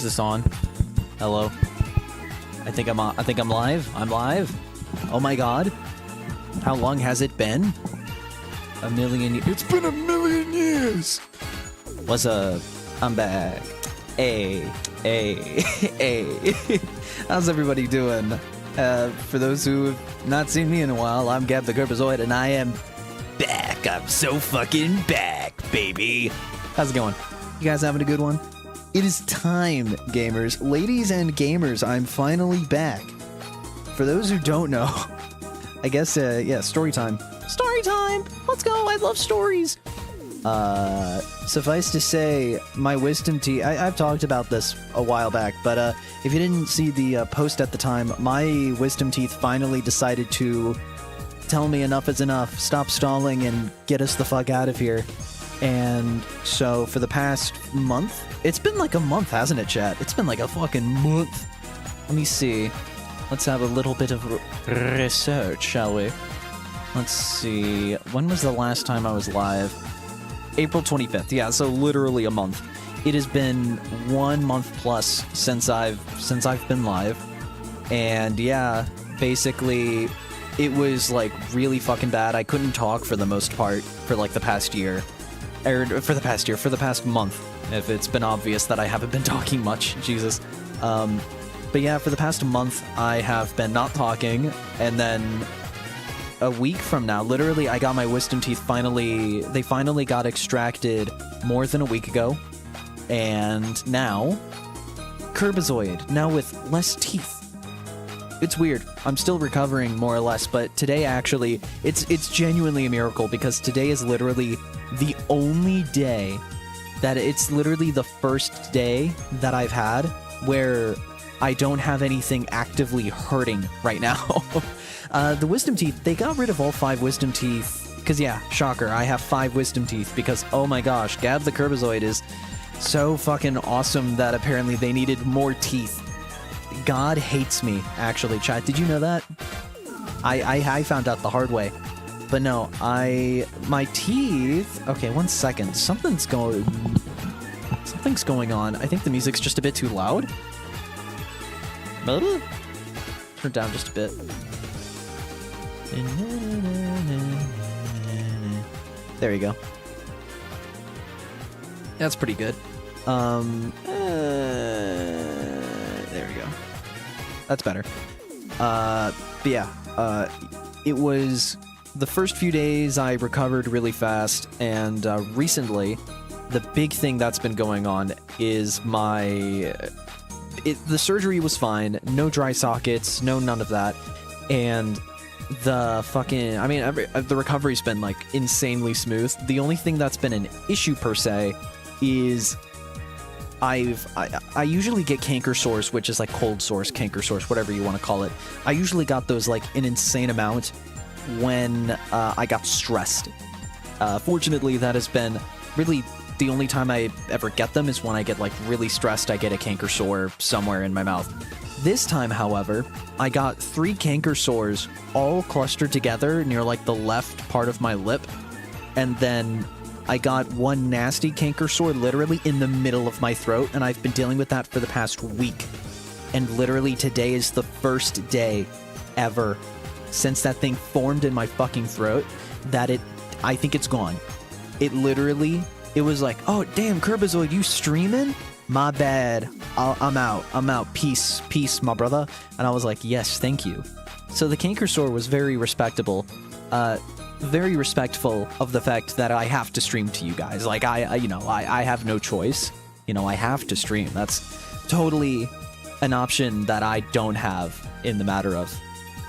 Is this on? Hello? I think I'm on. I think I'm live. I'm live. Oh my god. How long has it been? A million years. It's been a million years. What's up? I'm back. Hey. How's everybody doing? For those who have not seen me in a while, I'm Gab the KiRBiZOiD, and I am back. I'm so fucking back, baby. How's it going? You guys having a good one? It is time, gamers. Ladies and gamers, I'm finally back. For those who don't know, I guess, yeah, story time. Story time! Let's go! I love stories! Suffice to say, my wisdom teeth... I've talked about this a while back, but, if you didn't see the, post at the time, my wisdom teeth finally decided to tell me enough is enough, stop stalling, and get us the fuck out of here. And so, for the past month... It's been like a month, hasn't it, chat? It's been like a fucking month. Let me see. Let's have a little bit of research, shall we? Let's see. When was the last time I was live? April 25th. Yeah, so literally a month. It has been 1 month plus since I've been live. And yeah, basically it was like really fucking bad. I couldn't talk for the most part for like the past year. For the past month. If it's been obvious that I haven't been talking much, Jesus. But yeah, for the past month, I have been not talking, and then a week from now, literally, I got my wisdom teeth they finally got extracted more than a week ago, and now, KiRBiZOiD, now with less teeth. It's weird. I'm still recovering, more or less, but today, actually, it's genuinely a miracle, because today is literally the only day that it's literally the first day that I've had where I don't have anything actively hurting right now. The wisdom teeth, they got rid of all 5 wisdom teeth. Because yeah, shocker, I have 5 wisdom teeth because, oh my gosh, Gab the KiRBiZOiD is so fucking awesome that apparently they needed more teeth. God hates me, actually, chat. Did you know that? I found out the hard way. But no, my teeth... Okay, 1 second. Something's going on. I think the music's just a bit too loud. Turn down just a bit. There you go. That's pretty good. There we go. That's better. But yeah, it was... The first few days, I recovered really fast, and recently, the big thing that's been going on is the surgery was fine, no dry sockets, no none of that, and the fucking... I mean, the recovery's been, like, insanely smooth. The only thing that's been an issue, per se, is I usually get canker sores, which is, like, cold sores, canker sores, whatever you want to call it. I usually got those, like, an insane amount when I got stressed. Fortunately, that has been really the only time I ever get them is when I get like really stressed. I get a canker sore somewhere in my mouth. This time, however, I got 3 canker sores all clustered together near like the left part of my lip, and then I got 1 nasty canker sore literally in the middle of my throat, and I've been dealing with that for the past week. And literally today is the first day ever since that thing formed in my fucking throat, that I think it's gone. It was like, oh, damn, KiRBiZOiD, you streaming? My bad. I'm out. Peace, my brother. And I was like, yes, thank you. So the canker sore was very respectable. Very respectful of the fact that I have to stream to you guys. Like, I have no choice. You know, I have to stream. That's totally an option that I don't have in the matter of...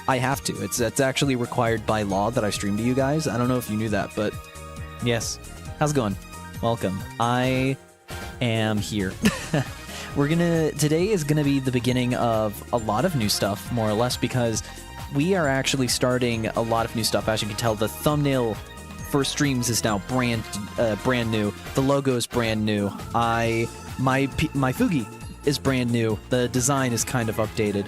I have to. It's actually required by law that I stream to you guys. I don't know if you knew that, but yes. How's it going? Welcome. I am here. Today is gonna be the beginning of a lot of new stuff, more or less, because we are actually starting a lot of new stuff. As you can tell, the thumbnail for streams is now brand new. The logo is brand new. My Fugi is brand new. The design is kind of updated.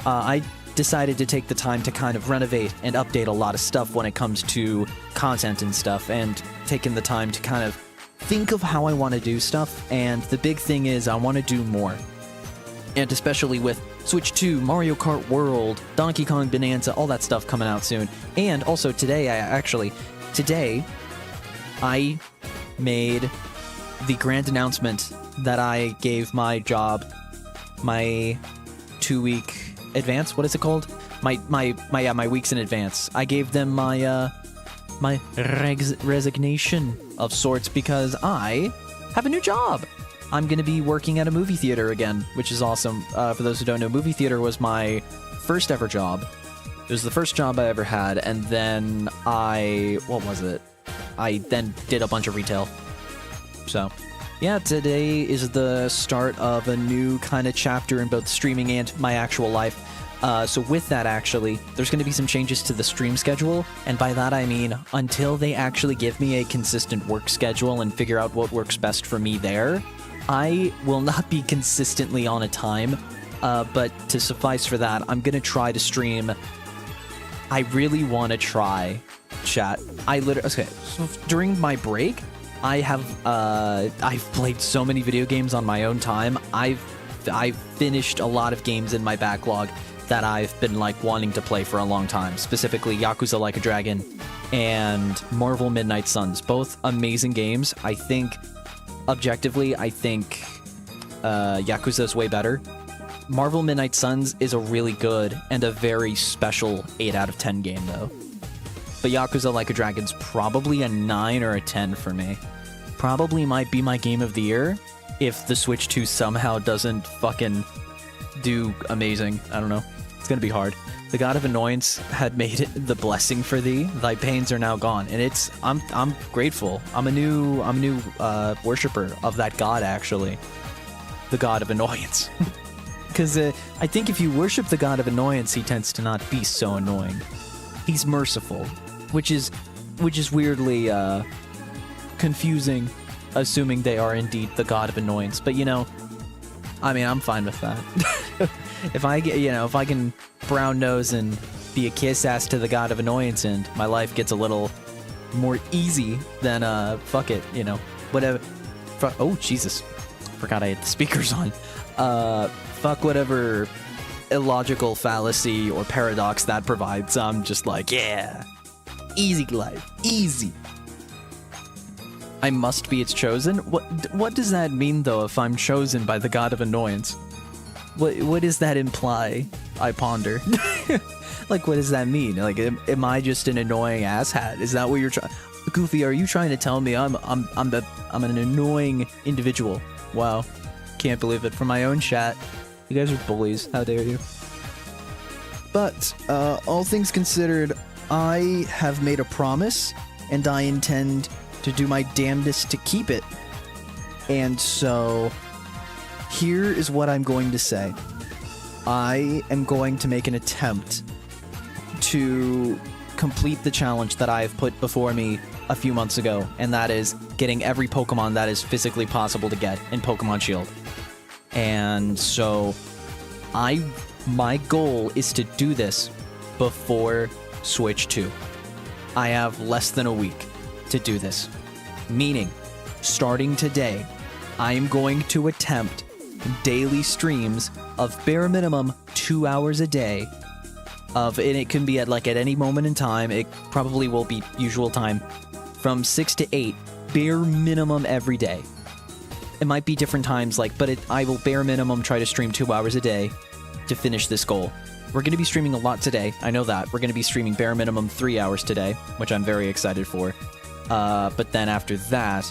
I decided to take the time to kind of renovate and update a lot of stuff when it comes to content and stuff, and taking the time to kind of think of how I want to do stuff. And the big thing is I want to do more. And especially with Switch 2, Mario Kart World, Donkey Kong Bonanza, all that stuff coming out soon. And also today, I made the grand announcement that I gave my job my 2-week advance. What is it called? My weeks in advance. I gave them my resignation of sorts because I have a new job. I'm going to be working at a movie theater again, which is awesome. For those who don't know, movie theater was my first ever job. It was the first job I ever had, and then I then did a bunch of retail. So, yeah, today is the start of a new kind of chapter in both streaming and my actual life. So with that, actually, there's going to be some changes to the stream schedule, and by that I mean until they actually give me a consistent work schedule and figure out what works best for me there, I will not be consistently on a time, but to suffice for that, I'm going to try to stream. I really want to try, chat. Okay, so during my break, I've played so many video games on my own time. I've finished a lot of games in my backlog that I've been like wanting to play for a long time, specifically Yakuza Like a Dragon and Marvel Midnight Suns, both amazing games. I think objectively, Yakuza is way better. Marvel Midnight Suns is a really good and a very special 8 out of 10 game though. But Yakuza Like a Dragon's probably a 9 or a 10 for me. Probably might be my game of the year if the Switch 2 somehow doesn't fucking do amazing. I don't know. It's gonna be hard. The God of Annoyance had made it the blessing for thee. Thy pains are now gone, and I'm grateful. I'm a new worshiper of that God, actually. The God of Annoyance. Because I think if you worship the God of Annoyance, he tends to not be so annoying. He's merciful, which is weirdly confusing, assuming they are indeed the God of Annoyance. But you know, I mean, I'm fine with that. if I can brown nose and be a kiss ass to the God of Annoyance, and my life gets a little more easy, then fuck it, you know, whatever. Oh Jesus, forgot I had the speakers on. Fuck whatever illogical fallacy or paradox that provides. I'm just like, yeah, easy life, easy. I must be its chosen? What does that mean, though, if I'm chosen by the God of Annoyance? What does that imply? I ponder. Like, what does that mean? Like, am I just an annoying asshat? Is that what you're trying? Goofy, are you trying to tell me I'm an annoying individual? Wow, can't believe it. From my own chat, you guys are bullies. How dare you? But all things considered, I have made a promise, and I intend to do my damnedest to keep it. And so, here is what I'm going to say. I am going to make an attempt to complete the challenge that I have put before me a few months ago, and that is getting every Pokemon that is physically possible to get in Pokemon Shield. And so, my goal is to do this before Switch 2. I have less than a week to do this. Meaning, starting today, I am going to attempt daily streams of bare minimum 2 hours a day and it can be at any moment in time. It probably will be usual time from 6 to 8, bare minimum every day. It might be different times, but I will bare minimum try to stream 2 hours a day to finish this goal. We're going to be streaming a lot today. I know that. We're going to be streaming bare minimum 3 hours today, which I'm very excited for. But then after that,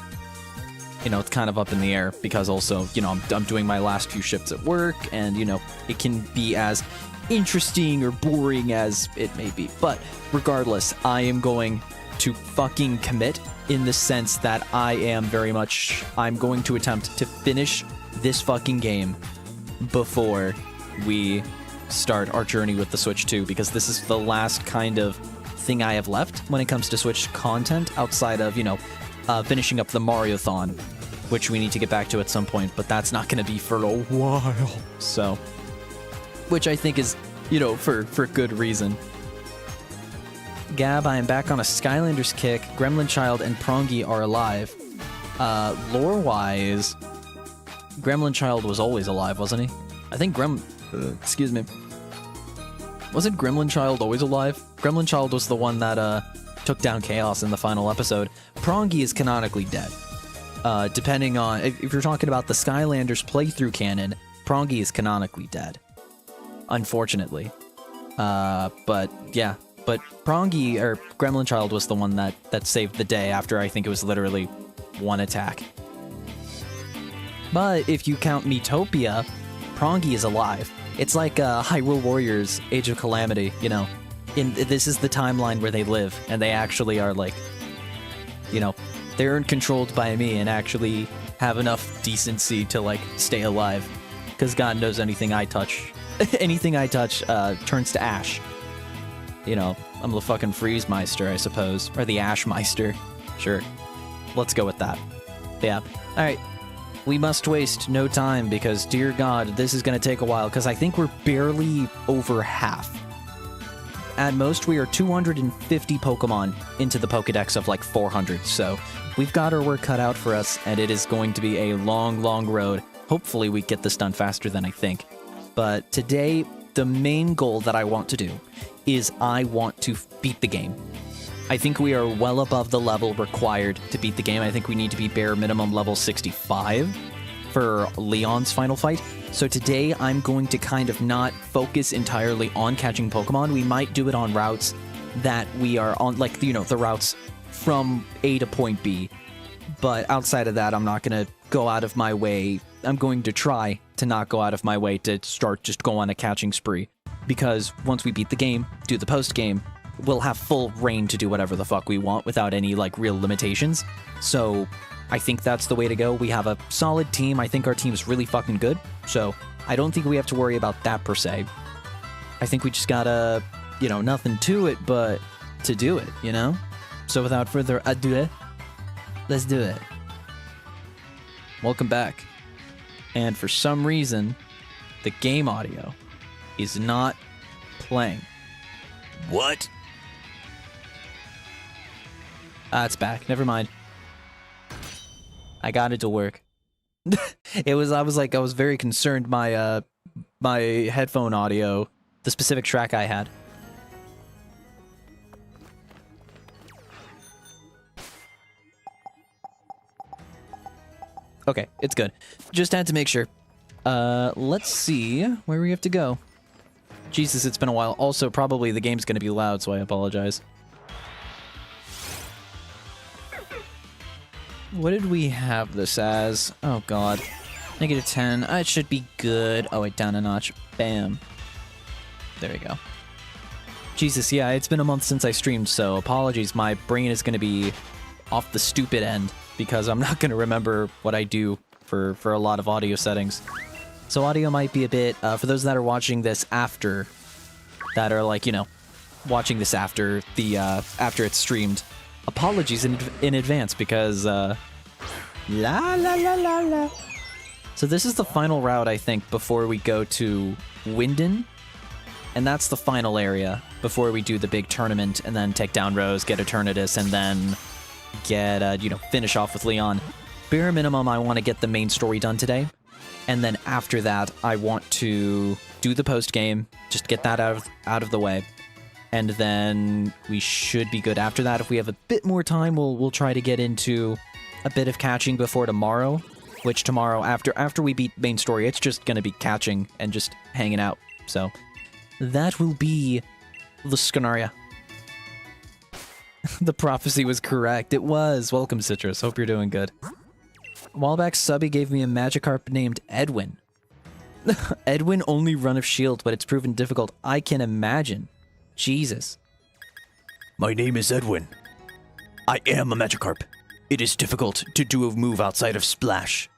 you know, it's kind of up in the air because also, you know, I'm doing my last few shifts at work, and, you know, it can be as interesting or boring as it may be. But regardless, I am going to fucking commit in the sense that I'm going to attempt to finish this fucking game before we start our journey with the Switch 2, because this is the last kind of thing I have left when it comes to Switch content outside of, you know, finishing up the Mario-thon, which we need to get back to at some point, but that's not going to be for a while. So, which I think is, you know, for good reason. Gab, I am back on a Skylanders kick. Gremlin Child and Prongi are alive. Lore-wise, Gremlin Child was always alive, wasn't he? I think excuse me. Wasn't Gremlin Child always alive? Gremlin Child was the one that, took down Chaos in the final episode. Prongy is canonically dead. Depending on... If you're talking about the Skylanders playthrough canon, Prongy is canonically dead. Unfortunately. But, yeah. But Prongy, or Gremlin Child, was the one that saved the day after I think it was literally one attack. But if you count Miitopia, Prongy is alive. It's like Hyrule Warriors Age of Calamity, you know. This is the timeline where they live, and they actually are like, you know, they're controlled by me and actually have enough decency to like stay alive. Because God knows anything I touch, turns to ash. You know, I'm the fucking Freeze Meister, I suppose, or the Ash Meister. Sure, let's go with that. Yeah. All right. We must waste no time because, dear God, this is going to take a while because I think we're barely over half. At most, we are 250 Pokemon into the Pokedex of like 400, so we've got our work cut out for us, and it is going to be a long, long road. Hopefully, we get this done faster than I think. But today, the main goal that I want to do is I want to beat the game. I think we are well above the level required to beat the game. I think we need to be bare minimum level 65 for Leon's final fight. So today I'm going to kind of not focus entirely on catching Pokemon. We might do it on routes that we are on, like, you know, the routes from A to point B. But outside of that, I'm not going to go out of my way. I'm going to try to not go out of my way to start just go on a catching spree. Because once we beat the game, do the post-game, we'll have full reign to do whatever the fuck we want without any, like, real limitations. So I think that's the way to go. We have a solid team. I think our team's really fucking good. So I don't think we have to worry about that per se. I think we just gotta, you know, nothing to it but to do it, you know? So without further ado, let's do it. Welcome back. And for some reason, the game audio is not playing. What? Ah, it's back. Never mind. I got it to work. I was very concerned my my headphone audio, the specific track I had. Okay, it's good. Just had to make sure. Let's see where we have to go. Jesus, it's been a while. Also, probably the game's gonna be loud, so I apologize. What did we have this as? Oh god. -10. It should be good. Oh wait, down a notch. Bam. There we go. Jesus, yeah, it's been a month since I streamed, so apologies. My brain is gonna be off the stupid end because I'm not gonna remember what I do for a lot of audio settings. So audio might be a bit, for those that are watching this after, that are like, you know, watching this after the, after it's streamed, apologies in advance because, la la la la la. So this is the final route, I think, before we go to Winden, and that's the final area before we do the big tournament and then take down Rose, get Eternatus, and then get, you know, finish off with Leon. Bare minimum, I want to get the main story done today. And then after that, I want to do the post-game, just get that out of the way. And then we should be good after that. If we have a bit more time, we'll try to get into a bit of catching before tomorrow. Which tomorrow, after we beat main story, it's just going to be catching and just hanging out. So that will be the scenario. The prophecy was correct. It was. Welcome, Citrus. Hope you're doing good. A while back, Subby gave me a Magikarp named Edwin. Edwin only run of shield, but it's proven difficult. I can imagine. Jesus. My name is Edwin. I am a Magikarp. It is difficult to do a move outside of Splash.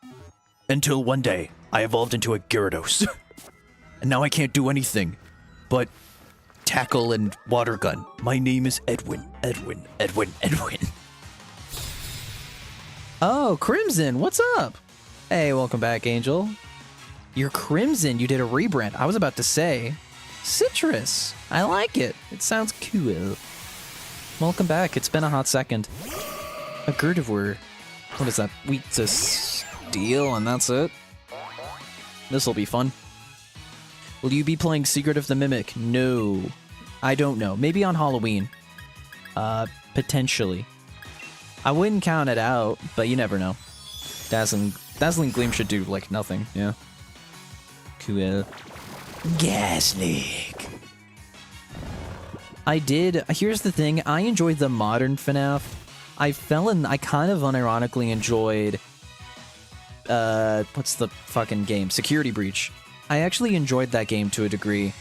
Until one day, I evolved into a Gyarados. And now I can't do anything but tackle and water gun. My name is Edwin. Edwin. Edwin. Edwin. Oh, Crimson, what's up? Hey, welcome back, Angel. You're Crimson, you did a rebrand. I was about to say, Citrus. I like it. It sounds cool. Welcome back. It's been a hot second. A Gardevoir. What is that? Weak to steel, and that's it? This'll be fun. Will you be playing Secret of the Mimic? No. I don't know. Maybe on Halloween. Potentially. I wouldn't count it out, but you never know. Dazzling Gleam should do, like, nothing, yeah. Cool. Gas League. Here's the thing, I enjoyed the modern FNAF. I kind of unironically enjoyed, what's the fucking game? Security Breach. I actually enjoyed that game to a degree.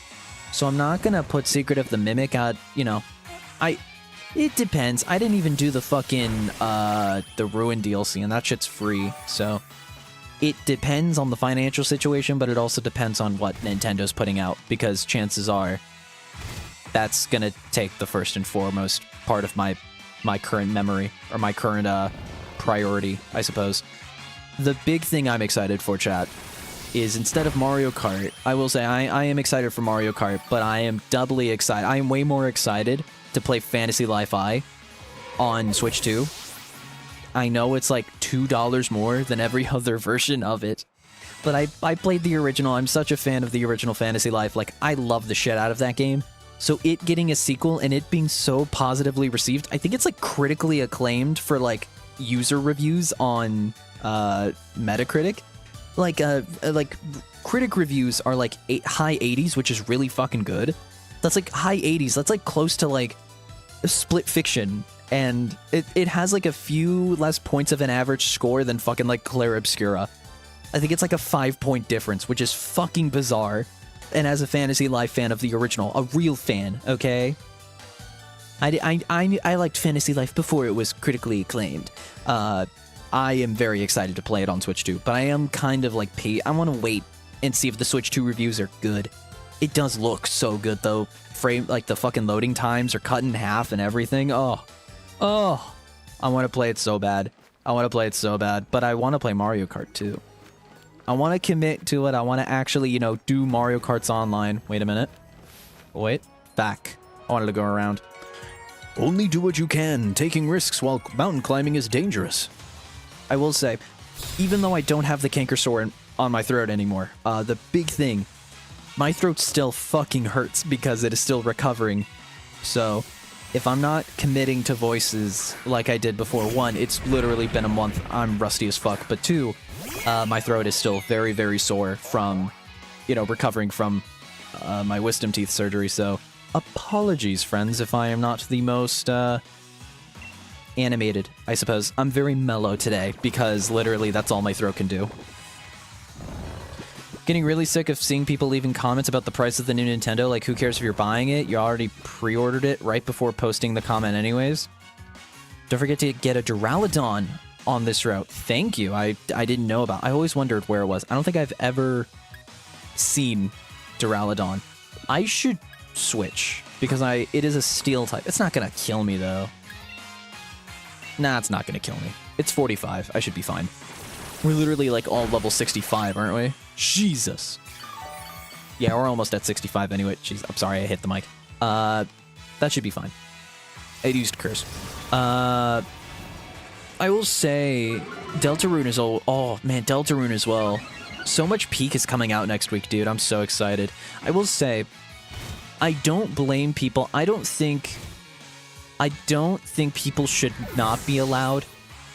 So I'm not gonna put Secret of the Mimic out, you know. It depends. I didn't even do the fucking, the Ruin DLC, and that shit's free, so... It depends on the financial situation, but it also depends on what Nintendo's putting out, because chances are that's gonna take the first and foremost part of my current memory, or my current, priority, I suppose. The big thing I'm excited for, chat, is instead of Mario Kart, I will say I am excited for Mario Kart, but I am doubly excited. I am way more excited to play Fantasy Life I on Switch 2. I know it's like $2 more than every other version of it, but I played the original. I'm such a fan of the original Fantasy Life. Like, I love the shit out of that game. So it getting a sequel and it being so positively received, I think it's like critically acclaimed for like user reviews on Metacritic. Like critic reviews are like high 80s, which is really fucking good. That's like high 80s. That's like close to like Split Fiction. And it has like a few less points of an average score than fucking like Clair Obscura. I think it's like a 5-point difference, which is fucking bizarre. And as a Fantasy Life fan of the original, a real fan, okay? I liked Fantasy Life before it was critically acclaimed. I am very excited to play it on Switch 2, but I am kind of like I want to wait and see if the Switch 2 reviews are good. It does look so good though. Like the fucking loading times are cut in half and everything. Oh, I want to play it so bad. But I want to play Mario Kart too. I want to commit to it. I want to actually, you know, do Mario Karts online. Wait a minute. Wait. Back. I wanted to go around. Only do what you can. Taking risks while mountain climbing is dangerous. I will say, even though I don't have the canker sore on my throat anymore, the big thing, my throat still fucking hurts because it is still recovering. So... if I'm not committing to voices like I did before, one, it's literally been a month, I'm rusty as fuck, but two, my throat is still very, very sore from, you know, recovering from my wisdom teeth surgery, so apologies, friends, if I am not the most animated, I suppose. I'm very mellow today, because literally that's all my throat can do. Getting really sick of seeing people leaving comments about the price of the new Nintendo. Like, who cares if you're buying it? You already pre-ordered it right before posting the comment anyways. Don't forget to get a Duraludon on this route. Thank you. I didn't know about. I always wondered where it was. I don't think I've ever seen Duraludon. I should switch because it is a steel type. It's not gonna kill me though. Nah, it's not gonna kill me. It's 45. I should be fine. We're literally like all level 65, aren't we? Jesus. Yeah, we're almost at 65 anyway. Jeez, I'm sorry I hit the mic. That should be fine. I used curse. I will say Deltarune is oh man, Deltarune as well. So much Peak is coming out next week, dude. I'm so excited. I will say I don't blame people. I don't think people should not be allowed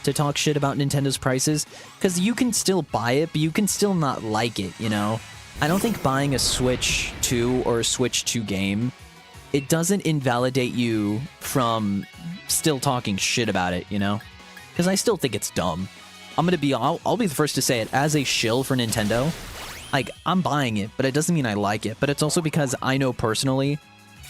to talk shit about Nintendo's prices, because you can still buy it, but you can still not like it, you know? I don't think buying a Switch 2 or a Switch 2 game, it doesn't invalidate you from still talking shit about it, you know? Because I still think it's dumb. I'll be the first to say it, as a shill for Nintendo, like, I'm buying it, but it doesn't mean I like it, but it's also because I know personally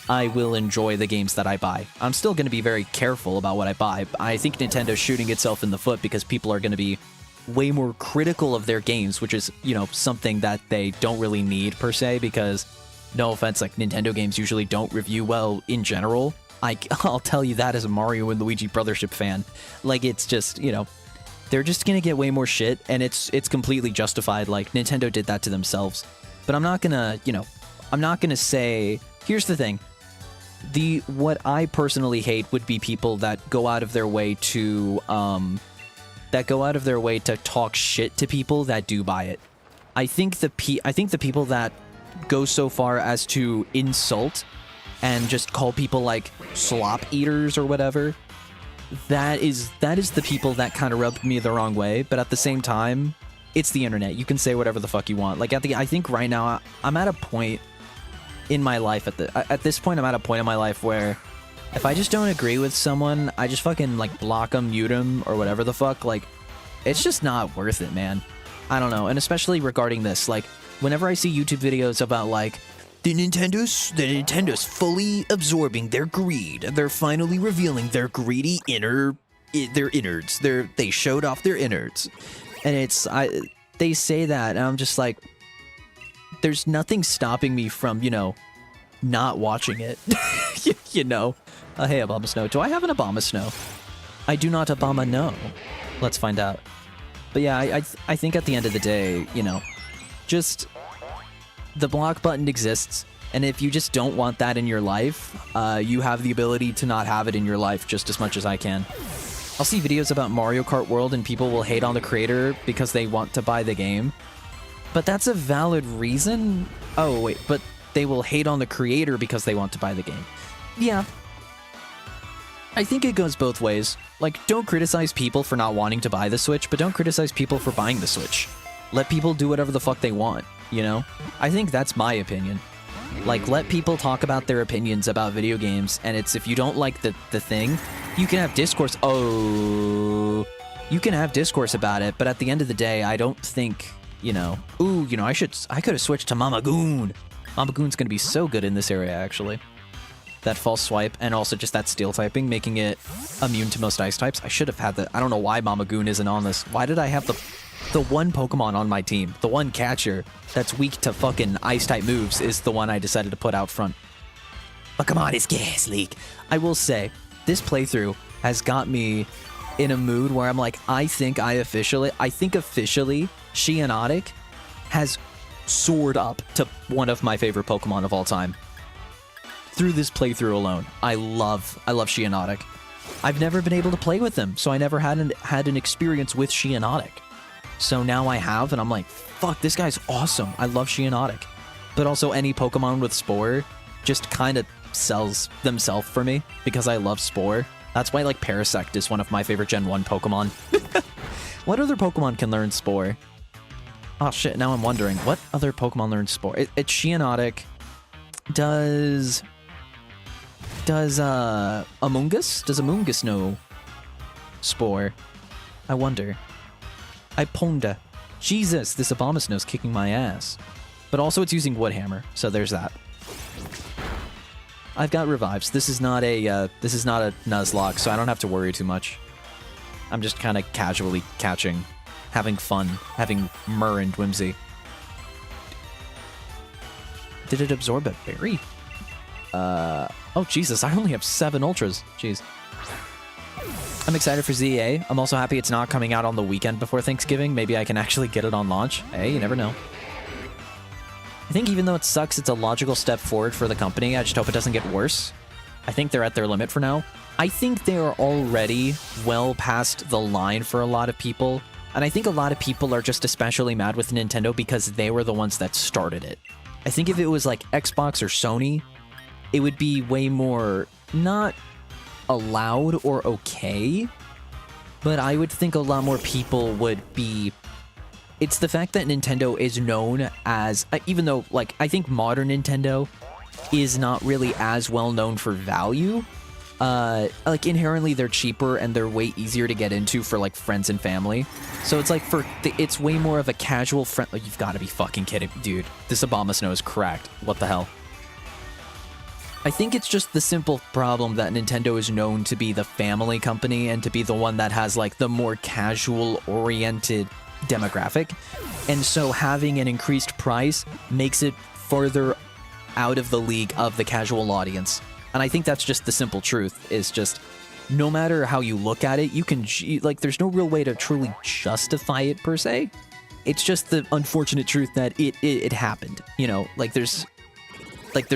I will enjoy the games that I buy. I'm still going to be very careful about what I buy. I think Nintendo's shooting itself in the foot because people are going to be way more critical of their games, which is, you know, something that they don't really need per se, because, no offense, like, Nintendo games usually don't review well in general. I'll tell you that as a Mario and Luigi Brothership fan. Like, it's just, you know, they're just going to get way more shit, and it's completely justified. Like, Nintendo did that to themselves. But I'm not going to, you know, I'm not going to say... Here's the thing. What I personally hate would be people that go out of their way to talk shit to people that do buy it. I think the people that go so far as to insult and just call people like slop eaters or whatever, that is the people that kind of rubbed me the wrong way. But at the same time, it's the internet. You can say whatever the fuck you want. Like I think right now I'm at a point in my life at this point I'm at a point in my life where if I just don't agree with someone, I just fucking like block them, mute them, or whatever the fuck. Like, it's just not worth it, man. I don't know. And especially regarding this, like, whenever I see YouTube videos about like the Nintendo's fully absorbing their greed, they're finally revealing their greedy their innards. They showed off their innards, and they say that, and I'm just like, there's nothing stopping me from, you know, not watching it. You know. Hey, Obama Snow. Do I have an Obama Snow? I do not Obama know. Let's find out. But yeah, I think at the end of the day, you know, just the block button exists, and if you just don't want that in your life, you have the ability to not have it in your life just as much as I can. I'll see videos about Mario Kart World and people will hate on the creator because they want to buy the game. But that's a valid reason? Oh, wait, but they will hate on the creator because they want to buy the game. Yeah. I think it goes both ways. Like, don't criticize people for not wanting to buy the Switch, but don't criticize people for buying the Switch. Let people do whatever the fuck they want, you know? I think that's my opinion. Like, let people talk about their opinions about video games, and it's if you don't like the thing, you can have discourse. Oh, you can have discourse about it, but at the end of the day, I don't think, you know, ooh, you know, I could have switched to Mama Goon. Mama Goon's gonna be so good in this area, actually. That false swipe, and also just that steel typing, making it immune to most ice types. I should have had that. I don't know why Mama Goon isn't on this. Why did I have the one Pokemon on my team, the one catcher that's weak to fucking ice type moves is the one I decided to put out front. But come on, it's Gas Leak. I will say, this playthrough has got me in a mood where I'm like, I think officially, Shiinotic has soared up to one of my favorite Pokemon of all time. Through this playthrough alone. I love Shiinotic. I've never been able to play with them, so I never had an experience with Shiinotic. So now I have, and I'm like, fuck, this guy's awesome. I love Shiinotic. But also any Pokemon with Spore just kind of sells themselves for me, because I love Spore. That's why, like, Parasect is one of my favorite Gen 1 Pokemon. What other Pokemon can learn Spore? Oh shit, now I'm wondering, what other Pokemon learn Spore? It's Shiinotic. Does Amoonguss know Spore? I wonder. I ponder. Jesus, this Abomasnow's kicking my ass. But also it's using Woodhammer, so there's that. I've got revives. This is not a Nuzlocke, so I don't have to worry too much. I'm just kind of casually catching, having fun, having Murr and Whimsy. Did it absorb a berry? Oh Jesus, I only have 7 Ultras. Jeez. I'm excited for ZA. I'm also happy it's not coming out on the weekend before Thanksgiving. Maybe I can actually get it on launch. Hey, you never know. I think even though it sucks, it's a logical step forward for the company. I just hope it doesn't get worse. I think they're at their limit for now. I think they are already well past the line for a lot of people. And I think a lot of people are just especially mad with Nintendo because they were the ones that started it. I think if it was like Xbox or Sony, it would be way more not allowed or okay, but I would think a lot more people would be... It's the fact that Nintendo is known as... even though, like, I think modern Nintendo is not really as well known for value. Like, inherently they're cheaper and they're way easier to get into for, like, friends and family. So it's like, it's way more of a casual friend... Like, you've got to be fucking kidding me, dude. This Abomasnow is cracked. What the hell? I think it's just the simple problem that Nintendo is known to be the family company and to be the one that has, like, the more casual-oriented demographic. And so having an increased price makes it further out of the league of the casual audience. And I think that's just the simple truth, is just no matter how you look at it, you can, like, there's no real way to truly justify it per se. It's just the unfortunate truth that it happened, you know, like there's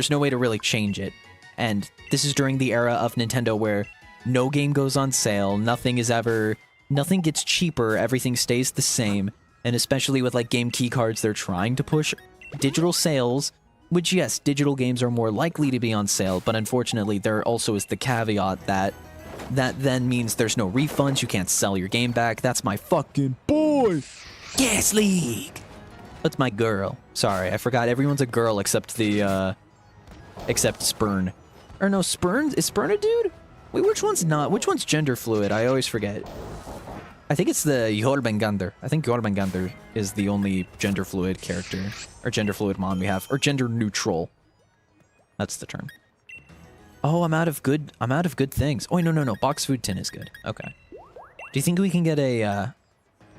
no way to really change it. And this is during the era of Nintendo where no game goes on sale, nothing gets cheaper, everything stays the same. And especially with like game key cards, they're trying to push digital sales, which yes, digital games are more likely to be on sale, but unfortunately there also is the caveat that then means there's no refunds, you can't sell your game back. That's my fucking boy! Gas League! That's my girl. Sorry, I forgot everyone's a girl except the, except Spurn. Or no, Spurn? Is Spurn a dude? Wait, which one's not? Which one's gender fluid? I always forget. I think it's the Jormungandr. I think Jormungandr is the only gender fluid character, or gender fluid mon we have, or gender neutral. That's the term. Oh, I'm out of good things. Oh, no. Box food tin is good. Okay. Do you think we can get a,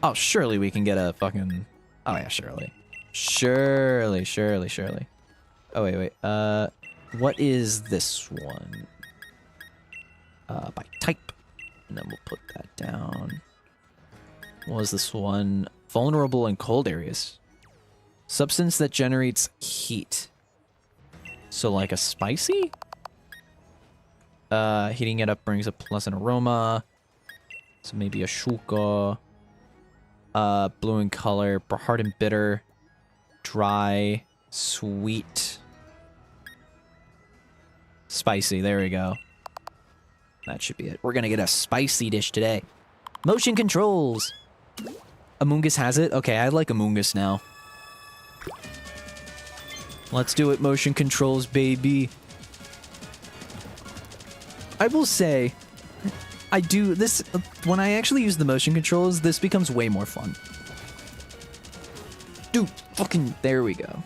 oh, surely we can get a fucking, oh yeah, surely. Surely. Oh, wait. What is this one? By type. And then we'll put that down. What was this one? Vulnerable in cold areas. Substance that generates heat. So like a spicy? Heating it up brings a pleasant aroma. So maybe a shuka. Blue in color. Hard and bitter. Dry. Sweet. Spicy. There we go. That should be it. We're gonna get a spicy dish today. Motion controls! Among Us has it? Okay, I like Among Us now. Let's do it, motion controls, baby. I will say, I do this, when I actually use the motion controls, this becomes way more fun. Dude, fucking, there we go.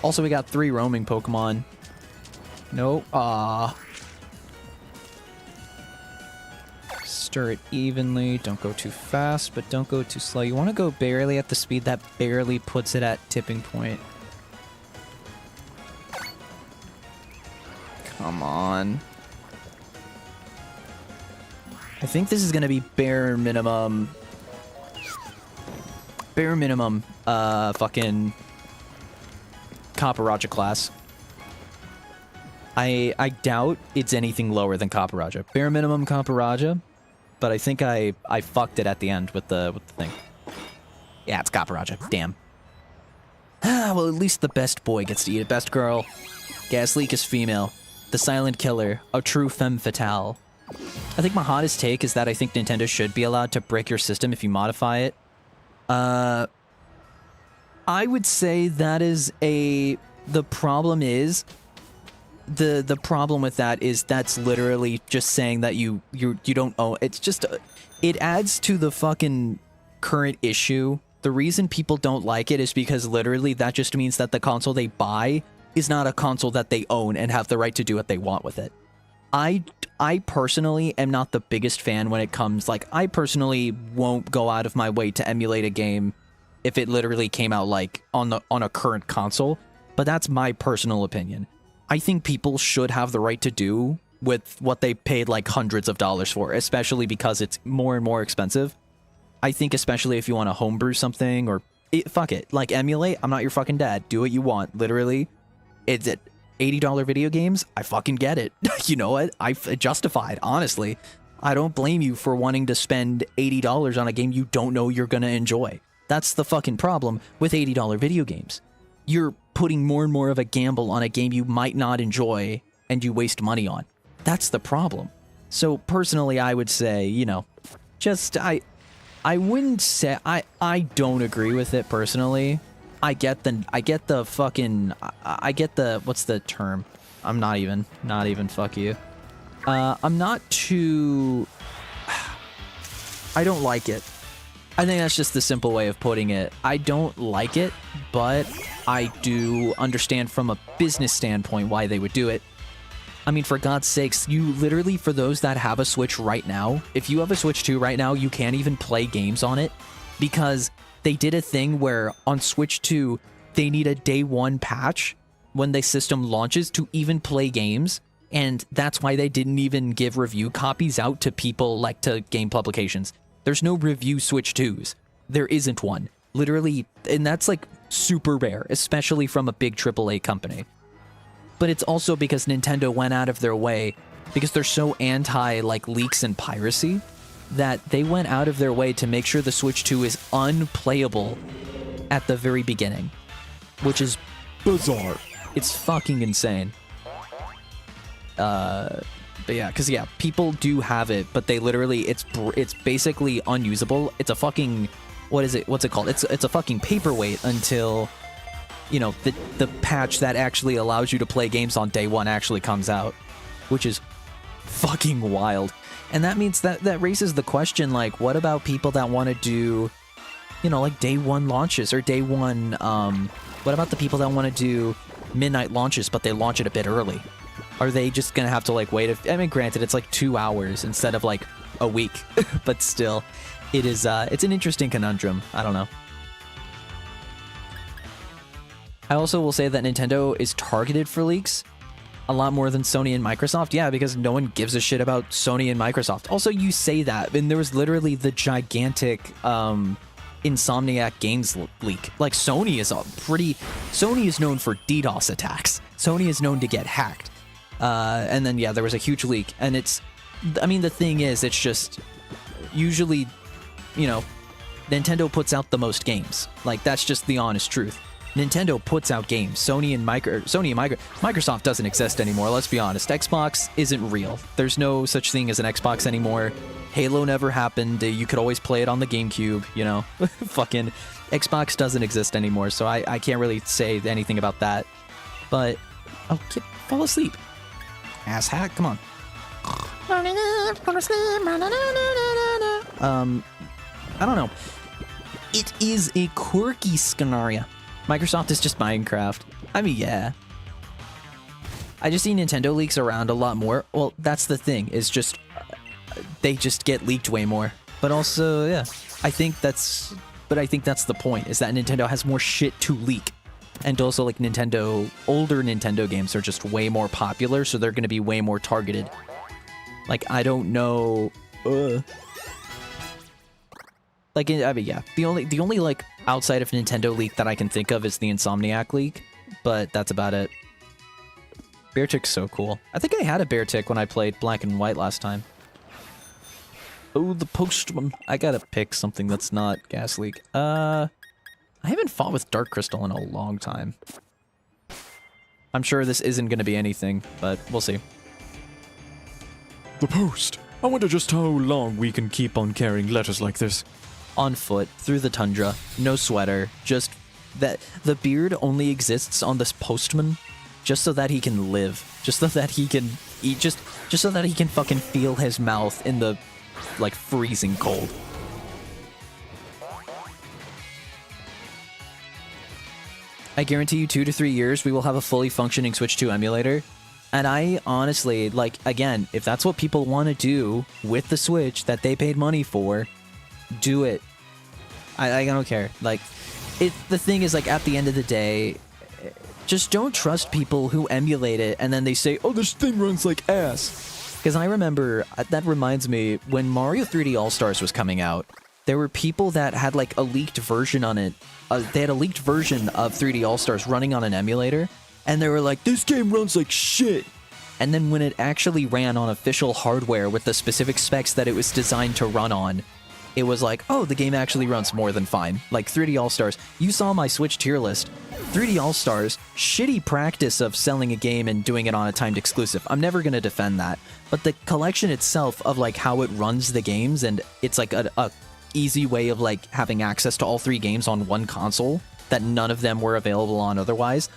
Also, we got 3 roaming Pokemon. No, Stir it evenly. Don't go too fast, but don't go too slow. You want to go barely at the speed that barely puts it at tipping point. Come on. I think this is going to be bare minimum, fucking Copper class. I doubt it's anything lower than Copper. Bare minimum Copper, but I think I fucked it at the end with the thing. Yeah, it's Copper. Damn. Well, at least the best boy gets to eat it. Best girl. Gasleek is female. The silent killer. A true femme fatale. I think my hottest take is that I think Nintendo should be allowed to break your system if you modify it. I would say that is the problem is the problem with that is that's literally just saying that you don't own. It's just it adds to the fucking current issue. The reason people don't like it is because literally that just means that the console they buy is not a console that they own and have the right to do what they want with it. I personally am not the biggest fan when it comes, like, I personally won't go out of my way to emulate a game if it literally came out, like, on a current console, but that's my personal opinion. I think people should have the right to do with what they paid, like, hundreds of dollars for, especially because it's more and more expensive. I think especially if you want to homebrew something, or, fuck it, like, emulate, I'm not your fucking dad, do what you want, literally. It's it. $80 video games, I fucking get it. You know what? I justified, honestly. I don't blame you for wanting to spend $80 on a game you don't know you're gonna enjoy. That's the fucking problem with $80 video games. You're putting more and more of a gamble on a game you might not enjoy and you waste money on. That's the problem. So personally, I would say, you know, just I wouldn't say I don't agree with it personally. I get the what's the term? I'm not even fuck you. I'm not too, I don't like it. I think that's just the simple way of putting it. I don't like it, but I do understand from a business standpoint why they would do it. I mean, for God's sakes, you literally, for those that have a Switch right now, if you have a Switch 2 right now, you can't even play games on it because they did a thing where on Switch 2, they need a day 1 patch when the system launches to even play games. And that's why they didn't even give review copies out to people, like to game publications. There's no review Switch 2s. There isn't one. Literally, and that's like super rare, especially from a big AAA company. But it's also because Nintendo went out of their way, because they're so anti like leaks and piracy, that they went out of their way to make sure the Switch 2 is unplayable at the very beginning, which is bizarre. It's fucking insane. But yeah, because yeah, people do have it, but they literally, it's basically unusable. It's a fucking, what's it called? It's a fucking paperweight until, you know, the patch that actually allows you to play games on day one actually comes out, which is fucking wild. And that means that raises the question, like, what about people that want to do, you know, like day one launches or day one, what about the people that want to do midnight launches, but they launch it a bit early? Are they just going to have to, like, wait? I mean, granted, it's like 2 hours instead of, like, a week, but still, it is, it's an interesting conundrum. I don't know. I also will say that Nintendo is targeted for leaks a lot more than Sony and Microsoft. Yeah, because no one gives a shit about Sony and Microsoft. Also, you say that, and there was literally the gigantic Insomniac Games leak. Like, Sony is known for DDoS attacks. Sony is known to get hacked. And then, yeah, there was a huge leak. And I mean, the thing is, it's just, usually, you know, Nintendo puts out the most games. Like, that's just the honest truth. Nintendo puts out games. Sony and Microsoft doesn't exist anymore, let's be honest. Xbox isn't real. There's no such thing as an Xbox anymore. Halo never happened. You could always play it on the GameCube, you know. Fucking Xbox doesn't exist anymore, so I can't really say anything about that. But, oh, kid, fall asleep. Ass hack, come on. I don't know. It is a quirky scenario. Microsoft is just Minecraft. I mean, yeah. I just see Nintendo leaks around a lot more. Well, that's the thing, is just, they just get leaked way more. But also, yeah, I think that's the point, is that Nintendo has more shit to leak. And also, like, older Nintendo games are just way more popular, so they're gonna be way more targeted. Like, I don't know, like, I mean, yeah, the only, like, outside of Nintendo leak that I can think of is the Insomniac leak, but that's about it. Bear Tick's so cool. I think I had a Bear Tick when I played Black and White last time. Oh, the Postman. I gotta pick something that's not Gas Leak. I haven't fought with Dark Crystal in a long time. I'm sure this isn't gonna be anything, but we'll see. The Post. I wonder just how long we can keep on carrying letters like this. On foot, through the tundra, no sweater, just that the beard only exists on this postman just so that he can live, just so that he can eat, just so that he can fucking feel his mouth in the, like, freezing cold. I guarantee you 2 to 3 years we will have a fully functioning Switch 2 emulator. And I honestly, like, again, if that's what people want to do with the Switch that they paid money for, do it. I don't care. Like, the thing is, like, at the end of the day, just don't trust people who emulate it and then they say, oh, this thing runs like ass. Because I remember, that reminds me, when Mario 3D All-Stars was coming out, there were people that had, like, a leaked version on it. They had a leaked version of 3D All-Stars running on an emulator, and they were like, this game runs like shit. And then when it actually ran on official hardware with the specific specs that it was designed to run on, it was like, oh, the game actually runs more than fine. Like 3D All-Stars, you saw my Switch tier list. 3D All-Stars, shitty practice of selling a game and doing it on a timed exclusive. I'm never going to defend that. But the collection itself of, like, how it runs the games, and it's like a easy way of, like, having access to all 3 games on one console that none of them were available on otherwise.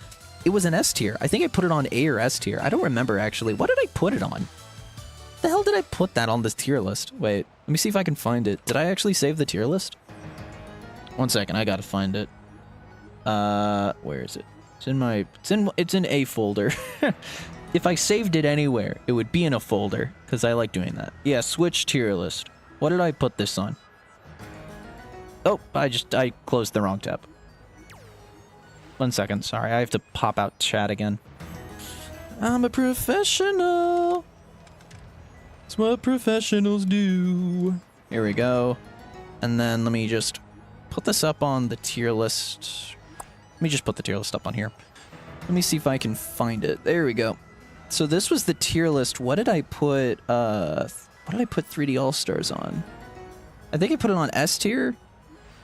It was an S tier. I think I put it on A or S tier. I don't remember, actually. What did I put it on? The hell did I put that on this tier list? Wait, let me see if I can find it. Did I actually save the tier list? 1 second, I gotta find it. Where is it? It's in a folder. If I saved it anywhere, it would be in a folder, because I like doing that. Yeah, Switch tier list. What did I put this on? Oh, I closed the wrong tab. 1 second, sorry, I have to pop out chat again. I'm a professional. It's what professionals do. Here we go. And then let me just put this up on the tier list. Let me just put the tier list up on here. Let me see if I can find it. There we go. So this was the tier list. What did I put 3D All-Stars on? I think I put it on S tier.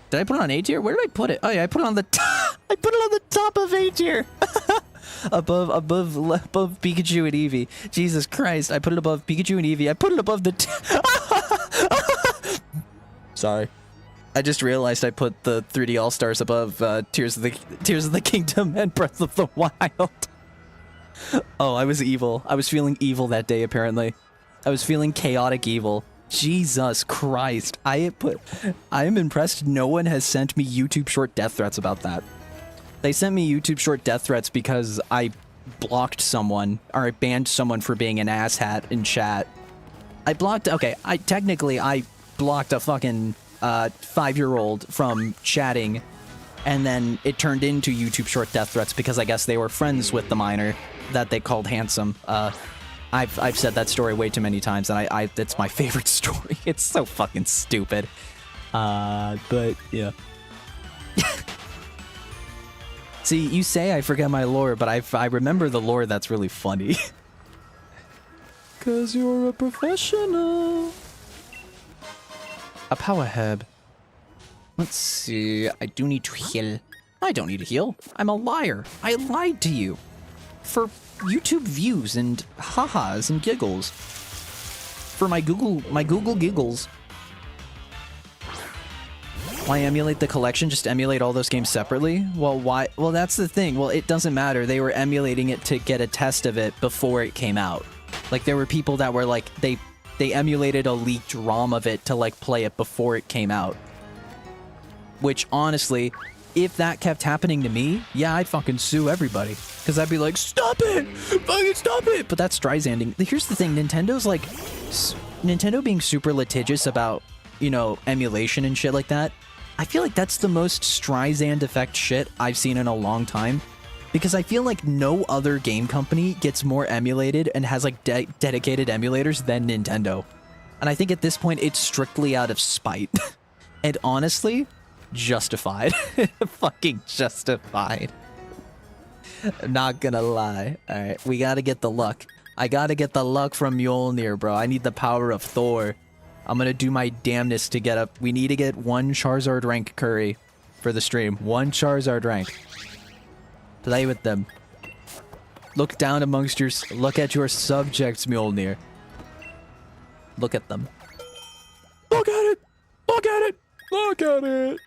Did I put it on A tier? Where did I put it? Oh yeah, I put it on the top. I put it on the top of A tier. above Pikachu and Eevee. Jesus Christ, I put it above Pikachu and Eevee. I put it above the Sorry. I just realized I put the 3D All-Stars above Tears of the Kingdom and Breath of the Wild. Oh, I was evil. I was feeling evil that day, apparently. I was feeling chaotic evil. Jesus Christ. I am impressed no one has sent me YouTube short death threats about that. They sent me YouTube short death threats because I blocked someone, or I banned someone for being an asshat in chat. I blocked I blocked a fucking 5-year-old from chatting, and then it turned into YouTube short death threats because I guess they were friends with the minor that they called handsome. I've said that story way too many times, and it's my favorite story. It's so fucking stupid. But yeah. See, you say I forget my lore, but I remember the lore that's really funny. 'Cause you're a professional. A power herb. Let's see. I do need to heal. I don't need to heal. I'm a liar. I lied to you. For YouTube views and ha-has and giggles. For my Google giggles. Why emulate the collection? Just emulate all those games separately? Well, why? Well, that's the thing. Well, it doesn't matter. They were emulating it to get a test of it before it came out. Like, there were people that were like, they emulated a leaked ROM of it to, like, play it before it came out. Which, honestly, if that kept happening to me, yeah, I'd fucking sue everybody. Because I'd be like, stop it! Fucking stop it! But that's Streisanding. Here's the thing, Nintendo's like... Nintendo being super litigious about, you know, emulation and shit like that, I feel like that's the most Streisand effect shit I've seen in a long time. Because I feel like no other game company gets more emulated and has, like, dedicated emulators than Nintendo. And I think at this point, it's strictly out of spite. And honestly... justified. Fucking justified. I'm not gonna lie. Alright, we gotta get the luck. I gotta get the luck from Mjolnir, bro. I need the power of Thor. I'm gonna do my damnness to get up. We need to get 1 Charizard rank curry for the stream. 1 Charizard rank. Play with them. Look down amongst your... Look at your subjects, Mjolnir. Look at them. Look at it! Look at it! Look at it!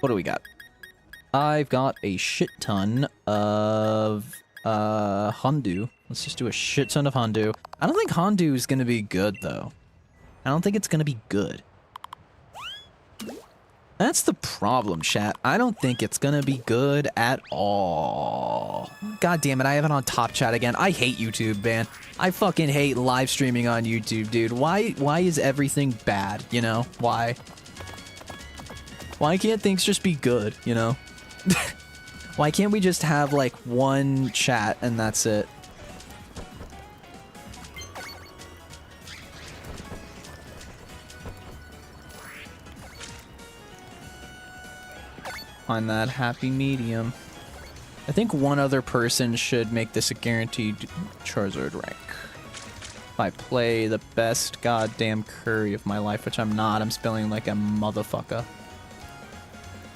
What do we got? I've got a shit ton of Hondu. Let's just do a shit ton of Hondu. I don't think Hondu is gonna be good though. I don't think it's gonna be good. That's the problem, chat. I don't think it's gonna be good at all. God damn it, I have it on top chat again. I hate YouTube, man. I fucking hate live streaming on YouTube, dude. Why is everything bad, you know? Why? Why can't things just be good, you know? Why can't we just have, like, 1 chat and that's it? Find that happy medium. I think 1 other person should make this a guaranteed Charizard rank. If I play the best goddamn curry of my life, which I'm not, I'm spelling like a motherfucker.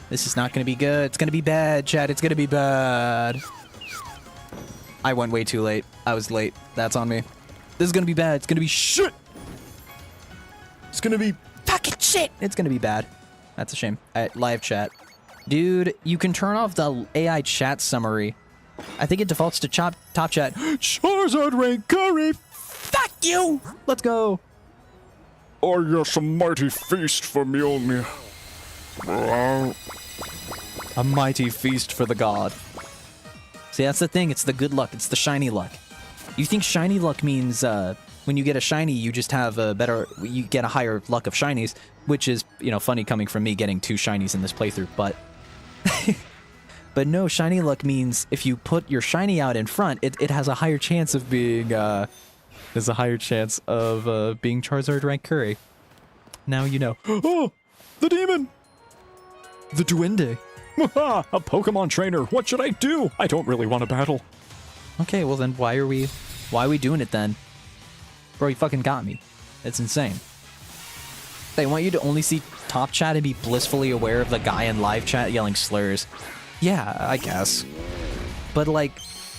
This is not gonna be good. It's gonna be bad, chat. It's gonna be bad. I went way too late. I was late. That's on me. This is gonna be bad. It's gonna be shit. It's gonna be fucking shit. It's gonna be bad. That's a shame. Live chat. Dude, you can turn off the AI chat summary. I think it defaults to top chat. Charizard rank curry. Fuck you. Let's go. Oh yes, a mighty feast for Mjolnir. A mighty feast for the god. See, that's the thing. It's the good luck. It's the shiny luck. You think shiny luck means when you get a shiny, you just have a better... You get a higher luck of shinies, which is, you know, funny coming from me getting 2 shinies in this playthrough, but... But no, shiny luck means if you put your shiny out in front, it has a higher chance of being... There's a higher chance of being Charizard rank curry. Now you know. Oh! The demon! The Duende. A Pokemon trainer. What should I do? I don't really want to battle. Okay, well then why are we doing it then? Bro, you fucking got me. It's insane. They want you to only see top chat and be blissfully aware of the guy in live chat yelling slurs. Yeah, I guess. But, like,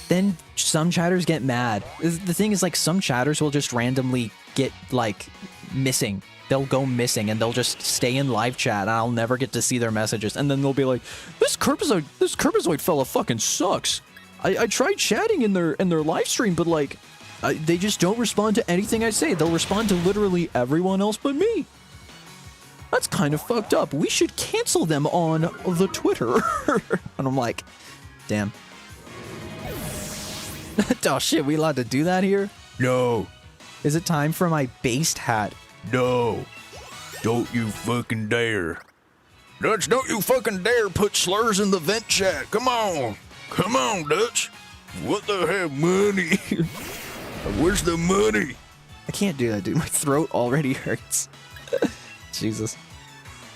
then some chatters get mad. The thing is, like, some chatters will just randomly get, like, missing. They'll go missing, and they'll just stay in live chat, and I'll never get to see their messages. And then they'll be like, this KiRBiZoiD fella fucking sucks. I tried chatting in their live stream, but, like, they just don't respond to anything I say. They'll respond to literally everyone else but me. That's kind of fucked up. We should cancel them on the Twitter. And I'm like, damn. Oh shit, we allowed to do that here? No. Is it time for my based hat? No. Don't you fucking dare. Dutch, don't you fucking dare put slurs in the vent chat. Come on. Come on, Dutch. What the hell, money? Where's the money? I can't do that, dude. My throat already hurts. Jesus.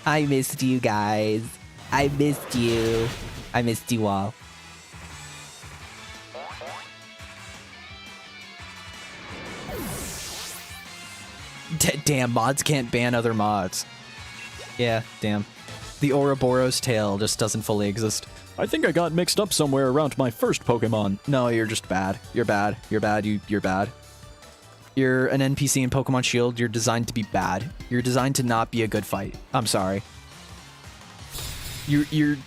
I missed you guys. I missed you. I missed you all. Damn, mods can't ban other mods. Yeah, damn. The Ouroboros tail just doesn't fully exist. I think I got mixed up somewhere around my first Pokemon. No, you're just bad. You're bad. You're bad. You're bad. You're an NPC in Pokemon Shield. You're designed to be bad. You're designed to not be a good fight. I'm sorry. You've been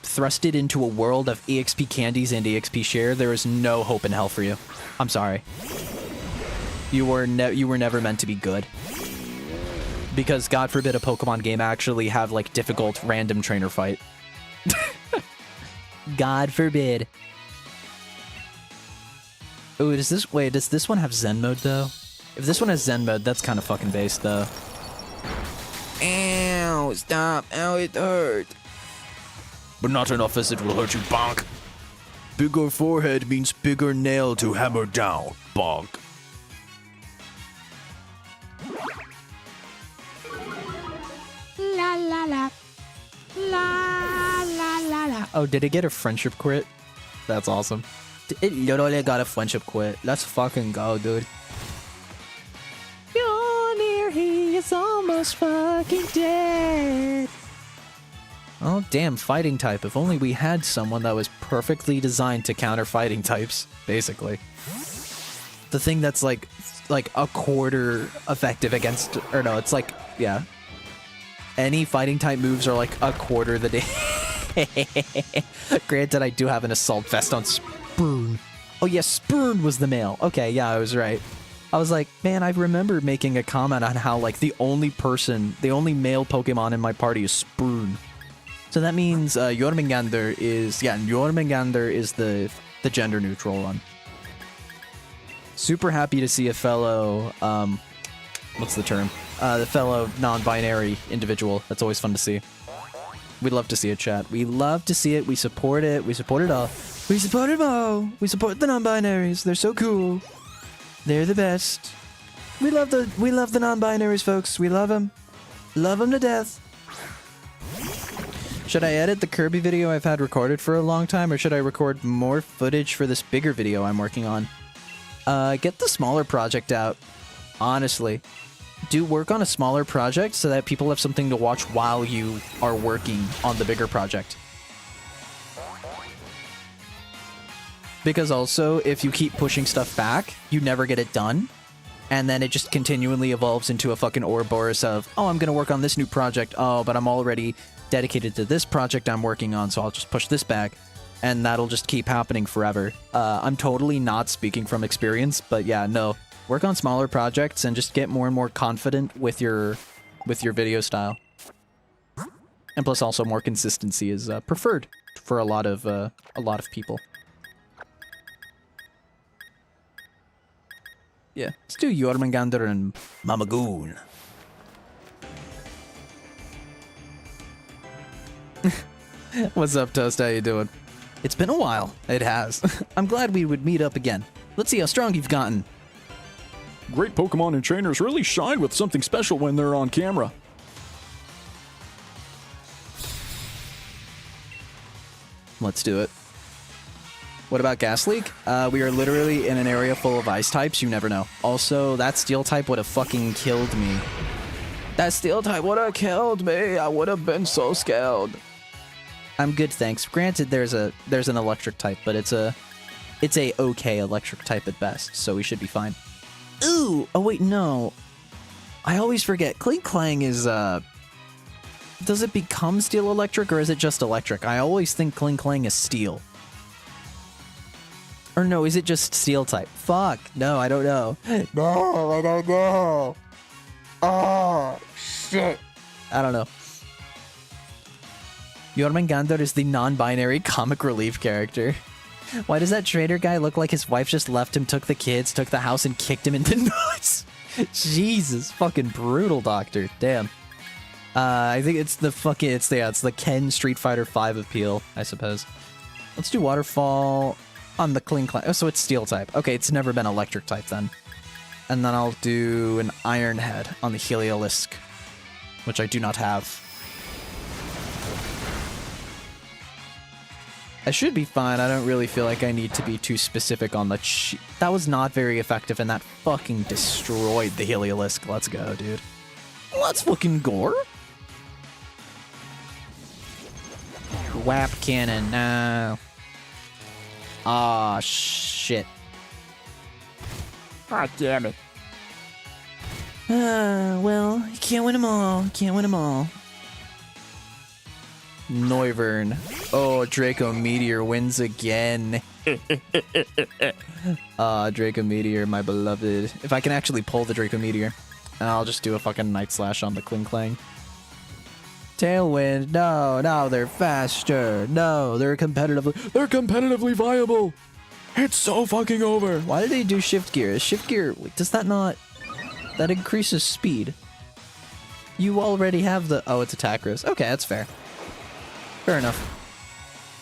thrusted into a world of EXP candies and EXP share. There is no hope in hell for you. I'm sorry. You were never meant to be good. Because God forbid a Pokemon game actually have like difficult random trainer fight. God forbid. Ooh, does this one have Zen mode though? If this one has Zen mode, that's kind of fucking based though. Ow, stop. Ow, it hurt. But not enough as it will hurt you, bonk. Bigger forehead means bigger nail to hammer down, bonk. La la la. La la la la. Oh, did it get a friendship quit? That's awesome. It literally got a friendship quit. Let's fucking go, dude. Mjolnir, he is almost fucking dead. Oh, damn, fighting type. If only we had someone that was perfectly designed to counter fighting types, basically. The thing that's like a quarter effective against, or no, it's like, yeah. Any fighting type moves are like a quarter the day. Granted, I do have an assault vest on Spoon. Oh yeah, Spoon was the male. Okay, yeah, I was right. I was like, man, I remember making a comment on how like the only male Pokemon in my party is Spoon. So that means Jormungandr is the gender neutral one. Super happy to see a fellow what's the term? The fellow non-binary individual. That's always fun to see. We love to see it, chat. We love to see it. We support it. We support it all. We support them all. We support the non-binaries. They're so cool. They're the best. We love the non-binaries, folks. We love them. Love them to death. Should I edit the Kirby video I've had recorded for a long time, or should I record more footage for this bigger video I'm working on? Get the smaller project out. Honestly. Do work on a smaller project so that people have something to watch while you are working on the bigger project. Because also, if you keep pushing stuff back, you never get it done. And then it just continually evolves into a fucking Ouroboros of, oh, I'm going to work on this new project. Oh, but I'm already dedicated to this project I'm working on, so I'll just push this back. And that'll just keep happening forever. I'm totally not speaking from experience, but yeah, no. Work on smaller projects and just get more and more confident with your video style. And plus also more consistency is preferred for a lot of people. Yeah, let's do Jormungandr and Mamagoon. What's up, Toast? How you doing? It's been a while. It has. I'm glad we would meet up again. Let's see how strong you've gotten. Great Pokemon and trainers really shine with something special when they're on camera. Let's do it. What about Gas Leak? We are literally in an area full of ice types. You never know. Also, that steel type would have fucking killed me. That steel type would have killed me. I would have been so scared. I'm good, thanks. Granted, there's an electric type, but it's a okay electric type at best, so we should be fine. Ooh! Oh wait, no. I always forget. Cling Clang is does it become steel electric or is it just electric? I always think Cling Clang is steel. Or no, is it just steel type? Fuck. No, I don't know. No, I don't know. Oh, shit. I don't know. Jormungandr is the non-binary comic relief character. Why does that trader guy look like his wife just left him, took the kids, took the house, and kicked him in the nuts? Jesus, fucking brutal, Doctor. Damn. I think it's the Ken Street Fighter V appeal, I suppose. Let's do Waterfall on the Cling Clang. Oh, so it's Steel type. Okay, it's never been Electric type then. And then I'll do an Iron Head on the Heliolisk, which I do not have. I should be fine. I don't really feel like I need to be too specific on the that was not very effective, and that fucking destroyed the Heliolisk. Let's go, dude. Let's fucking gore. Whap cannon, no. Ah, shit. God damn it. Well, you can't win them all. Can't win them all. Noivern. Oh, Draco Meteor wins again. Draco Meteor, my beloved. If I can actually pull the Draco Meteor, I'll just do a fucking Night Slash on the Cling Clang. Tailwind. No, they're faster. No, they're competitively viable. It's so fucking over. Why did they do Shift Gear? Is Shift Gear, does that not... That increases speed. You already have the... Oh, it's attack risk. Okay, that's fair. Fair enough.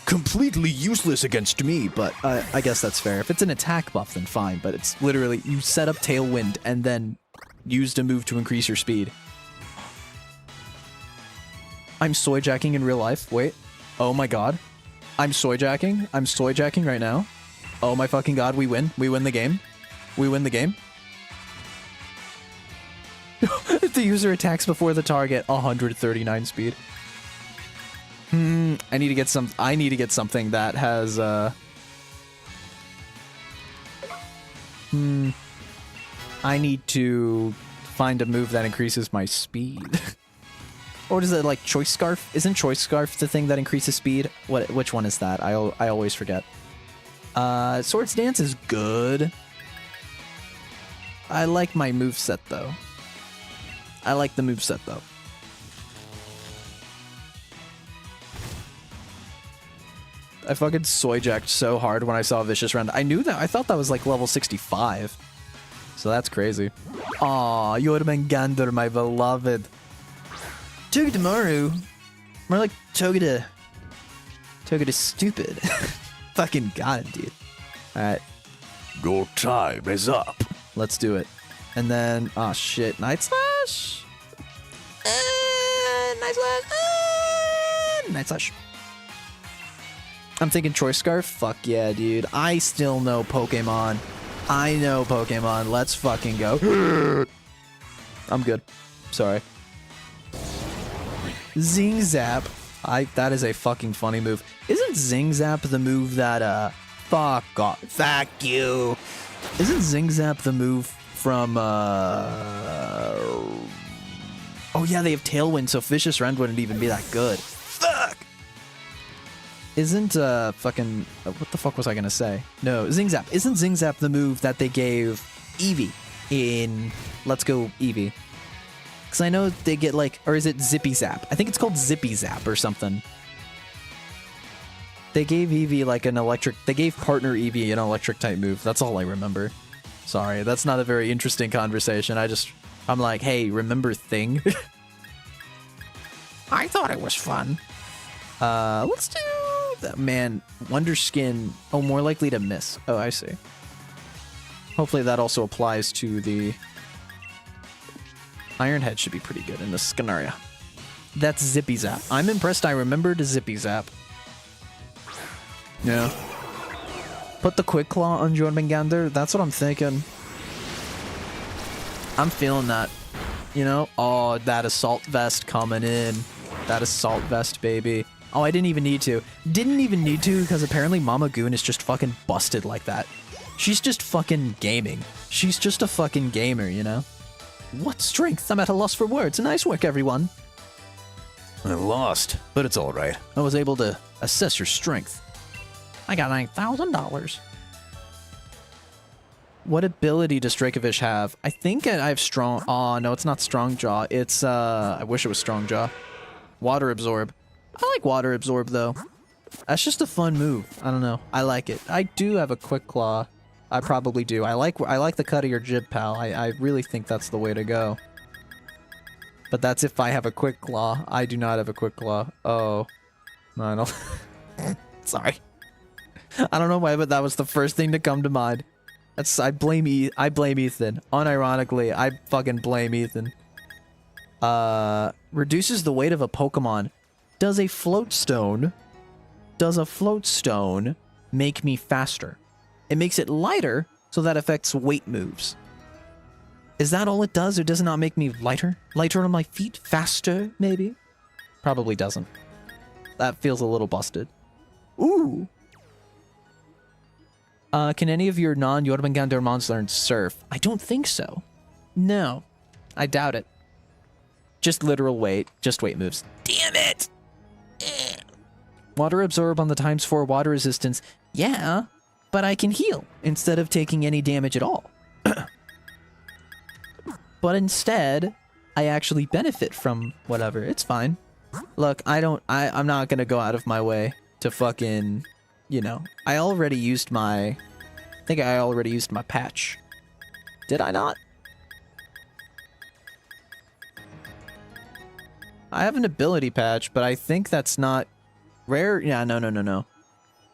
Completely useless against me, but I guess that's fair. If it's an attack buff, then fine, but it's literally... You set up Tailwind and then used a move to increase your speed. I'm soy-jacking in real life. Wait. Oh my god. I'm soy-jacking. I'm soy-jacking right now. Oh my fucking god, we win. We win the game. We win the game. If the user attacks before the target, 139 speed. I need to get something that has I need to find a move that increases my speed. Or is it like Choice Scarf? Isn't Choice Scarf the thing that increases speed? Which one is that? I always forget. Swords Dance is good. I like my moveset though. I like the moveset though. I fucking soy-jacked so hard when I saw Vicious Rend. I knew that. I thought that was like level 65. So that's crazy. Aw, Jormungandr, my beloved. Togedemaru. More like Togeda. Togeda stupid. Fucking got it, dude. Alright. your time is up. Let's do it. And then, oh shit, Night Slash? Night Slash. Night Slash. I'm thinking Choice Scarf. Fuck yeah, dude. I still know Pokemon. I know Pokemon. Let's fucking go. I'm good. Sorry. Zing Zap. That is a fucking funny move. Isn't Zing Zap the move that, fuck off. Fuck you. Isn't Zing Zap the move from, oh yeah, they have Tailwind, so Vicious Rend wouldn't even be that good. Fuck! Isn't, fucking... What the fuck was I gonna say? No, Zing Zap. Isn't Zing Zap the move that they gave Eevee in Let's Go Eevee? Because I know they get, like... Or is it Zippy Zap? I think it's called Zippy Zap or something. They gave Eevee, like, an electric... They gave partner Eevee an electric-type move. That's all I remember. Sorry, that's not a very interesting conversation. I'm like, hey, remember Thing? I thought it was fun. Let's do that. Man, Wonder Skin. Oh, more likely to miss. Oh, I see. Hopefully that also applies to the... Iron Head should be pretty good in this scenario. That's Zippy Zap. I'm impressed I remembered Zippy Zap. Yeah. Put the Quick Claw on Jormungandr. That's what I'm thinking. I'm feeling that. You know? Oh, that assault vest coming in. That assault vest, baby. Oh, I didn't even need to. Didn't even need to because apparently Mama Goon is just fucking busted like that. She's just fucking gaming. She's just a fucking gamer, you know? What strength? I'm at a loss for words. Nice work, everyone. I lost, but it's all right. I was able to assess your strength. I got $9,000. What ability does Dracovish have? I think I have strong... Oh, no, it's not strong jaw. It's, I wish it was strong jaw. Water absorb. I like water absorb, though. That's just a fun move. I don't know. I like it. I do have a quick claw. I probably do. I like the cut of your jib, pal. I really think that's the way to go. But that's if I have a quick claw. I do not have a quick claw. Oh. No, I don't. Sorry. I don't know why, but that was the first thing to come to mind. I blame Ethan. Unironically, I fucking blame Ethan. Reduces the weight of a Pokemon. Does a float stone make me faster? It makes it lighter, so that affects weight moves. Is that all it does, or does it not make me lighter? Lighter on my feet? Faster, maybe? Probably doesn't. That feels a little busted. Ooh! Can any of your non-Jormungandr learn Surf? I don't think so. No. I doubt it. Just literal weight. Just weight moves. Damn it! Water absorb on the ×4 water resistance. Yeah, but I can heal instead of taking any damage at all. But instead, I actually benefit from whatever. It's fine. Look, I'm not gonna go out of my way to fucking, you know. I think I already used my patch. Did I not? I have an ability patch, but I think that's not rare. Yeah, no.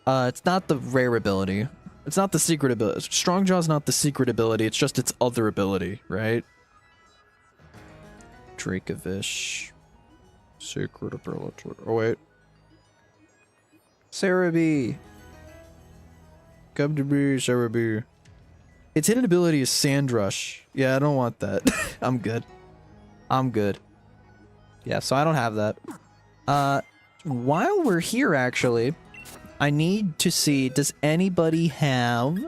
It's not the rare ability. It's not the secret ability. Strongjaw's not the secret ability. It's just its other ability, right? Dracovish. Secret ability. Oh, wait. Cerebi. Come to me, Cerebi. Its hidden ability is Sand Rush. Yeah, I don't want that. I'm good. Yeah, so I don't have that. While we're here, actually, I need to see, does anybody have...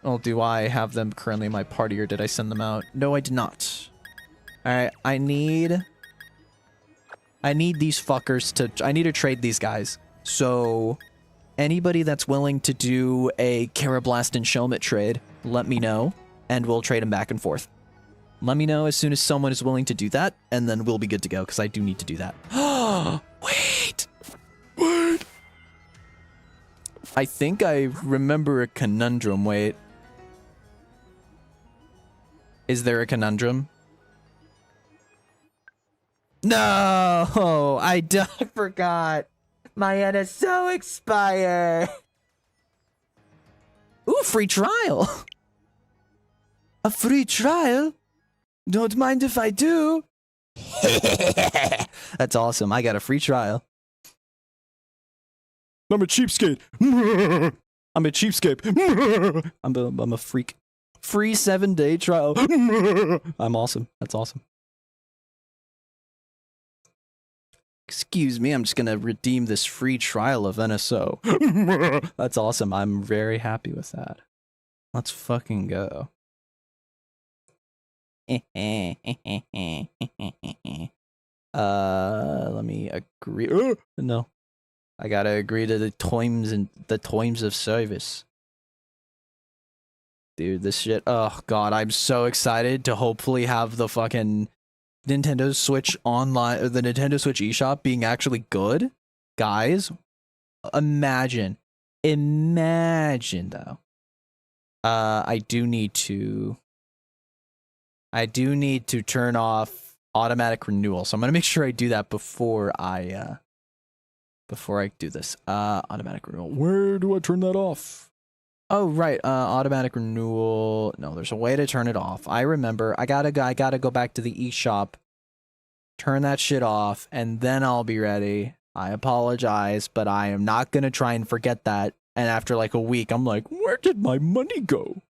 Oh, do I have them currently in my party, or did I send them out? No, I did not. Alright, I need these fuckers to... I need to trade these guys. So, anybody that's willing to do a Carablast and Shelmet trade, let me know, and we'll trade them back and forth. Let me know as soon as someone is willing to do that, and then we'll be good to go, because I do need to do that. Wait! I think I remember a conundrum. Wait. Is there a conundrum? No! I forgot. My NSO expired. Ooh, free trial. A free trial? Don't mind if I do. That's awesome. I got a free trial. I'm a cheapskate. I'm a cheapskate. I'm a freak. Free 7-day trial. I'm awesome. That's awesome. Excuse me, I'm just gonna redeem this free trial of NSO. That's awesome. I'm very happy with that. Let's fucking go. Let me agree. No. I gotta agree to the times of service. Dude, this shit. Oh god, I'm so excited to hopefully have the fucking Nintendo Switch online, or the Nintendo Switch eShop being actually good. Guys, imagine though. I do need to turn off automatic renewal. So I'm gonna make sure I do that before I do this. Automatic renewal. Where do I turn that off? Oh, right. Automatic renewal. No, there's a way to turn it off. I remember. I gotta go back to the eShop, turn that shit off, and then I'll be ready. I apologize, but I am not gonna try and forget that. And after like a week, I'm like, where did my money go?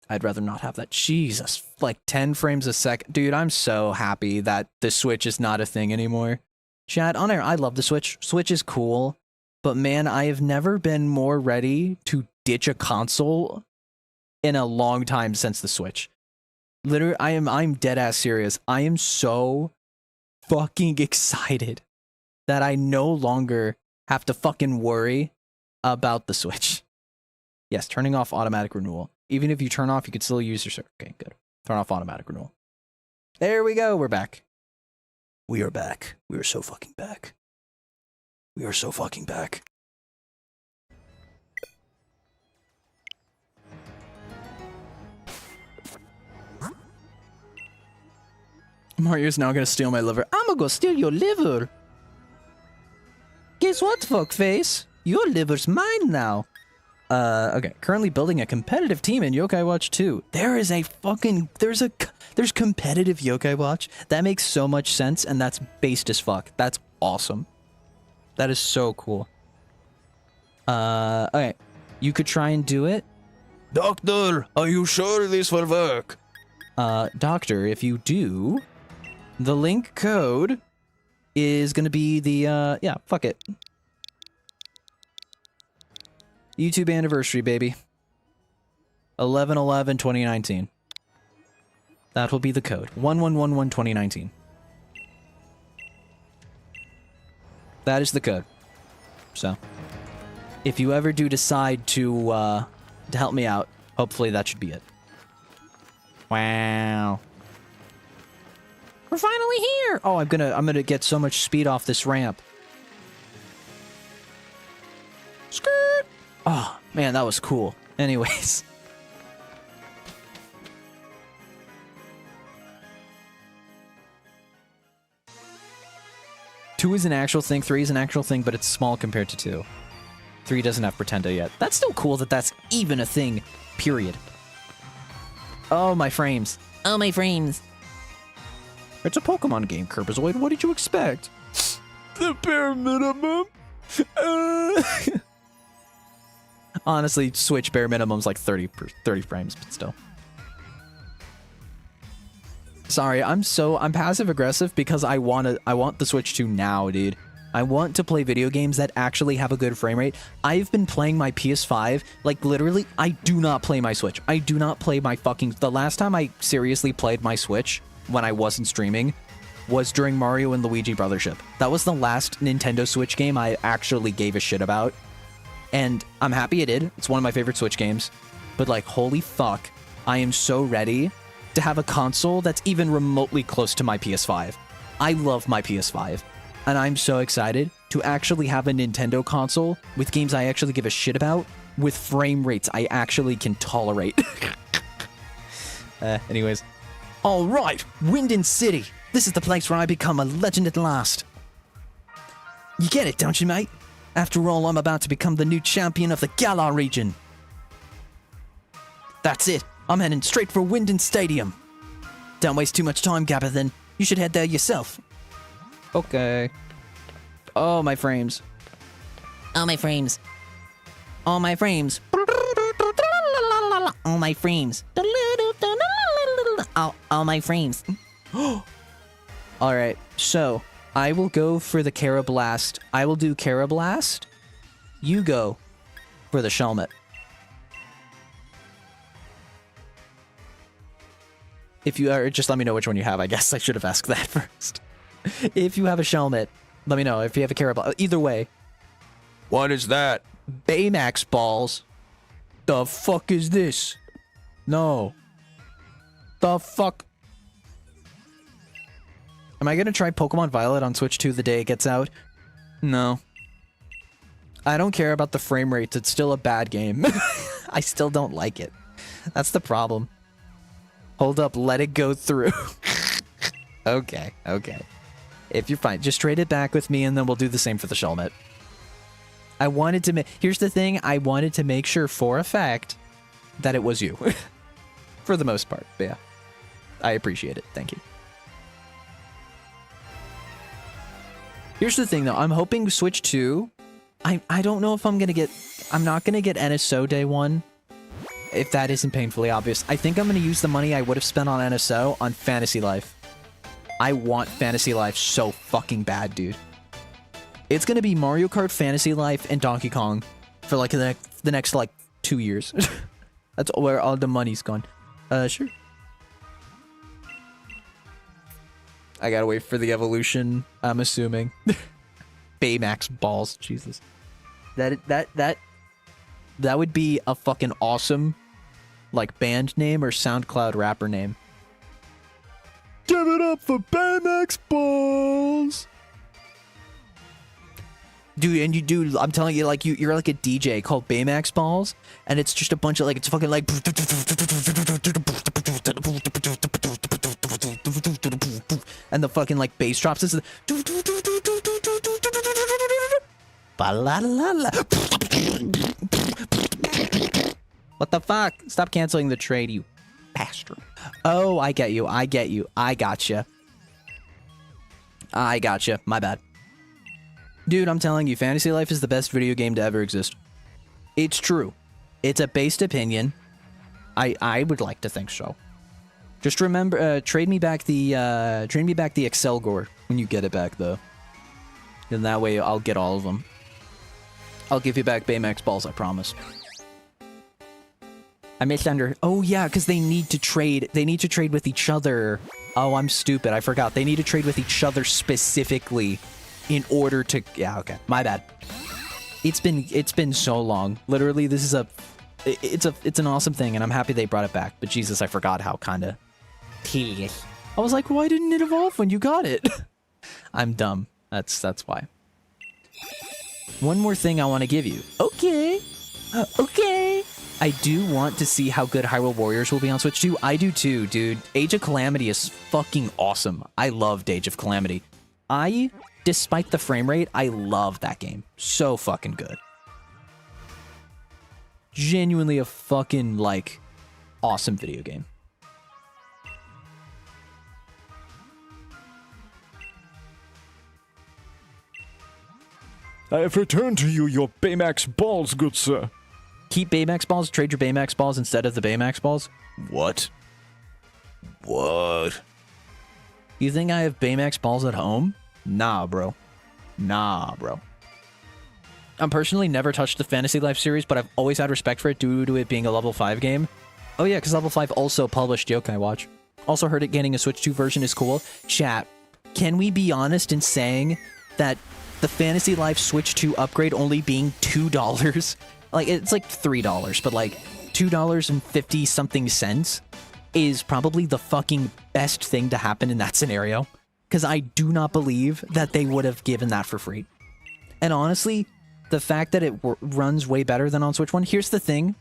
I'd rather not have that. Jesus, like 10 frames a second. Dude, I'm so happy that the Switch is not a thing anymore. Chat, on air, I love the Switch. Switch is cool, but man, I have never been more ready to ditch a console in a long time since the Switch. Literally, I'm dead ass serious. I am so fucking excited that I no longer have to fucking worry about the Switch. Yes, turning off automatic renewal. Even if you turn off, you can still use your server. Okay, good. Turn off automatic renewal. There we go. We're back. We are back. We are so fucking back. We are so fucking back. Mario's now gonna steal my liver. I'm gonna go steal your liver. Guess what, fuckface? Your liver's mine now. Okay. Currently building a competitive team in Yokai Watch 2. There is a fucking... There's competitive Yokai Watch. That makes so much sense, and that's based as fuck. That's awesome. That is so cool. Okay. You could try and do it. Doctor, are you sure this will work? Doctor, if you do, the link code is gonna be the, yeah, fuck it. YouTube anniversary, baby. 11/11/2019. That will be the code. 11/11/2019. That is the code. So, if you ever do decide to help me out, hopefully that should be it. Wow. We're finally here! Oh, I'm gonna get so much speed off this ramp. Skirt! Oh, man, that was cool. Anyways. Two is an actual thing, 3 is an actual thing, but it's small compared to 2. 3 doesn't have Pretendo yet. That's still cool that that's even a thing, period. Oh, my frames. Oh, my frames. It's a Pokemon game, KiRBiZoiD. What did you expect? The bare minimum. Honestly, Switch bare minimum's like 30 frames, but still. Sorry, I'm passive aggressive because I want the Switch 2 now, dude. I want to play video games that actually have a good frame rate. I've been playing my PS5, like literally, I do not play my Switch. I do not play my fucking... The last time I seriously played my Switch, when I wasn't streaming, was during Mario and Luigi Brothership. That was the last Nintendo Switch game I actually gave a shit about. And I'm happy I did. It's one of my favorite Switch games. But like, holy fuck, I am so ready to have a console that's even remotely close to my PS5. I love my PS5. And I'm so excited to actually have a Nintendo console with games I actually give a shit about, with frame rates I actually can tolerate. Anyways. Alright, Winden City. This is the place where I become a legend at last. You get it, don't you, mate? After all, I'm about to become the new champion of the Galar region. That's it. I'm heading straight for Winden Stadium. Don't waste too much time, Gabba, then. You should head there yourself. Okay. Oh, my frames. Oh, my frames. Oh, my frames. Oh, my frames. Oh, my frames. Alright, so I will go for the KiRBiZoiD. I will do KiRBiZoiD. You go for the Shelmet. If you are, just let me know which one you have. I guess I should have asked that first. If you have a Shelmet, let me know. If you have a KiRBiZoiD, either way. What is that? Baymax balls. The fuck is this? No. The fuck? Am I gonna try Pokemon Violet on Switch 2 the day it gets out? No. I don't care about the frame rates. It's still a bad game. I still don't like it. That's the problem. Hold up, let it go through. Okay, okay. If you're fine, just trade it back with me and then we'll do the same for the Shelmet. I wanted to here's the thing, I wanted to make sure for a fact that it was you. For the most part, but yeah. I appreciate it, thank you. Here's the thing though, I'm hoping Switch 2, I don't know if I'm not gonna get NSO day 1. if that isn't painfully obvious. I think I'm going to use the money I would have spent on NSO on Fantasy Life. I want Fantasy Life so fucking bad, dude. It's going to be Mario Kart, Fantasy Life, and Donkey Kong for like the next like 2 years. That's where all the money's gone. Sure. I gotta wait for the evolution, I'm assuming. Baymax balls, Jesus. That would be a fucking awesome, like, band name or SoundCloud rapper name. Give it up for Baymax balls! Dude, I'm telling you, like, you're like a DJ called Baymax Balls, and it's just a bunch of, like, it's fucking, like... And the fucking, like, bass drops. This is... What the fuck? Stop canceling the trade, you bastard. Oh, I get you. I gotcha. My bad. Dude, I'm telling you, Fantasy Life is the best video game to ever exist. It's true. It's a based opinion. I would like to think so. Just remember, trade me back the Excel Gore when you get it back, though. And that way, I'll get all of them. I'll give you back Baymax balls, I promise. I misunderstood. Oh yeah, because they need to trade. They need to trade with each other. Oh, I'm stupid. I forgot. They need to trade with each other specifically. In order to... Yeah, okay. My bad. It's been so long. Literally, this is it's an awesome thing, and I'm happy they brought it back. But Jesus, I forgot how kind of tedious. I was like, why didn't it evolve when you got it? I'm dumb. That's why. One more thing I want to give you. Okay. Okay. I do want to see how good Hyrule Warriors will be on Switch 2. I do too, dude. Age of Calamity is fucking awesome. I loved Age of Calamity. Despite the frame rate, I love that game. So fucking good. Genuinely a fucking, like, awesome video game. I have returned to you your Baymax balls, good sir. Keep Baymax balls, trade your Baymax balls instead of the Baymax balls? What? What? You think I have Baymax balls at home? Nah, bro. I'm personally never touched the Fantasy Life series, but I've always had respect for it due to it being a level 5 game. Oh yeah, because level 5 also published Yokai Watch. Also heard it getting a Switch 2 version is cool. Chat, can we be honest in saying that the Fantasy Life Switch 2 upgrade only being $2, like, it's like $3, but like $2.50 something cents is probably the fucking best thing to happen in that scenario. Because I do not believe that they would have given that for free. And honestly, the fact that it runs way better than on Switch 1, here's the thing.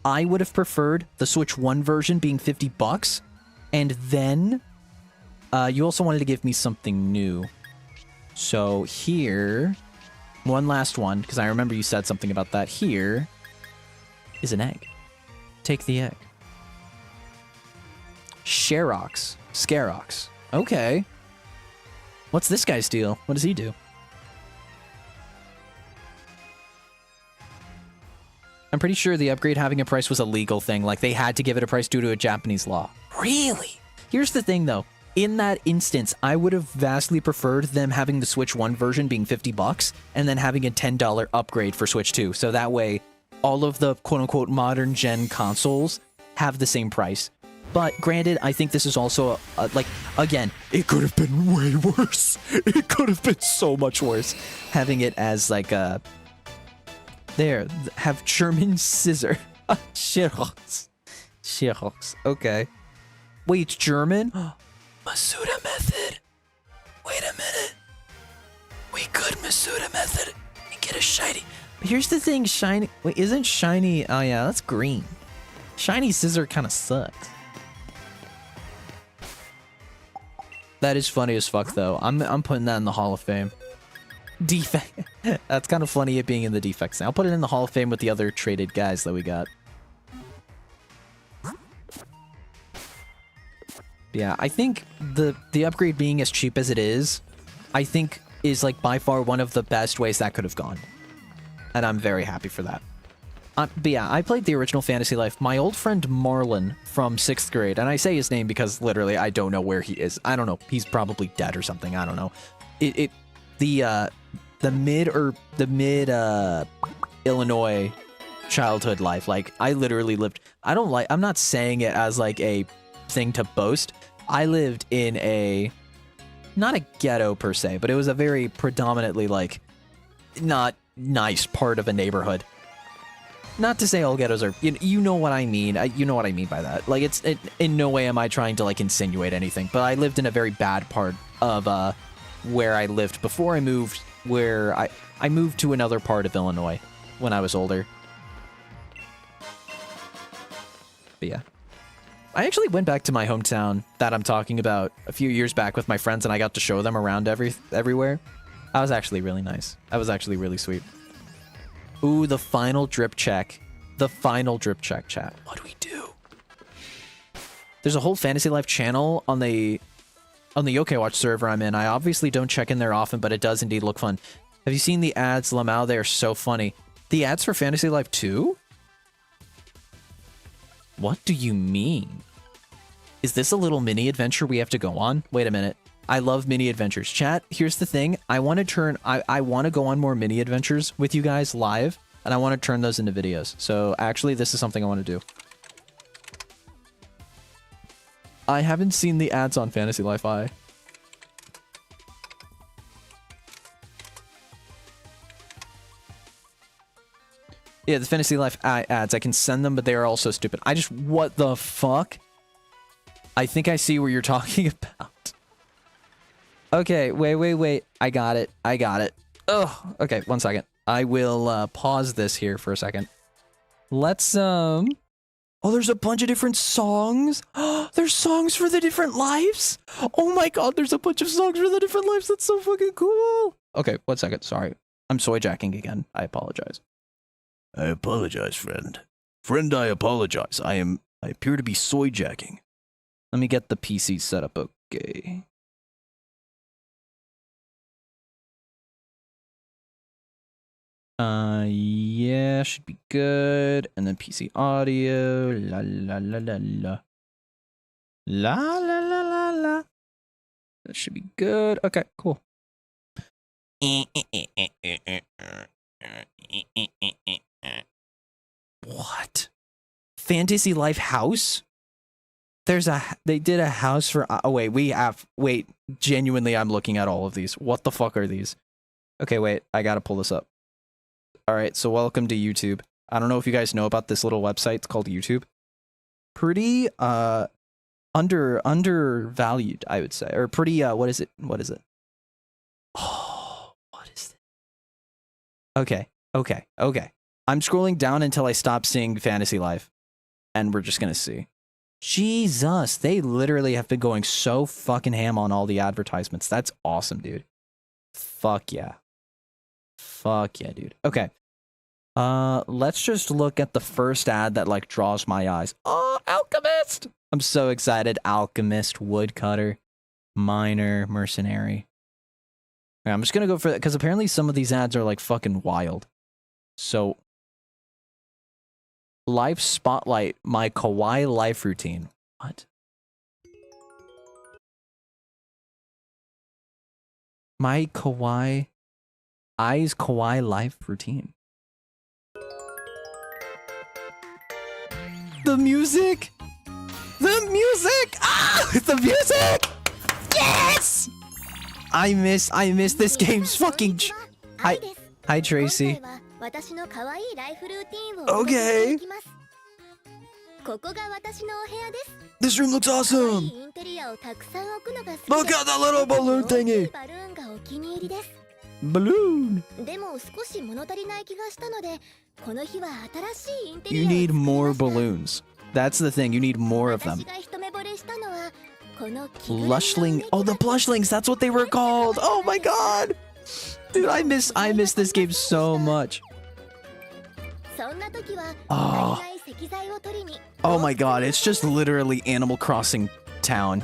I would have preferred the Switch 1 version being $50, and then you also wanted to give me something new. So here, one last one, because I remember you said something about that. Here is an egg. Take the egg. Scarox. Okay. What's this guy's deal? What does he do? I'm pretty sure the upgrade having a price was a legal thing. Like, they had to give it a price due to a Japanese law. Really? Here's the thing, though. In that instance, I would have vastly preferred them having the Switch 1 version being $50 and then having a $10 upgrade for Switch 2. So that way, all of the quote-unquote modern gen consoles have the same price. But granted, I think this is also, like, again, it could have been way worse. It could have been so much worse. Having it as, like, there, have German scissor. Schirox. Okay. Wait, it's German? Masuda method. Wait a minute. We could Masuda method and get a shiny. But here's the thing, shiny. Wait, isn't shiny? Oh, yeah, that's green. Shiny scissor kind of sucks. That is funny as fuck, though. I'm putting that in the Hall of Fame. Defect. That's kind of funny, it being in the defects. I'll put it in the Hall of Fame with the other traded guys that we got. Yeah, I think the upgrade being as cheap as it is, I think is, like, by far one of the best ways that could have gone. And I'm very happy for that. But yeah, I played the original Fantasy Life. My old friend Marlon from 6th grade, and I say his name because literally I don't know where he is. I don't know. He's probably dead or something. I don't know. The mid Illinois childhood life. Like, I literally lived. I'm not saying it as like a thing to boast. I lived in not a ghetto per se, but it was a very predominantly like not nice part of a neighborhood. Not to say all ghettos are, you know what I mean. You know what I mean by that. Like, in no way am I trying to like insinuate anything, but I lived in a very bad part of where I lived before I moved, where I moved to another part of Illinois when I was older. But yeah. I actually went back to my hometown that I'm talking about a few years back with my friends, and I got to show them around everywhere. That was actually really nice. That was actually really sweet. Ooh, the final drip check. The final drip check, chat. What do we do? There's a whole Fantasy Life channel on the OK Watch server I'm in. I obviously don't check in there often, but it does indeed look fun. Have you seen the ads, Lamau? They are so funny. The ads for Fantasy Life 2? What do you mean? Is this a little mini adventure we have to go on? Wait a minute. I love mini adventures. Chat, here's the thing. I want to go on more mini adventures with you guys live, and I want to turn those into videos. So actually, this is something I want to do. I haven't seen the ads on Fantasy Life I. Yeah, the Fantasy Life ads, I can send them, but they are also stupid. What the fuck? I think I see what you're talking about. Okay, wait. I got it. Ugh. Okay, 1 second. I will pause this here for a second. Let's Oh, there's a bunch of different songs. There's songs for the different lives. Oh my god, there's a bunch of songs for the different lives. That's so fucking cool. Okay, 1 second. Sorry. I'm soy jacking again. I apologize. I apologize, friend. Friend, I apologize. I appear to be soy jacking. Let me get the PC set up. Okay. Yeah, should be good. And then PC audio. La la la la la. La la la la la. That should be good. Okay, cool. What? Fantasy Life house? They did a house for, oh wait, genuinely I'm looking at all of these. What the fuck are these? Okay, wait, I gotta pull this up. Alright, so welcome to YouTube. I don't know if you guys know about this little website. It's called YouTube. Pretty, undervalued, I would say. Or pretty, what is it? Oh, what is it? Okay. I'm scrolling down until I stop seeing Fantasy Life. And we're just gonna see. Jesus, they literally have been going so fucking ham on all the advertisements. That's awesome, dude. Fuck yeah. Fuck yeah, dude. Okay. Let's just look at the first ad that, like, draws my eyes. Oh, Alchemist! I'm so excited. Alchemist, Woodcutter, Miner, Mercenary. Okay, I'm just gonna go for that, because apparently some of these ads are, like, fucking wild. So, Life Spotlight, my kawaii life routine. What? My kawaii... Eyes kawaii life routine. The music! The music! Ah! The music! Yes! I miss this game's fucking... Hi, Tracy. Okay. This room looks awesome! Look at that little balloon thingy! Balloon! You need more balloons. That's the thing, you need more of them. Blushling. Oh, the blushlings, that's what they were called! Oh my god! Dude, I miss this game so much. Oh. Oh my god, it's just literally Animal Crossing town.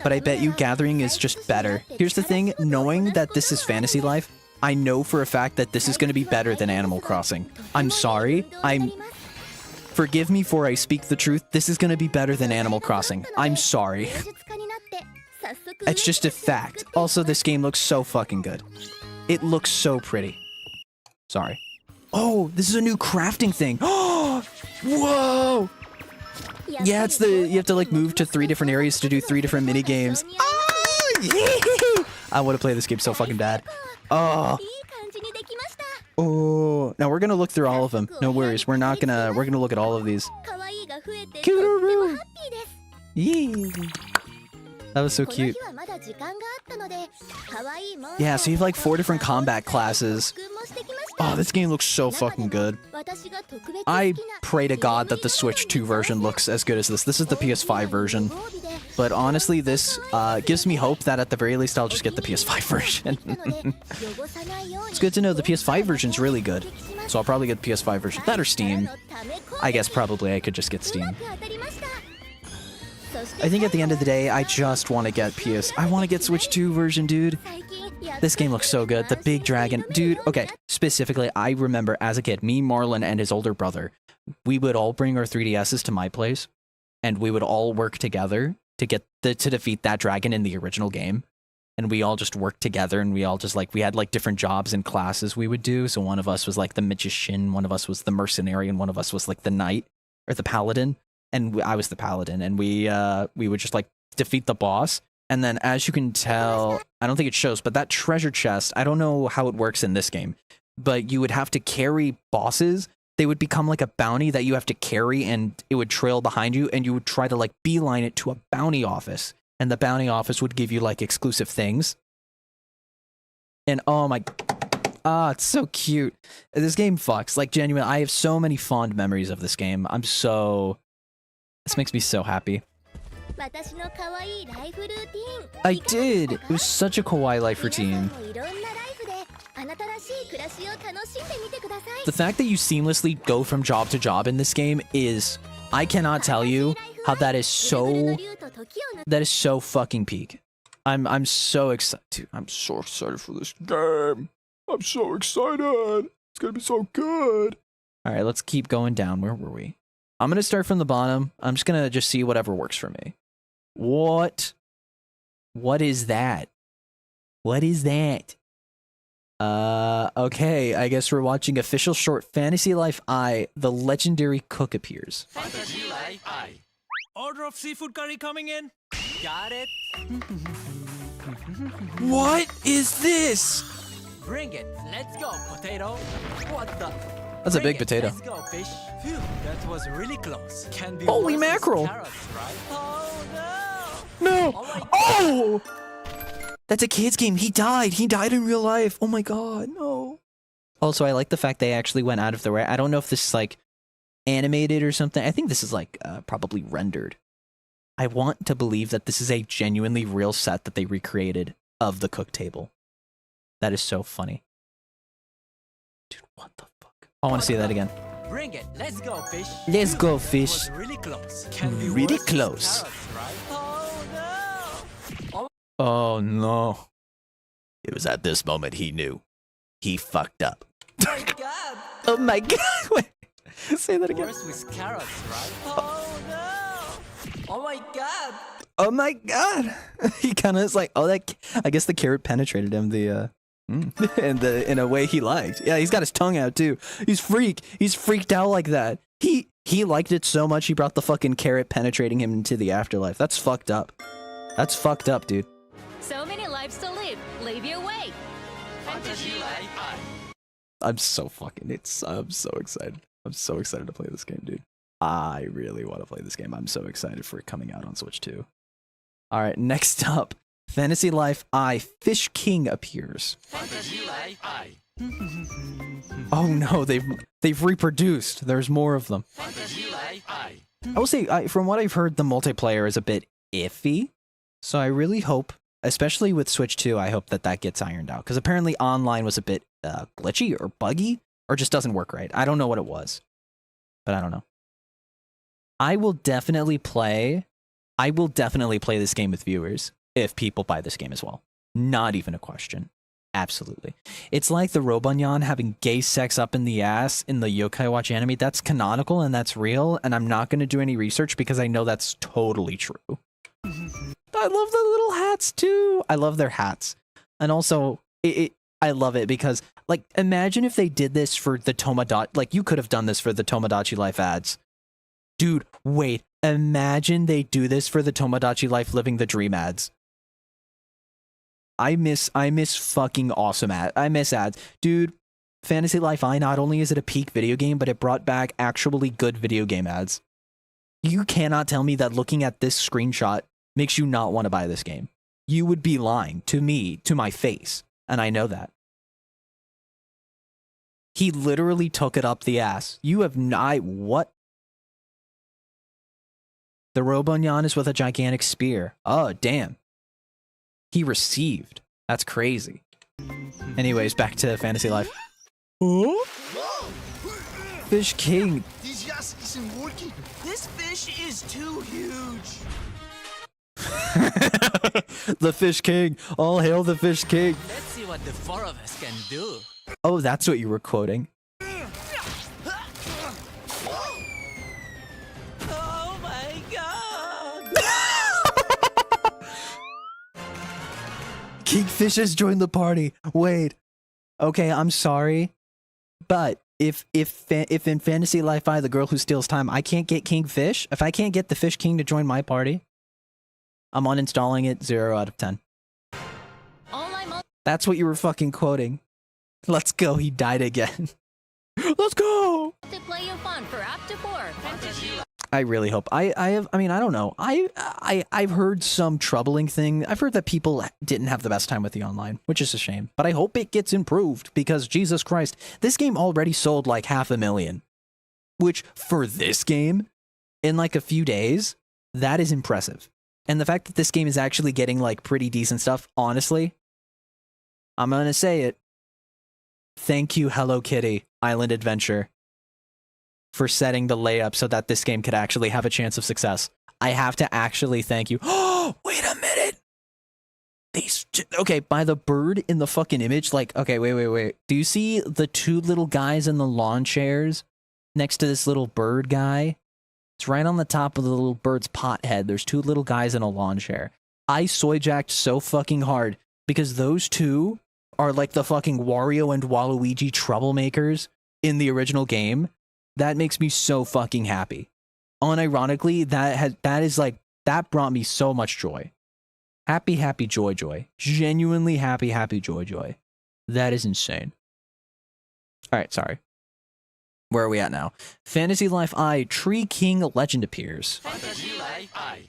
But I bet you gathering is just better. Here's the thing, knowing that this is Fantasy Life, I know for a fact that this is going to be better than Animal Crossing. I'm sorry. Forgive me for I speak the truth. This is going to be better than Animal Crossing. I'm sorry. It's just a fact. Also, this game looks so fucking good. It looks so pretty. Sorry. Oh, this is a new crafting thing. Oh, whoa. Yeah, it's you have to like move to 3 different areas to do 3 different mini games. Oh, yeah. I want to play this game so fucking bad. Oh. Oh. Now we're gonna look through all of them. No worries. We're gonna look at all of these. Yeah. That was so cute. Yeah, so you have like 4 different combat classes. Oh, this game looks so fucking good. I pray to God that the Switch 2 version looks as good as this. This is the PS5 version. But honestly, this gives me hope that at the very least I'll just get the PS5 version. It's good to know the PS5 version's really good. So I'll probably get the PS5 version. That or Steam. I guess probably I could just get Steam. I think at the end of the day, I just want to get I want to get Switch 2 version, dude. This game looks so good. The big dragon. Dude, okay. Specifically, I remember as a kid, me, Marlon, and his older brother, we would all bring our 3DSs to my place, and we would all work together to get to defeat that dragon in the original game. And we all just worked together, and we all just like, we had like different jobs and classes we would do. So one of us was like the magician, one of us was the mercenary, and one of us was like the knight or the paladin. And I was the paladin, and we would just like defeat the boss. And then as you can tell, I don't think it shows, but that treasure chest, I don't know how it works in this game, but you would have to carry bosses. They would become like a bounty that you have to carry, and it would trail behind you, and you would try to like beeline it to a bounty office. And the bounty office would give you like exclusive things. And oh my, it's so cute. This game fucks. Like genuinely, I have so many fond memories of this game. This makes me so happy. I did! It was such a kawaii life routine. The fact that you seamlessly go from job to job in this game is... I cannot tell you how that is so fucking peak. I'm so excited. Dude, I'm so excited for this game. I'm so excited. It's gonna be so good. Alright, let's keep going down. Where were we? I'm gonna start from the bottom. I'm just gonna see whatever works for me. What? What is that? What is that? Okay, I guess we're watching official short Fantasy Life I, the legendary cook appears. Fantasy Life I. Order of seafood curry coming in. Got it. What is this? Bring it. Let's go, potato. What the? That's a big potato. Let's go, fish. Phew, that was really close. Can be Holy worse with mackerel. Carrots, right? Oh No! no! Oh my God. Oh! That's a kid's game. He died. He died in real life. Oh my god, no. Also, I like the fact they actually went out of their way. I don't know if this is like animated or something. I think this is like probably rendered. I want to believe that this is a genuinely real set that they recreated of the cook table. That is so funny. Dude, what the fuck? I want to see that again. Bring it. Let's go, fish. Let's go, That fish. was really close. Can be Really worse with close. Carrots, right? Oh no! Oh no. It was at this moment he knew. He fucked up. Oh my God! Oh my god. Wait. Say that again. Worse with carrots, right? Oh no! Oh my God! Oh my god. He kind of is like, oh, that. I guess the carrot penetrated him. In a way he liked. Yeah, he's got his tongue out too. He's freaked out like that. He liked it so much he brought the fucking carrot penetrating him into the afterlife. That's fucked up. That's fucked up, dude. So many lives to live. Live your way. Fantasy Life I. I'm so excited. I'm so excited to play this game, dude. I really want to play this game. I'm so excited for it coming out on Switch 2. All right, next up, Fantasy Life I, Fish King appears. Fantasy Life I. Oh no, they've reproduced. There's more of them. Fantasy Life I. I will say, from what I've heard, the multiplayer is a bit iffy. So I really hope, especially with Switch 2, I hope that gets ironed out. Because apparently online was a bit glitchy or buggy, or just doesn't work right. I don't know what it was. But I don't know. I will definitely play this game with viewers if people buy this game as well. Not even a question. Absolutely. It's like the Robonyan having gay sex up in the ass in the Yokai Watch anime. That's canonical and that's real, and I'm not going to do any research because I know that's totally true. I love the little hats too. I love their hats. And also, I love it because, like, imagine if they did this for the Tomodachi. Like, you could have done this for the Tomodachi Life ads. Dude, wait. Imagine they do this for the Tomodachi Life Living the Dream ads. I miss fucking awesome ads. I miss ads. Dude, Fantasy Life I, not only is it a peak video game, but it brought back actually good video game ads. You cannot tell me that looking at this screenshot makes you not want to buy this game. You would be lying to me, to my face, and I know that. He literally took it up the ass. You have not... What? The Robonyan is with a gigantic spear. Oh, damn. He received. That's crazy. Anyways, back to Fantasy Life. Oh? Fish King. This gas isn't working. This fish is too huge. The Fish King. All hail the Fish King. Let's see what the four of us can do. Oh, that's what you were quoting. Oh my god! Kingfish has joined the party. Wait. Okay, I'm sorry. But if in Fantasy Life I, the girl who steals time, I can't get Kingfish, if I can't get the Fish King to join my party, I'm uninstalling it 0 out of 10. That's what you were fucking quoting. Let's go, he died again. Let's go! To play you fun for up to 4. I really hope. I mean, I don't know. I've heard some troubling thing. I've heard that people didn't have the best time with the online, which is a shame. But I hope it gets improved because, Jesus Christ, this game already sold like 500,000. Which, for this game, in like a few days, that is impressive. And the fact that this game is actually getting like pretty decent stuff, honestly, I'm gonna say it. Thank you, Hello Kitty Island Adventure, for setting the layup so that this game could actually have a chance of success. I have to actually thank you. Oh, wait a minute. Okay, by the bird in the fucking image, like, okay, wait. Do you see the two little guys in the lawn chairs next to this little bird guy? It's right on the top of the little bird's pot head. There's two little guys in a lawn chair. I soy-jacked so fucking hard because those two are like the fucking Wario and Waluigi troublemakers in the original game. That makes me so fucking happy. Unironically, that brought me so much joy. Happy joy. Genuinely happy joy. That is insane. Alright, sorry. Where are we at now? Fantasy Life I, Tree King Legend appears. Fantasy Life I.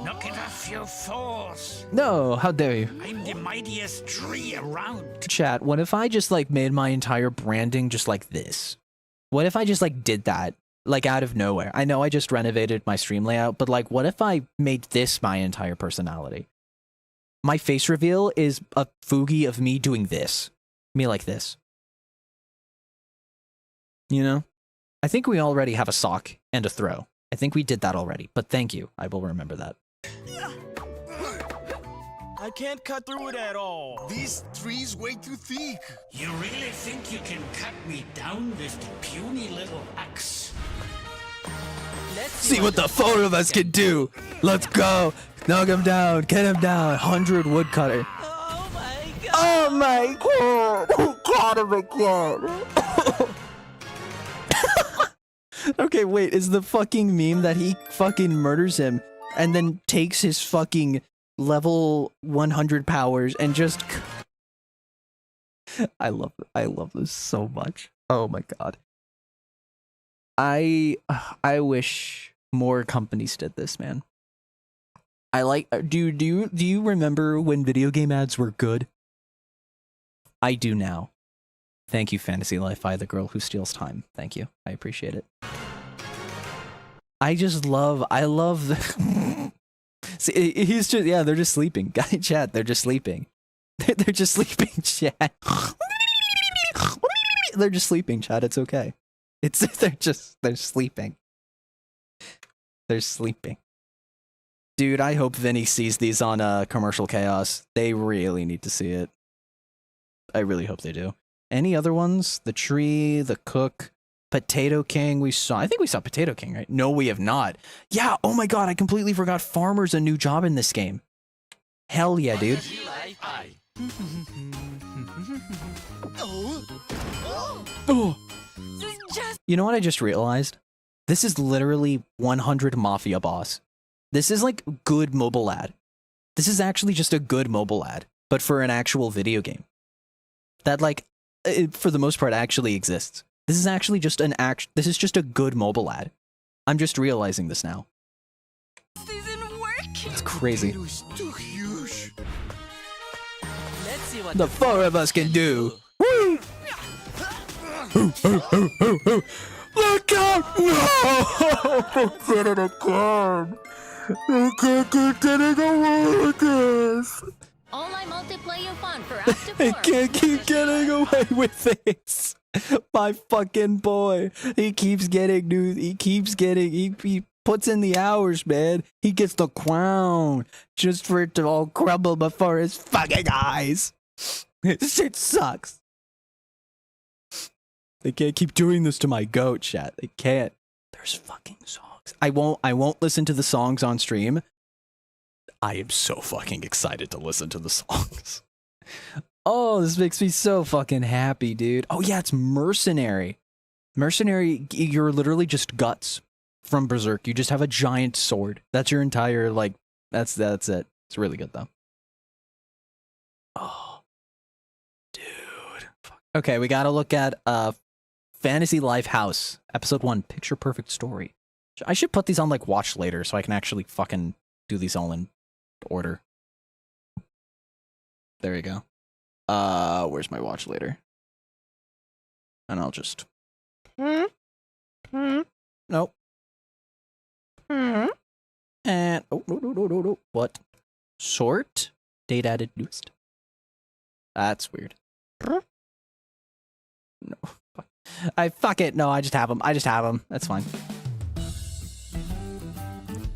Knock it off your force. No, how dare you? I'm the mightiest tree around. Chat, what if I just like made my entire branding just like this? What if I just like did that? Like out of nowhere. I know I just renovated my stream layout, but like what if I made this my entire personality? My face reveal is a Fugi of me doing this. Me like this. You know? I think we already have a sock and a throw. I think we did that already, but thank you. I will remember that. I can't cut through it at all. This tree's way too thick. You really think you can cut me down with the puny little axe? Let's See what the four of us can do. Let's go. Knock him down. Get him down. 100 woodcutter. Oh my god! Oh my god. Oh god, oh my god. Okay, wait. Is the fucking meme that he fucking murders him and then takes his fucking level 100 powers and just... I love this so much. Oh my god. I wish more companies did this, man. I like... Do you remember when video game ads were good? I do now. Thank you, Fantasy Life I, the girl who steals time. Thank you. I appreciate it. I love the... See, he's just... Yeah, they're just sleeping. Guy chat, they're just sleeping. They're just sleeping, chat. They're just sleeping, chat. It's okay. They're sleeping. They're sleeping. Dude, I hope Vinny sees these on Commercial Chaos. They really need to see it. I really hope they do. Any other ones? The Tree, the Cook, Potato King. We saw. I think we saw Potato King, right? No, we have not. Yeah. Oh my God, I completely forgot. Farmer's a new job in this game. Hell yeah, dude. Oh, You know what I just realized? This is literally 100 Mafia Boss. This is like good mobile ad. This is actually just a good mobile ad, but for an actual video game. That like, for the most part, actually exists. This is actually just this is just a good mobile ad. I'm just realizing this now. This isn't working. It's crazy. It was too huge. Let's see what The four of us can do. Woo! Look out! No! Get it again. I can't keep getting away with this. Online multiplayer fun for up to 4. I can't keep getting away with this. My fucking boy. He keeps getting new. He puts in the hours, man. He gets the crown just for it to all crumble before his fucking eyes. This shit sucks. They can't keep doing this to my goat, chat. They can't. There's fucking songs. I won't listen to the songs on stream. I am so fucking excited to listen to the songs. Oh, this makes me so fucking happy, dude. Oh yeah, it's Mercenary. Mercenary, you're literally just guts from Berserk. You just have a giant sword. That's your entire, like, that's it. It's really good though. Oh, dude. Fuck. Okay, we gotta look at Fantasy Life House, episode 1, Picture Perfect Story. I should put these on like watch later so I can actually fucking do these all in order. There you go. Where's my watch later? And I'll just... Nope. And... Oh, no. What? Sort? Date added newest. That's weird. No. Fuck it. No, I just have them. That's fine.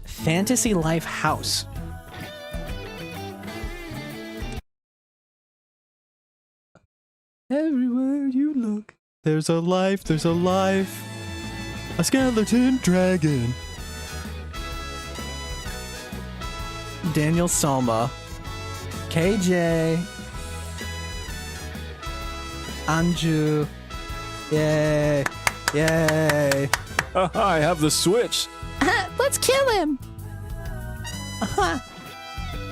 Fantasy Life House. Everywhere you look, there's a life. A skeleton dragon. Daniel Soma. KJ. Anju. Yay. Yay. I have the Switch. Let's kill him.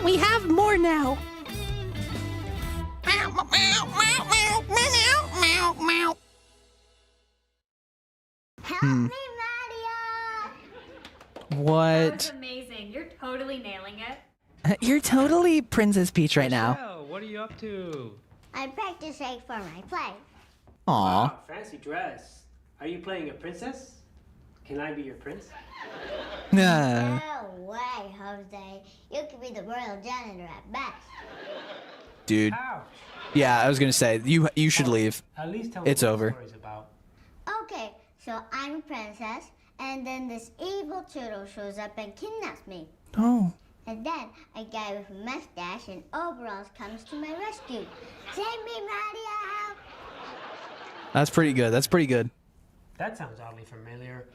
We have more now. Help me, Mario! What? That's amazing. You're totally nailing it. You're totally Princess Peach right now. Michelle, what are you up to? I'm practicing for my play. Aw. Wow, fancy dress. Are you playing a princess? Can I be your prince? Nah. No way, Jose. You could be the royal janitor at best. Dude. Ouch. Yeah, I was gonna say, you should leave. At least tell me It's what over. the story's about. Okay, so I'm a princess, and then this evil turtle shows up and kidnaps me. No. And then a guy with a mustache and overalls comes to my rescue. Save me, Mario! That's pretty good. That sounds oddly familiar.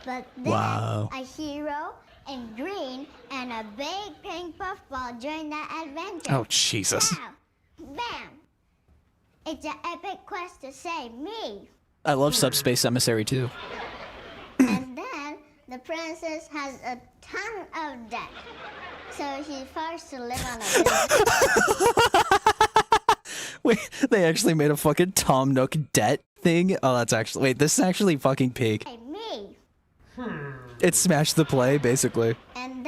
But then Wow. a hero in green and a big pink puffball join that adventure. Oh, Jesus. Now, bam! It's an epic quest to save me. I love Subspace Emissary too. And then the princess has a ton of debt. So she's forced to live on a Wait, they actually made a fucking Tom Nook debt thing? Oh, that's actually... Wait, this is actually fucking peak. Save me. It's Smash the Play, basically. And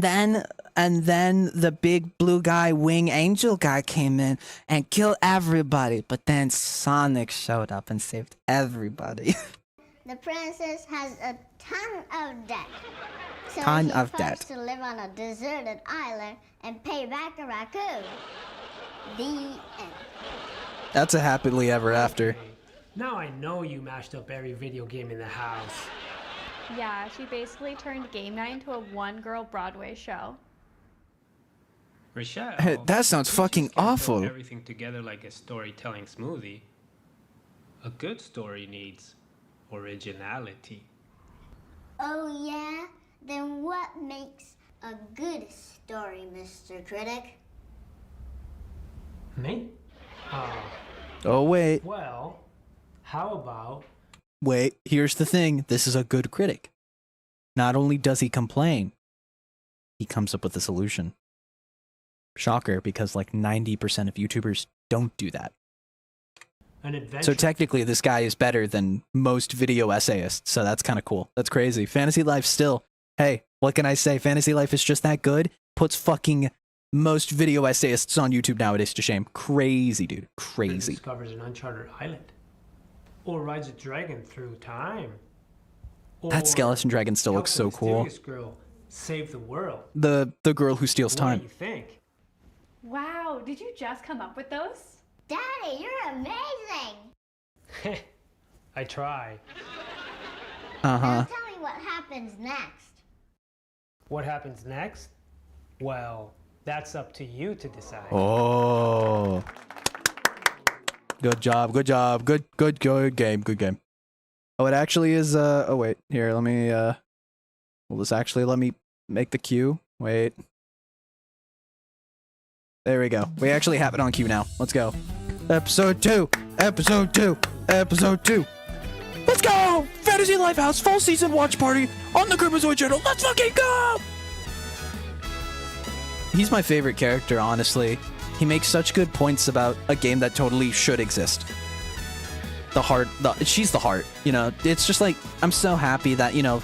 then And then the big blue guy, wing angel guy came in and killed everybody. But then Sonic showed up and saved everybody. the princess has a ton of debt. So Ton she's of forced debt. to live on a deserted island and pay back a raccoon. The end. That's a happily ever after. Now I know you mashed up every video game in the house. Yeah, she basically turned game night into a one-girl Broadway show. Rochelle, Hey, that sounds you fucking just can't awful. Put everything together like a storytelling smoothie. A good story needs originality. Oh yeah? Then what makes a good story, Mr. Critic? Me? Oh, wait. Well, how about... Wait, here's the thing. This is a good critic. Not only does he complain, he comes up with a solution. Shocker, because like 90% of YouTubers don't do that. an adventure? So technically, this guy is better than most video essayists, so that's kind of cool. That's crazy. Fantasy Life still, hey, what can I say? Fantasy Life is just that good. Puts fucking most video essayists on YouTube nowadays to shame. Crazy, dude. Crazy. Discovers an uncharted island. Or rides a dragon through time. Or That skeleton dragon still looks so helps a cool. mysterious girl save the world. The girl who steals What time. do you think? Wow, did you just come up with those? Daddy, you're amazing! I try. Uh-huh. Now tell me what happens next. What happens next? Well, that's up to you to decide. Oh. Good job. Good job. Good game. Good game. Oh, it actually is, oh wait, here, let me, will this actually let me make the queue? Wait. There we go. We actually have it on queue now. Let's go. Episode 2! Episode 2! Episode 2! Let's go! Fantasy Lifehouse full season watch party on the KiRBiZOiD channel. Let's fucking go! He's my favorite character, honestly. He makes such good points about a game that totally should exist. The heart, she's the heart, you know. It's just like, I'm so happy that, you know,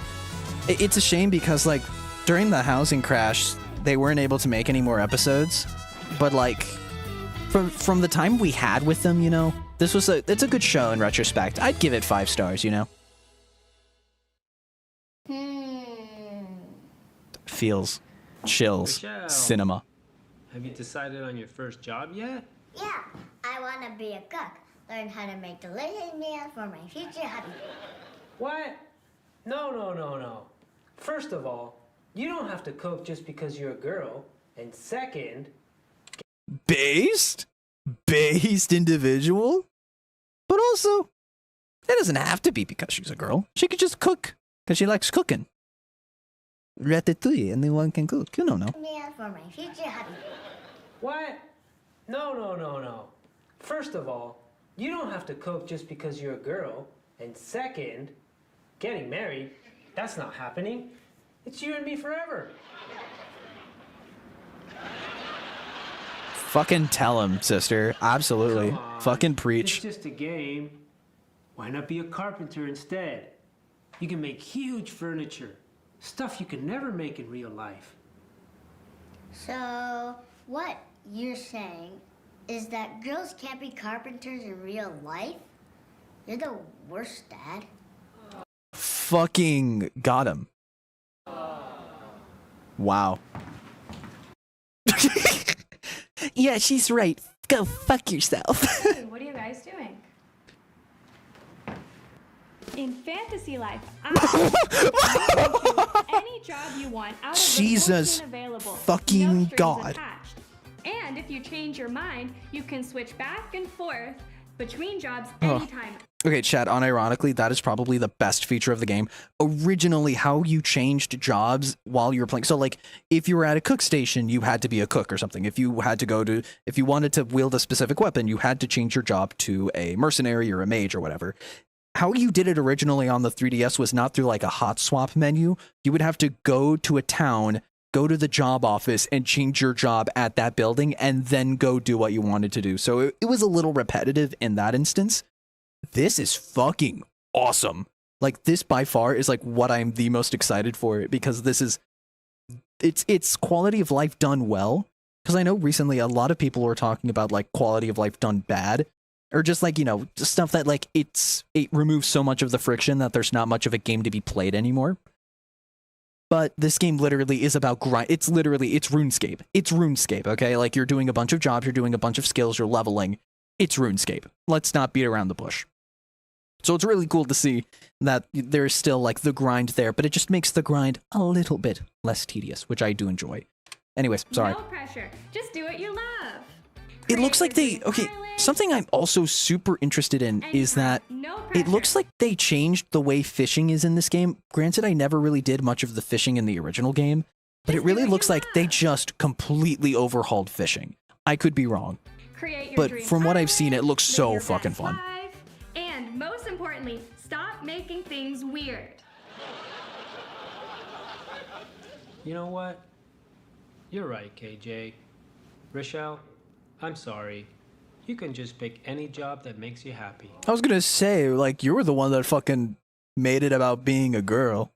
it's a shame because like during the housing crash, they weren't able to make any more episodes. But like from the time we had with them, you know, it's a good show in retrospect. I'd give it 5 stars, you know. Feels, chills, Rochelle. cinema. Have you decided on your first job yet? Yeah, I want to be a cook. Learn how to make delicious meals for my future hubby. What? No. First of all, you don't have to cook just because you're a girl. And second... Based individual? But also, it doesn't have to be because she's a girl. She could just cook because she likes cooking. Ratatouille, anyone can cook. You don't know. Meals for my future hubby. What? No. First of all, you don't have to cook just because you're a girl. And second, getting married, that's not happening. It's you and me forever. Fucking tell him, sister. Absolutely. Come on. Fucking It's preach. just a game. Why not be a carpenter instead? You can make huge furniture. Stuff you can never make in real life. So, what you're saying is that girls can't be carpenters in real life? You're the worst, Dad. Fucking got him. Wow. Yeah, she's right. Go fuck yourself. Hey, what are you guys doing? In Fantasy Life, any job you want out of Jesus the 14 available. fucking no strings God. attached. And if you change your mind, you can switch back and forth between jobs anytime. Okay, Chad, unironically, that is probably the best feature of the game. Originally, how you changed jobs while you were playing. So, like, if you were at a cook station, you had to be a cook or something. If you wanted to wield a specific weapon, you had to change your job to a mercenary or a mage or whatever. How you did it originally on the 3DS was not through, like, a hot swap menu. You would have to go to a town, go to the job office, and change your job at that building, and then go do what you wanted to do. So it was a little repetitive in that instance. This is fucking awesome. Like, this by far is like what I'm the most excited for, because this is it's quality of life done well. Because I know recently a lot of people were talking about like quality of life done bad, or just like, you know, just stuff that like it removes so much of the friction that there's not much of a game to be played anymore. But this game literally is about grind. It's RuneScape. It's RuneScape, okay? Like, you're doing a bunch of jobs, you're doing a bunch of skills, you're leveling. It's RuneScape. Let's not beat around the bush. So it's really cool to see that there's still like the grind there, but it just makes the grind a little bit less tedious, which I do enjoy. Anyways, sorry. No pressure. Just do what you love. It looks like they, okay, something I'm also super interested in is that it looks like they changed the way fishing is in this game. Granted, I never really did much of the fishing in the original game, but it really looks like they just completely overhauled fishing. I could be wrong, but from what I've seen, it looks so fucking fun. And most importantly, stop making things weird. You know what? You're right, KJ. Rochelle, I'm sorry. You can just pick any job that makes you happy. I was gonna say, like, you were the one that fucking made it about being a girl.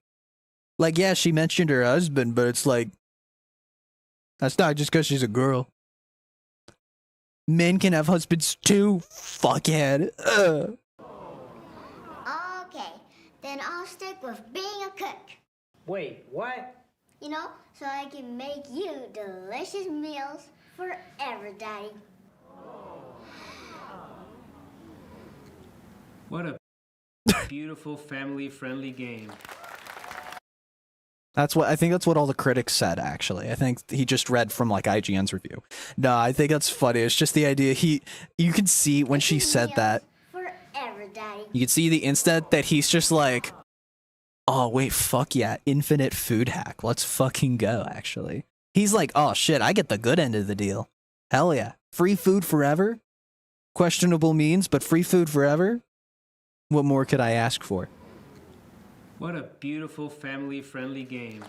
Like, yeah, she mentioned her husband, but it's like, that's not just because she's a girl. Men can have husbands too, fuckhead. Okay, then I'll stick with being a cook. Wait, what? You know, so I can make you delicious meals forever, Daddy. What a beautiful family-friendly game. I think that's what all the critics said, actually. I think he just read from, like, IGN's review. No, I think that's funny. It's just the idea. You can see when she said that. Forever, Daddy. You can see the instant that he's just like, oh, wait, fuck yeah. Infinite food hack. Let's fucking go, actually. He's like, oh, shit, I get the good end of the deal. Hell yeah. Free food forever? Questionable means, but free food forever? What more could I ask for? What a beautiful family-friendly game.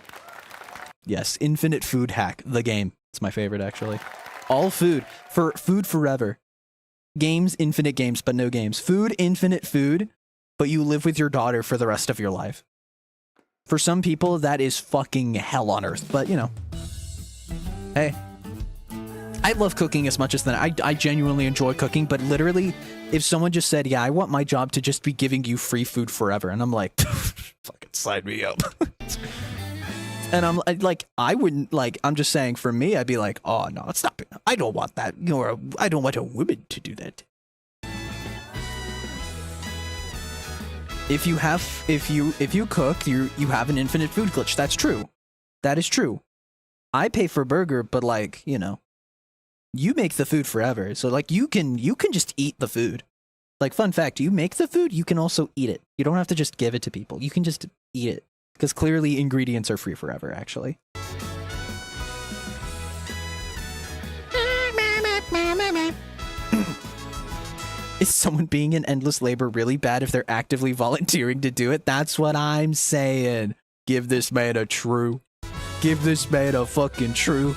Yes, Infinite Food Hack, the game. It's my favorite, actually. All food. For food forever. Games, infinite games, but no games. Food, infinite food, but you live with your daughter for the rest of your life. For some people, that is fucking hell on earth, but, you know. Hey. I love cooking as much as that. I genuinely enjoy cooking, but literally, if someone just said, yeah, I want my job to just be giving you free food forever, and I'm like, fucking sign me up. And I wouldn't, like, I'm just saying, for me, I'd be like, oh, no, stop it. I don't want that. You know, I don't want a woman to do that. If you cook, you have an infinite food glitch. That's true. That is true. I pay for a burger, but, like, you know, you make the food forever. So, like, you can just eat the food. Like, fun fact, you make the food, you can also eat it. You don't have to just give it to people. You can just eat it. Because clearly ingredients are free forever, actually. Is someone being in endless labor really bad if they're actively volunteering to do it? That's what I'm saying. Give this man a true. Give this man a fucking true.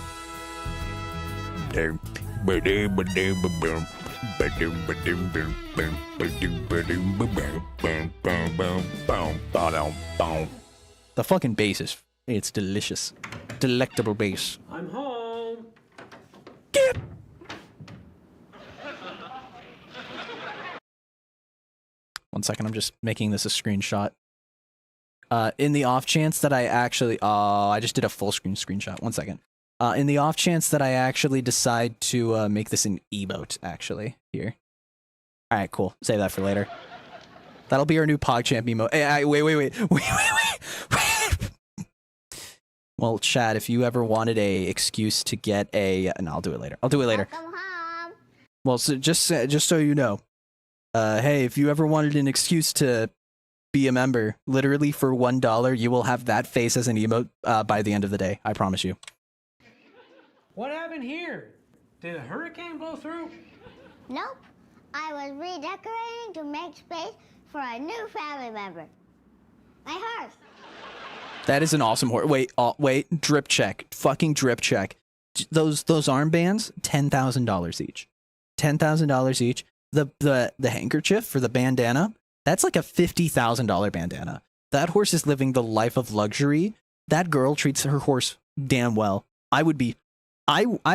The fucking bass is, it's delicious. Delectable bass. I'm home. One second, I'm just making this a screenshot. In the off chance that I actually, I just did a full screen screenshot. One second. In the off chance that I actually decide to make this an emote, actually, here. All right, cool. Save that for later. That'll be our new PogChamp emote. Hey, wait. Well, Chad, if you ever wanted a excuse to get a, no, I'll do it later. Welcome home. Well, so just so you know, hey, if you ever wanted an excuse to be a member, literally for $1, you will have that face as an emote by the end of the day. I promise you. What happened here? Did a hurricane blow through? Nope. I was redecorating to make space for a new family member. My horse. That is an awesome horse. Wait, drip check. Fucking drip check. Those armbands, $10,000 each. $10,000 each. The handkerchief for the bandana, that's like a $50,000 bandana. That horse is living the life of luxury. That girl treats her horse damn well. I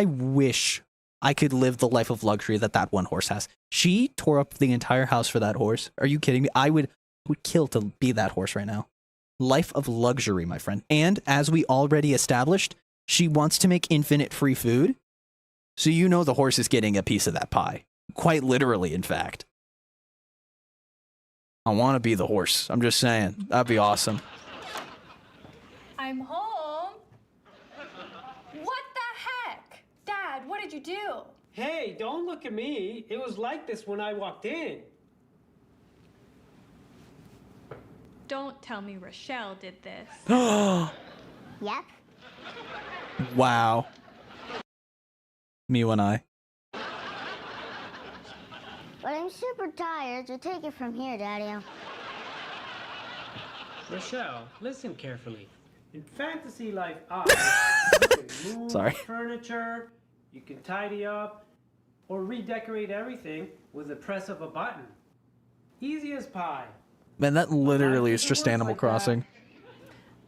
wish I could live the life of luxury that one horse has. She tore up the entire house for that horse. Are you kidding me? I would kill to be that horse right now. Life of luxury, my friend. And as we already established, she wants to make infinite free food. So you know the horse is getting a piece of that pie. Quite literally, in fact. I want to be the horse. I'm just saying. That'd be awesome. I'm home. What the heck? Dad, what did you do? Hey, don't look at me. It was like this when I walked in. Don't tell me Rochelle did this. Yep. Wow. Miu and I. But I'm super tired, so take it from here, Daddy. Rochelle, listen carefully. In Fantasy Life I, you can move Sorry. furniture, you can tidy up, or redecorate everything with the press of a button. Easy as pie. Man, that literally is It just works Animal like Crossing.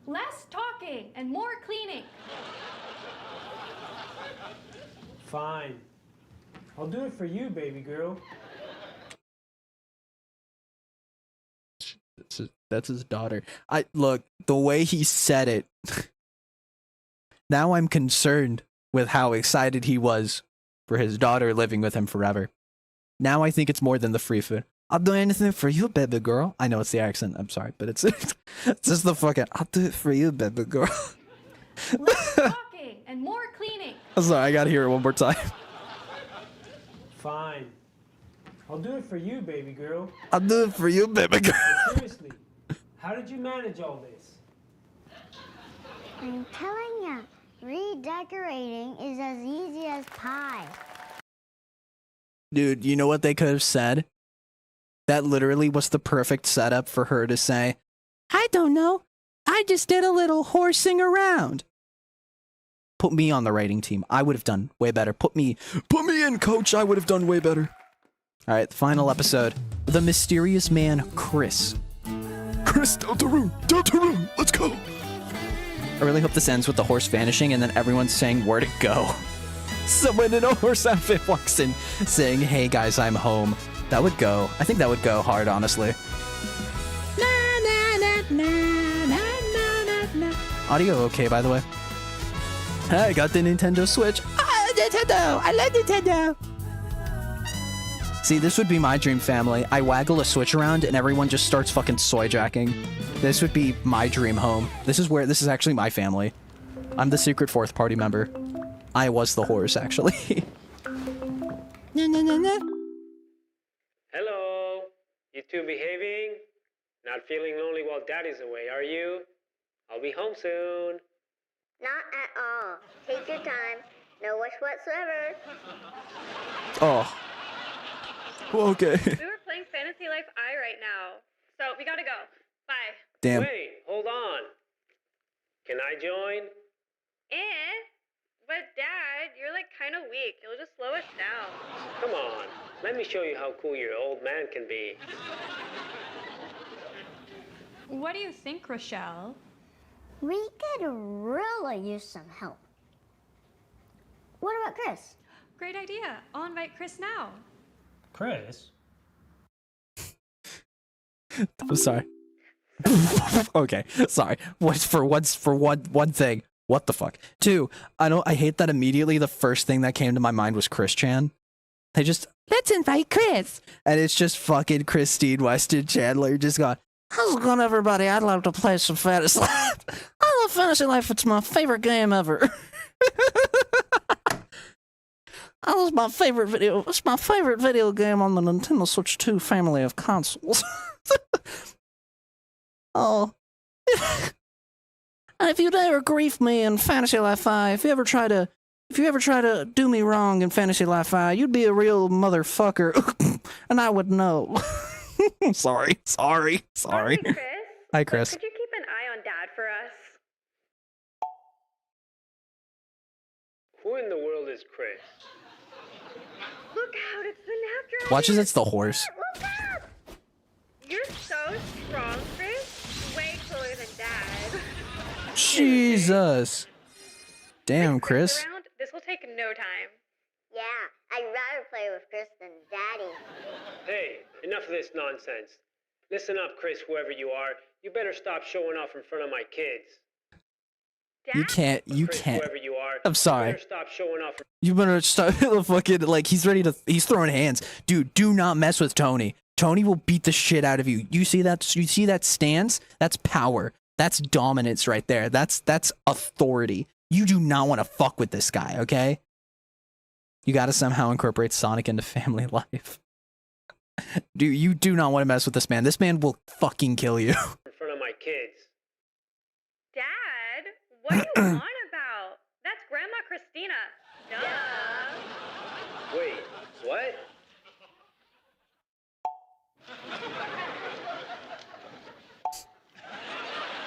Less talking and more cleaning. Fine. I'll do it for you, baby girl. That's his daughter. Look, the way he said it. Now I'm concerned with how excited he was for his daughter living with him forever. Now I think it's more than the free food. I'll do anything for you, baby girl. I know it's the accent. I'm sorry, but it's just the fucking. I'll do it for you, baby girl. Less talking and more cleaning. I'm sorry. I gotta hear it one more time. Fine. I'll do it for you, baby girl. I'll do it for you, baby girl. But seriously, how did you manage all this? I'm telling ya, redecorating is as easy as pie. Dude, you know what they could have said? That literally was the perfect setup for her to say, I don't know. I just did a little horsing around. Put me on the writing team. I would have done way better. Put me in, coach. I would have done way better. All right, the final episode. The mysterious man, Chris. Chris, Deltarune, let's go. I really hope this ends with the horse vanishing and then everyone's saying where to go. Someone in a horse outfit walks in saying, hey guys, I'm home. That would go. I think that would go hard, honestly. Audio okay, by the way? I got the Nintendo Switch. Ah, Nintendo! I love Nintendo! See, this would be my dream family. I waggle a Switch around and everyone just starts fucking soy jacking. This would be my dream home. This is actually my family. I'm the secret fourth party member. I was the horse, actually. Hello. You two behaving? Not feeling lonely while Daddy's away, are you? I'll be home soon. Not at all. Take your time. No rush whatsoever. Oh. Okay. We were playing Fantasy Life I right now. So we gotta go. Bye. Damn. Wait, hold on. Can I join? But Dad, you're like kind of weak. You'll just slow us down. Come on. Let me show you how cool your old man can be. What do you think, Rochelle? We could really use some help. What about Chris? Great idea. I'll invite Chris now. Chris? I'm sorry. Okay, sorry. For one thing. What the fuck? Two, I hate that immediately the first thing that came to my mind was Chris Chan. They just, let's invite Chris. And it's just fucking Christine Weston Chandler just going, how's it going, everybody? I'd love to play some Fantasy Life. I love Fantasy Life. It's my favorite game ever. That was my favorite video. It's my favorite video game on the Nintendo Switch 2 family of consoles. Oh. And if you'd ever grief me in Fantasy Life I, if you ever try to do me wrong in Fantasy Life I, you'd be a real motherfucker, and I would know. Sorry. Hi, Chris. Hi, Chris. Could you keep an eye on Dad for us? Who in the world is Chris? Look out, it's the nap dragon. Watch as it's the horse. Look out! You're so strong, Chris. Way cooler than Dad. Jesus. Damn, Chris. Around, this will take no time. Yeah, I'd rather play with Chris than Daddy. Hey, enough of this nonsense. Listen up, Chris, whoever you are. You better stop showing off in front of my kids. You can't. Chris, whoever you are. I'm sorry. You better stop showing off. You better stop the fucking, like, he's throwing hands. Dude, do not mess with Tony. Tony will beat the shit out of you. You see that? You see that stance? That's power. That's dominance right there. That's authority. You do not want to fuck with this guy, okay? You got to somehow incorporate Sonic into family life. Dude, you do not want to mess with this man. This man will fucking kill you. In front of my kids. Dad, what are you on about? That's Grandma Christina. Duh. Wait, what?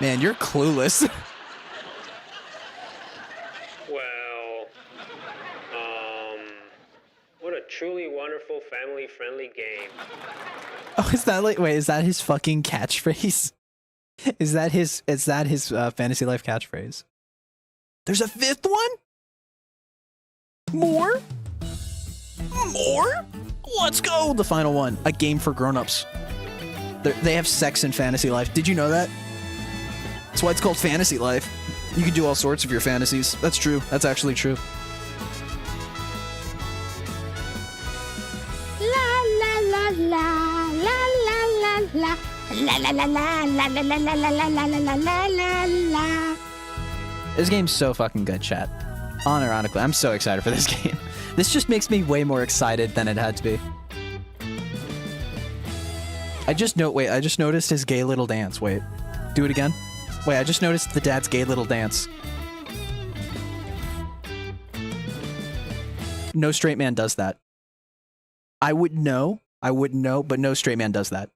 Man, you're clueless. Well, what a truly wonderful family-friendly game. Oh, is that like, wait, is that his fucking catchphrase? Is that his Fantasy Life catchphrase? There's a fifth one? More? More? Let's go! The final one. A game for grown-ups. They have sex in Fantasy Life. Did you know that? That's why it's called Fantasy Life. You can do all sorts of your fantasies. That's true. That's actually true. This game's so fucking good, chat. Unironically, I'm so excited for this game. This just makes me way more excited than it had to be. I just noticed his gay little dance. Wait, do it again. Wait, I just noticed the dad's gay little dance. No straight man does that. I would know, but no straight man does that.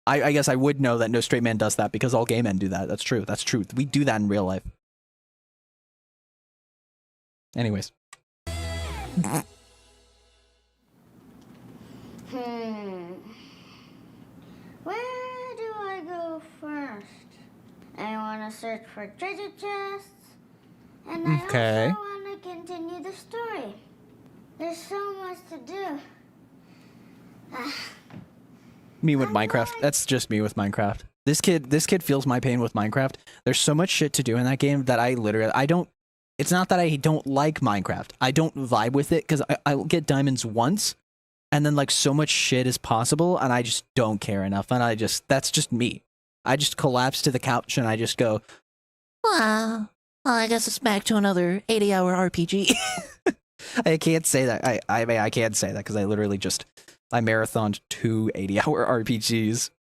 I guess I would know that no straight man does that because all gay men do that. That's true. That's true. We do that in real life. Anyways. Where do I go first? I want to search for treasure chests, and I also want to continue the story. There's so much to do. Me with Minecraft. That's just me with Minecraft. This kid feels my pain with Minecraft. There's so much shit to do in that game that I don't. It's not that I don't like Minecraft. I don't vibe with it because I'll get diamonds once, and then like so much shit is possible, and I just don't care enough. And that's just me. I just collapse to the couch and I just go, well, I guess it's back to another 80-hour RPG. I can't say that. I mean, I can't say that because I literally I marathoned 2 80-hour RPGs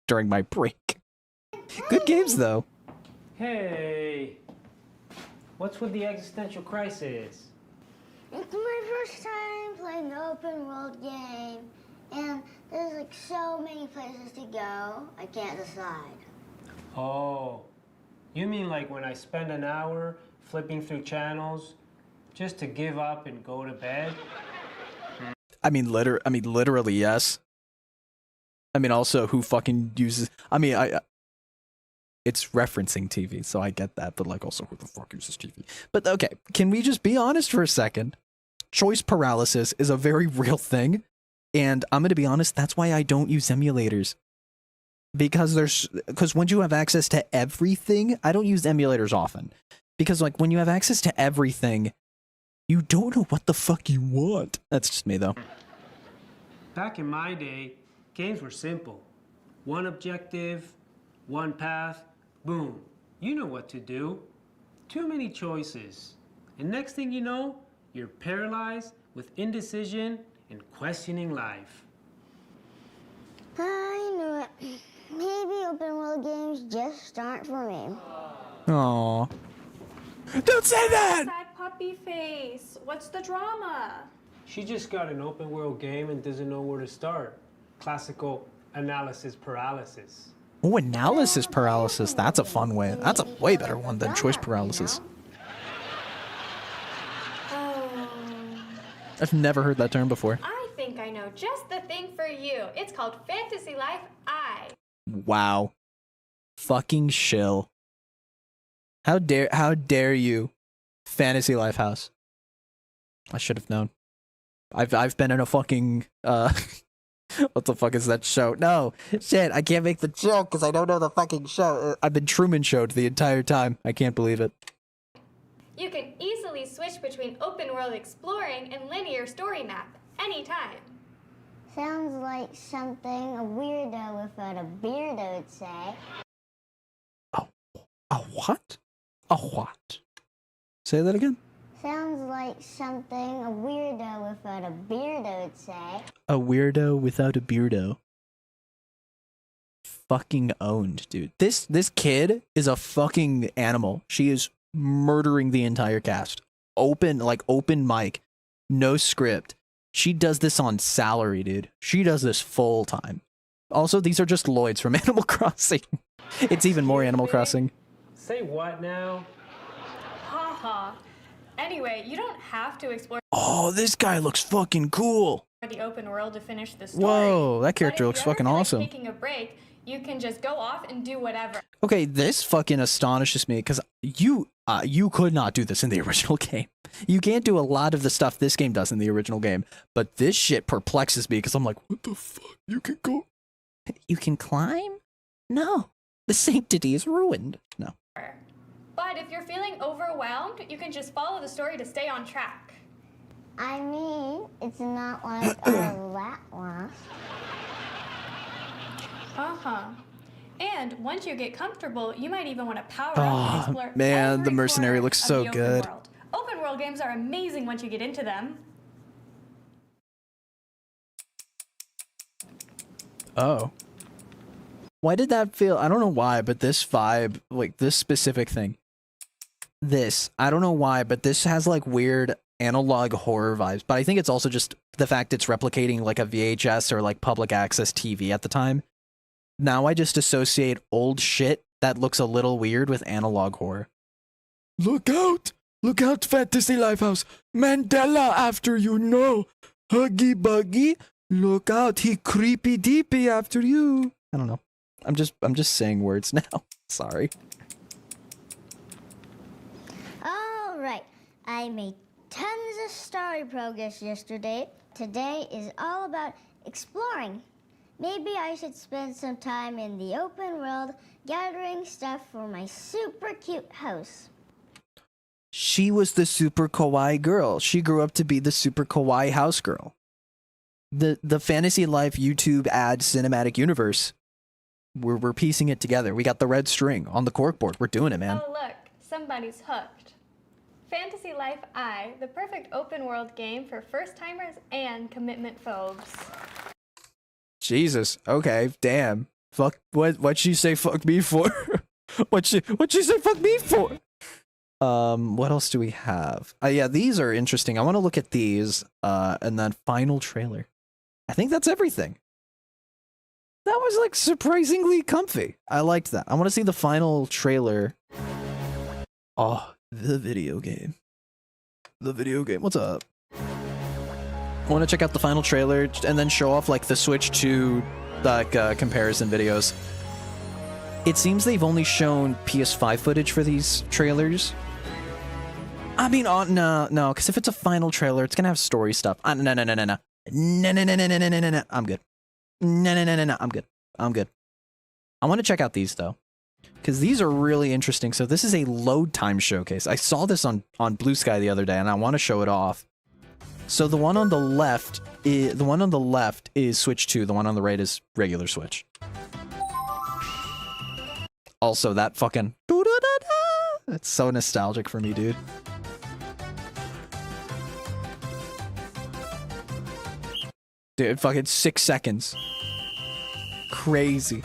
during my break. Good games, though. Hey, what's with the existential crisis? It's my first time playing an open world game, and there's like so many places to go, I can't decide. Oh, you mean like when I spend an hour flipping through channels just to give up and go to bed? I mean, literally, yes. I mean, also, who fucking uses... I mean, it's referencing TV, so I get that, but like, also, who the fuck uses TV? But okay, can we just be honest for a second? Choice paralysis is a very real thing, and I'm gonna be honest, that's why I don't use emulators. Because when you have access to everything, I don't use emulators often. Because like, when you have access to everything, you don't know what the fuck you want. That's just me, though. Back in my day, games were simple. One objective, one path, boom. You know what to do. Too many choices. And next thing you know, you're paralyzed with indecision and questioning life. I knew it. Maybe open world games just aren't for me. Aww. Don't say that! Sad puppy face. What's the drama? She just got an open world game and doesn't know where to start. Classical analysis paralysis. Oh, analysis paralysis. That's a fun way. That's a way better one than choice paralysis. I've never heard that term before. I think I know just the thing for you. It's called Fantasy Life I. Wow. Fucking shill. How dare you, Fantasy Life House? I should have known. I've been in a fucking what the fuck is that show? No, shit, I can't make the joke because I don't know the fucking show. I've been Truman Showed the entire time. I can't believe it. You can easily switch between open world exploring and linear story map anytime. Sounds like something a weirdo without a beard would say. A what? A what? Say that again? Sounds like something a weirdo without a beard would say. A weirdo without a beardo. Fucking owned, dude. This kid is a fucking animal. She is murdering the entire cast. Open mic. No script. She does this on salary, dude. She does this full time. Also, these are just Lloyds from Animal Crossing. It's even more Animal Crossing. Say what now? Haha. Anyway, you don't have to explore Oh, this guy looks fucking cool. the open world to finish the story. Whoa, that character But if looks you ever fucking feel like awesome. taking a break, you can just go off and do whatever. Okay, this fucking astonishes me because you could not do this in the original game. You can't do a lot of the stuff this game does in the original game, but this shit perplexes me because I'm like, what the fuck? You can go. You can climb? No. The sanctity is ruined. No. But if you're feeling overwhelmed, you can just follow the story to stay on track. I mean, it's not like a rat loss. Uh-huh. And once you get comfortable, you might even want to power up and explore Man, the every mercenary corner looks of so the open good. world. Open world games are amazing once you get into them. Oh. Why did that feel? I don't know why, but this vibe, like this specific thing. I don't know why, but this has like weird analog horror vibes. But I think it's also just the fact it's replicating like a VHS or like public access TV at the time. Now I just associate old shit that looks a little weird with analog horror. Look out! Look out, Fantasy Lifehouse! Mandela after you, no! Huggy Buggy! Look out, he creepy deepy after you! I don't know. I'm just saying words now. Sorry. All right, I made tons of story progress yesterday. Today is all about exploring. Maybe I should spend some time in the open world gathering stuff for my super cute house. She was the super kawaii girl. She grew up to be the super kawaii house girl. The Fantasy Life YouTube ad cinematic universe. We're piecing it together. We got the red string on the corkboard. We're doing it, man. Oh look, somebody's hooked. Fantasy Life I, the perfect open world game for first timers and commitment phobes. Jesus. Okay. Damn. Fuck. What'd she say? Fuck me for? What'd she say? Fuck me for? What else do we have? Yeah, these are interesting. I want to look at these. And then final trailer. I think that's everything. That was like surprisingly comfy. I liked that. I want to see the final trailer. Oh, the video game. The video game. What's up? I want to check out the final trailer and then show off like the Switch 2 like comparison videos. It seems they've only shown PS5 footage for these trailers. I mean, no, because if it's a final trailer, it's gonna have story stuff. No. No. I'm good. No. I'm good. I want to check out these though, because these are really interesting. So this is a load time showcase. I saw this on Blue Sky the other day, and I want to show it off. So the one on the left is Switch 2. The one on the right is regular Switch. Also, that fucking it's so nostalgic for me, dude. Dude, fucking 6 seconds. Crazy.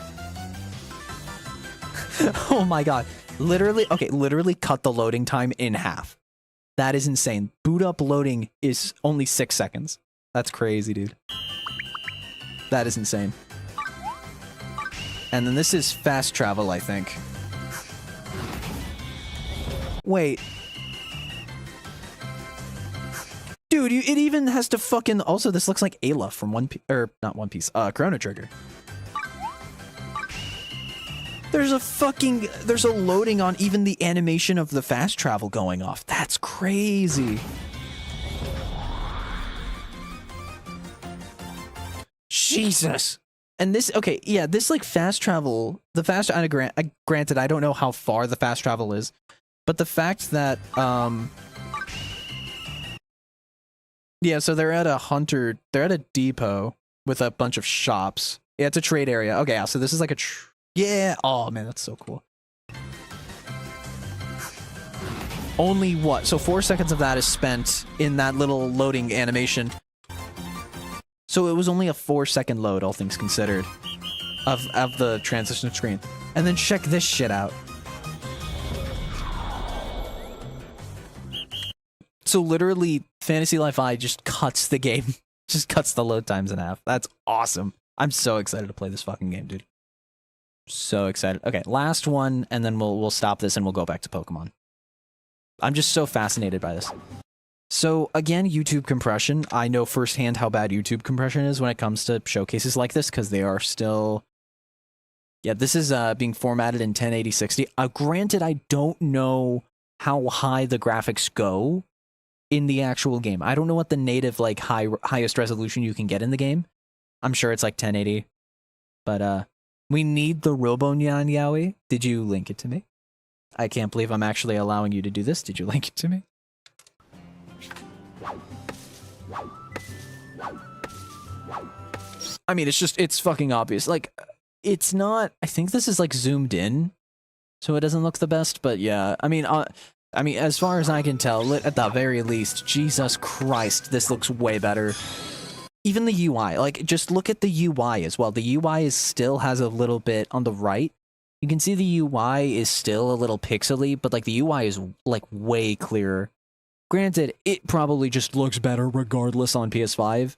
Oh my god. Literally cut the loading time in half. That is insane. Boot up loading is only 6 seconds. That's crazy, dude. That is insane. And then this is fast travel, I think. Wait. Dude, it even has to fucking... Also, this looks like Ayla from not One Piece. Chrono Trigger. There's a loading on even the animation of the fast travel going off. That's crazy. Jesus. And this, okay, yeah, this like fast travel, granted, I don't know how far the fast travel is, but the fact that, yeah, so they're at a depot with a bunch of shops. Yeah, it's a trade area. Okay, yeah, so this is like a yeah. Oh man, that's so cool. Only what? So 4 seconds of that is spent in that little loading animation. So it was only a 4-second load, all things considered, of the transition screen. And then check this shit out. So literally, Fantasy Life I just cuts the game, just cuts the load times in half. That's awesome. I'm so excited to play this fucking game, dude. So excited. Okay, last one, and then we'll stop this and we'll go back to Pokemon. I'm just so fascinated by this. So again, YouTube compression. I know firsthand how bad YouTube compression is when it comes to showcases like this, because they are still... Yeah, this is being formatted in 1080-60. Granted, I don't know how high the graphics go in the actual game. I don't know what the native, like, highest resolution you can get in the game. I'm sure it's like 1080. But, we need the Robonyan Yaoi. Did you link it to me? I can't believe I'm actually allowing you to do this. Did you link it to me? I mean, it's fucking obvious. Like, it's not, I think this is like zoomed in, so it doesn't look the best, but yeah. I mean, as far as I can tell, at the very least, Jesus Christ, this looks way better. Even the UI, like, just look at the UI as well. The UI still has a little bit on the right. You can see the UI is still a little pixely, but like the UI is like way clearer. Granted, it probably just looks better regardless on PS5.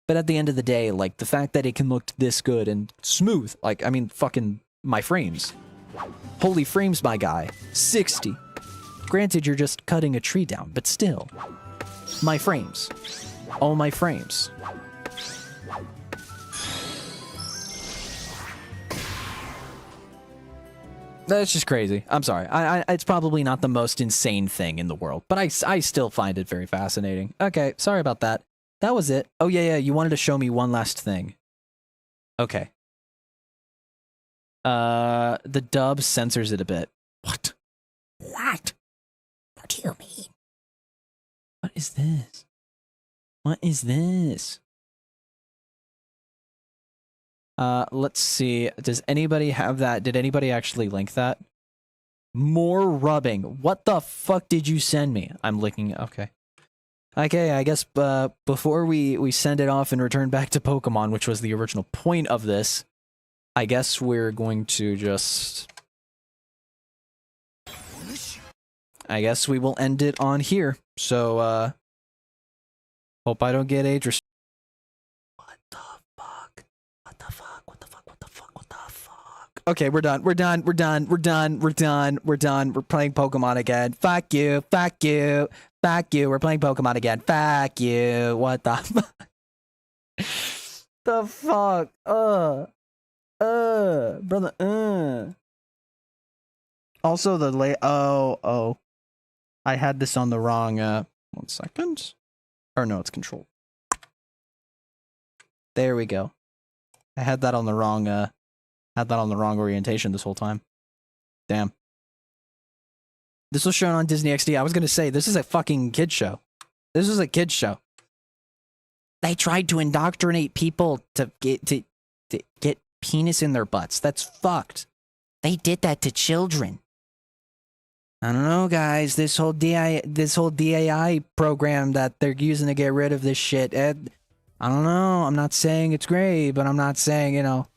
But at the end of the day, like the fact that it can look this good and smooth, like, I mean, fucking my frames. Holy frames, my guy. 60. Granted, you're just cutting a tree down, but still. My frames. All my frames. That's just crazy. I'm sorry. It's probably not the most insane thing in the world, but I still find it very fascinating. Okay, sorry about that. That was it. Oh, yeah, you wanted to show me one last thing. Okay. The dub censors it a bit. What? What? What do you mean? What is this? What is this? Let's see. Does anybody have that? Did anybody actually link that? More rubbing. What the fuck did you send me? I'm licking. Okay. Okay, I guess before we send it off and return back to Pokemon, which was the original point of this, I guess we're going to just... I guess we will end it on here. So, hope I don't get age restrictions. Okay, we're done. We're done. We're done. We're done. We're done. We're done. We're playing Pokemon again. Fuck you. Fuck you. Fuck you. We're playing Pokemon again. Fuck you. What the fuck? The fuck? Brother, Also, the oh. I had this on the wrong, 1 second. Or no, it's control. There we go. I had that on the wrong, orientation this whole time. Damn. This was shown on Disney XD. I was gonna say, this is a fucking kid show. This is a kid show. They tried to indoctrinate people to get penis in their butts. That's fucked. They did that to children. I don't know, guys. This whole DAI program that they're using to get rid of this shit. I don't know. I'm not saying it's great, but I'm not saying, you know.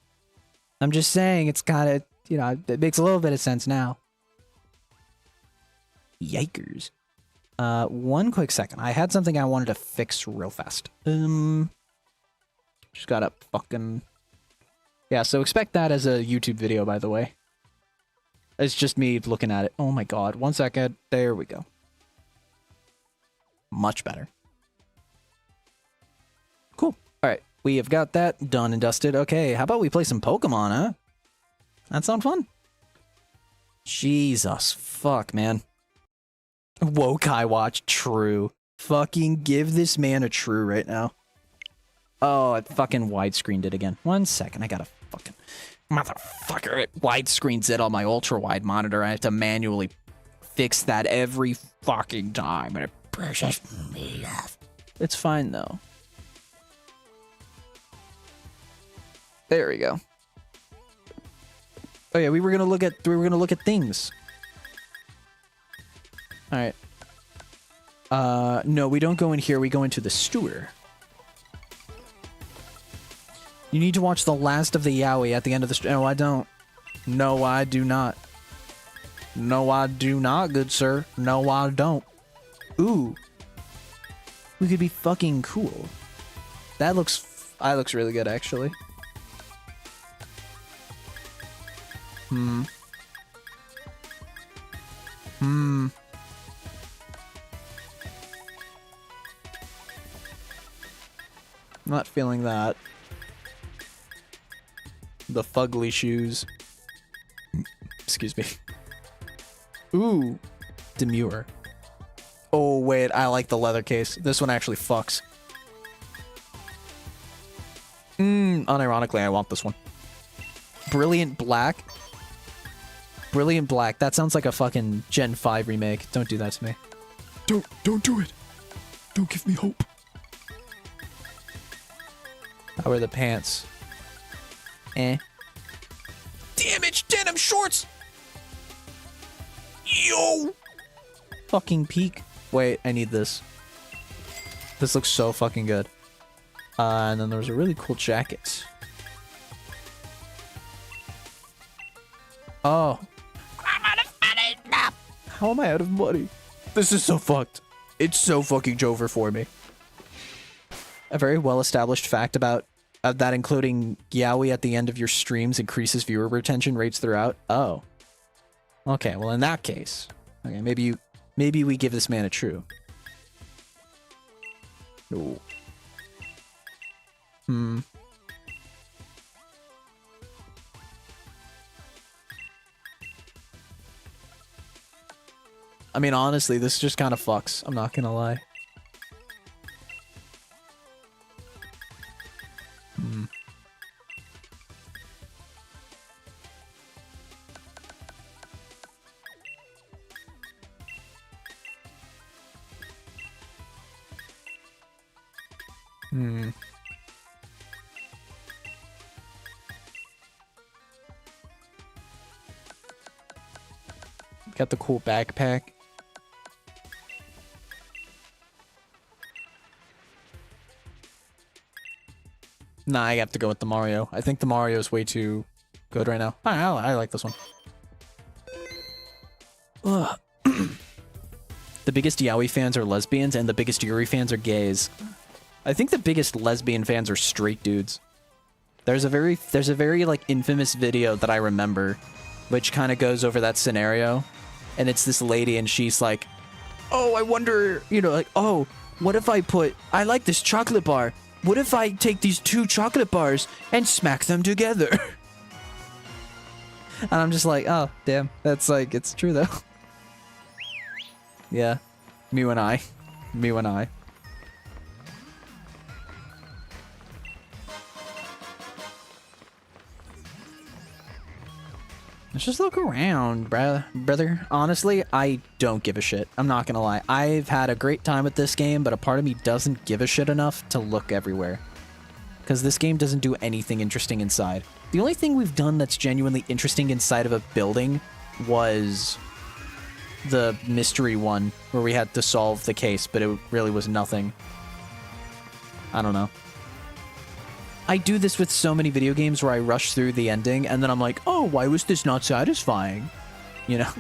I'm just saying it's gotta, you know, it makes a little bit of sense now. Yikers. One quick second. I had something I wanted to fix real fast. Just gotta fucking... Yeah, so expect that as a YouTube video, by the way. It's just me looking at it. Oh my god. 1 second. There we go. Much better. Cool. Alright. We have got that done and dusted. Okay, how about we play some Pokemon, huh? That sound fun? Jesus. Fuck, man. Wokai Watch. True. Fucking give this man a true right now. Oh, it fucking widescreened it again. 1 second. I gotta fucking... Motherfucker, it widescreens it on my ultra-wide monitor. I have to manually fix that every fucking time. And it pisses me off. It's fine, though. There we go. Oh yeah, we were gonna look at things. All right. No, we don't go in here. We go into the sewer. You need to watch the last of the Yowie at the end of the. No, I don't. No, I do not. No, I do not, good sir. No, I don't. Ooh. We could be fucking cool. That looks really good, actually. Not feeling that. The fugly shoes. Excuse me. Ooh. Demure. Oh, wait. I like the leather case. This one actually fucks. Unironically, I want this one. Brilliant Black. Brilliant Black. That sounds like a fucking Gen 5 remake. Don't do that to me. Don't do it. Don't give me hope. I wear the pants. Eh. Damage denim shorts. Yo. Fucking peak. Wait, I need this. This looks so fucking good. And then there's a really cool jacket. Oh. I'm out of money. How am I out of money? This is so fucked. It's so fucking Jover for me. A very well-established fact about that including Yowie at the end of your streams increases viewer retention rates throughout. Oh. Okay, well in that case. Okay, maybe we give this man a true. No. I mean, honestly, this just kind of fucks. I'm not gonna lie. Got the cool backpack. Nah, I have to go with the Mario. I think the Mario is way too good right now. I like this one. Ugh. The biggest Yowie fans are lesbians, and the biggest Yuri fans are gays. I think the biggest lesbian fans are straight dudes. There's a very like infamous video that I remember, which kind of goes over that scenario, and it's this lady, and she's like, "Oh, I wonder, you know, like, oh, what if I like this chocolate bar. What if I take these 2 chocolate bars and smack them together?" And I'm just like, oh, damn, that's like, it's true though. Yeah, me and I. Let's just look around, brother. Honestly, I don't give a shit. I'm not gonna lie. I've had a great time with this game, but a part of me doesn't give a shit enough to look everywhere. Because this game doesn't do anything interesting inside. The only thing we've done that's genuinely interesting inside of a building was the mystery one, where we had to solve the case, but it really was nothing. I don't know. I do this with so many video games where I rush through the ending, and then I'm like, oh, why was this not satisfying? You know?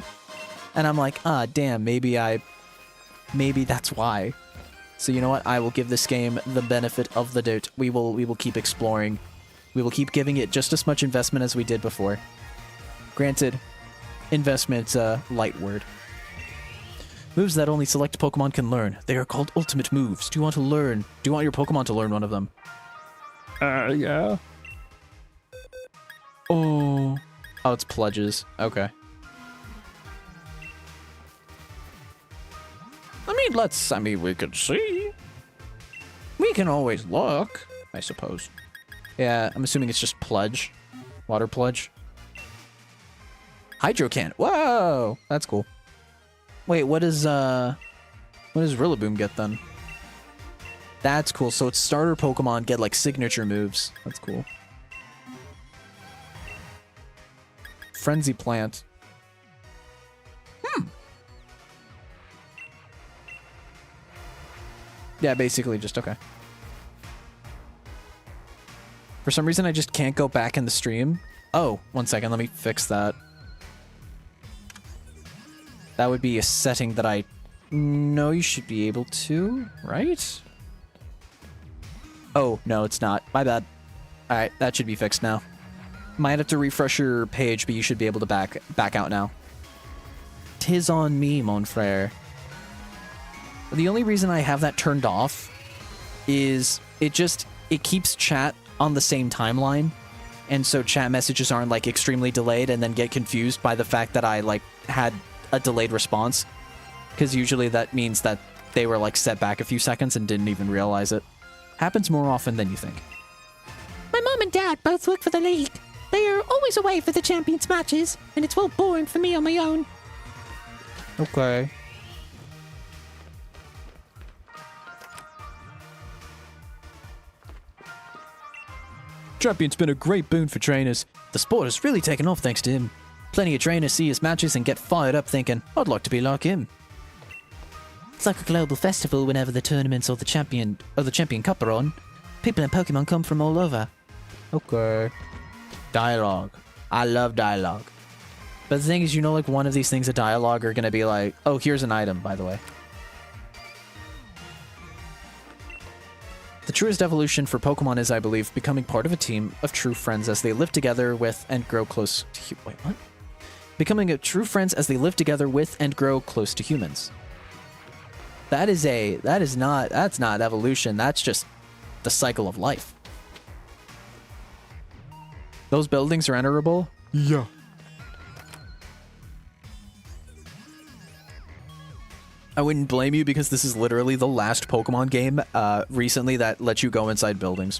And I'm like, ah, damn, maybe that's why. So you know what? I will give this game the benefit of the doubt. We will keep exploring. We will keep giving it just as much investment as we did before. Granted, investment's a light word. Moves that only select Pokemon can learn. They are called ultimate moves. Do you want your Pokemon to learn one of them? Yeah. Oh, it's Pledges. Okay. I mean, we could see. We can always look, I suppose. Yeah, I'm assuming it's just Pledge. Water Pledge. Hydro Can. Whoa, that's cool. Wait, what does Rillaboom get then? That's cool. So its starter Pokemon get like signature moves. That's cool. Frenzy Plant. Yeah, basically just okay. For some reason, I just can't go back in the stream. Oh, 1 second, let me fix that. That would be a setting that I know you should be able to, right? Oh, no, it's not. My bad. Alright, that should be fixed now. Might have to refresh your page, but you should be able to back out now. 'Tis on me, mon frere. The only reason I have that turned off is it keeps chat on the same timeline, and so chat messages aren't like extremely delayed and then get confused by the fact that I like had a delayed response, because usually that means that they were like set back a few seconds and didn't even realize it. Happens more often than you think. My mom and dad both work for the league. They are always away for the champions matches, and it's well boring for me on my own. Okay. Champion's been a great boon for trainers. The sport has really taken off thanks to him. Plenty of trainers see his matches and get fired up thinking, I'd like to be like him. It's like a global festival whenever the tournaments or the Champion Cup are on. People in Pokemon come from all over. Okay. Dialogue. I love dialogue. But the thing is, you know, like one of these things, a dialogue, are gonna be like, oh, here's an item, by the way. The truest evolution for Pokemon is, I believe, becoming part of a team of true friends as they live together with and grow close to... Wait, what? Becoming a true friends as they live together with and grow close to humans. That's not evolution, that's just the cycle of life. Those buildings are enterable? Yeah. I wouldn't blame you, because this is literally the last Pokemon game recently that lets you go inside buildings.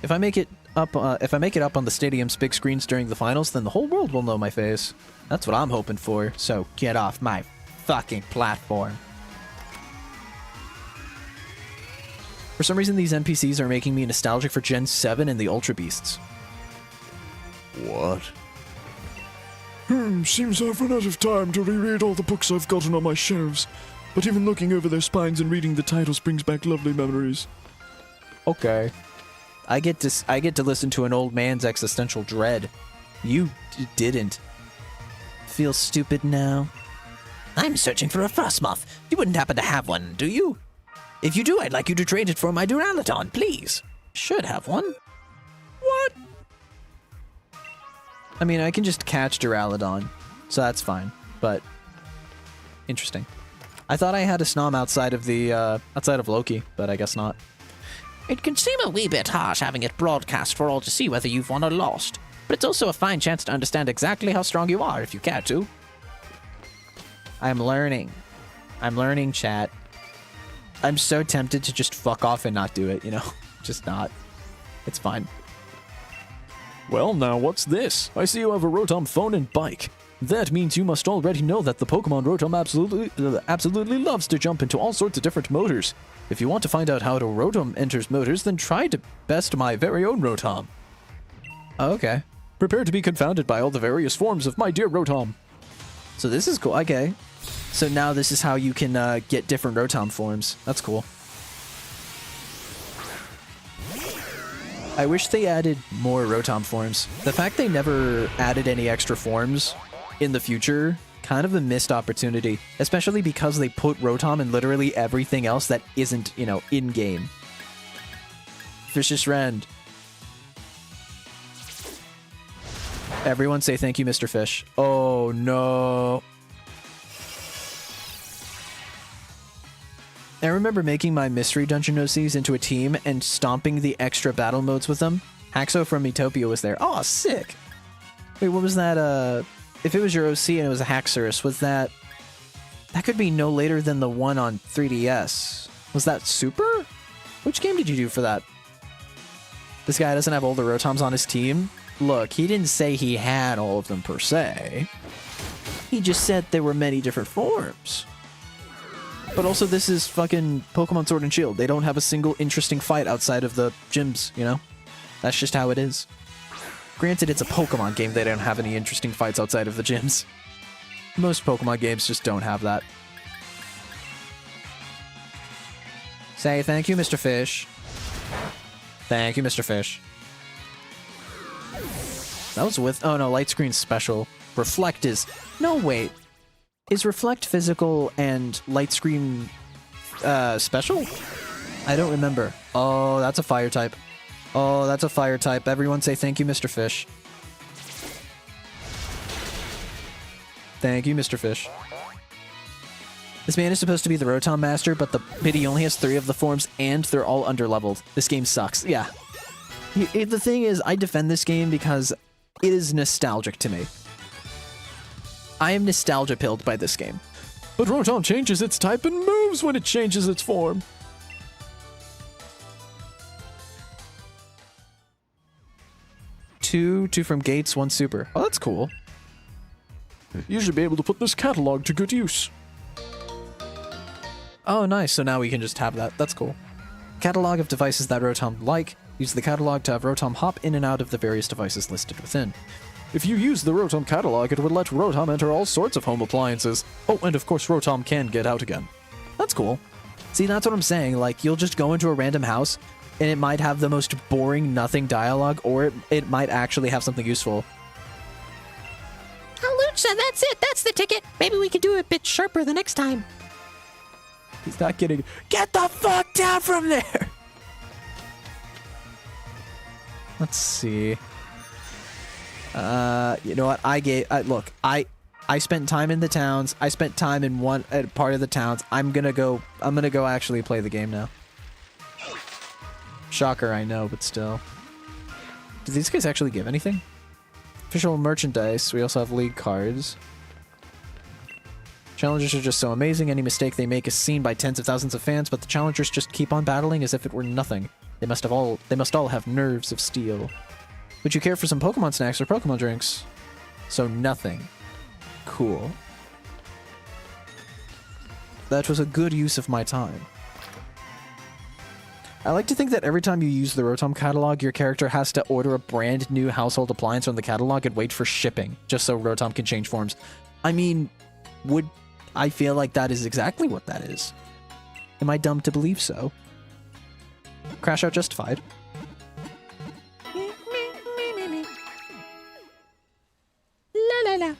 If I make it up on the stadium's big screens during the finals, then the whole world will know my face. That's what I'm hoping for. So get off my fucking platform. For some reason, these NPCs are making me nostalgic for Gen 7 and the Ultra Beasts. What? Seems I've run out of time to reread all the books I've gotten on my shelves. But even looking over their spines and reading the titles brings back lovely memories. Okay. I get to listen to an old man's existential dread. You didn't. Feel stupid now? I'm searching for a Frostmoth. You wouldn't happen to have one, do you? If you do, I'd like you to trade it for my Duraludon, please. Should have one. What? I mean, I can just catch Duraludon, so that's fine, but... Interesting. I thought I had a Snom outside of Loki, but I guess not. It can seem a wee bit harsh having it broadcast for all to see whether you've won or lost, but it's also a fine chance to understand exactly how strong you are if you care to. I'm learning. I'm learning, chat. I'm so tempted to just fuck off and not do it, you know? Just not. It's fine. Well, now what's this? I see you have a Rotom phone and bike. That means you must already know that the Pokemon Rotom absolutely loves to jump into all sorts of different motors. If you want to find out how a Rotom enters motors, then try to best my very own Rotom. Oh, okay. Prepare to be confounded by all the various forms of my dear Rotom. So this is cool. Okay. So now this is how you can get different Rotom forms. That's cool. I wish they added more Rotom forms. The fact they never added any extra forms in the future, kind of a missed opportunity. Especially because they put Rotom in literally everything else that isn't, you know, in-game. Vicious Rend. Everyone say thank you, Mr. Fish. Oh, no. I remember making my mystery dungeon OCs into a team and stomping the extra battle modes with them. Haxo from Etopia was there. Oh, sick! Wait, what was that, if it was your OC and it was a Haxorus, was that... That could be no later than the one on 3DS. Was that Super? Which game did you do for that? This guy doesn't have all the Rotoms on his team? Look, he didn't say he had all of them per se. He just said there were many different forms. But also, this is fucking Pokemon Sword and Shield. They don't have a single interesting fight outside of the gyms, you know? That's just how it is. Granted, it's a Pokemon game. They don't have any interesting fights outside of the gyms. Most Pokemon games just don't have that. Say thank you, Mr. Fish. Thank you, Mr. Fish. That was with... Oh, no, light screen special. Reflect is... No, wait. Is Reflect physical and light screen special? I don't remember. Oh, that's a fire type. Oh, that's a fire type. Everyone say thank you, Mr. Fish. Thank you, Mr. Fish. This man is supposed to be the Rotom Master, but he only has 3 of the forms, and they're all underleveled. This game sucks. Yeah. The thing is, I defend this game because it is nostalgic to me. I am nostalgia-pilled by this game. But Rotom changes its type and moves when it changes its form. Two from Gates, 1 Super. Oh, that's cool. You should be able to put this catalog to good use. Oh, nice. So now we can just have that. That's cool. Catalog of devices that Rotom like. Use the catalog to have Rotom hop in and out of the various devices listed within. If you use the Rotom catalog, it would let Rotom enter all sorts of home appliances. Oh, and of course Rotom can get out again. That's cool. See, that's what I'm saying. Like, you'll just go into a random house, and it might have the most boring nothing dialogue, or it might actually have something useful. Oh, Lucha, that's it. That's the ticket. Maybe we could do it a bit sharper the next time. He's not kidding. Get the fuck down from there! Let's see. You know what? Look, I spent time in the towns. I spent time in one part of the towns. I'm gonna go actually play the game now. Shocker, I know, but still. Do these guys actually give anything? Official merchandise. We also have league cards. Challengers are just so amazing. Any mistake they make is seen by tens of thousands of fans, but the challengers just keep on battling as if it were nothing. They must all have nerves of steel. Would you care for some Pokemon snacks or Pokemon drinks? So nothing. Cool. That was a good use of my time. I like to think that every time you use the Rotom catalog, your character has to order a brand new household appliance from the catalog and wait for shipping, just so Rotom can change forms. I mean, I feel like that is exactly what that is. Am I dumb to believe so? Crash out justified. La la la.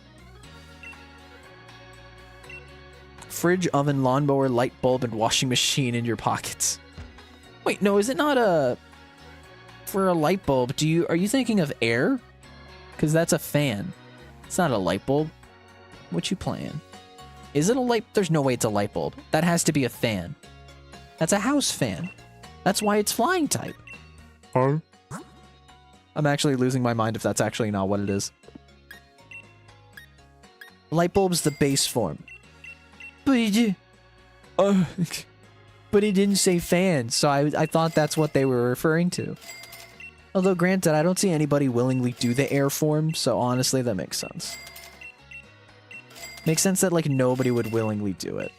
Fridge, oven, lawnmower, light bulb, and washing machine in your pockets. Wait, no, is it not for a light bulb, are you thinking of air? Because that's a fan. It's not a light bulb. What you playing? Is it a light? There's no way it's a light bulb. That has to be a fan. That's a house fan. That's why it's flying type. Huh? I'm actually losing my mind if that's actually not what it is. Light bulb's the base form. But he didn't say fan, so I thought that's what they were referring to. Although granted, I don't see anybody willingly do the air form, so honestly that makes sense. Makes sense that like nobody would willingly do it.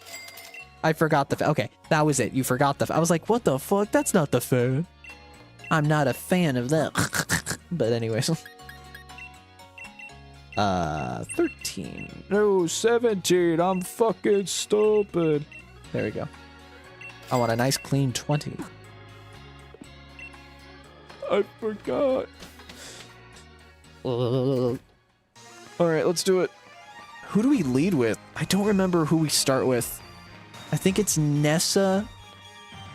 I forgot the okay, that was it. You forgot the I was like, what the fuck? That's not the fan. I'm not a fan of that. But anyways. 13. No, 17. I'm fucking stupid. There we go. I want a nice clean 20. I forgot. Alright, let's do it. Who do we lead with? I don't remember who we start with. I think it's Nessa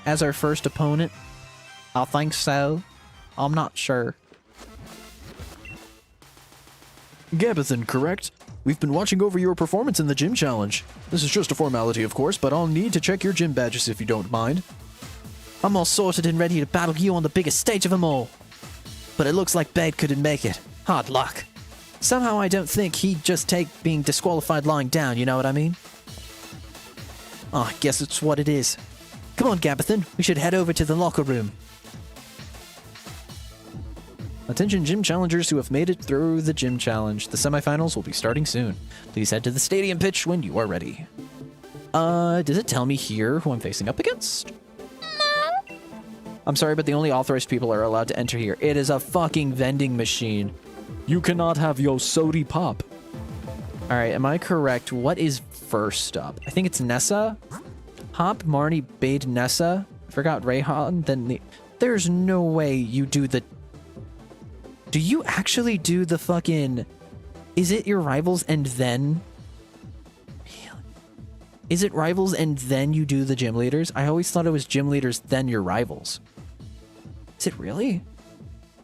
as our first opponent. I think so. I'm not sure. Gabithan, correct? We've been watching over your performance in the gym challenge. This is just a formality, of course, but I'll need to check your gym badges if you don't mind. I'm all sorted and ready to battle you on the biggest stage of them all. But it looks like Bade couldn't make it. Hard luck. Somehow I don't think he'd just take being disqualified lying down, you know what I mean? Oh, I guess it's what it is. Come on, Gabithan, we should head over to the locker room. Attention gym challengers who have made it through the gym challenge. The semifinals will be starting soon. Please head to the stadium pitch when you are ready. Does it tell me here who I'm facing up against? No. I'm sorry, but the only authorized people are allowed to enter here. It is a fucking vending machine. You cannot have your sody pop. All right, am I correct? What is first up? I think it's Nessa. Hop, Marnie, Bade, Nessa. Forgot Rayhan. Then the. There's no way you do the. Do you actually do the fucking? Is it your rivals and then? Is it rivals and then you do the gym leaders? I always thought it was gym leaders then your rivals. Is it really?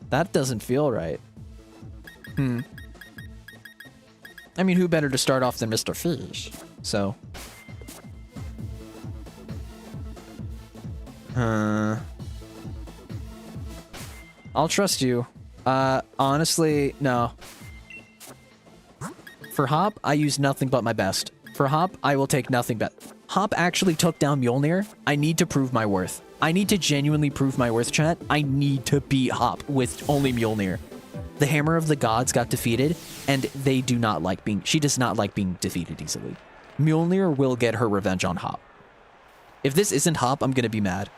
That doesn't feel right. I mean, who better to start off than Mr. Fish? So. I'll trust you. Honestly, no. For Hop, I use nothing but my best. For Hop, I will take nothing but. Hop actually took down Mjolnir. I need to prove my worth. I need to genuinely prove my worth, chat. I need to beat Hop with only Mjolnir. The Hammer of the Gods got defeated, and they do not like being... She does not like being defeated easily. Mjolnir will get her revenge on Hop. If this isn't Hop, I'm gonna be mad.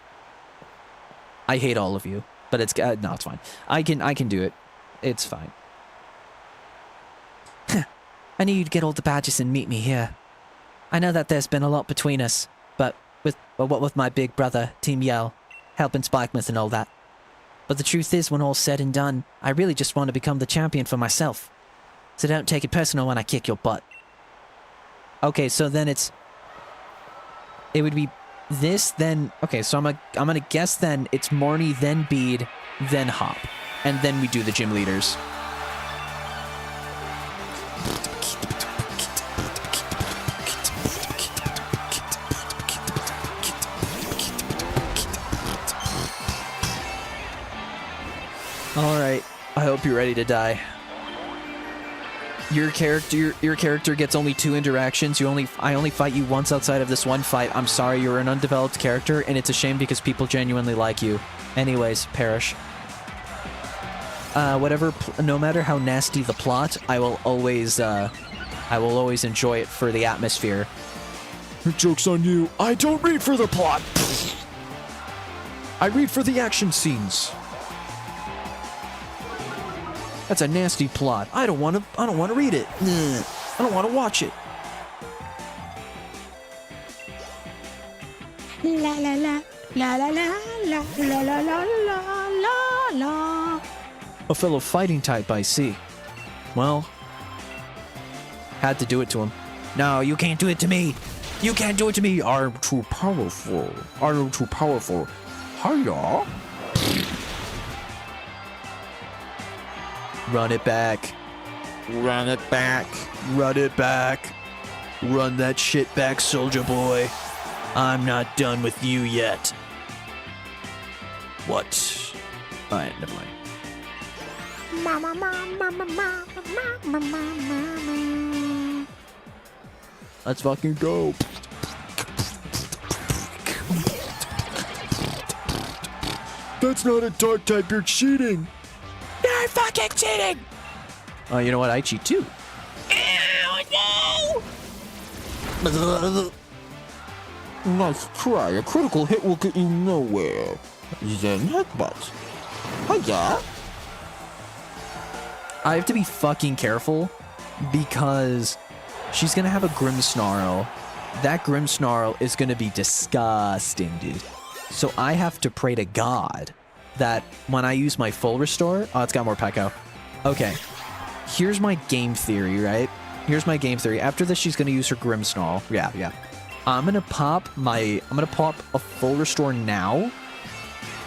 I hate all of you, but it's... no, it's fine. I can do it. It's fine. I knew you'd get all the badges and meet me here. I know that there's been a lot between us, but what with my big brother, Team Yell, helping Spikemouth and all that. But the truth is, when all's said and done, I really just want to become the champion for myself. So don't take it personal when I kick your butt. Okay, so then it would be this, then... Okay, so I'm gonna guess then it's Marnie, then Bede, then Hop. And then we do the gym leaders. Alright, I hope you're ready to die. Your character gets only 2 interactions. I only fight you once outside of this one fight. I'm sorry, you're an undeveloped character, and it's a shame because people genuinely like you. Anyways, perish. No matter how nasty the plot, I will always enjoy it for the atmosphere. Joke's on you. I don't read for the plot. I read for the action scenes. That's a nasty plot. I don't want to read it. I don't want to watch it. La la la la la la la la la la la la. A fellow fighting type, I see. Well, had to do it to him. No, you can't do it to me. You can't do it to me. I'm too powerful. I am too powerful. Hiya. Run it back. Run it back. Run it back. Run that shit back, soldier boy. I'm not done with you yet. What? Alright, never mind. Let's fucking go. That's not a dark type, you're cheating. You're fucking cheating! Oh, you know what? I cheat too. Ow, no! Nice try. A critical hit will get you nowhere. Then headbutt. Hiya. I have to be fucking careful because she's gonna have a Grimmsnarl. That Grimmsnarl is gonna be disgusting, dude. So I have to pray to God that when I use my full restore... Oh, it's got more Pekko. Okay. Here's my game theory, right? Here's my game theory. After this, she's gonna use her Grimmsnarl. Yeah. I'm gonna pop a full restore now.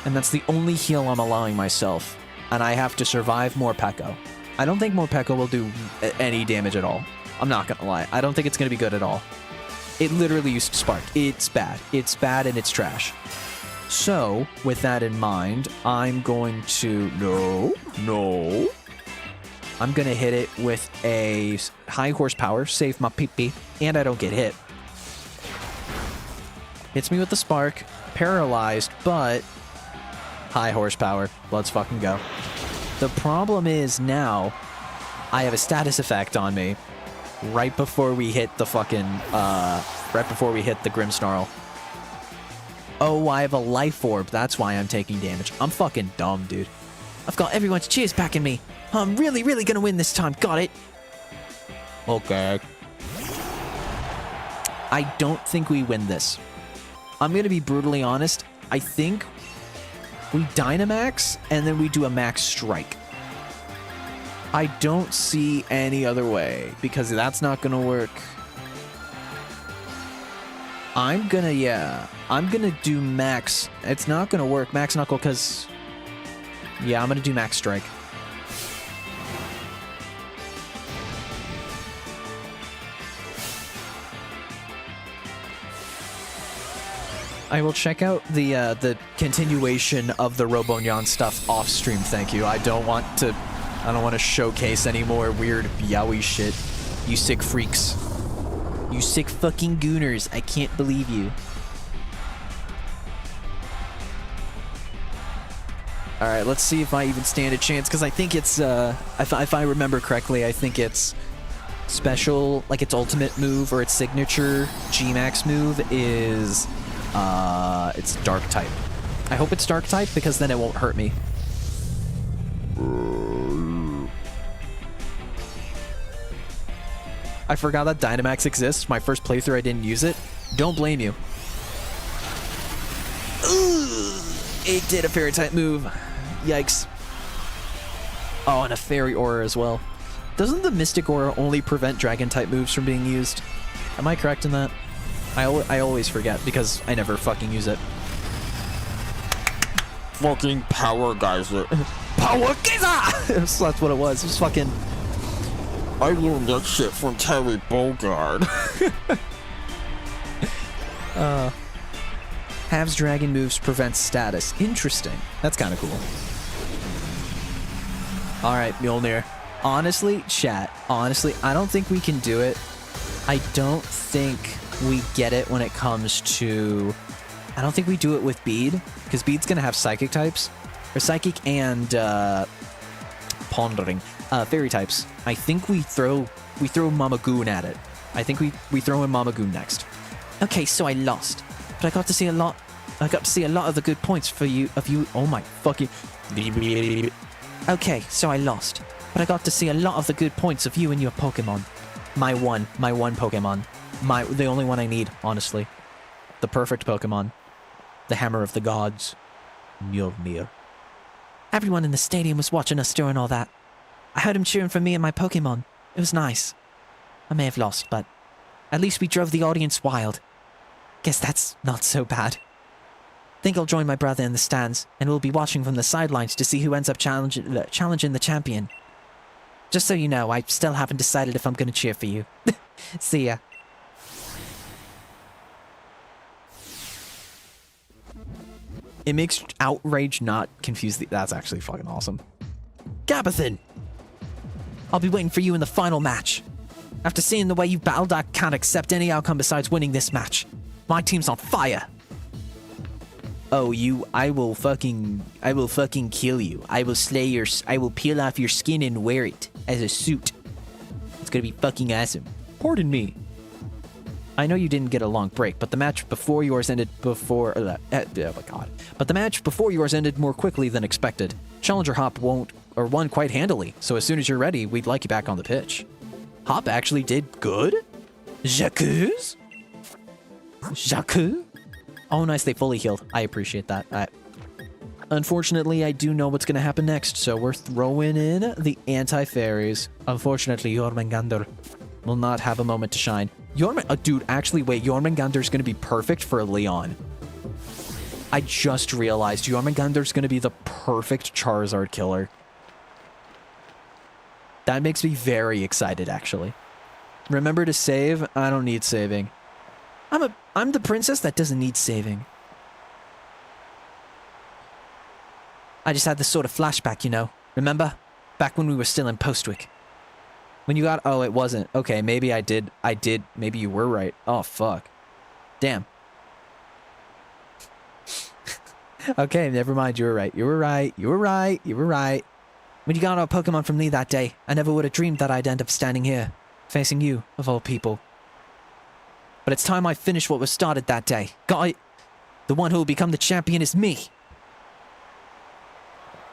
And that's the only heal I'm allowing myself. And I have to survive more Pekko. I don't think more Pekko will do any damage at all. I'm not gonna lie. I don't think it's gonna be good at all. It literally used Spark. It's bad. It's bad and it's trash. So, with that in mind, I'm going to... No. I'm gonna hit it with a high horsepower, save my pee-pee, and I don't get hit. Hits me with the Spark, paralyzed, but high horsepower. Let's fucking go. The problem is now I have a status effect on me right before we hit the fucking, right before we hit the Grimmsnarl. Oh, I have a life orb. That's why I'm taking damage. I'm fucking dumb, dude. I've got everyone's cheers backing me. I'm really, really gonna win this time. Got it. Okay. I don't think we win this. I'm gonna be brutally honest. I think we Dynamax and then we do a Max Strike. I don't see any other way because that's not gonna work. I'm gonna do Max. It's not gonna work. Max Knuckle because... Yeah, I'm gonna do Max Strike. I will check out the continuation of the Robonyan stuff off stream, thank you. I don't want to showcase any more weird yaoi shit. You sick freaks. You sick fucking gooners. I can't believe you. Alright, let's see if I even stand a chance, because I think it's, if I remember correctly, I think it's special, like its ultimate move or its signature G-Max move is... it's Dark type. I hope it's Dark type because then it won't hurt me. I forgot that Dynamax exists. My first playthrough I didn't use it. Don't blame you. Ugh, it did a fairy type move. Yikes. Oh, and a fairy aura as well. Doesn't the Mystic Aura only prevent dragon type moves from being used? Am I correct in that? I always forget because I never fucking use it. Fucking Power Geyser. Power Geyser! That's what it was. It was fucking... I learned that shit from Terry Bogard. Halves dragon moves prevents status. Interesting. That's kind of cool. Alright, Mjolnir. Honestly, chat. Honestly, I don't think we can do it. I don't think we get it when it comes to... I don't think we do it with Bead, because Bead's going to have Psychic types. Or Psychic and Pondering. Fairy types. I think we throw Mamagoon at it. I think we throw in Mamagoon next. Okay, so I lost. But I got to see a lot of the good points of you. Oh my fucking... Okay, so I lost. But I got to see a lot of the good points of you and your Pokemon. My one Pokemon. The only one I need, honestly. The perfect Pokemon. The Hammer of the Gods. Mjolnir. Everyone in the stadium was watching us doing all that. I heard him cheering for me and my Pokemon. It was nice. I may have lost, but at least we drove the audience wild. Guess that's not so bad. Think I'll join my brother in the stands, and we'll be watching from the sidelines to see who ends up challenging the champion. Just so you know, I still haven't decided if I'm going to cheer for you. See ya. It makes Outrage not confuse the... That's actually fucking awesome. Gabithin! I'll be waiting for you in the final match. After seeing the way you battled, I can't accept any outcome besides winning this match. My team's on fire. Oh, I will fucking kill you. I will peel off your skin and wear it as a suit. It's gonna be fucking awesome. Pardon me. I know you didn't get a long break, but the match before yours ended oh my god. But the match before yours ended more quickly than expected. Challenger Hop won quite handily, so as soon as you're ready, we'd like you back on the pitch. Hop actually did good? Jacques? Oh, nice, they fully healed. I appreciate that. Unfortunately, I do know what's going to happen next, so we're throwing in the anti-fairies. Unfortunately, Jormungandr will not have a moment to shine. Dude, actually, wait, Jormungandr's going to be perfect for Leon. I just realized Jormungandr's going to be the perfect Charizard killer. That makes me very excited, actually. Remember to save? I don't need saving. I'm the princess that doesn't need saving. I just had this sort of flashback, you know. Remember? Back when we were still in Postwick. When you got... Oh, it wasn't. Okay, maybe I did. Maybe you were right. Oh, fuck. Damn. Okay, never mind. You were right. You were right. When you got our Pokemon from me that day, I never would have dreamed that I'd end up standing here, facing you, of all people. But it's time I finish what was started that day. Got it? The one who will become the champion is me.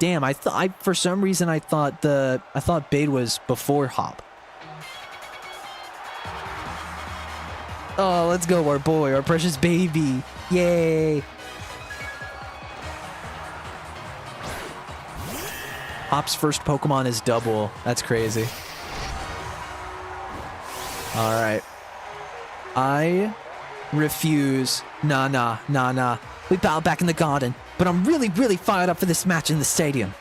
Damn, for some reason I thought Bade was before Hop. Oh, let's go, our boy, our precious baby. Yay. Hop's first Pokemon is Double. That's crazy. Alright. I refuse. Nah. We battle back in the garden, but I'm really, really fired up for this match in the stadium.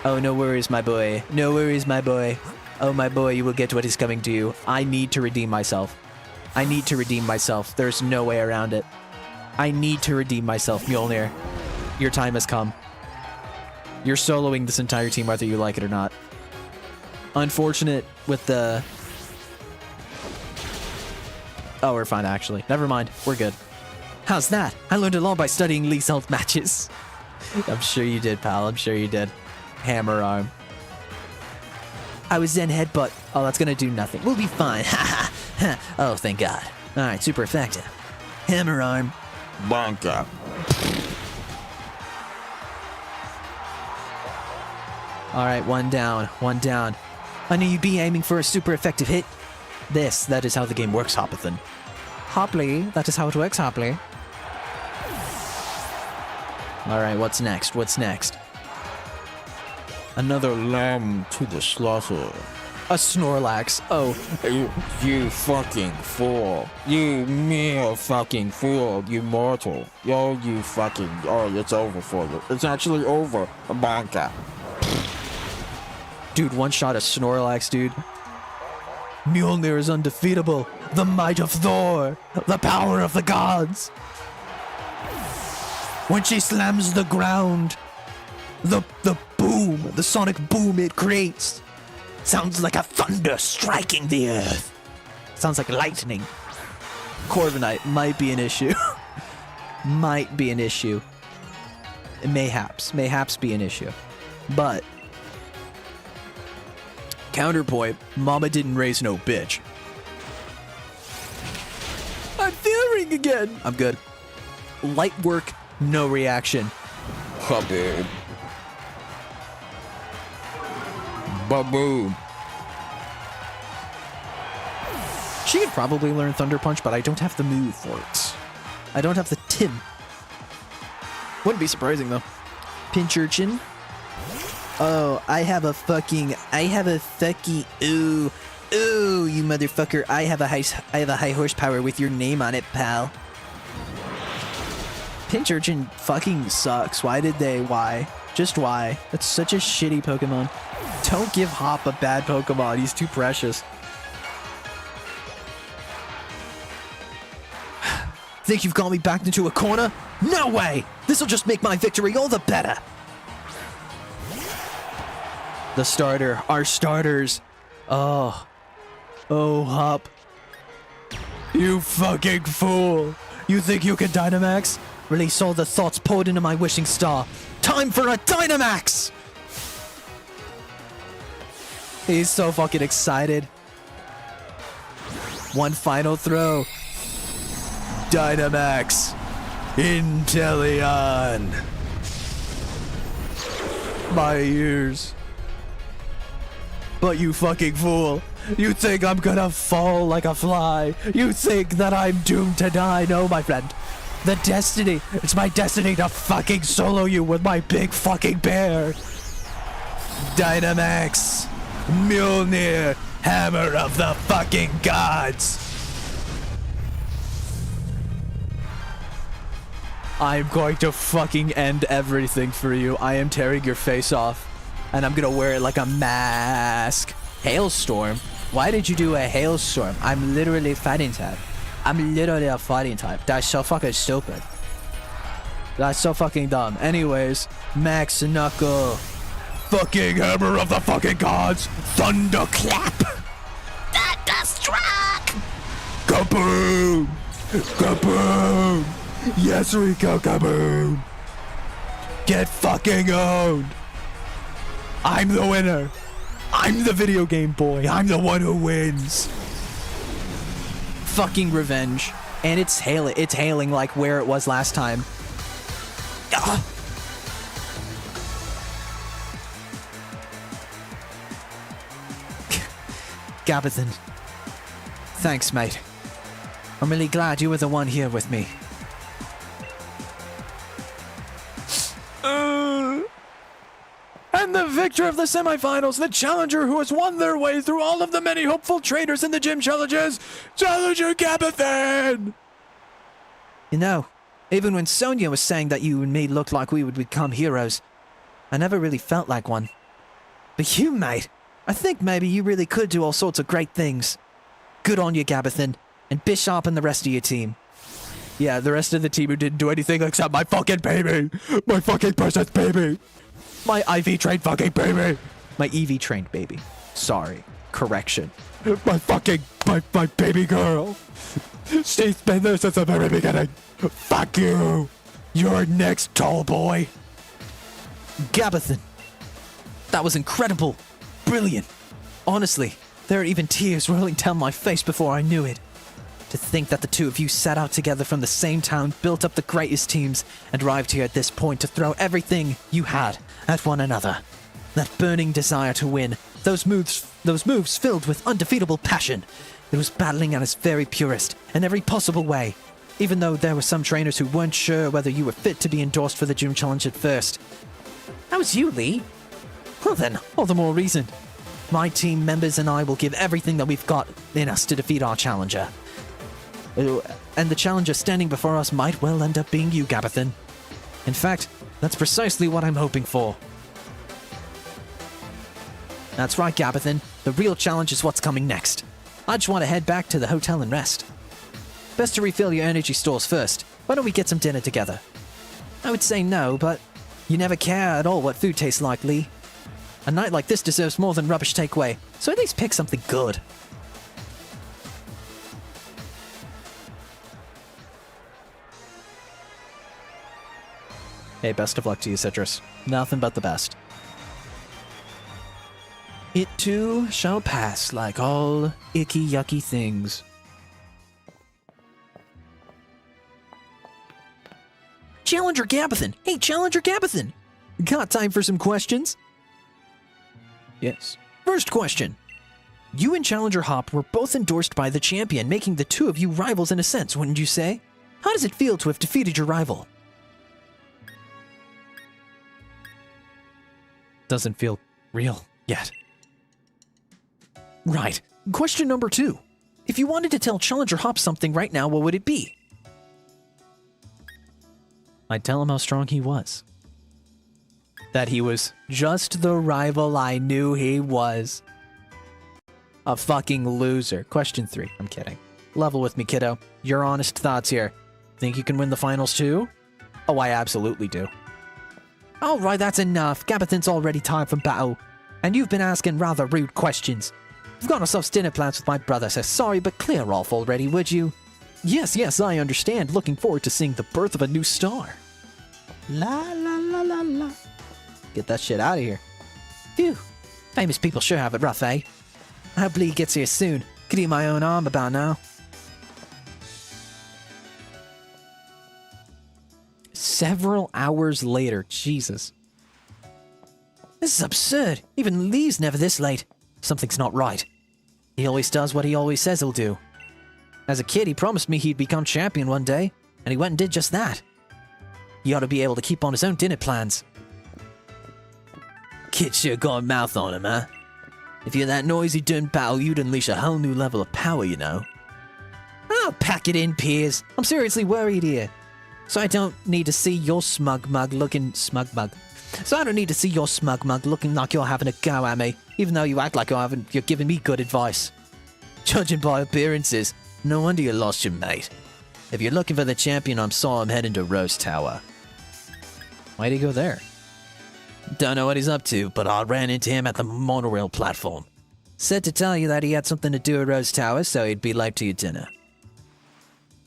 Oh, no worries, my boy. No worries, my boy. Oh, my boy, you will get what is coming to you. I need to redeem myself. I need to redeem myself. There's no way around it. I need to redeem myself, Mjolnir. Your time has come. You're soloing this entire team whether you like it or not. Unfortunate with the... Oh, we're fine, actually. Never mind. We're good. How's that? I learned a lot by studying Lee Salt matches. I'm sure you did, pal. I'm sure you did. Hammer arm. I was Zen headbutt. Oh, that's gonna do nothing. We'll be fine. Oh, thank God. Alright, super effective. Hammer arm. Bonka. Alright, one down. I knew you'd be aiming for a super effective hit. That is how the game works, Hopathan. Hopley, that is how it works, Hopley. Alright, what's next? Another lamb to the slaughter. A Snorlax. Oh. You fucking fool. You mere fucking fool. You mortal. Yo, you fucking... Oh, it's over for you. It's actually over. Bonka. Dude, one shot a Snorlax, dude. Mjolnir is undefeatable. The might of Thor. The power of the gods. When she slams the ground, the boom, the sonic boom it creates, sounds like a thunder striking the earth. Sounds like lightning. Corviknight might be an issue. Might be an issue. Mayhaps be an issue. But counterpoint, Mama didn't raise no bitch. I'm fearing again. I'm good. Light work, no reaction. Habib. Baboom. She could probably learn Thunder Punch, but I don't have the move for it. I don't have the Tim. Wouldn't be surprising though. Pinchurchin. Oh, I have a fucking, ooh, you motherfucker. I have a high horsepower with your name on it, pal. Pinchurchin fucking sucks. Why? Just why? That's such a shitty Pokemon. Don't give Hop a bad Pokemon. He's too precious. Think you've got me backed into a corner? No way! This'll just make my victory all the better. The starter. Our starters. Oh, Hop. You fucking fool. You think you can Dynamax? Release all the thoughts poured into my wishing star. Time for a Dynamax! He's so fucking excited. One final throw. Dynamax. Inteleon. My ears. But you fucking fool. You think I'm gonna fall like a fly. You think that I'm doomed to die. No, my friend. The destiny. It's my destiny to fucking solo you with my big fucking bear. Dynamax. Mjolnir. Hammer of the fucking gods. I'm going to fucking end everything for you. I am tearing your face off. And I'm gonna wear it like a mask. Hailstorm? Why did you do a hailstorm? I'm literally fighting type. I'm literally a fighting type. That's so fucking stupid. That's so fucking dumb. Anyways, Max Knuckle. Fucking hammer of the fucking gods. Thunderclap. Thunderstruck. Kaboom. Kaboom. Yes, Rico, kaboom. Get fucking owned. I'm the winner. I'm the video game boy. I'm the one who wins. Fucking revenge. And it's hailing like where it was last time. Gabithan. Thanks, mate. I'm really glad you were the one here with me. And the victor of the semifinals, the challenger who has won their way through all of the many hopeful trainers in the gym challenges, Challenger Gabithan! You know, even when Sonia was saying that you and me looked like we would become heroes, I never really felt like one. But you, mate, I think maybe you really could do all sorts of great things. Good on you, Gabithan, and Bishop and the rest of your team. Yeah, the rest of the team who didn't do anything except my fucking baby! My fucking precious baby! My IV trained fucking baby! My EV trained baby. Sorry. Correction. My fucking, my baby girl! She's been there since the very beginning! Fuck you! You're next, tall boy! Gabithan, that was incredible. Brilliant. Honestly, there are even tears rolling down my face before I knew it. To think that the two of you set out together from the same town, built up the greatest teams, and arrived here at this point to throw everything you had at one another. That burning desire to win, those moves filled with undefeatable passion. It was battling at its very purest, in every possible way. Even though there were some trainers who weren't sure whether you were fit to be endorsed for the gym challenge at first. That was you, Lee. Well then, all the more reason. My team members and I will give everything that we've got in us to defeat our challenger. And the challenger standing before us might well end up being you, Gabithan. In fact, that's precisely what I'm hoping for. That's right, Gabithan. The real challenge is what's coming next. I just want to head back to the hotel and rest. Best to refill your energy stores first. Why don't we get some dinner together? I would say no, but you never care at all what food tastes like, Lee. A night like this deserves more than rubbish takeaway, so at least pick something good. Hey, best of luck to you, Citrus. Nothing but the best. It too shall pass like all icky yucky things. Challenger Gabithan! Hey, Challenger Gabithan! Got time for some questions? Yes. First question. You and Challenger Hop were both endorsed by the champion, making the two of you rivals in a sense, wouldn't you say? How does it feel to have defeated your rival? Doesn't feel real yet. Right. Question number 2. If you wanted to tell Challenger Hop something right now, what would it be? I'd tell him how strong he was. That he was just the rival I knew he was. A fucking loser. Question 3. I'm kidding. Level with me, kiddo. Your honest thoughts here. Think you can win the finals too? Oh, I absolutely do. Alright, that's enough. Gabithan's already tired from battle. And you've been asking rather rude questions. We've got ourselves dinner plans with my brother, so sorry, but clear off already, would you? Yes, I understand. Looking forward to seeing the birth of a new star. La la la la la. Get that shit out of here. Phew. Famous people sure have it rough, eh? I hope Lee gets here soon. Could eat my own arm about now. Several hours later. Jesus. This is absurd. Even Lee's never this late. Something's not right. He always does what he always says he'll do. As a kid, he promised me he'd become champion one day, and he went and did just that. He ought to be able to keep on his own dinner plans. Kid sure got a mouth on him, huh? If you're that noisy during battle, you'd unleash a whole new level of power, you know. Oh, pack it in, Piers. I'm seriously worried here. So I don't need to see your smug mug looking like you're having a go at me, even though you act like you're giving me good advice. Judging by appearances, no wonder you lost your mate. If you're looking for the champion, I'm saw him heading to Rose Tower. Why'd he go there? Don't know what he's up to, but I ran into him at the monorail platform. Said to tell you that he had something to do at Rose Tower, so he'd be late to your dinner.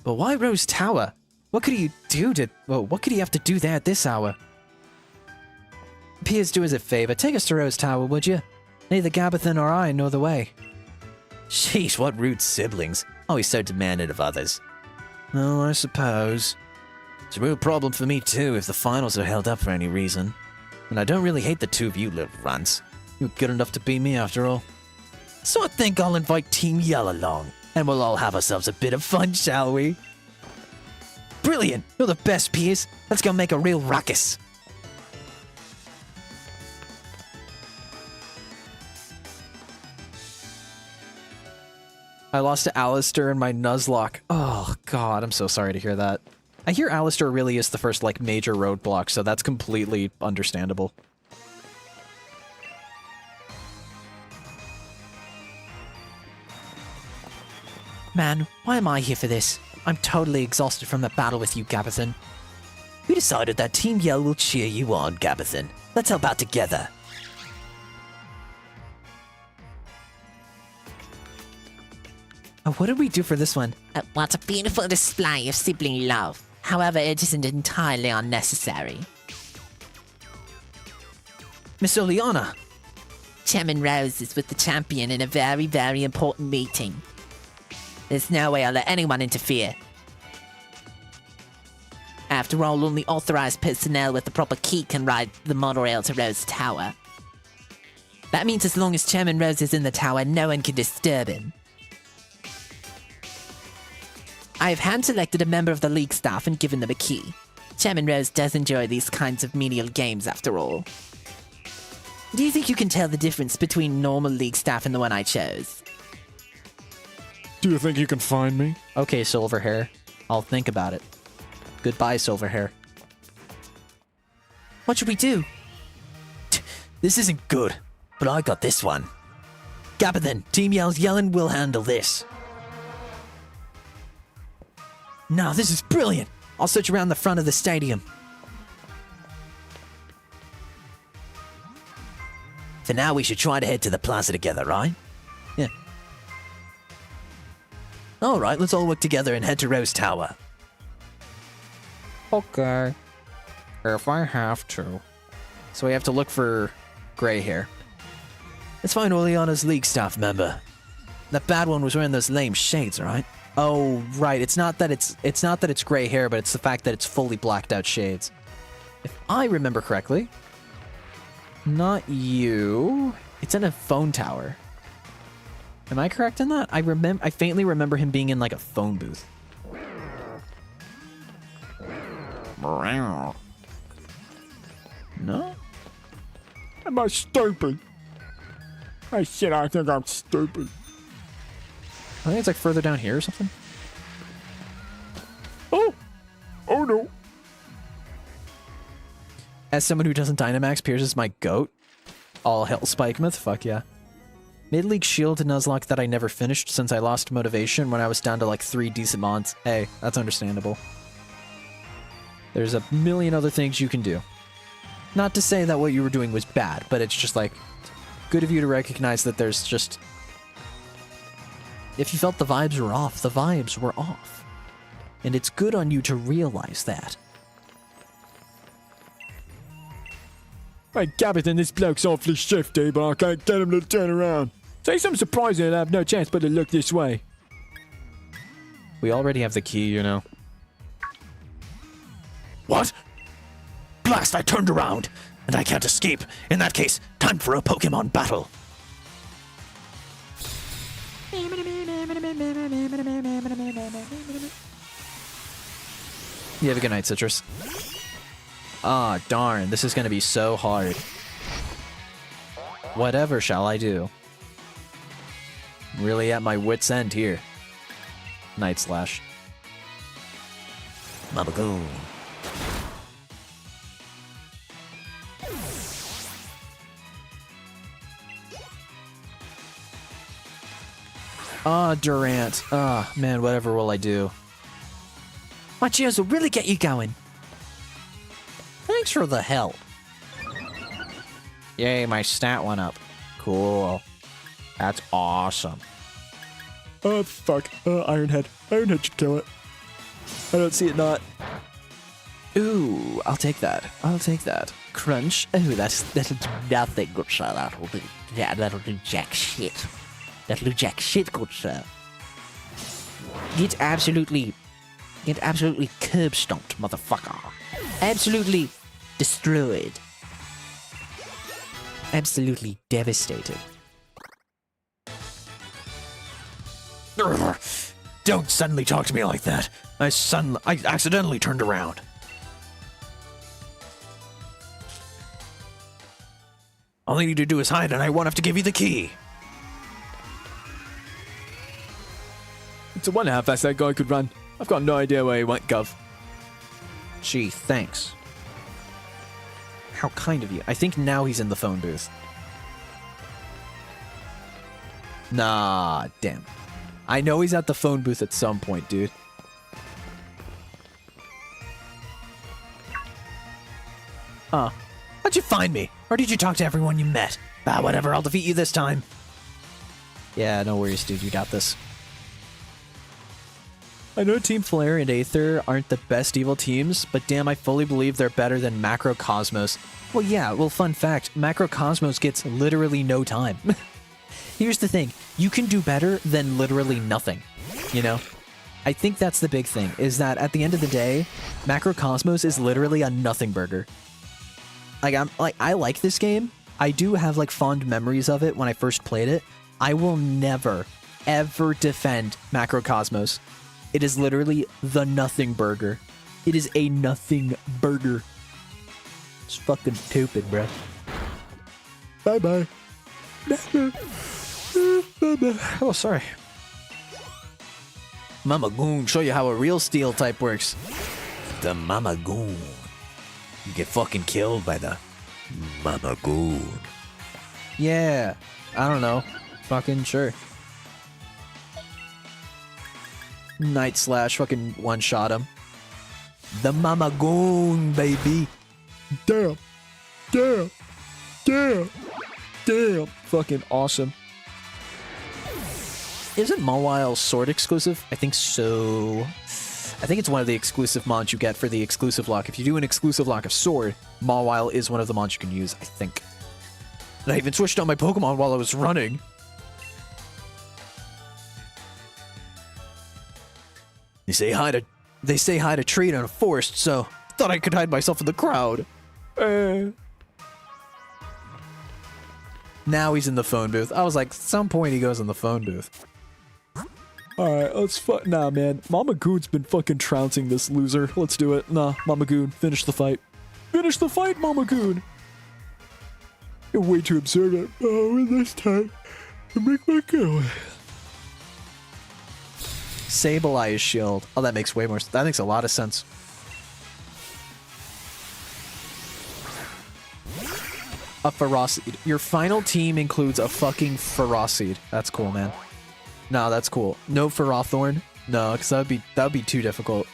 But why Rose Tower? What could he have to do there at this hour? Piers, do us a favor. Take us to Rose Tower, would you? Neither Gabithan or I know the way. Sheesh, what rude siblings. Always so demanding of others. Oh, I suppose. It's a real problem for me, too, if the finals are held up for any reason. And I don't really hate the two of you little runts. You're good enough to beat me, after all. So I think I'll invite Team Yell along, and we'll all have ourselves a bit of fun, shall we? Brilliant! You're the best, Piers. Let's go make a real ruckus. I lost to Alistair in my Nuzlocke. Oh, God, I'm so sorry to hear that. I hear Alistair really is the first, like, major roadblock, so that's completely understandable. Man, why am I here for this? I'm totally exhausted from the battle with you, Gabithan. We decided that Team Yell will cheer you on, Gabithan. Let's help out together. Oh, what did we do for this one? What a beautiful display of sibling love. However, it isn't entirely unnecessary. Miss Oleana. Chairman Rose is with the champion in a very, very important meeting. There's no way I'll let anyone interfere. After all, only authorized personnel with the proper key can ride the monorail to Rose Tower. That means as long as Chairman Rose is in the tower, no one can disturb him. I have hand-selected a member of the League staff and given them a key. Chairman Rose does enjoy these kinds of menial games, after all. Do you think you can tell the difference between normal League staff and the one I chose? Do you think you can find me? Okay, Silverhair. I'll think about it. Goodbye, Silverhair. What should we do? This isn't good, but I got this one. Gabithan, Team Yell's yelling, we'll handle this. No, this is brilliant. I'll search around the front of the stadium. For now, we should try to head to the plaza together, right? Yeah. Alright, let's all work together and head to Rose Tower. Okay. If I have to. So we have to look for gray hair. Let's find Oleana's League staff member. That bad one was wearing those lame shades, right? Oh, right. It's not that it's gray hair, but it's the fact that it's fully blacked out shades. If I remember correctly, not you. It's in a phone tower. Am I correct in that? I faintly remember him being in like a phone booth. No? Am I stupid? Oh shit, I think I'm stupid. I think it's like further down here or something. Oh! Oh no! As someone who doesn't Dynamax, Piers is my goat. All hell Spikemouth, fuck yeah. Mid-League Shield Nuzlocke that I never finished since I lost motivation when I was down to like 3 decent mons. Hey, that's understandable. There's a million other things you can do. Not to say that what you were doing was bad, but it's just like, good of you to recognize that there's just... If you felt the vibes were off, the vibes were off. And it's good on you to realize that. Hey, Gabithan, this bloke's awfully shifty, but I can't get him to turn around. Say something surprising and I have no chance but to look this way. We already have the key, you know. What? Blast, I turned around, and I can't escape. In that case, time for a Pokémon battle. You have a good night, Citrus. Ah, darn, this is gonna be so hard. Whatever shall I do? I'm really at my wit's end here. Night Slash. Mabagoon. Ah, Durant. Ah, man, whatever will I do? My cheers will really get you going. Thanks for the help. Yay, my stat went up. Cool. That's awesome. Oh, fuck. Ironhead. Ironhead should kill it. I don't see it not. Ooh, I'll take that. I'll take that. Crunch. Oh, that'll do nothing, good sir. That'll do jack shit. That'll do jack shit, good sir. Get absolutely curb stomped, motherfucker. Absolutely destroyed. Absolutely devastated. Don't suddenly talk to me like that. I accidentally turned around. All you need to do is hide, and I won't have to give you the key. It's one how fast that guy could run. I've got no idea where he went, Gov. Gee, thanks. How kind of you. I think now he's in the phone booth. Nah, damn. I know he's at the phone booth at some point, dude. Huh. How'd you find me? Or did you talk to everyone you met? Ah, whatever, I'll defeat you this time. Yeah, no worries, dude. You got this. I know Team Flare and Aether aren't the best evil teams, but damn, I fully believe they're better than Macrocosmos. Well, yeah, well, fun fact, Macrocosmos gets literally no time. Here's the thing, you can do better than literally nothing, you know? I think that's the big thing, is that at the end of the day, Macrocosmos is literally a nothing burger. I like this game. I do have like fond memories of it when I first played it. I will never, ever defend Macrocosmos. It is literally the nothing burger. It is a nothing burger. It's fucking stupid, bro. Bye-bye. Oh, sorry. Mama Goon, show you how a real steel type works. The Mama Goon. You get fucking killed by the Mama Goon. Yeah, I don't know. Fucking sure. Night Slash fucking one-shot him. The Mama Goon, baby. Damn. Damn. Damn. Damn. Fucking awesome. Isn't Mawile Sword exclusive? I think so. I think it's one of the exclusive mons you get for the exclusive lock. If you do an exclusive lock of Sword, Mawile is one of the mons you can use, I think. And I even switched on my Pokemon while I was running. They say hi to tree in a forest, so thought I could hide myself in the crowd. Now he's in the phone booth. I was like, some point he goes in the phone booth. Alright, let's nah, man. Mama Goon's been fucking trouncing this loser. Let's do it. Nah, Mama Goon, finish the fight. Finish the fight, Mama Goon! You're way too observant. Oh, this time, I make my go. Sableye shield. Oh, that makes way more sense. That makes a lot of sense. A Ferocity. Your final team includes a fucking Ferocity. That's cool, man. No, that's cool. No Ferrothorn. No, because that would be too difficult.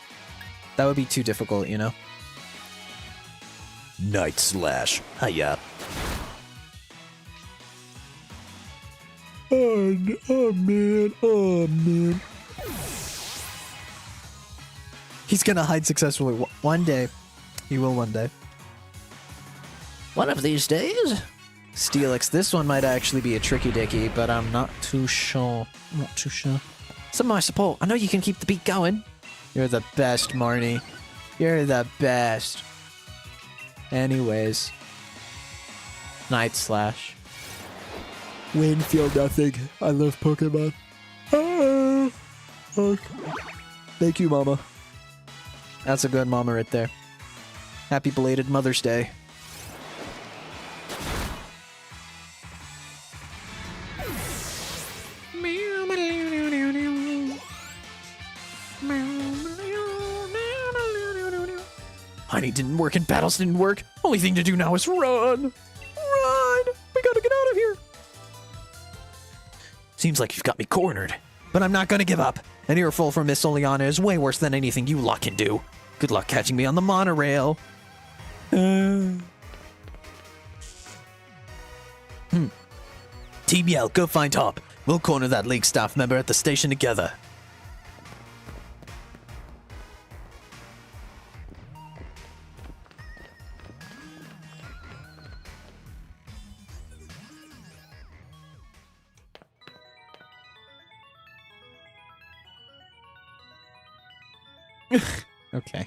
That would be too difficult, you know? Night Slash. Hiya. Oh man. Oh man. He's gonna hide successfully. One day. He will one day. One of these days? Steelix, this one might actually be a tricky dicky, but I'm not too sure. Not too sure. Some of my support. I know you can keep the beat going. You're the best, Marnie. You're the best. Anyways. Night Slash. Win, feel nothing. I love Pokemon. Ah, okay. Thank you, Mama. That's a good mama right there. Happy belated Mother's Day. Honey didn't work and battles didn't work. Only thing to do now is run. Run! We gotta get out of here. Seems like you've got me cornered, but I'm not gonna give up. An earful from Miss Oleana is way worse than anything you lot can do. Good luck catching me on the monorail. Team Yell, go find Hop. We'll corner that league staff member at the station together. Okay.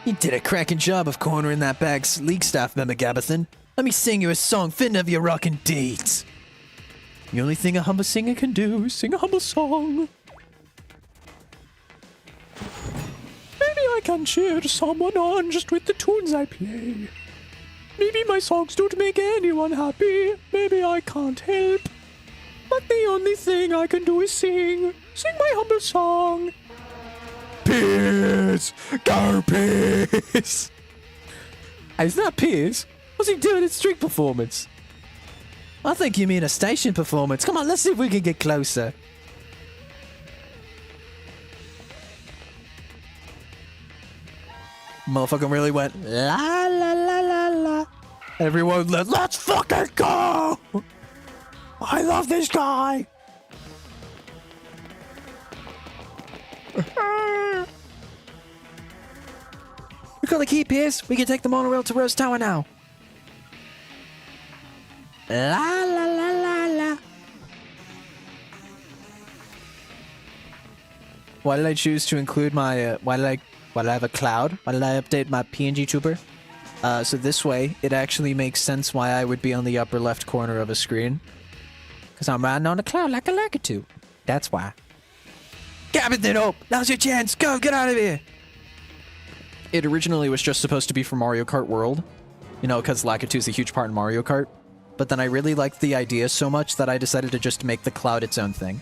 You did a cracking job of cornering that bag's league staff member, Gabithan. Let me sing you a song fit of your rockin' deeds. The only thing a humble singer can do is sing a humble song. Maybe I can cheer someone on just with the tunes I play. Maybe my songs don't make anyone happy. Maybe I can't help. But the only thing I can do is sing my humble song. Piers! Go Piers! Hey, it's not Piers. What's he doing at street performance? I think you mean a station performance. Come on, let's see if we can get closer. Motherfucker really went la la la la la. Everyone, let's fucking go! I love this guy! We got the key, Pierce. We can take the monorail to Rose Tower now. La la la la la. Why did I choose to include my? Why did I have a cloud? Why did I update my PNG tuber? So this way, it actually makes sense why I would be on the upper left corner of a screen. Because I'm riding on a cloud like I like it to. That's why. Gabithan, oh, now's your chance. Go, get out of here. It originally was just supposed to be for Mario Kart World. You know, because Lakitu is a huge part in Mario Kart. But then I really liked the idea so much that I decided to just make the cloud its own thing.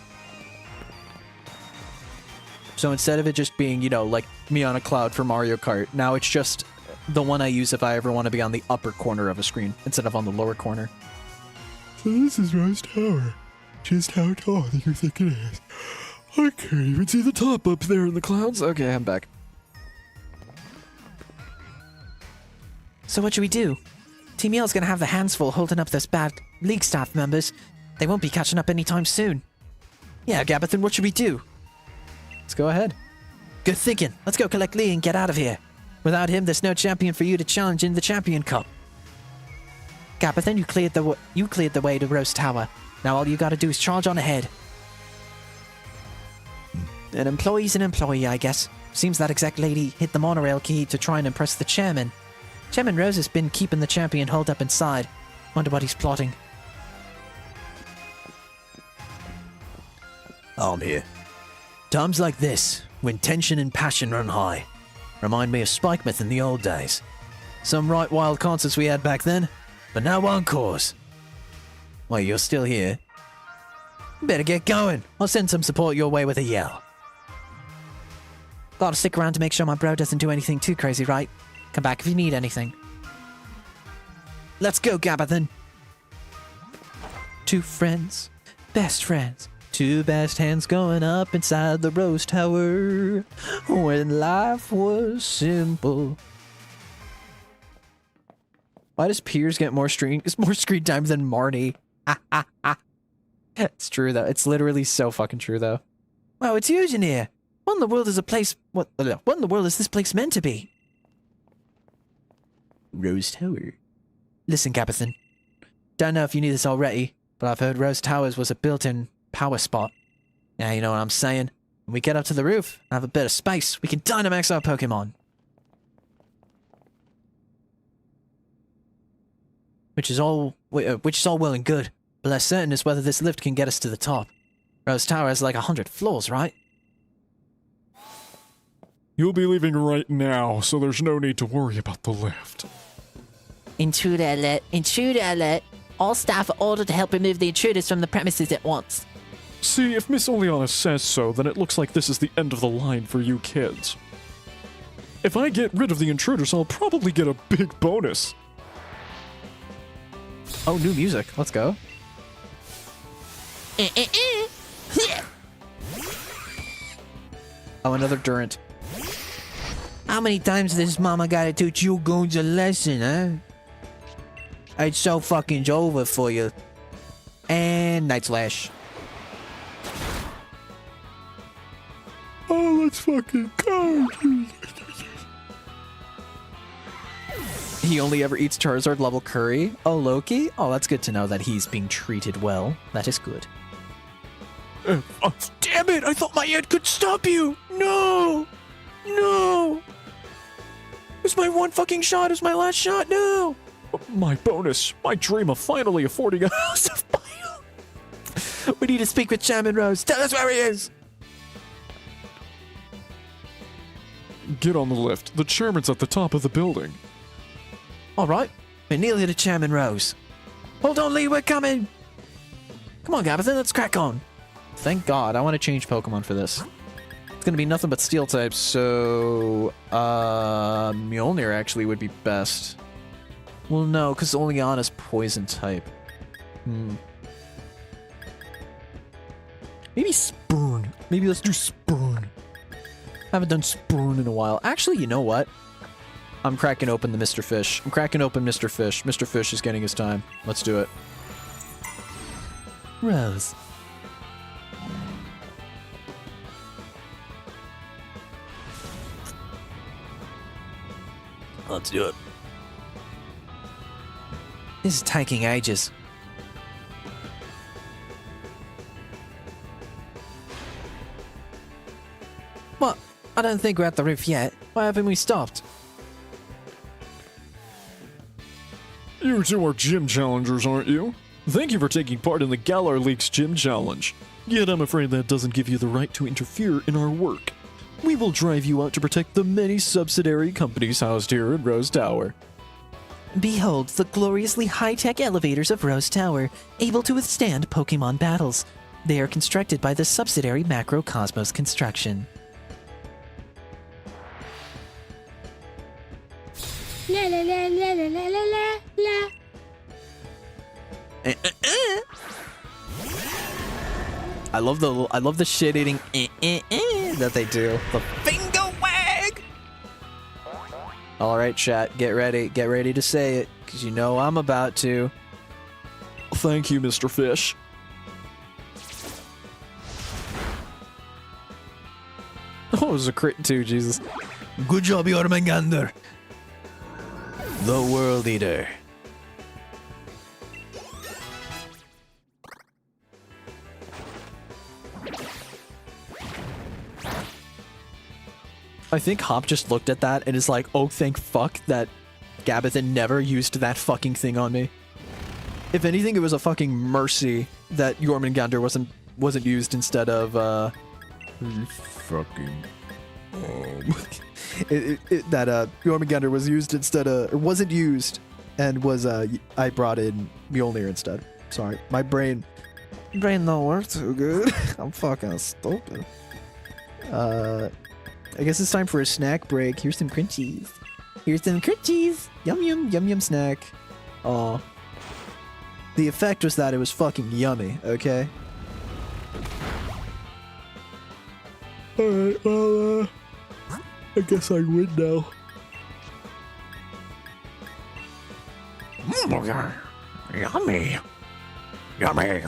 So instead of it just being, you know, like me on a cloud for Mario Kart, now it's just the one I use if I ever want to be on the upper corner of a screen instead of on the lower corner. So this is Rose Tower. Just how tall do you think it is? I can't even see the top up there in the clouds. Okay, I'm back. So what should we do? Team Yell's gonna have their hands full holding up those bad league staff members. They won't be catching up anytime soon. Yeah, Gabithan, what should we do? Let's go ahead. Good thinking. Let's go collect Lee and get out of here. Without him, there's no champion for you to challenge in the Champion Cup. Gabithan, you cleared the way to Rose Tower. Now all you gotta do is charge on ahead. An employee's an employee, I guess. Seems that exec lady hit the monorail key to try and impress the chairman. Chairman Rose has been keeping the champion holed up inside. Wonder what he's plotting. I'm here. Times like this, when tension and passion run high, remind me of Spike Myth in the old days. Some right wild concerts we had back then, but now encores. Wait, you're still here? Better get going. I'll send some support your way with a yell. Gotta stick around to make sure my bro doesn't do anything too crazy, right? Come back if you need anything. Let's go, Gabithan. Two friends, best friends. Two best hands going up inside the Rose Tower when life was simple. Why does Piers get more screen time than Marnie? It's true though. It's literally so fucking true though. Wow, it's huge in here. What in the world is what in the world is this place meant to be? Rose Tower. Listen, Gabithan. Don't know if you knew this already, but I've heard Rose Towers was a built-in power spot. Yeah, you know what I'm saying. When we get up to the roof and have a bit of space, we can Dynamax our Pokemon. Which is all well and good, but less certain is whether this lift can get us to the top. Rose Tower has like 100 floors, right? You'll be leaving right now, so there's no need to worry about the lift. Intruder alert! Intruder alert! All staff are ordered to help remove the intruders from the premises at once. See, if Miss Oleana says so, then it looks like this is the end of the line for you kids. If I get rid of the intruders, I'll probably get a big bonus. Oh, new music. Let's go. Oh, another Durant. How many times does mama gotta teach you goons a lesson, huh? It's so fucking over for you. And Night Slash. Oh, let's fucking go. He only ever eats Charizard level curry. Oh, Loki? Oh, that's good to know that he's being treated well. That is good. Oh, damn it! I thought my head could stop you! No! No! It's my one fucking shot. It's my last shot. No. My bonus. My dream of finally affording a house of bio. We need to speak with Chairman Rose. Tell us where he is. Get on the lift. The chairman's at the top of the building. All right. We're nearly to Chairman Rose. Hold on, Lee. We're coming. Come on, Gabithan. Let's crack on. Thank God. I want to change Pokemon for this. It's going to be nothing but Steel types, so... Mjolnir actually would be best. Well, no, because Oleana's Poison type. Maybe Spoon. Maybe let's do Spoon. Haven't done Spoon in a while. Actually, you know what? I'm cracking open the Mr. Fish. I'm cracking open Mr. Fish. Mr. Fish is getting his time. Let's do it. Rose. Let's do it. This is taking ages. What? I don't think we're at the roof yet. Why haven't we stopped? You two are gym challengers, aren't you? Thank you for taking part in the Galar League's gym challenge. Yet I'm afraid that doesn't give you the right to interfere in our work. We will drive you out to protect the many subsidiary companies housed here in Rose Tower. Behold the gloriously high-tech elevators of Rose Tower, able to withstand Pokémon battles. They are constructed by the subsidiary Macrocosmos Construction. La la la la la la la la. I love the shit-eating that they do. The finger wag! Alright, chat, get ready to say it, because you know I'm about to. Thank you, Mr. Fish. Oh, it was a crit too, Jesus. Good job, Jormungandr. The World Eater. I think Hop just looked at that and is like, oh, thank fuck that Gabithan never used that fucking thing on me. If anything, it was a fucking mercy that Jormungandr wasn't used instead of, Fucking... that Jormungandr was used instead of, or wasn't used, and was I brought in Mjolnir instead. Sorry, my brain don't work too good. I'm fucking stupid. I guess it's time for a snack break. Here's some crunchies. Yum yum yum yum snack. Aw. The effect was that it was fucking yummy. Okay. Alright, well, I guess I win now. Yummy. Yummy.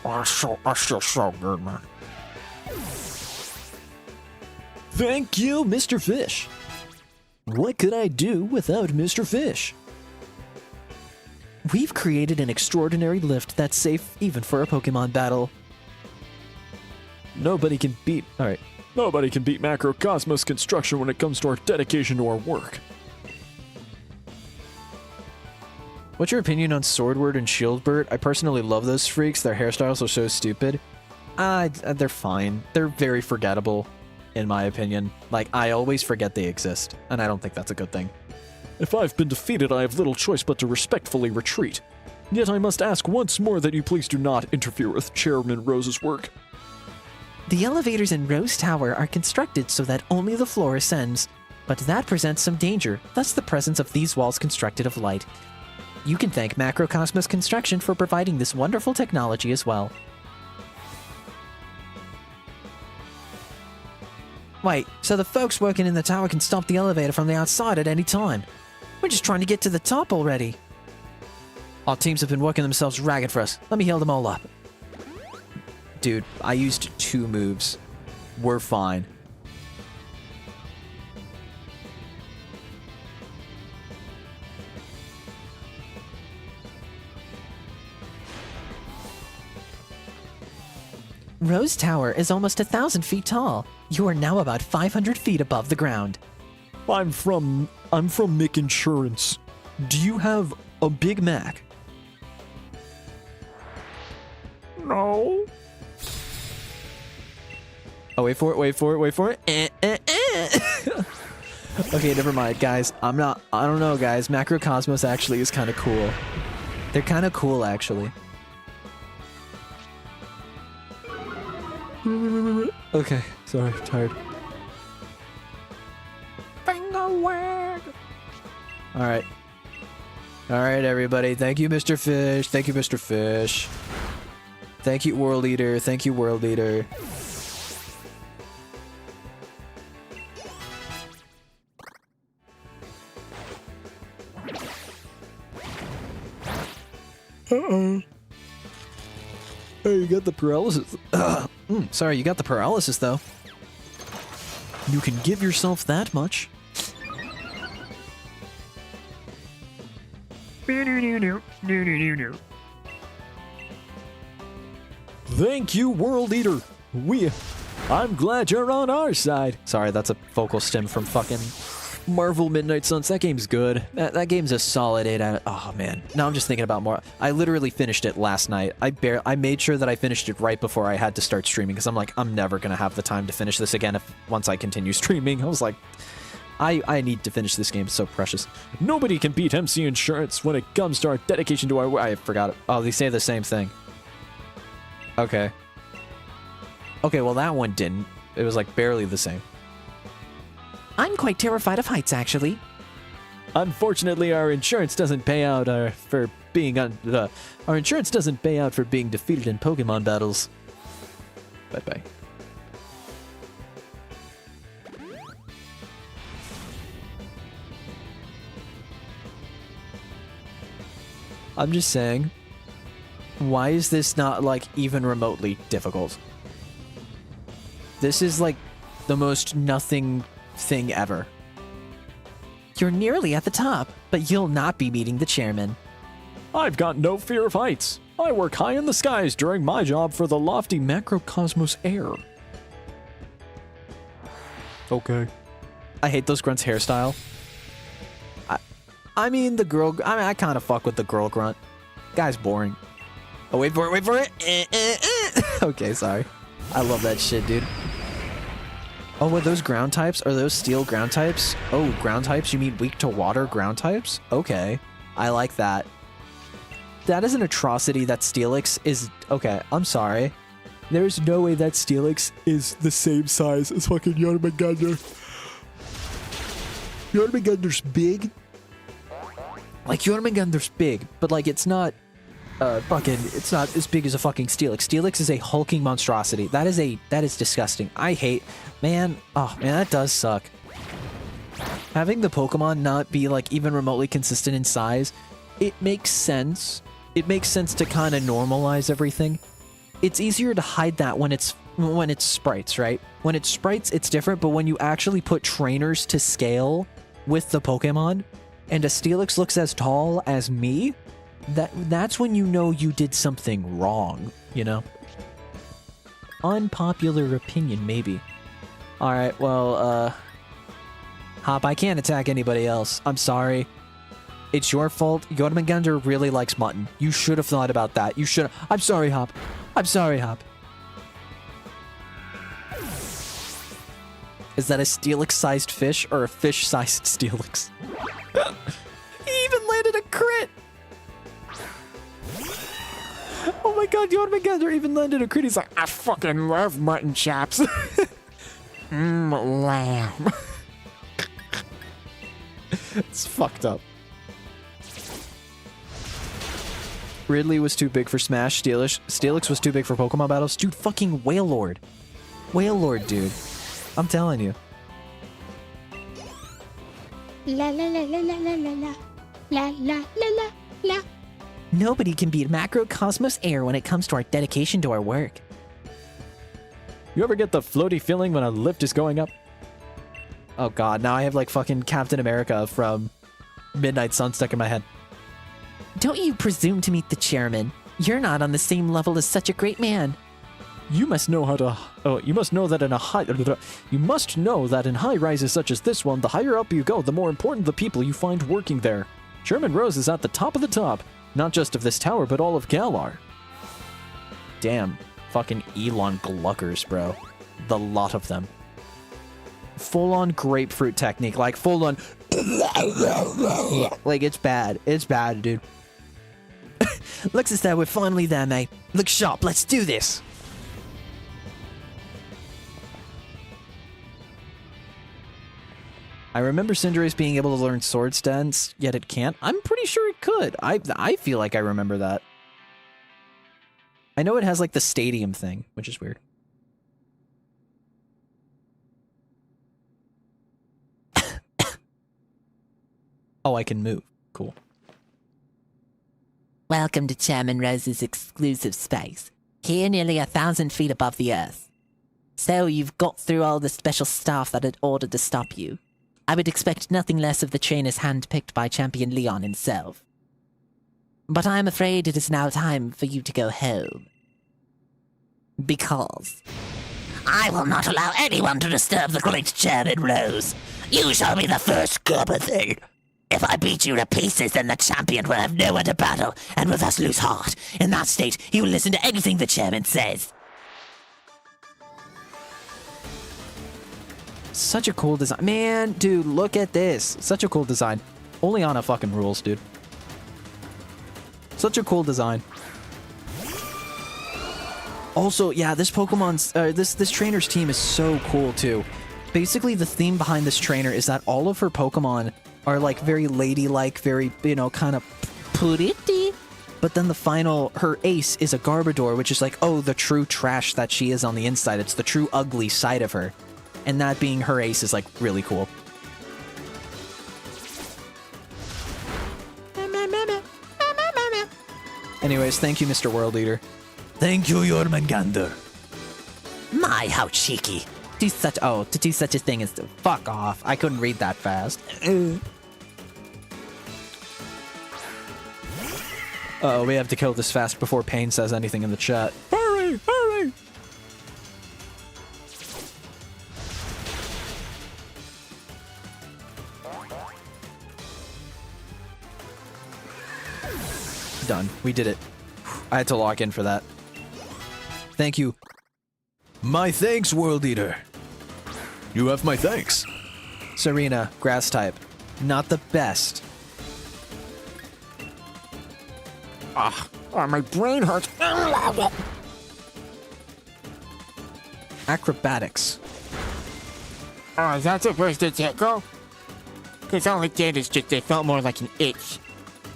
That's just so good, man. Thank you, Mr. Fish. What could I do without Mr. Fish? We've created an extraordinary lift that's safe even for a Pokémon battle. Nobody can beat Macrocosmos Construction when it comes to our dedication to our work. What's your opinion on Swordward and Shieldbert? I personally love those freaks. Their hairstyles are so stupid. They're fine. They're very forgettable, in my opinion. Like, I always forget they exist, and I don't think that's a good thing. If I've been defeated, I have little choice but to respectfully retreat. Yet I must ask once more that you please do not interfere with Chairman Rose's work. The elevators in Rose Tower are constructed so that only the floor ascends, but that presents some danger, thus the presence of these walls constructed of light. You can thank Macrocosmos Construction for providing this wonderful technology as well. Wait, so the folks working in the tower can stop the elevator from the outside at any time? We're just trying to get to the top already. Our teams have been working themselves ragged for us. Let me heal them all up. Dude, I used 2 moves. We're fine. Rose Tower is almost 1,000 feet tall. You are now about 500 feet above the ground. I'm from Mick Insurance. Do you have a Big Mac? No. Oh, wait for it. Okay, never mind, guys. I don't know, guys. Macrocosmos actually is kind of cool. They're kind of cool, actually. Okay, sorry, tired. Alright. Alright, everybody. Thank you, Mr. Fish. Thank you, Mr. Fish. Thank you, World Leader. Thank you, World Leader. Uh-oh. Hey, you got the paralysis. Sorry, you got the paralysis, though. You can give yourself that much. Thank you, World Leader. I'm glad you're on our side. Sorry, that's a vocal stem from fucking Marvel Midnight Suns. That game's good. That game's a solid 8 out of... Oh, man. Now I'm just thinking about more. I literally finished it last night. I made sure that I finished it right before I had to start streaming, because I'm like, I'm never going to have the time to finish this again once I continue streaming. I was like, I need to finish this game. It's so precious. Nobody can beat MC Insurance when it comes to our dedication to our... I forgot it. Oh, they say the same thing. Okay. Okay, well, that one didn't. It was like barely the same. I'm quite terrified of heights, actually. Unfortunately, our insurance doesn't pay out for being our insurance doesn't pay out for being defeated in Pokemon battles. Bye-bye. I'm just saying, why is this not, like, even remotely difficult? This is, like, the most nothing thing ever. You're nearly at the top, but you'll not be meeting the chairman. I've got no fear of heights. I work high in the skies during my job for the lofty macrocosmos air. Okay. I hate those grunts' hairstyle. I mean, the girl... I kind of fuck with the girl grunt. Guy's boring. Oh, wait for it. Okay, sorry. I love that shit, dude. Oh, are those ground types? Are those steel ground types? Oh, ground types? You mean weak to water ground types? Okay. I like that. That is an atrocity that Steelix is... Okay, I'm sorry. There's no way that Steelix is the same size as fucking Yarmagander. Yarmagander's big. Like, Yarmagander's big, but, like, it's not... it's not as big as a fucking Steelix. Steelix is a hulking monstrosity. That is disgusting. I hate... Man, oh, man, that does suck. Having the Pokemon not be, like, even remotely consistent in size, it makes sense. It makes sense to kind of normalize everything. It's easier to hide that when it's sprites, right? When it's sprites, it's different, but when you actually put trainers to scale with the Pokemon, and a Steelix looks as tall as me, that's when you know you did something wrong, you know? Unpopular opinion, maybe. Alright, well, Hop, I can't attack anybody else. I'm sorry. It's your fault. Jormungandr really likes mutton. You should have thought about that. You should have... I'm sorry, Hop. I'm sorry, Hop. Is that a Steelix-sized fish or a fish-sized Steelix? He even landed a crit! Oh my god, Jormungandr even landed a crit. He's like, I fucking love mutton chops. Lamb. It's fucked up. Ridley was too big for Smash. Steelix was too big for Pokemon battles. Dude, fucking Wailord. Wailord, dude. I'm telling you. La la la la la la la la la la la la. Nobody can beat Macrocosmos Air when it comes to our dedication to our work. You ever get the floaty feeling when a lift is going up? Oh god, now I have like fucking Captain America from Midnight Sun stuck in my head. Don't you presume to meet the chairman. You're not on the same level as such a great man. You must know how to. Oh, you must know that in a high. You must know that in high rises such as this one, the higher up you go, the more important the people you find working there. Chairman Rose is at the top of the top, not just of this tower, but all of Galar. Damn, fucking Elon Gluckers, bro. The lot of them. Full-on grapefruit technique, like full-on. Like it's bad. It's bad, dude. Looks as though we're finally there, mate. Look sharp, let's do this. I remember Cinderace being able to learn Sword Stance, yet it can't. I'm pretty sure it could. I feel like I remember that. I know it has like the stadium thing, which is weird. Oh, I can move. Cool. Welcome to Chairman Rose's exclusive space. Here nearly 1,000 feet above the earth. So you've got through all the special staff that had ordered to stop you. I would expect nothing less of the trainers handpicked by Champion Leon himself. But I am afraid it is now time for you to go home. Because I will not allow anyone to disturb the great Chairman Rose. You shall be the first KiRBiZoiD. If I beat you to pieces, then the champion will have nowhere to battle, and will thus lose heart. In that state, he will listen to anything the chairman says. Such a cool design. Man, dude, look at this. Such a cool design. Only Anna fucking rules, dude. Such a cool design. Also, yeah, this Pokemon's, this trainer's team is so cool, too. Basically, the theme behind this trainer is that all of her Pokemon are, like, very ladylike, very, you know, kind of pretty. But then her ace is a Garbodor, which is like, oh, the true trash that she is on the inside. It's the true ugly side of her. And that being her ace is, like, really cool. Anyways, thank you, Mr. World Eater. Thank you, Jormungandr. My, how cheeky. To do such a thing is to Fuck off. I couldn't read that fast. Uh-oh, we have to kill this fast before Pain says anything in the chat. Hurry! Hurry! Done. We did it. I had to log in for that. Thank you. My thanks, World Eater. You have my thanks. Serena, grass type. Not the best. My brain hurts. Acrobatics. Oh, is that supposed to tickle? Because all it did is just, it felt more like an itch.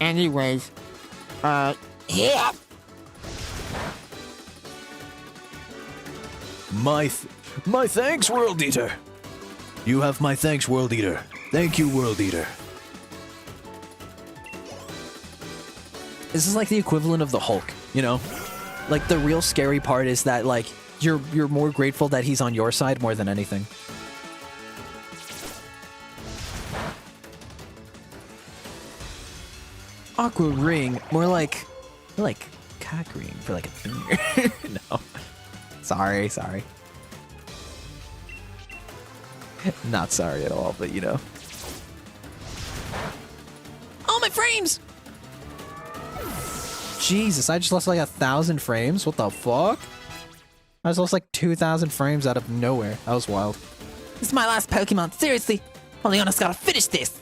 Anyways, yeah. My thanks, World Eater. You have my thanks, World Eater. Thank you, World Eater. This is like the equivalent of the Hulk, you know? Like, the real scary part is that, like, you're more grateful that he's on your side more than anything. Aqua Ring, more like cock ring for like a finger. No. Sorry. Not sorry at all, but you know. Oh, my frames! Jesus, I just lost like 1,000 frames? What the fuck? I just lost like 2,000 frames out of nowhere. That was wild. This is my last Pokemon, seriously! Only Leona's gotta finish this!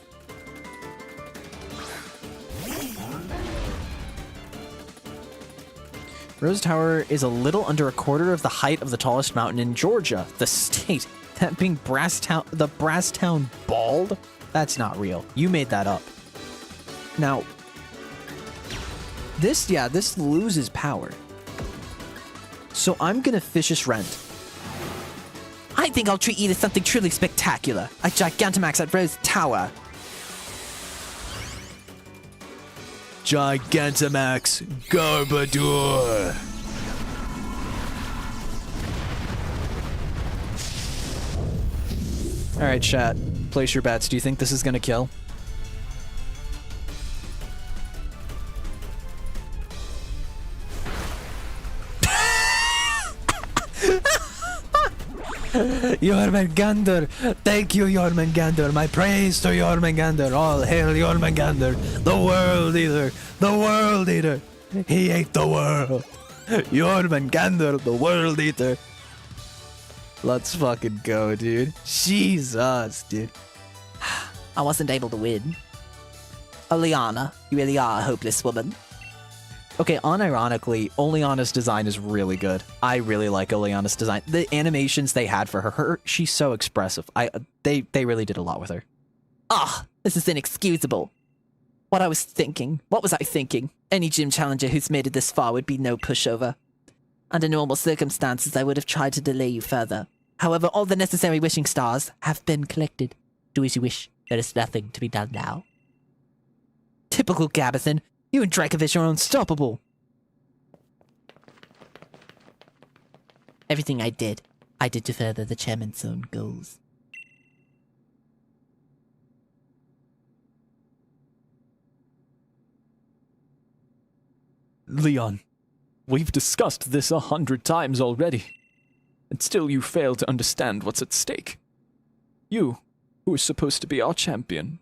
Rose Tower is a little under a quarter of the height of the tallest mountain in Georgia, the state. That being the Brasstown bald? That's not real. You made that up. Now, this loses power. So I'm gonna Vicious Rent. I think I'll treat you to something truly spectacular. A Gigantamax at Rose Tower. Gigantamax Garbodor. Alright, chat. Place your bets. Do you think this is gonna kill? Jormungandr! Thank you, Jormungandr! My praise to Jormungandr! All hail Jormungandr! The World Eater! The World Eater! He ate the world! Jormungandr, the World Eater! Let's fucking go, dude. Jesus, dude. I wasn't able to win. Oleana, you really are a hopeless woman. Okay, unironically, Oleana's design is really good. I really like Oleana's design. The animations they had for her, she's so expressive. They really did a lot with her. Ah, this is inexcusable. What was I thinking? Any gym challenger who's made it this far would be no pushover. Under normal circumstances, I would have tried to delay you further. However, all the necessary wishing stars have been collected. Do as you wish. There is nothing to be done now. Typical Gabithan. You and Dracovish are unstoppable. Everything I did to further the chairman's own goals. Leon, we've discussed this 100 times already, and still you fail to understand what's at stake. You, who is supposed to be our champion.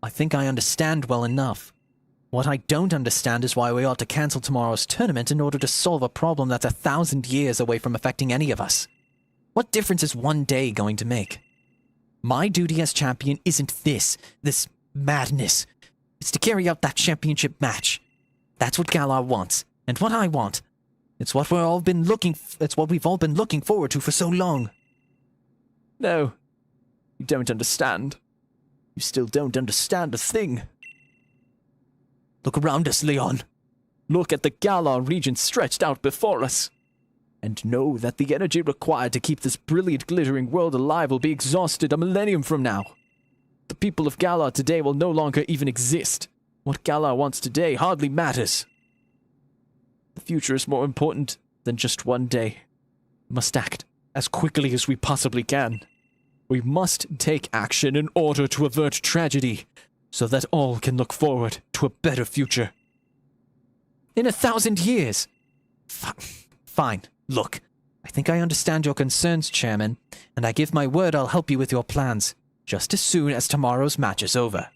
I think I understand well enough. What I don't understand is why we ought to cancel tomorrow's tournament in order to solve a problem that's 1,000 years away from affecting any of us. What difference is one day going to make? My duty as champion isn't this madness. It's to carry out that championship match. That's what Galar wants, and what I want. It's what we've all been looking forward to for so long. No, you don't understand. You still don't understand a thing. Look around us, Leon. Look at the Galar region stretched out before us. And know that the energy required to keep this brilliant, glittering world alive will be exhausted a millennium from now. The people of Galar today will no longer even exist. What Galar wants today hardly matters. The future is more important than just one day. We must act as quickly as we possibly can. We must take action in order to avert tragedy, so that all can look forward to a better future. In 1,000 years! Fine. Look, I think I understand your concerns, Chairman, and I give my word I'll help you with your plans, just as soon as tomorrow's match is over.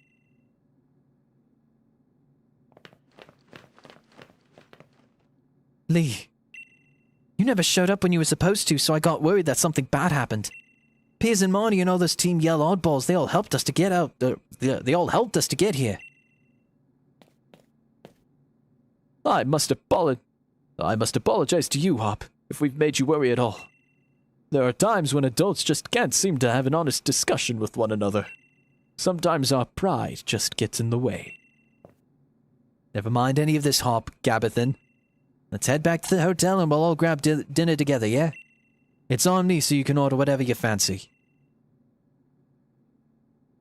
Lee, you never showed up when you were supposed to, so I got worried that something bad happened. Piers and Marty and all those Team Yell oddballs, they all helped us to get out. They all helped us to get here. I must apologize to you, Hop, if we've made you worry at all. There are times when adults just can't seem to have an honest discussion with one another. Sometimes our pride just gets in the way. Never mind any of this, Hop, Gabithan. Let's head back to the hotel and we'll all grab dinner together, yeah? It's on me so you can order whatever you fancy.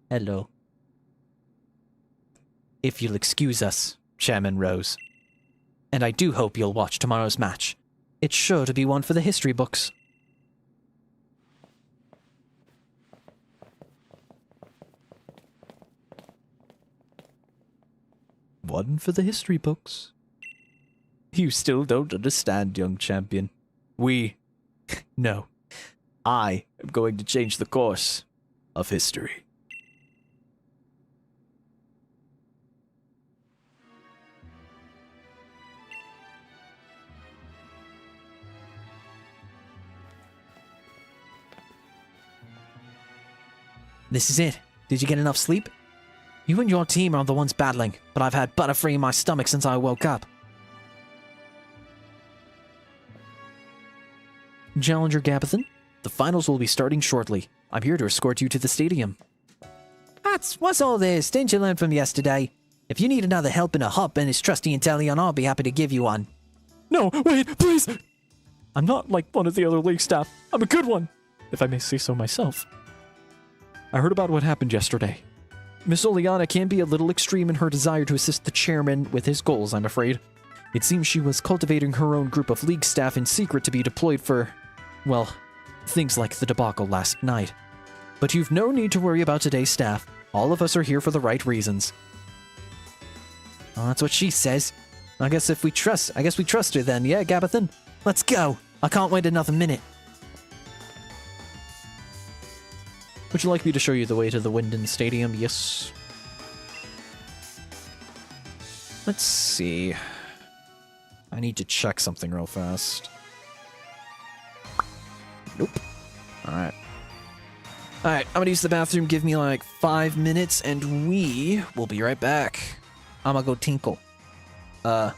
Hello. If you'll excuse us, Chairman Rose. And I do hope you'll watch tomorrow's match. It's sure to be one for the history books. One for the history books. You still don't understand, young champion. No. I am going to change the course of history. This is it. Did you get enough sleep? You and your team are the ones battling, but I've had butterfree in my stomach since I woke up. Challenger Gabithan, the finals will be starting shortly. I'm here to escort you to the stadium. What's all this? Didn't you learn from yesterday? If you need another help in a Hop and his trusty Intellion, I'll be happy to give you one. No, wait, please! I'm not like one of the other league staff. I'm a good one, if I may say so myself. I heard about what happened yesterday. Miss Oleana can be a little extreme in her desire to assist the chairman with his goals, I'm afraid. It seems she was cultivating her own group of league staff in secret to be deployed for, well, things like the debacle last night. But you've no need to worry about today's staff. All of us are here for the right reasons. Well, that's what she says. I guess we trust her then, yeah, Gabithan? Let's go. I can't wait another minute. Would you like me to show you the way to the Winden Stadium? Yes. Let's see. I need to check something real fast. Nope. Alright. Alright, I'm gonna use the bathroom. Give me like 5 minutes and we will be right back. I'ma go tinkle. Bye.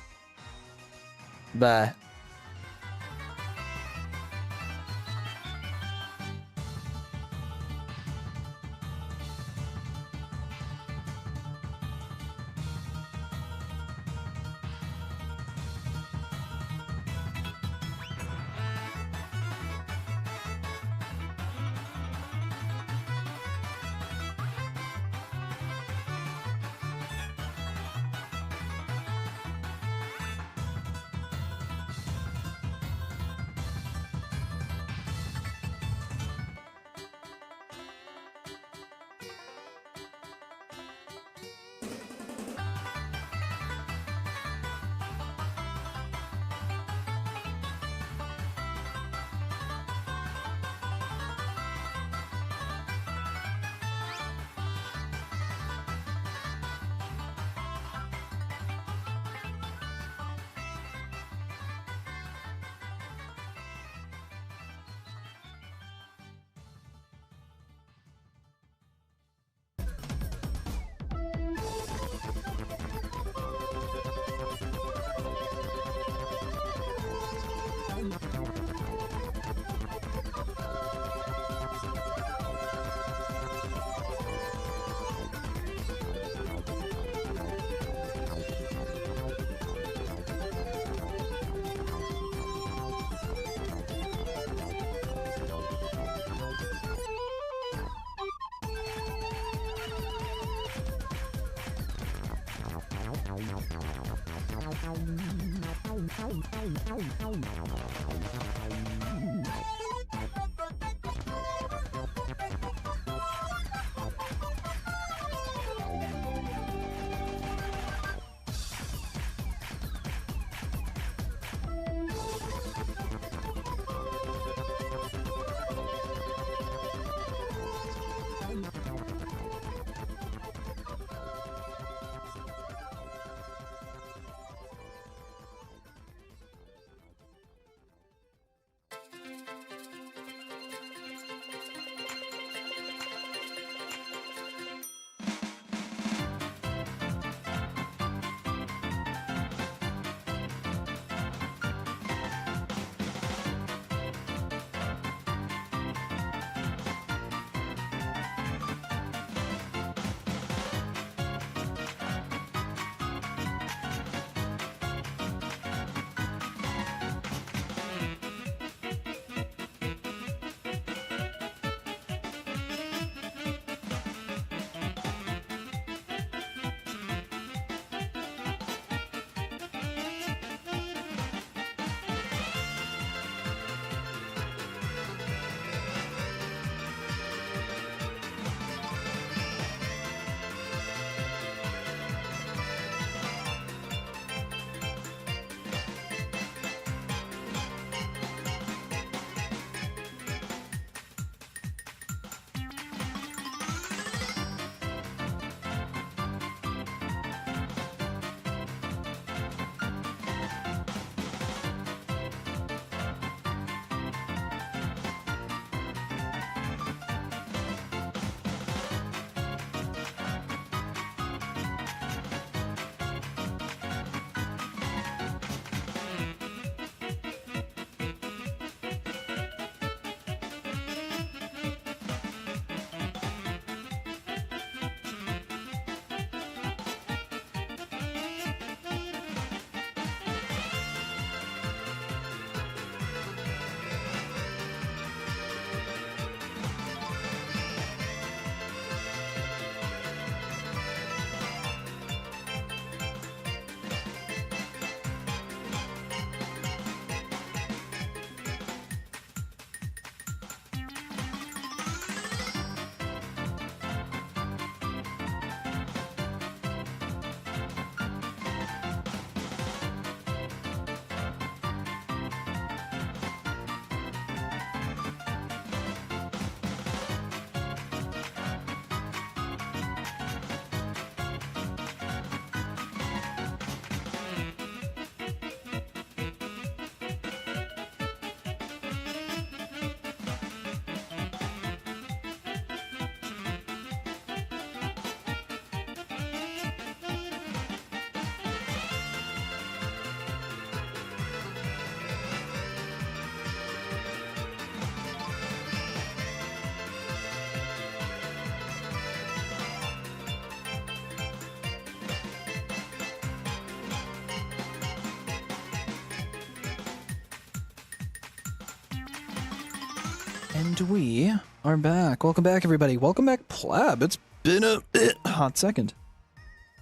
And we are back. Welcome back, everybody. Welcome back, Plab. It's been a hot second.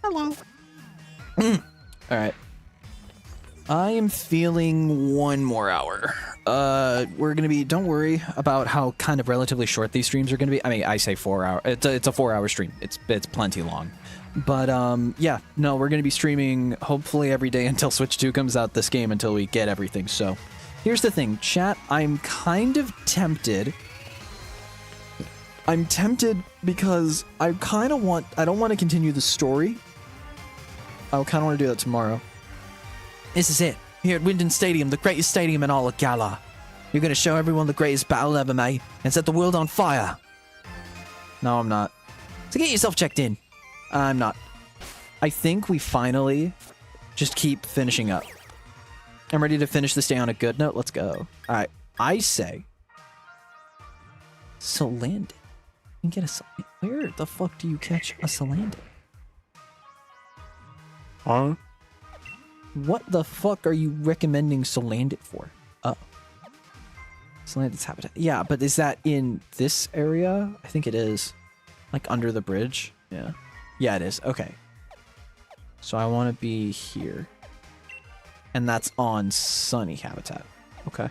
Hello. Alright. I am feeling 1 more hour. We're gonna be, don't worry about how kind of relatively short these streams are gonna be. I mean, I say 4 hour, it's a 4-hour stream. It's plenty long. But, yeah, no, we're gonna be streaming hopefully every day until Switch 2 comes out this game, until we get everything. So, here's the thing, chat, I'm kind of tempted. I'm tempted because I kind of want, I don't want to continue the story. I kind of want to do that tomorrow. This is it. Here at Wyndon Stadium, the greatest stadium in all of Galar. You're going to show everyone the greatest battle ever made and set the world on fire. No, I'm not. So get yourself checked in. I'm not. I think we finally just keep finishing up. I'm ready to finish this day on a good note. Let's go. All right. I say Solandit. You can get a Solandit. Where the fuck do you catch a Solandit? Huh? What the fuck are you recommending Solandit for? Oh. Solandit's habitat. Yeah, but is that in this area? I think it is. Like under the bridge? Yeah. Yeah, it is. Okay. So I want to be here. And that's on sunny habitat. Okay.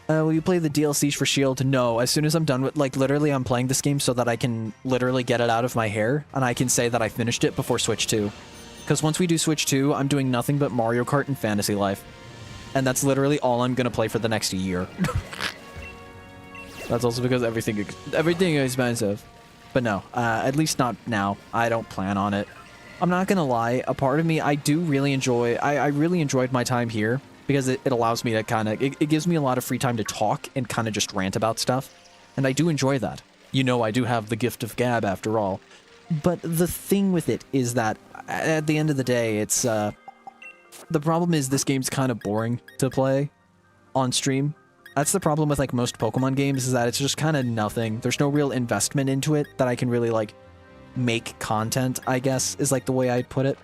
Will you play the DLCs for Shield? No. As soon as I'm done with, like, literally I'm playing this game so that I can literally get it out of my hair, and I can say that I finished it before Switch 2. Because once we do Switch 2, I'm doing nothing but Mario Kart and Fantasy Life. And that's literally all I'm gonna play for the next year. That's also because everything is expensive. But no, at least not now. I don't plan on it. I'm not gonna lie, a part of me, I do really enjoy, I really enjoyed my time here. Because it allows me to kind of, it gives me a lot of free time to talk and kind of just rant about stuff. And I do enjoy that. You know, I do have the gift of gab after all. But the thing with it is that at the end of the day, it's, the problem is this game's kind of boring to play on stream. That's the problem with like most Pokemon games, is that it's just kind of nothing. There's no real investment into it that I can really like make content, I guess, is like the way I'd put it.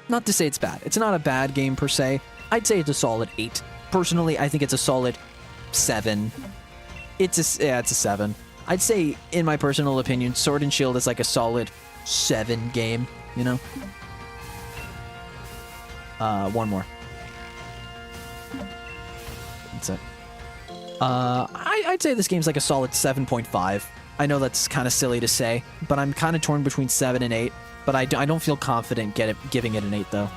Not to say it's bad. It's not a bad game per se. I'd say it's a solid 8. Personally, I think it's a solid 7. It's a 7. I'd say, in my personal opinion, Sword and Shield is like a solid 7 game, you know? One more. That's it. I'd say this game's like a solid 7.5. I know that's kind of silly to say, but I'm kind of torn between 7 and 8. But I don't feel confident giving it an 8, though.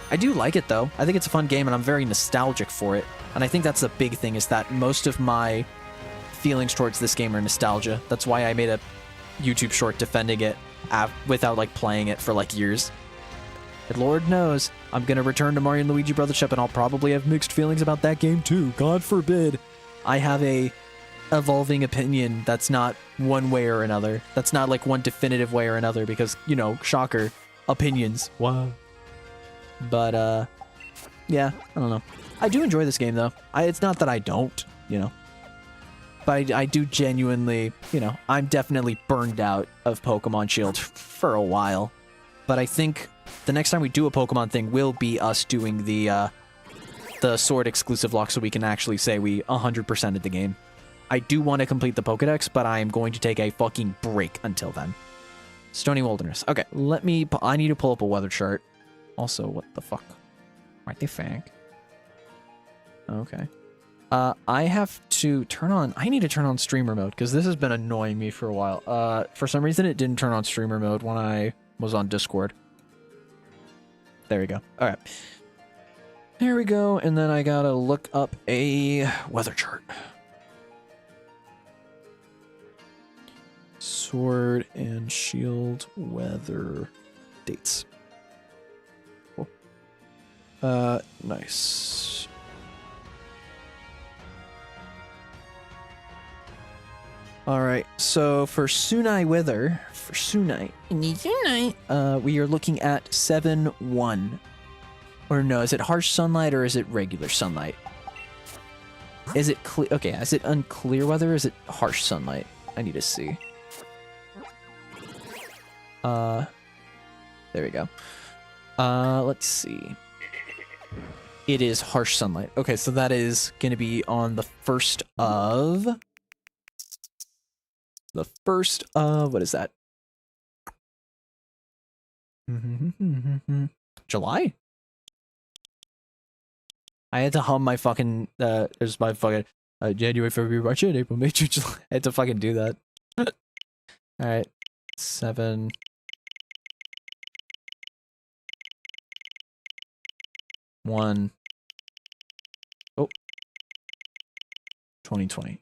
I do like it, though. I think it's a fun game, and I'm very nostalgic for it. And I think that's the big thing, is that most of my feelings towards this game are nostalgia. That's why I made a YouTube short defending it without, like, playing it for, like, years. And Lord knows, I'm gonna return to Mario & Luigi Brothership, and I'll probably have mixed feelings about that game, too. God forbid. I have a evolving opinion that's not one way or another. That's not like one definitive way or another, because, you know, shocker, opinions. Wow. But, yeah, I don't know. I do enjoy this game, though. It's not that I don't, you know. But I do genuinely, you know, I'm definitely burned out of Pokemon Shield for a while. But I think the next time we do a Pokemon thing will be us doing the Sword exclusive lock, so we can actually say we 100%ed the game. I do want to complete the Pokedex, but I am going to take a fucking break until then. Stony Wilderness. Okay, I need to pull up a weather chart. Also, what the fuck? What the fuck? Okay. I have to I need to turn on streamer mode, because this has been annoying me for a while. For some reason, it didn't turn on streamer mode when I was on Discord. There we go. Alright. There we go, and then I gotta look up a weather chart. Sword and Shield weather dates. Cool. Nice. Alright, so for Sunai weather, we are looking at 7-1. Or no, is it harsh sunlight or is it regular sunlight? Is it clear? Okay, is it unclear weather or is it harsh sunlight? I need to see. There we go. Let's see. It is harsh sunlight. Okay, so that is going to be on the 1st of... The 1st of... What is that? July? I had to hum my fucking... there's my fucking... January, February, March, April, May, June, July. I had to fucking do that. Alright. 7... 1... Oh. 2020.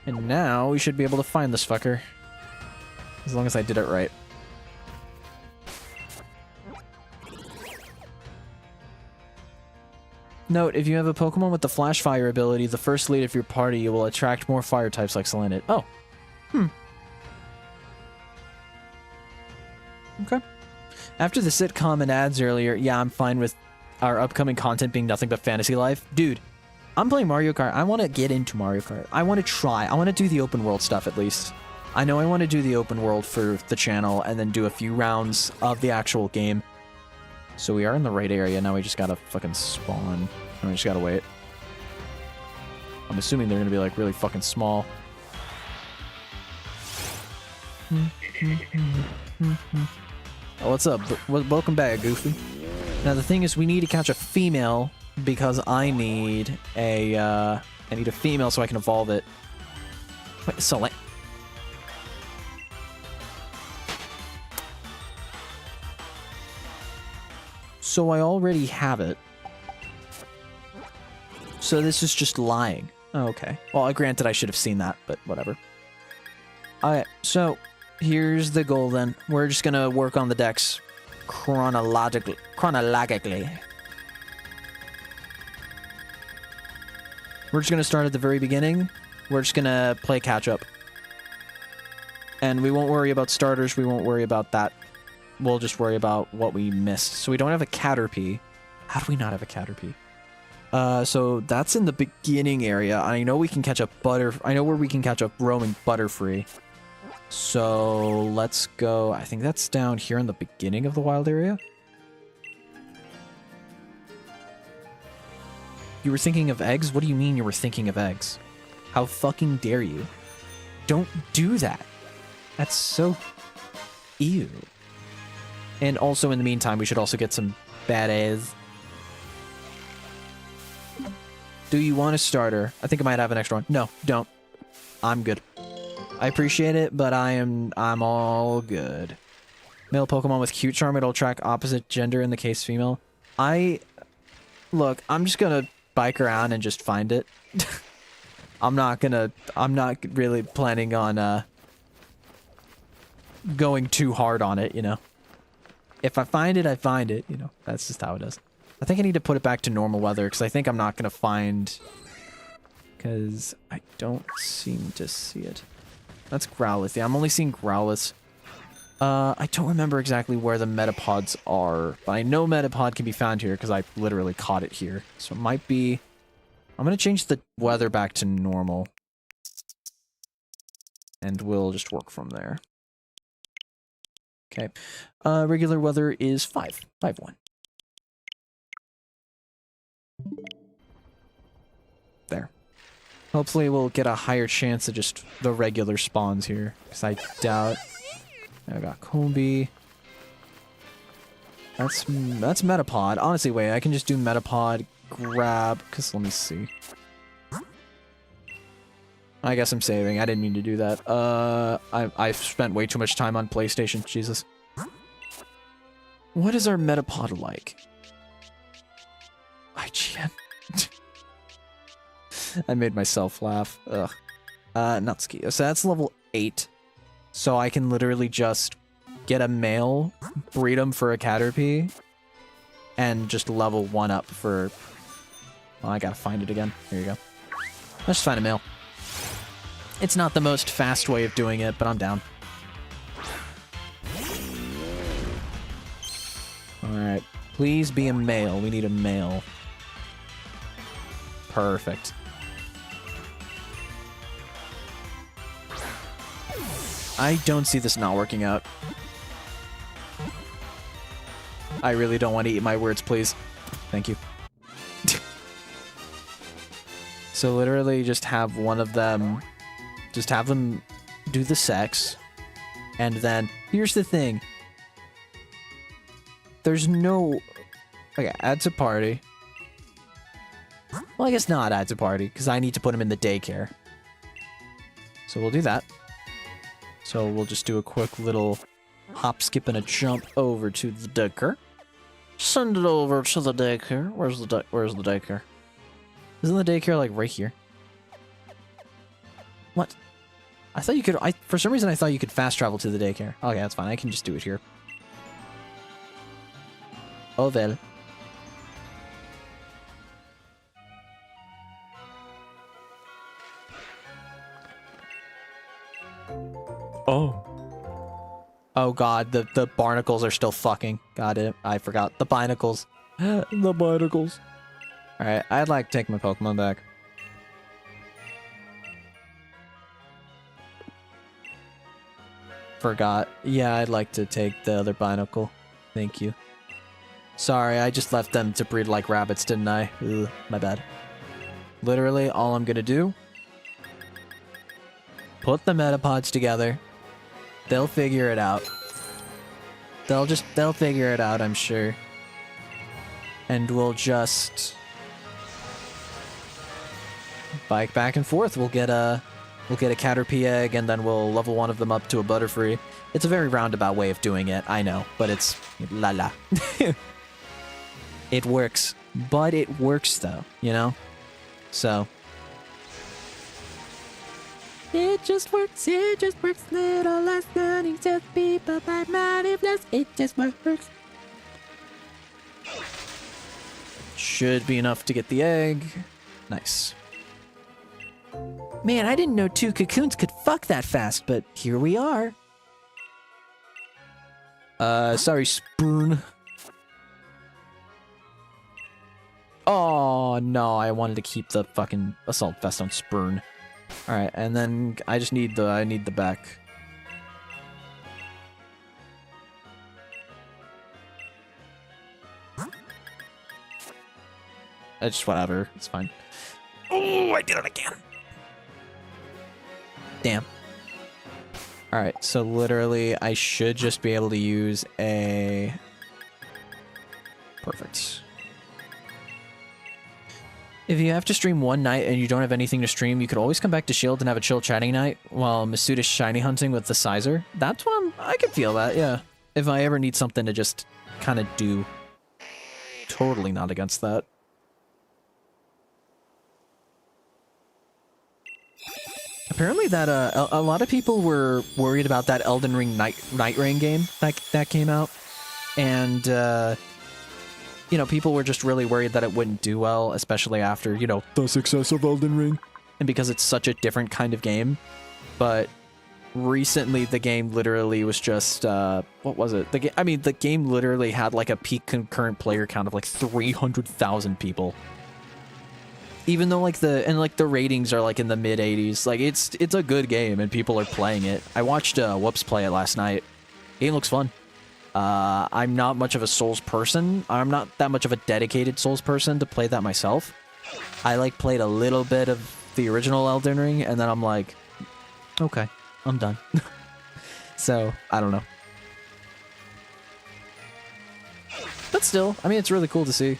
And now we should be able to find this fucker. As long as I did it right. Note, if you have a Pokemon with the Flash Fire ability, the first lead of your party will attract more fire types like Salandit. Oh. Okay. After the sitcom and ads earlier, yeah, I'm fine with our upcoming content being nothing but fantasy life. Dude, I'm playing Mario Kart. I want to get into Mario Kart. I want to try. I want to do the open world stuff at least. I know I want to do the open world for the channel and then do a few rounds of the actual game. So we are in the right area. Now we just gotta fucking spawn. And we just gotta wait. I'm assuming they're gonna be like really fucking small. Oh, what's up? Welcome back, Goofy. Now the thing is, we need to catch a female because I need a female so I can evolve it. Wait, so like. So I already have it. So this is just lying. Oh, okay. Well, granted, I should have seen that, but whatever. Alright, so here's the goal then. We're just gonna work on the decks chronologically. We're just gonna start at the very beginning. We're just gonna play catch up. And we won't worry about starters, we won't worry about that. We'll just worry about what we missed. So we don't have a Caterpie. How do we not have a Caterpie? So that's in the beginning area. I know we can catch a I know where we can catch a roaming Butterfree. So let's go. I think that's down here in the beginning of the wild area. You were thinking of eggs? What do you mean you were thinking of eggs? How fucking dare you? Don't do that. That's so... Ew. And also, in the meantime, we should also get some badass. Do you want a starter? I think I might have an extra one. No, don't. I'm good. I appreciate it, but I'm all good. Male Pokemon with cute charm, it'll track opposite gender in the case female. Look, I'm just gonna bike around and just find it. I'm not really planning on, going too hard on it, you know? If I find it, I find it, you know? That's just how it is. I think I need to put it back to normal weather, because I think I'm not gonna find... Because I don't seem to see it. That's Growlithe. Yeah, I'm only seeing Growlithe. I don't remember exactly where the Metapods are, but I know Metapod can be found here because I literally caught it here. So it might be... I'm going to change the weather back to normal. And we'll just work from there. Okay. Regular weather is 5. 5-1. There. Hopefully we'll get a higher chance of just the regular spawns here. Because I doubt... I got Combi. That's Metapod. Honestly, wait, I can just do Metapod, grab... Because, let me see. I guess I'm saving. I didn't mean to do that. I've spent way too much time on PlayStation. Jesus. What is our Metapod like? IGN. I made myself laugh. Ugh. Nutski. So that's level 8. So I can literally just get a male, breed him for a Caterpie, and just level 1 up for... Well, I gotta find it again. Here you go. Let's just find a male. It's not the most fast way of doing it, but I'm down. Alright. Please be a male. We need a male. Perfect. I don't see this not working out. I really don't want to eat my words, please. Thank you. So literally just have one of them, just have them do the sex. And then, here's the thing. There's no... Okay, add to party. Well, I guess not add to party, because I need to put him in the daycare. So we'll do that. So we'll just do a quick little hop, skip, and a jump over to the daycare. Send it over to the daycare. Where's the daycare? Isn't the daycare, like, right here? What? I thought you could... for some reason, I thought you could fast travel to the daycare. Okay, that's fine. I can just do it here. Oh, well. Oh. Oh god, the barnacles are still fucking. Got it. I forgot. The binacles. The barnacles. Alright, I'd like to take my Pokemon back. Forgot. Yeah, I'd like to take the other binacle. Thank you. Sorry, I just left them to breed like rabbits, didn't I? Ugh, my bad. Literally, all I'm gonna do... Put the Metapods together. They'll figure it out. They'll figure it out, I'm sure. And we'll just... bike back and forth. We'll get a Caterpie egg, and then we'll level one of them up to a Butterfree. It's a very roundabout way of doing it, I know, but it's la la. It works. But it works, though, you know? So... It just works, little less learning to people by manipulate, it just works. Should be enough to get the egg. Nice. Man, I didn't know 2 cocoons could fuck that fast, but here we are. Sorry, Spoon. Oh, no, I wanted to keep the fucking Assault Vest on Spoon. Alright, and then I just need the back. It's just whatever, it's fine. Oh, I did it again. Damn. Alright, so literally I should just be able to use a... Perfect. If you have to stream one night and you don't have anything to stream, you could always come back to Shield and have a chill chatting night while Masuda's shiny hunting with the Sizer. That's what I could feel that, yeah. If I ever need something to just kind of do. Totally not against that. Apparently that a lot of people were worried about that Elden Ring Night Rain game that came out. And you know, people were just really worried that it wouldn't do well, especially after, you know, the success of Elden Ring. And because it's such a different kind of game. But recently the game literally was just, what was it? The game literally had like a peak concurrent player count of like 300,000 people. Even though like the ratings are like in the mid 80s, like it's a good game and people are playing it. I watched Whoops play it last night. Game looks fun. I'm not much of a Souls person. I'm not that much of a dedicated Souls person to play that myself. I like played a little bit of the original Elden Ring and then I'm like, okay, I'm done. So, I don't know. But still, I mean, it's really cool to see.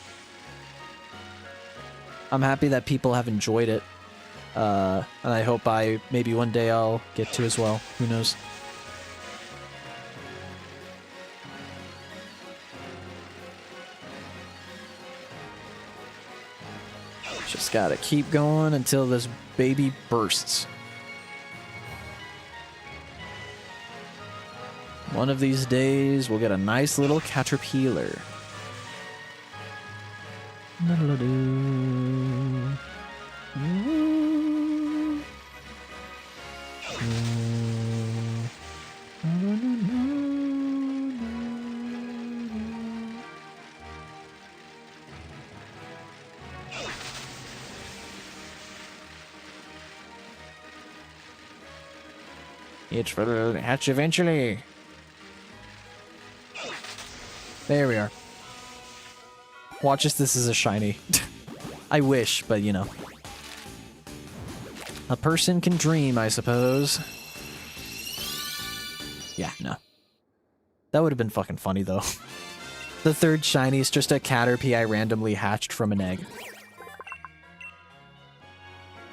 I'm happy that people have enjoyed it. And I hope maybe one day I'll get to as well. Who knows? Just gotta keep going until this baby bursts. One of these days, we'll get a nice little caterpillar. It will hatch eventually. There we are. Watch this is a shiny. I wish, but you know. A person can dream, I suppose. Yeah, no. That would have been fucking funny, though. The third shiny is just a Caterpie I randomly hatched from an egg.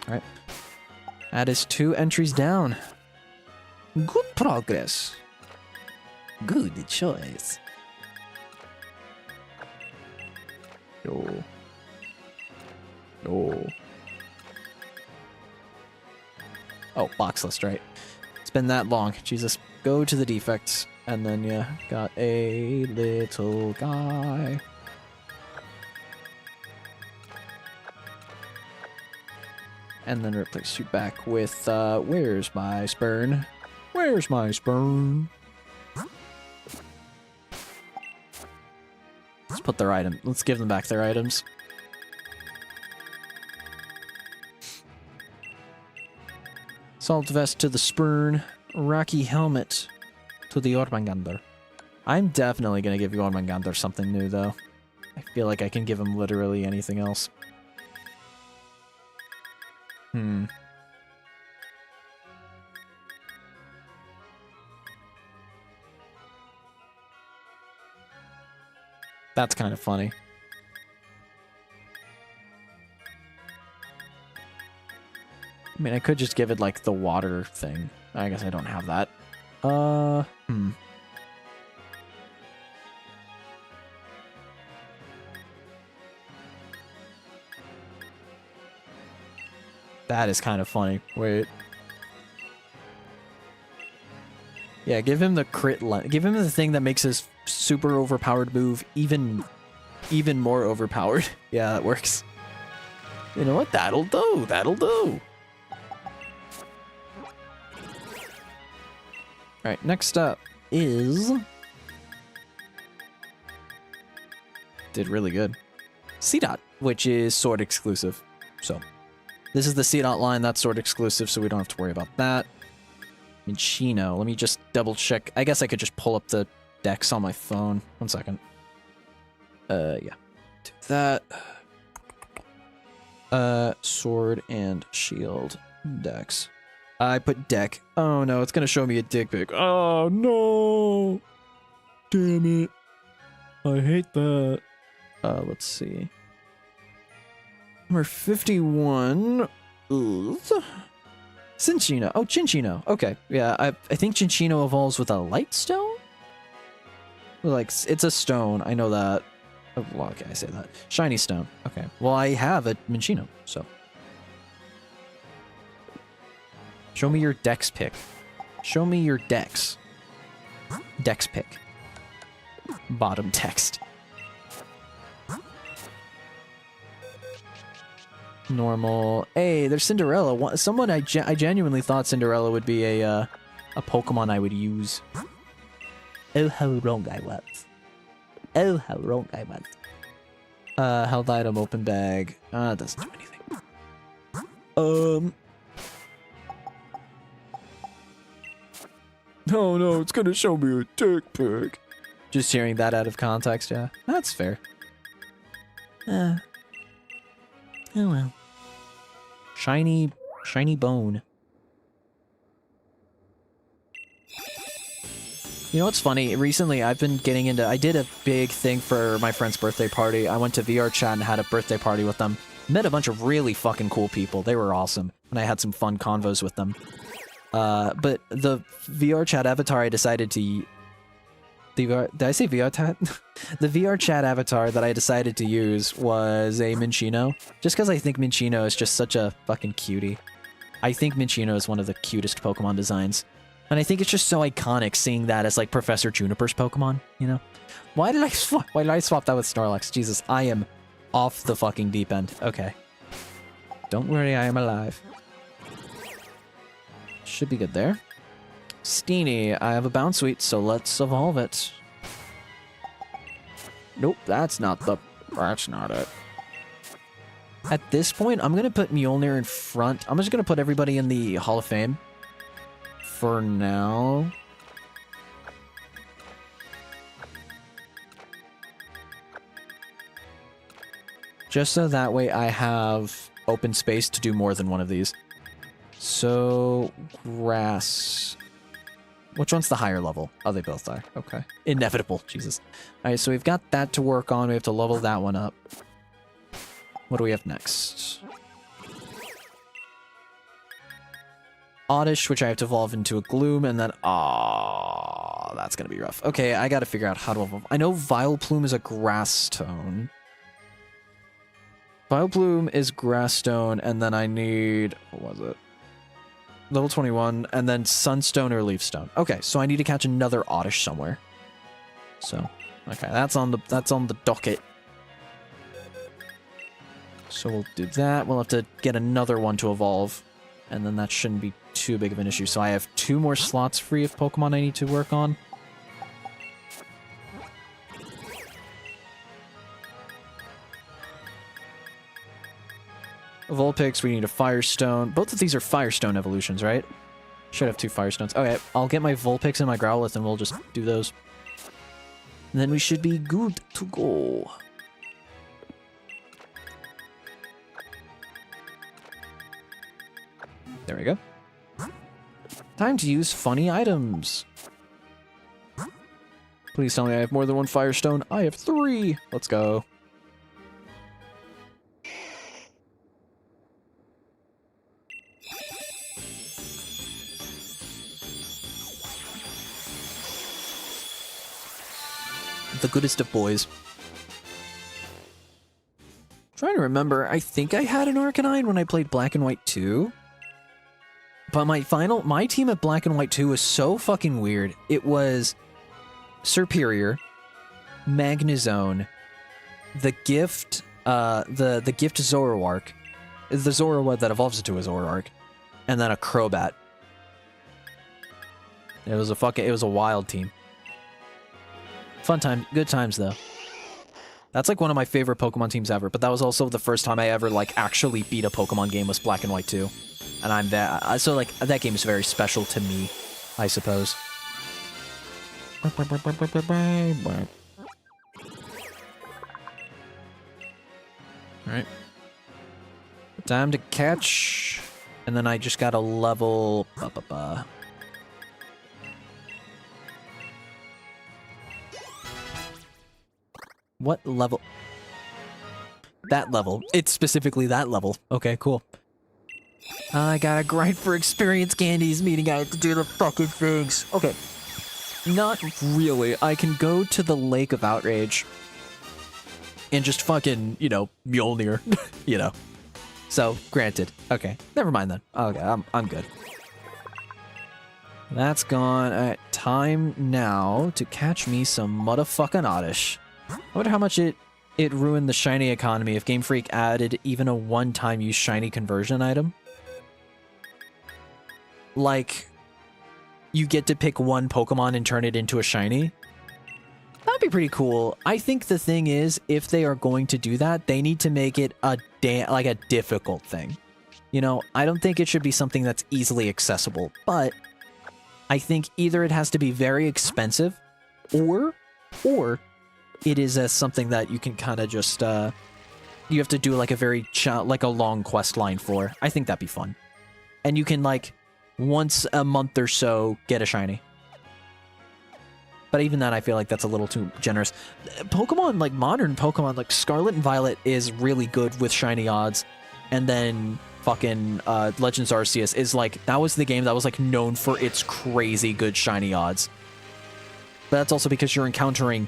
Alright. That is 2 entries down. Good progress. Good choice. No. No. Oh, box list, right. It's been that long. Jesus. Go to the defects. And then, yeah, got a little guy. And then replace you back with, where's my Spurn? Where's my Spurn? Let's put their item. Let's give them back their items. Salt vest to the Spurn. Rocky helmet to the Ormangander. I'm definitely gonna give Ormangander something new, though. I feel like I can give him literally anything else. That's kind of funny. I mean, I could just give it, like, the water thing. I guess I don't have that. That is kind of funny. Wait. Yeah, give him the crit give him the thing that makes his super overpowered move even more overpowered. Yeah, that works. You know what? That'll do. That'll do. Alright, next up is... Did really good. C-Dot, which is sword exclusive. So, this is the C-Dot line, that's sword exclusive, so we don't have to worry about that. Minccino, let me just double check. I guess I could just pull up the dex on my phone. 1 second. Yeah. Do that. Sword and shield dex. I put deck. Oh no, it's gonna show me a dick pic. Oh no! Damn it. I hate that. Let's see. Number 51 is... Cinccino. Oh, Cinccino. Okay, yeah, I think Cinccino evolves with a light stone? Like, it's a stone, I know that. Oh, well, okay, I say that. Shiny stone. Okay, well, I have a Minccino, so... Show me your dex pick. Show me your dex. Dex pick. Bottom text. Normal. Hey, there's Cinderella. Someone I genuinely thought Cinderella would be a Pokemon I would use. Oh, how wrong I was. Oh, how wrong I was. Held item, open bag. Doesn't do anything. Oh no, it's gonna show me a dick pic. Just hearing that out of context, yeah. That's fair. Oh well. Shiny bone. You know what's funny? Recently, I've been getting into... I did a big thing for my friend's birthday party. I went to VR chat and had a birthday party with them. Met a bunch of really fucking cool people. They were awesome. And I had some fun convos with them. But the VR chat avatar I decided to... did I say VR chat? The VR chat avatar that I decided to use was a Minccino. Just because I think Minccino is just such a fucking cutie. I think Minccino is one of the cutest Pokemon designs. And I think it's just so iconic seeing that as like Professor Juniper's Pokemon, you know? Why did I swap that with Snorlax? Jesus, I am off the fucking deep end. Okay. Don't worry, I am alive. Should be good there. Steenie, I have a Bounce Suite, so let's evolve it. Nope, that's not it. At this point, I'm gonna put Mjolnir in front. I'm just gonna put everybody in the Hall of Fame. For now. Just so that way I have open space to do more than one of these. So, grass. Which one's the higher level? Oh, they both are. Okay. Inevitable. Jesus. Alright, so we've got that to work on. We have to level that one up. What do we have next? Oddish, which I have to evolve into a Gloom, and then... Ah, that's gonna be rough. Okay, I gotta figure out how to evolve. I know Vileplume is a Grass Stone. Vileplume is Grass Stone, and then I need... What was it? Level 21, and then Sunstone or Leafstone. Okay, so I need to catch another Oddish somewhere. So, okay, that's on the docket. So we'll do that. We'll have to get another one to evolve, and then that shouldn't be too big of an issue. So I have 2 more slots free of Pokemon I need to work on. Vulpix, we need a Firestone. Both of these are Firestone evolutions, right? Should have 2 Firestones. Okay, I'll get my Vulpix and my Growlithe and we'll just do those. And then we should be good to go. There we go. Time to use funny items. Please tell me I have more than 1 Firestone. I have 3. Let's go. The goodest of boys. Trying to remember, I think I had an Arcanine when I played Black and White 2. But my team at Black and White 2 was so fucking weird. It was Serperior, Magnezone, the Gift Zoroark, the Zoroark that evolves into a Zoroark, and then a Crobat. It was a wild team. Fun time, good times though. That's like one of my favorite Pokemon teams ever, but that was also the first time I ever like actually beat a Pokemon game was Black and White 2. And I'm that, so like that game is very special to me, I suppose. Alright. Time to catch. And then I just gotta level... What level? That level. It's specifically that level. Okay, cool. I gotta grind for experience candies, meaning I have to do the fucking things. Okay. Not really. I can go to the Lake of Outrage and just fucking, you know, Mjolnir, you know. So, granted. Okay, never mind then. Okay, I'm good. That's gone. Alright, time now to catch me some motherfucking Oddish. I wonder how much it ruined the shiny economy if Game Freak added even a one-time use shiny conversion item. Like, you get to pick one Pokemon and turn it into a shiny. That'd be pretty cool. I think the thing is, if they are going to do that, they need to make it a difficult thing. You know, I don't think it should be something that's easily accessible, but I think either it has to be very expensive, or it is something that you can kind of just, you have to do like a long quest line for. I think that'd be fun. And you can like, once a month or so, get a shiny. But even that, I feel like that's a little too generous. Pokemon, like modern Pokemon, like Scarlet and Violet is really good with shiny odds. And then fucking Legends Arceus is like, that was the game that was like known for its crazy good shiny odds. But that's also because you're encountering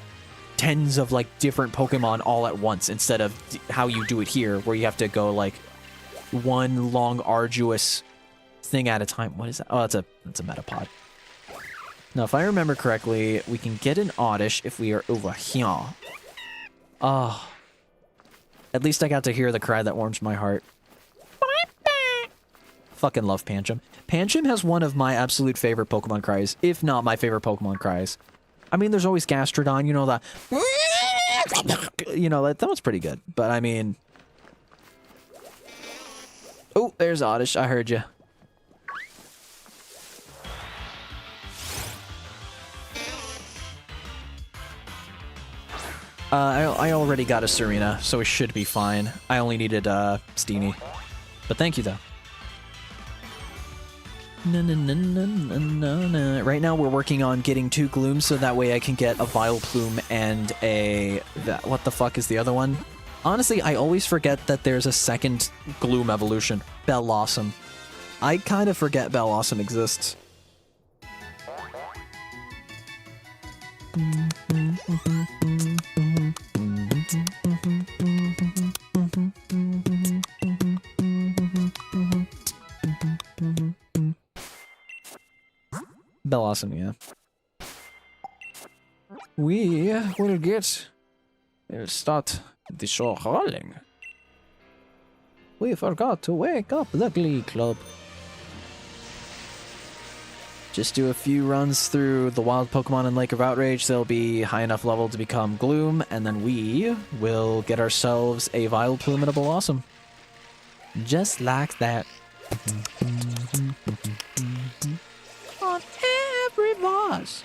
tens of like different Pokemon all at once instead of how you do it here, where you have to go like one long arduous thing at a time. What is that? Oh, that's a Metapod. Now, if I remember correctly, we can get an Oddish if we are over here. Oh. At least I got to hear the cry that warms my heart. Fucking love Pancham. Pancham has one of my absolute favorite Pokemon cries, if not my favorite Pokemon cries. I mean, there's always Gastrodon, you know, that... You know, that one's pretty good. But, I mean... Oh, there's Oddish. I heard you. I already got a Serena, so it should be fine. I only needed Steenie. But thank you, though. Right now we're working on getting 2 Glooms, so that way I can get a Vileplume and a... what the fuck is the other one? Honestly, I always forget that there's a second Gloom evolution. Bellossom. I kind of forget Bellossom exists. Bellossom, yeah. We will start the show rolling. We forgot to wake up the Glee Club. Just do a few runs through the wild Pokemon in Lake of Outrage. They'll be high enough level to become Gloom, and then we will get ourselves a Vileplume and a Bellossom. Just like that. On every boss.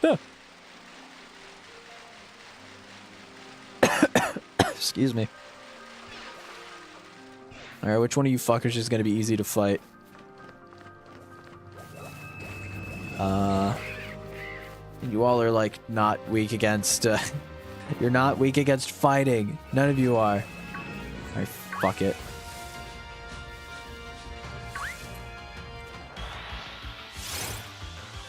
Huh. Excuse me. Alright, which one of you fuckers is gonna be easy to fight? You all are, like, not weak against, you're not weak against fighting. None of you are. Alright, fuck it.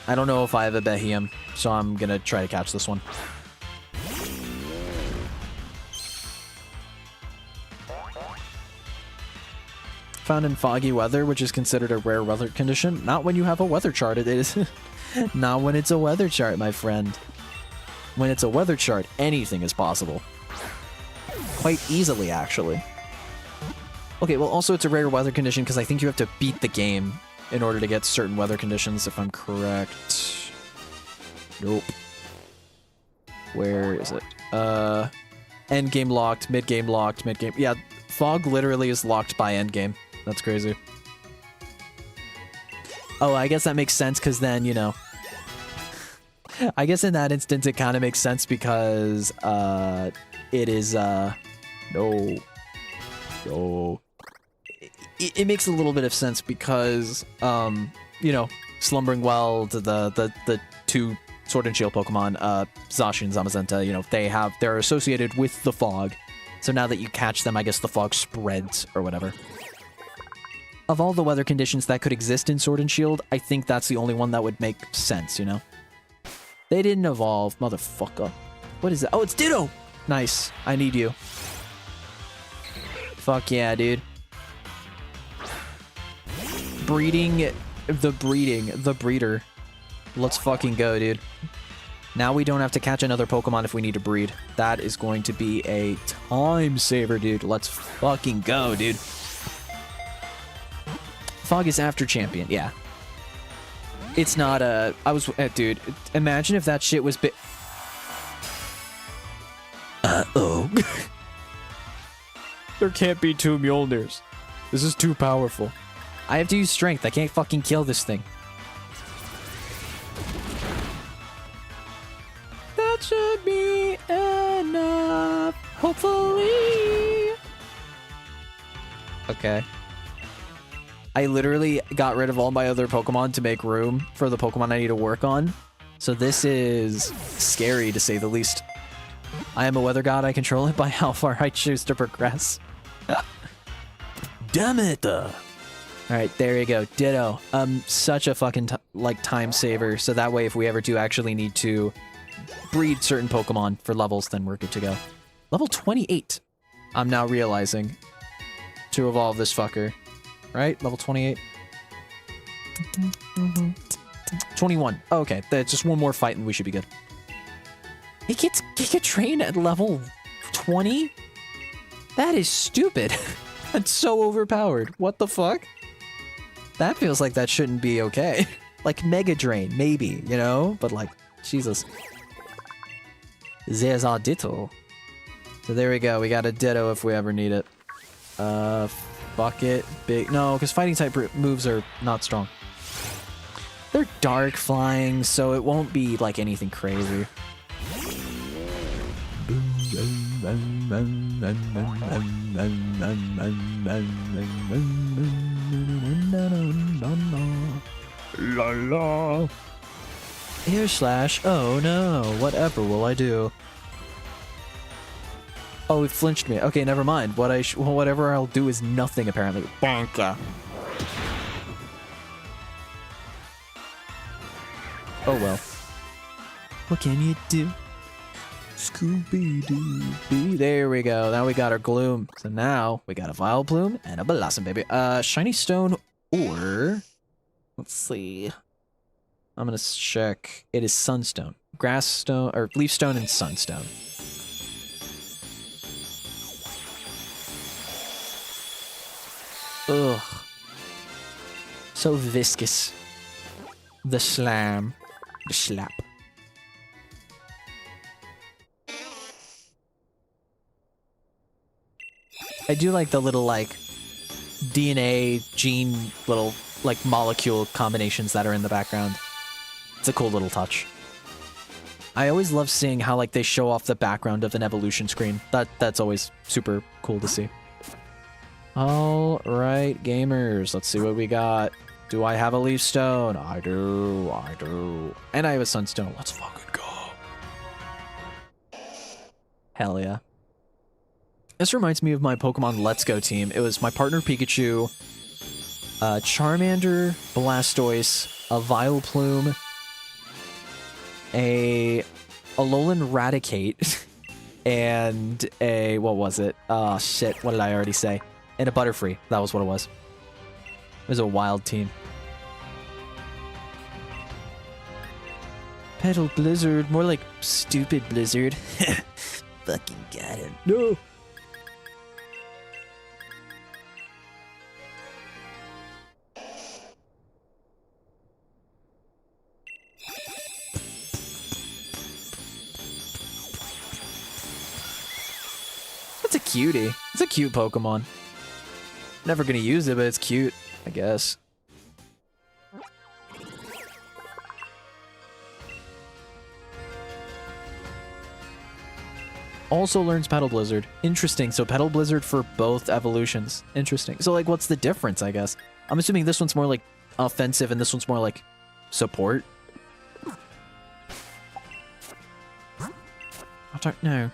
I don't know if I have a Behemoth, so I'm gonna try to catch this one. Found in foggy weather, which is considered a rare weather condition. Not when you have a weather chart, it is. Not when it's a weather chart, my friend. When it's a weather chart, anything is possible. Quite easily, actually. Okay, well, also it's a rare weather condition because I think you have to beat the game in order to get certain weather conditions, if I'm correct. Nope. Where is it? End game locked, mid game locked, mid game. Yeah, fog literally is locked by end game. That's crazy. Oh, I guess that makes sense because then, you know. I guess in that instance it kind of makes sense because it is no. It makes a little bit of sense because you know, Slumbering Well, the 2 Sword and Shield Pokemon, Zashi and Zamazenta, you know, they're associated with the fog. So now that you catch them, I guess the fog spreads or whatever. Of all the weather conditions that could exist in Sword and Shield, I think that's the only one that would make sense, you know? They didn't evolve, motherfucker. What is that? Oh, it's Ditto! Nice. I need you. Fuck yeah, dude. The breeder. Let's fucking go, dude. Now we don't have to catch another Pokemon if we need to breed. That is going to be a time saver, dude. Let's fucking go, dude. Fog is after Champion, yeah. It's not a... dude, imagine if that shit was Uh-oh. There can't be 2 Mjolnirs. This is too powerful. I have to use strength. I can't fucking kill this thing. That should be enough. Hopefully. Okay. I literally got rid of all my other Pokemon to make room for the Pokemon I need to work on. So this is scary, to say the least. I am a weather god. I control it by how far I choose to progress. Damn it! Alright, there you go. Ditto. Such a fucking, time saver. So that way, if we ever do actually need to breed certain Pokemon for levels, then we're good to go. Level 28. I'm now realizing to evolve this fucker. Right? Level 28. 21. Oh, okay. That's just one more fight and we should be good. It gets Giga Train at level 20? That is stupid. That's so overpowered. What the fuck? That feels like that shouldn't be okay. Like Mega Drain, maybe, you know? But like, Jesus. There's our Ditto. So there we go. We got a Ditto if we ever need it. Fuck it. Big. No, because fighting type moves are not strong. They're dark flying, so it won't be like anything crazy. La la. Air slash. Oh no. Whatever will I do? Oh, it flinched me. Okay, never mind. Whatever I'll do is nothing apparently. Banker. Oh well. What can you do? Scooby-Doo. There we go. Now we got our Gloom. So now we got a Vileplume and a Blossom, baby. Shiny Stone or... Let's see. I'm gonna check. It is Sunstone. Grass Stone, or Leaf Stone and Sunstone. Ugh. So viscous. The slam. The slap. I do like the little, like, DNA, gene, little, like, molecule combinations that are in the background. It's a cool little touch. I always love seeing how, like, they show off the background of an evolution screen. That's always super cool to see. All right, gamers. Let's see what we got. Do I have a Leaf Stone? I do. I do. And I have a Sunstone. Let's fucking go. Hell yeah. This reminds me of my Pokemon Let's Go team. It was my partner Pikachu, Charmander, Blastoise, a Vileplume, a Alolan Raticate, and a... what was it? Oh, shit. What did I already say? And a Butterfree. That was what it was. It was a wild team. Petal Blizzard. More like stupid Blizzard. Fucking got him. No! It's a cutie. It's a cute Pokemon. Never gonna use it, but it's cute, I guess. Also learns Petal Blizzard. Interesting. So Petal Blizzard for both evolutions. Interesting. So, like, what's the difference, I guess? I'm assuming this one's more, like, offensive and this one's more, like, support. I don't know.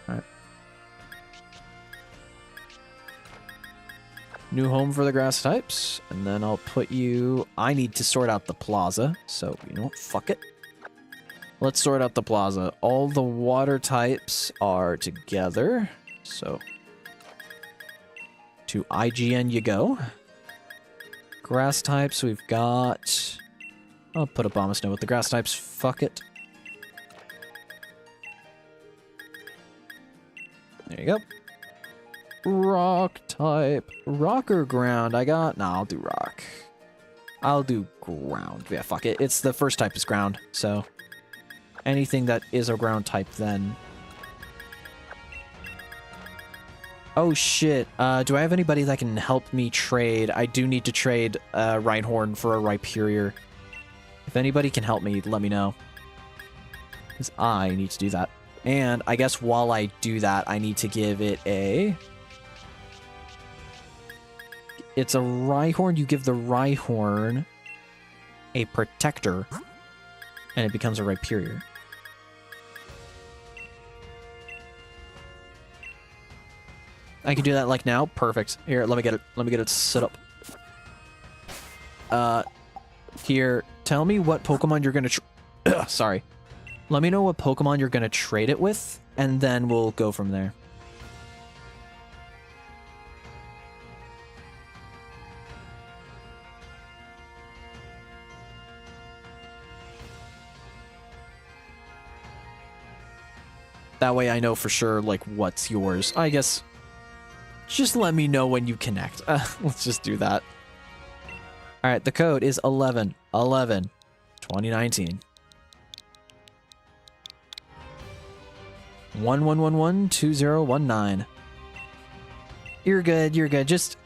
Alright. New home for the grass types. And then I'll put you... I need to sort out the plaza. So, you know what? Fuck it. Let's sort out the plaza. All the water types are together. So, to IGN you go. Grass types, we've got... I'll put a Abomasnow with the grass types. Fuck it. There you go. Rock type. Rock or ground? I got... Nah, I'll do rock. I'll do ground. Yeah, fuck it. It's the first type is ground, so... Anything that is a ground type, then. Oh, shit. Do I have anybody that can help me trade? I do need to trade Rhyhorn for a Rhyperior. If anybody can help me, let me know. Because I need to do that. And I guess while I do that, I need to give it a... It's a Rhyhorn. You give the Rhyhorn a Protector, and it becomes a Rhyperior. I can do that like now. Perfect. Here, let me get it. Let me get it set up. Here, tell me what Pokemon you're gonna. Sorry. Let me know what Pokemon you're gonna trade it with, and then we'll go from there. That way I know for sure, like, what's yours. I guess... Just let me know when you connect. Let's just do that. Alright, the code is 11/11/2019. 11112019. You're good, you're good. Just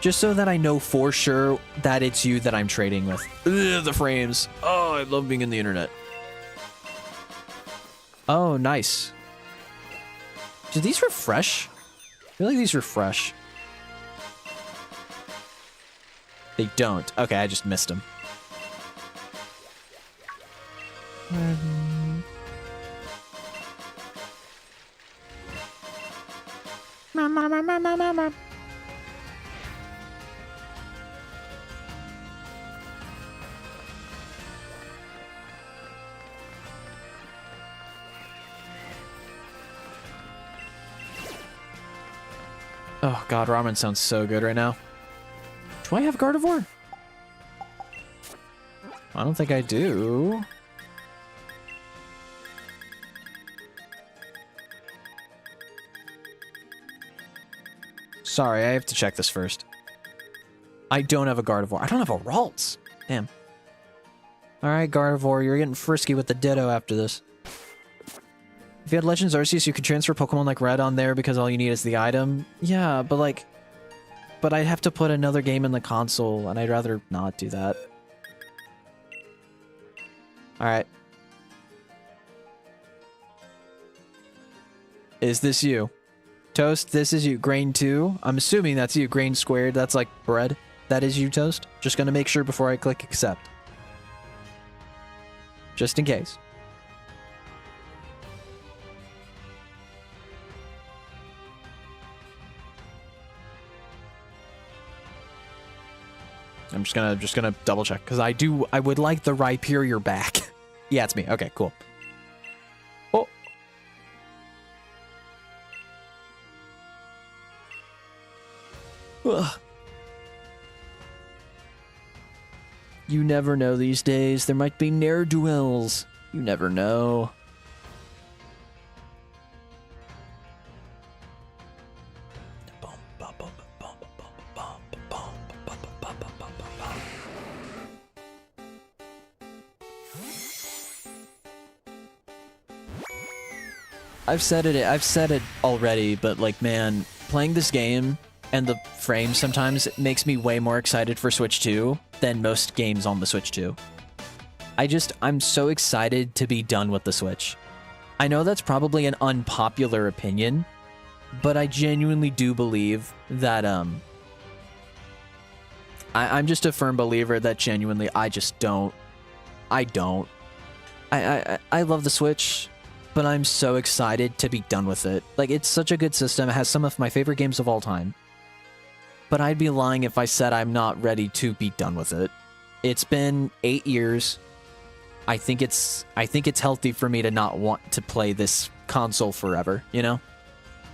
Just so that I know for sure that it's you that I'm trading with. Ugh, the frames. Oh, I love being in the internet. Oh, nice. Do these refresh? I feel like these refresh. They don't. Okay, I just missed them. Oh god, ramen sounds so good right now. Do I have Gardevoir? I don't think I do. Sorry, I have to check this first. I don't have a Gardevoir. I don't have a Ralts. Damn. Alright, Gardevoir, you're getting frisky with the Ditto after this. If you had Legends Arceus, you could transfer Pokemon like Red on there because all you need is the item. Yeah, but like... But I'd have to put another game in the console, and I'd rather not do that. Alright. Is this you? Toast, this is you. Grain 2. I'm assuming that's you. Grain squared, that's like bread. That is you, Toast. Just gonna make sure before I click accept. Just in case. I'm just gonna double check because I would like the Rhyperior back. Yeah, it's me. Okay, cool. Oh. Ugh. You never know these days. There might be ne'er-do-wells. You never know. I've said it already, but like, man, playing this game and the frames sometimes it makes me way more excited for Switch 2 than most games on the Switch 2. I'm so excited to be done with the Switch. I know that's probably an unpopular opinion, but I genuinely do believe that, I'm just a firm believer that genuinely I love the Switch, but I'm so excited to be done with it. Like, it's such a good system. It has some of my favorite games of all time. But I'd be lying if I said I'm not ready to be done with it. It's been 8 years. I think it's healthy for me to not want to play this console forever, you know?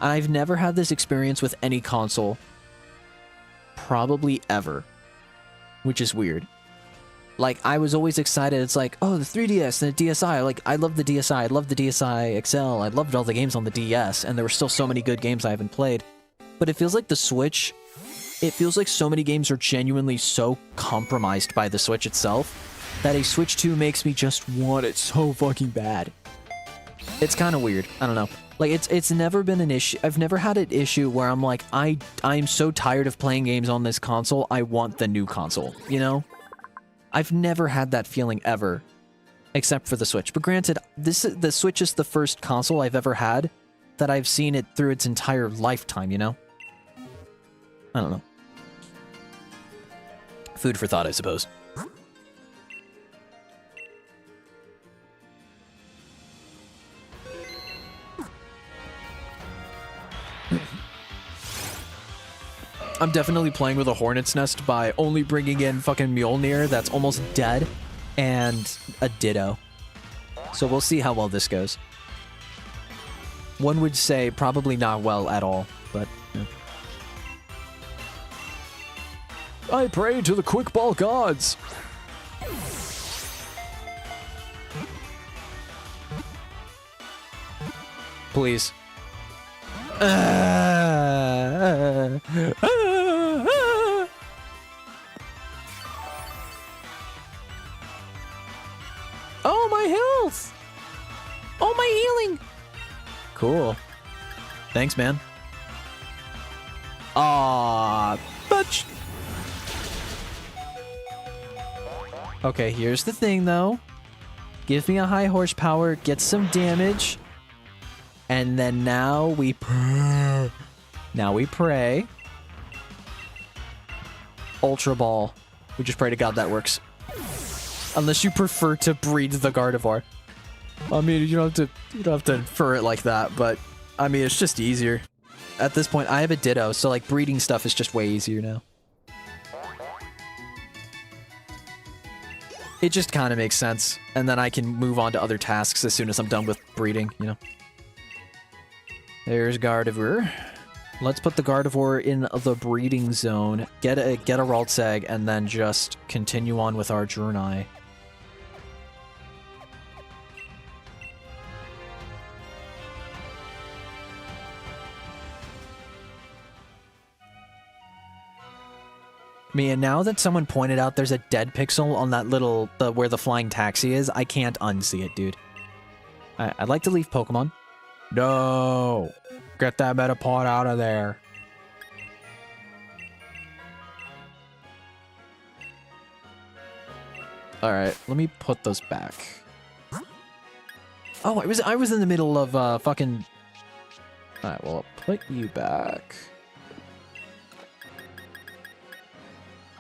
I've never had this experience with any console. Probably ever. Which is weird. Like, I was always excited. It's like, oh, the 3DS and the DSi. Like, I love the DSi. I love the DSi XL. I loved all the games on the DS, and there were still so many good games I haven't played. But it feels like the Switch, it feels like so many games are genuinely so compromised by the Switch itself that a Switch 2 makes me just want it so fucking bad. It's kind of weird. I don't know. Like, it's never been an issue. I've never had an issue where I'm like, I'm so tired of playing games on this console, I want the new console, you know? I've never had that feeling ever, except for the Switch. But granted, the Switch is the first console I've ever had that I've seen it through its entire lifetime, you know? I don't know. Food for thought, I suppose. I'm definitely playing with a Hornet's Nest by only bringing in fucking Mjolnir that's almost dead and a Ditto. So we'll see how well this goes. One would say probably not well at all, but... Yeah. I pray to the quick ball gods. Please. Oh, my health! Oh, my healing! Cool. Thanks, man. Aw, bitch. Okay, here's the thing, though. Give me a high horsepower, get some damage. And then now we pray. Now we pray. Ultra Ball. We just pray to God that works. Unless you prefer to breed the Gardevoir. I mean, you don't have to infer it like that, but I mean, it's just easier. At this point, I have a Ditto, so like breeding stuff is just way easier now. It just kind of makes sense, and then I can move on to other tasks as soon as I'm done with breeding, you know. There's Gardevoir. Let's put the Gardevoir in the breeding zone, get a Raltseg, and then just continue on with our journey. Man, now that someone pointed out there's a dead pixel on that little, where the flying taxi is, I can't unsee it, dude. I'd like to leave Pokemon. No! Get that Metapod out of there. Alright, let me put those back. Oh, I was in the middle of, fucking... Alright, well, I'll put you back.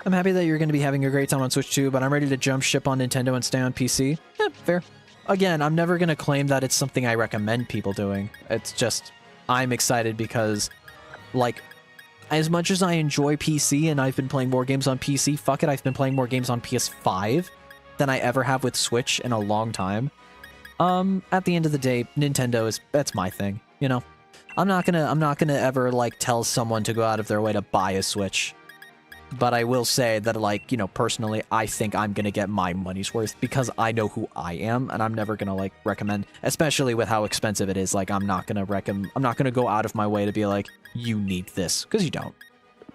I'm happy that you're going to be having a great time on Switch too, but I'm ready to jump ship on Nintendo and stay on PC. Yeah, fair. Again, I'm never going to claim that it's something I recommend people doing. It's just, I'm excited because, like, as much as I enjoy PC and I've been playing more games on PC, fuck it, I've been playing more games on PS5 than I ever have with Switch in a long time. At the end of the day, Nintendo that's my thing, you know? I'm not gonna ever, like, tell someone to go out of their way to buy a Switch. But I will say that, like, you know, personally, I think I'm gonna get my money's worth because I know who I am, and I'm never gonna, like, recommend, especially with how expensive it is. Like, I'm not gonna go out of my way to be like, you need this, because you don't.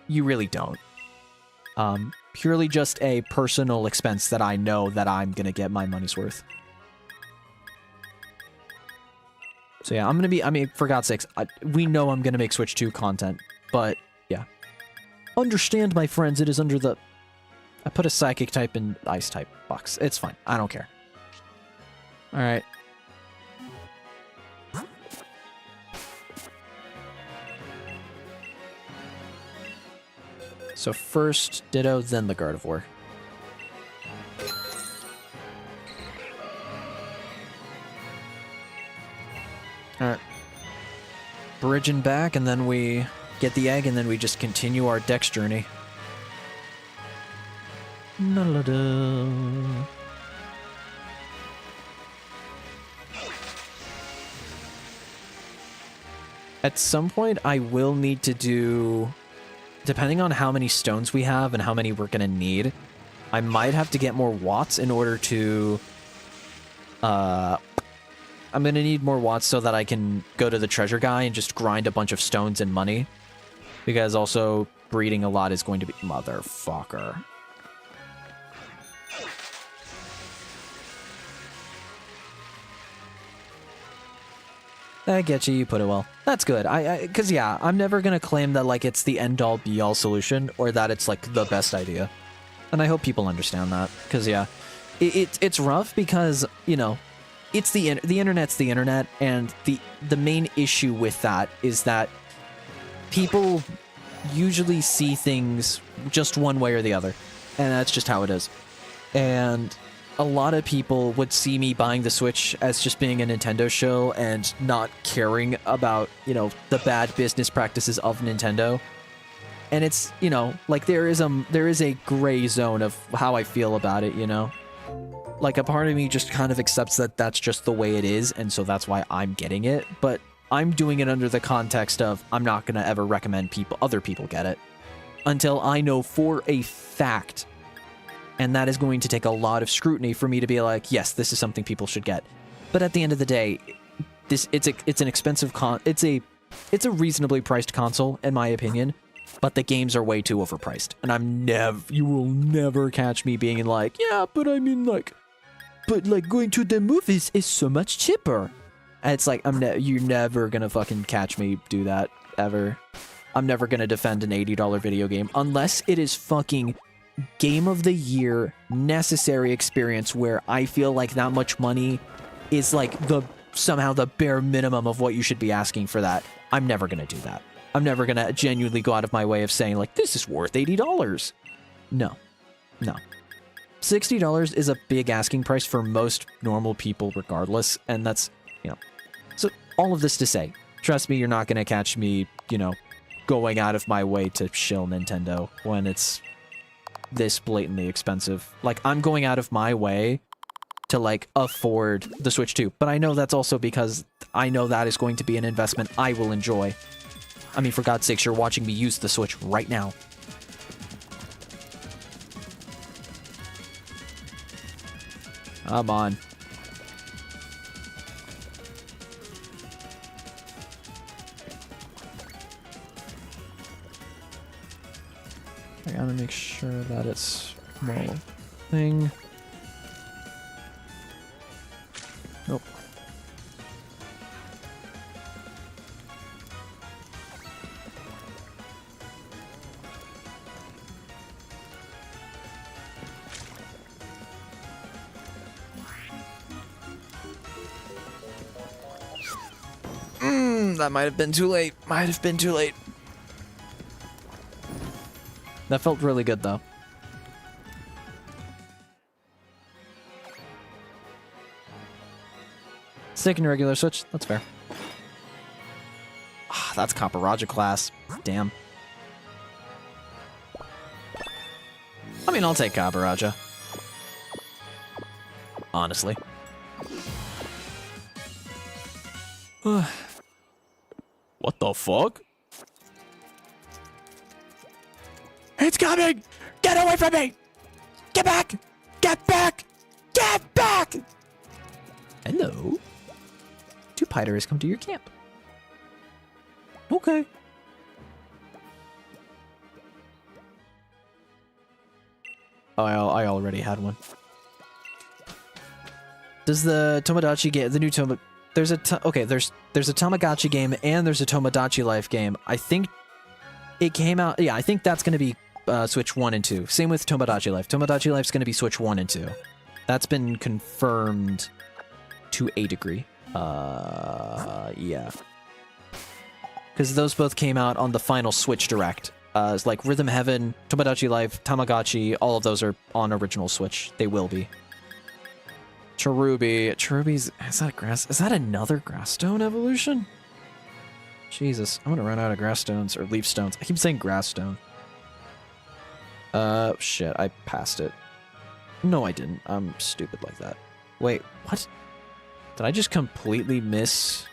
You really don't. Purely just a personal expense that I know that I'm gonna get my money's worth. So yeah, I mean, for God's sakes, we know I'm gonna make Switch 2 content, but yeah. Understand, my friends, it is under the... I put a Psychic type in Ice type box. It's fine. I don't care. Alright. So first Ditto, then the Gardevoir. Alright. Bridging back, and then we... get the egg, and then we just continue our Dex journey. At some point, I will need to do... Depending on how many stones we have and how many we're gonna need, I might have to get more watts in order to... I'm gonna need more watts so that I can go to the treasure guy and just grind a bunch of stones and money. Because also, breeding a lot is going to be... Motherfucker. I get you, you put it well. That's good. Because, yeah, I'm never going to claim that, like, it's the end-all, be-all solution, or that it's, like, the best idea. And I hope people understand that. Because, yeah, it's rough because, you know, it's the internet's the internet, and the main issue with that is that people usually see things just one way or the other, and that's just how it is. And a lot of people would see me buying the Switch as just being a Nintendo show and not caring about, you know, the bad business practices of Nintendo. And it's, you know, like there is a gray zone of how I feel about it, you know? Like a part of me just kind of accepts that that's just the way it is, and so that's why I'm getting it, but I'm doing it under the context of I'm not going to ever recommend other people get it until I know for a fact, and that is going to take a lot of scrutiny for me to be like, yes, this is something people should get. But at the end of the day, it's an expensive it's a reasonably priced console in my opinion, but the games are way too overpriced, and you will never catch me being like, yeah, but I mean, like, but like going to the movies is so much cheaper. And it's like, you're never gonna fucking catch me do that, ever. I'm never gonna defend an $80 video game, unless it is fucking game of the year necessary experience where I feel like that much money is like somehow the bare minimum of what you should be asking for that. I'm never going to do that. I'm never going to genuinely go out of my way of saying like, this is worth $80. No. $60 is a big asking price for most normal people regardless. And that's, so all of this to say, trust me, you're not going to catch me, going out of my way to shill Nintendo when it's this blatantly expensive. Like, I'm going out of my way to, like, afford the Switch 2. But I know that's also because I know that is going to be an investment I will enjoy. I mean, for God's sakes, you're watching me use the Switch right now. Come on. I gotta make sure that it's small thing. Nope. That might have been too late. That felt really good, though. Stick and regular Switch. That's fair. Ah, that's KiRBiZoiD class. Damn. I mean, I'll take KiRBiZoiD. Honestly. What the fuck? It's coming! Get away from me! Get back! Get back! Get back! Hello. Two-Piter has come to your camp. Okay. Oh, I already had one. Does the Tomodachi game, the new there's a Tamagotchi game and there's a Tomodachi Life game. I think it came out, yeah, I think that's going to be Switch 1 and 2. Same with Tomodachi Life. Tomodachi Life's going to be Switch 1 and 2. That's been confirmed to a degree. Yeah. Because those both came out on the final Switch Direct. It's like Rhythm Heaven, Tomodachi Life, Tamagotchi, all of those are on original Switch. They will be. Cherubi's, is that another Grass Stone evolution? Jesus, I'm gonna run out of Grass Stones, or Leaf Stones. I keep saying Grass Stone. Shit, I passed it. No, I didn't. I'm stupid like that. Wait, what? Did I just completely miss?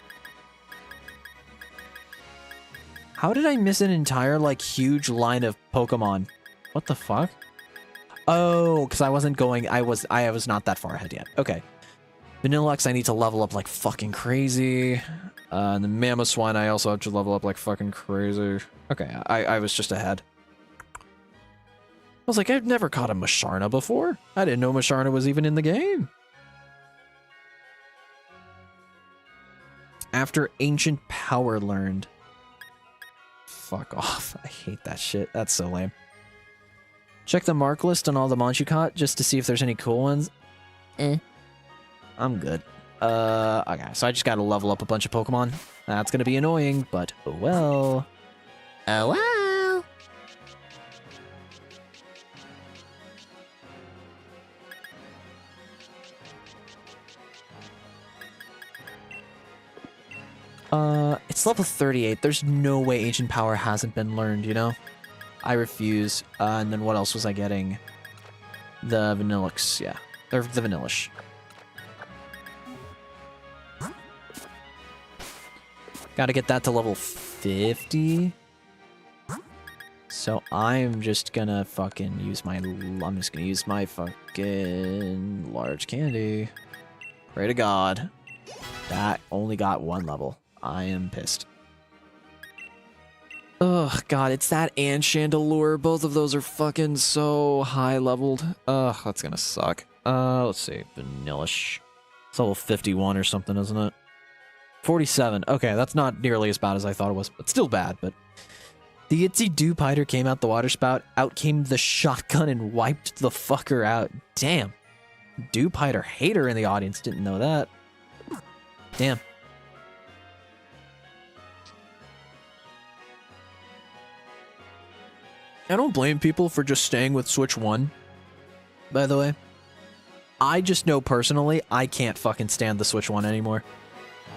How did I miss an entire, like, huge line of Pokemon? What the fuck? Oh, because I wasn't going, I was not that far ahead yet. Okay. Vanillux, I need to level up like fucking crazy. And the Mamoswine, I also have to level up like fucking crazy. Okay, I was just ahead. I was like, I've never caught a Masharna before. I didn't know Masharna was even in the game. After Ancient Power learned. Fuck off. I hate that shit. That's so lame. Check the mark list on all the mons you caught just to see if there's any cool ones. I'm good. Okay, so I just gotta level up a bunch of Pokemon. That's gonna be annoying, but oh well. Oh well. It's level 38. There's no way Ancient Power hasn't been learned, you know? I refuse. And then what else was I getting? The Vanillux, yeah. Or the Vanillish. Gotta get that to level 50. So I'm just gonna fucking use my... I'm just gonna use my fucking large candy. Pray to God. That only got one level. I am pissed. Ugh, God, it's that and Chandelure. Both of those are fucking so high leveled. Ugh, that's gonna suck. Let's see. Vanillish. It's level 51 or something, isn't it? 47. Okay, that's not nearly as bad as I thought it was. But still bad, but... The itsy doo-piter came out the water spout, out came the shotgun and wiped the fucker out. Damn. Doo-piter hater in the audience, didn't know that. Damn. I don't blame people for just staying with Switch 1, by the way. I just know personally, I can't fucking stand the Switch 1 anymore.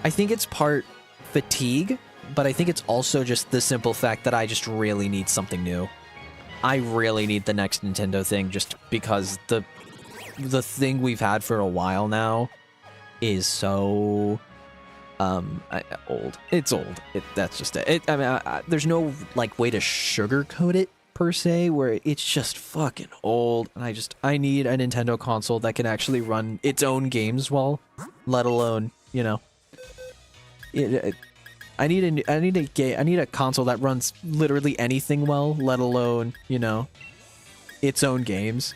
I think it's part fatigue, but I think it's also just the simple fact that I just really need something new. I really need the next Nintendo thing just because the thing we've had for a while now is so old. It's old. That's just it. I mean, there's no like way to sugarcoat it per se, where it's just fucking old, and I need a Nintendo console that can actually run its own games well, let alone, you know, I need a console that runs literally anything well, let alone, you know, its own games.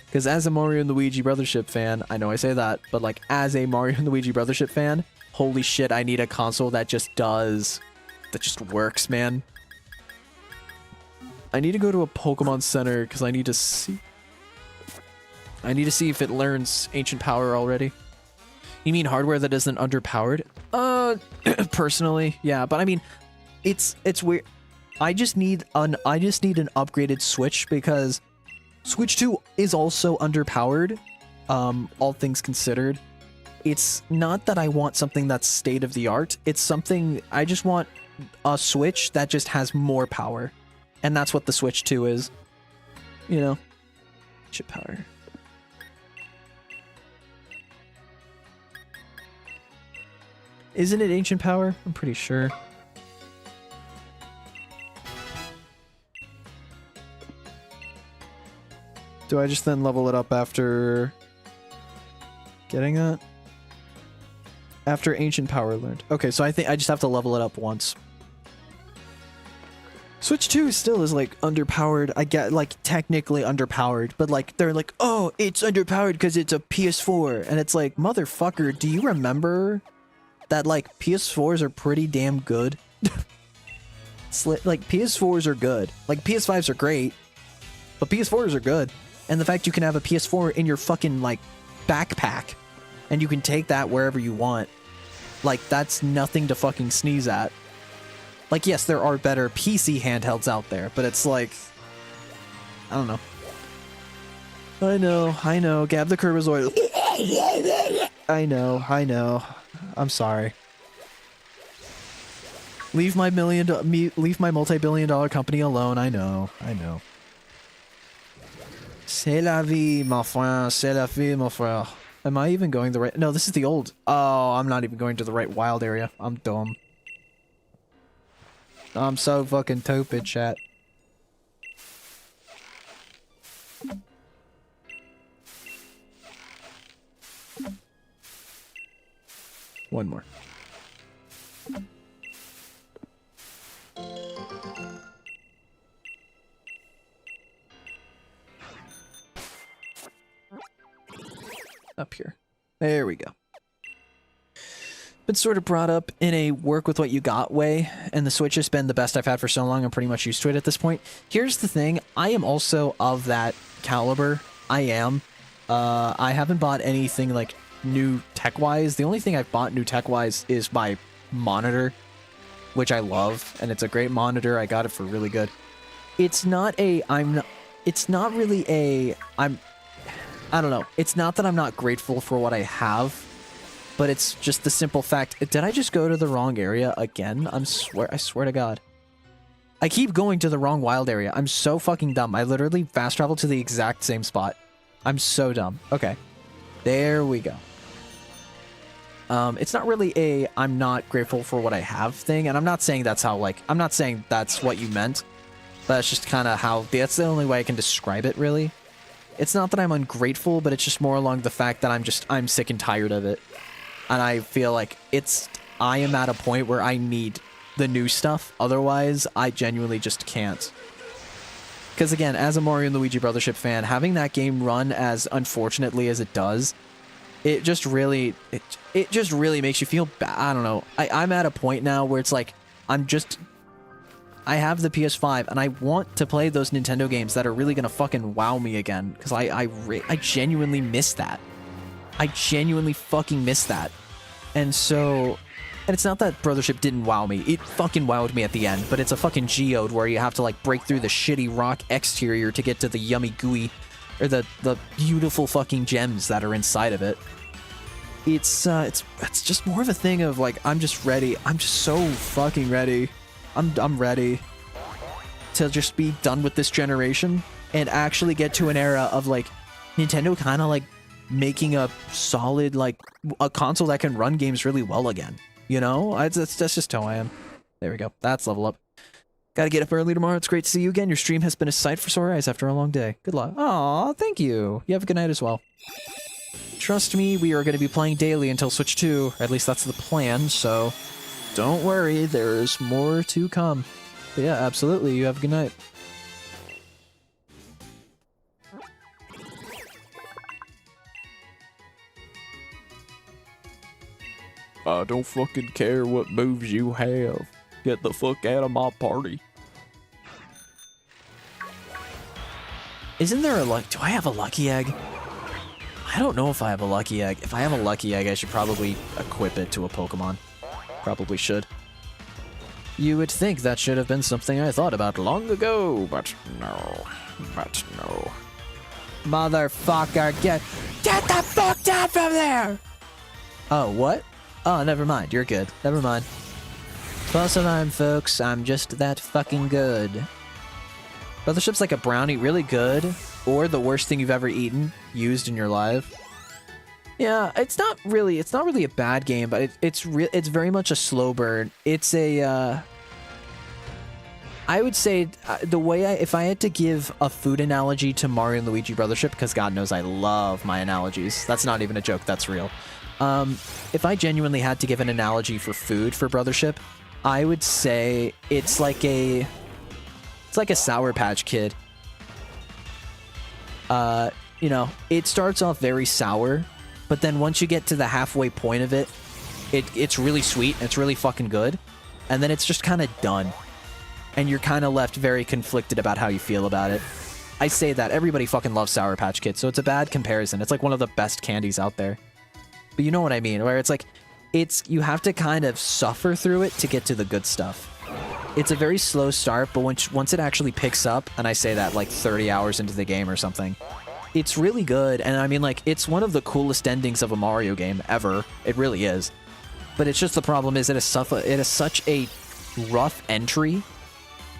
Because as a Mario and Luigi Brothership fan, I know I say that, but like as a Mario and Luigi Brothership fan, holy shit, I need a console that just works, man. I need to go to a Pokemon Center because I need to see if it learns Ancient Power already. You mean hardware that isn't underpowered? Personally, yeah, but I mean, it's weird. I just need an upgraded Switch because Switch 2 is also underpowered, all things considered. It's not that I want something that's state of the art. It's something, I just want a Switch that just has more power. And that's what the Switch 2 is. You know? Chip power. Isn't it Ancient Power? I'm pretty sure. Do I just then level it up after getting that? After Ancient Power learned. Okay, so I think I just have to level it up once. Switch 2 still is like underpowered. I get like technically underpowered, but like they're like, oh, it's underpowered because it's a PS4. And it's like, motherfucker, do you remember that like PS4s are pretty damn good? Like PS4s are good. Like PS5s are great, but PS4s are good. And the fact you can have a PS4 in your fucking like backpack and you can take that wherever you want, like that's nothing to fucking sneeze at. Like, yes, there are better PC handhelds out there, but it's like, I don't know. I know. Gab the KiRBiZOiD. I know. I'm sorry. Leave my multi-billion-dollar company alone. I know. C'est la vie, mon frère. C'est la vie, mon frère. Am I even going the right? No, this is the old. Oh, I'm not even going to the right wild area. I'm dumb. I'm so fucking stupid, chat. One more. Up here. There we go. Been sort of brought up in a work with what you got way, and the Switch has been the best I've had for so long. I'm pretty much used to it at this point. Here's the thing. I am also of that caliber. I am. I haven't bought anything like new tech-wise. The only thing I've bought new tech-wise is my monitor, which I love, and it's a great monitor. I got it for really good. It's not a... It's not really a... I don't know. It's not that I'm not grateful for what I have, but it's just the simple fact. Did I just go to the wrong area again? I swear to God. I keep going to the wrong wild area. I'm so fucking dumb. I literally fast traveled to the exact same spot. I'm so dumb. Okay. There we go. It's not really a I'm not grateful for what I have thing, and I'm not saying that's how, like, I'm not saying that's what you meant, but that's just kind of how, that's the only way I can describe it, really. It's not that I'm ungrateful, but it's just more along the fact that I'm sick and tired of it. And I feel like I am at a point where I need the new stuff. Otherwise, I genuinely just can't. Because again, as a Mario and Luigi Brothership fan, having that game run as unfortunately as it does, it just really makes you feel bad. I don't know. I'm at a point now where it's like, I have the PS5, and I want to play those Nintendo games that are really gonna fucking wow me again, because I genuinely miss that. I genuinely fucking miss that. And so, and it's not that Brothership didn't wow me. It fucking wowed me at the end, but it's a fucking geode where you have to like break through the shitty rock exterior to get to the yummy gooey, or the beautiful fucking gems that are inside of it. It's just more of a thing of like, I'm just ready. I'm just so fucking ready. I'm ready to just be done with this generation and actually get to an era of like Nintendo kind of like making a solid, like a console that can run games really well again. You know, that's just how I am. There we go. That's level up. Gotta get up early tomorrow. It's great to see you again. Your stream has been a sight for sore eyes after a long day. Good luck. Aw, thank you. You have a good night as well. Trust me, we are going to be playing daily until Switch 2. Or at least that's the plan, so don't worry. There's more to come. But yeah, absolutely. You have a good night. I don't fucking care what moves you have. Get the fuck out of my party. Isn't there a luck? Do I have a lucky egg? I don't know if I have a lucky egg. If I have a lucky egg, I should probably equip it to a Pokemon. Probably should. You would think that should have been something I thought about long ago, but no. But no. Motherfucker, get the fuck down from there! Oh, what? Oh, never mind. You're good. Never mind. False alarm, folks. I'm just that fucking good. Brothership's like a brownie, really good, or the worst thing you've ever eaten, used in your life. Yeah, it's not really a bad game, but it's very much a slow burn. It's a, I would say the way if I had to give a food analogy to Mario and Luigi Brothership, because God knows I love my analogies. That's not even a joke. That's real. If I genuinely had to give an analogy for food for Brothership, I would say it's like a Sour Patch Kid. You know, it starts off very sour, but then once you get to the halfway point of it, it's really sweet, and it's really fucking good, and then it's just kind of done. And you're kind of left very conflicted about how you feel about it. I say that, everybody fucking loves Sour Patch Kids, so it's a bad comparison. It's like one of the best candies out there. But you know what I mean, where it's like, you have to kind of suffer through it to get to the good stuff. It's a very slow start, but once it actually picks up, and I say that like 30 hours into the game or something, it's really good. And I mean, like, it's one of the coolest endings of a Mario game ever. It really is. But it's just the problem is it is such a rough entry.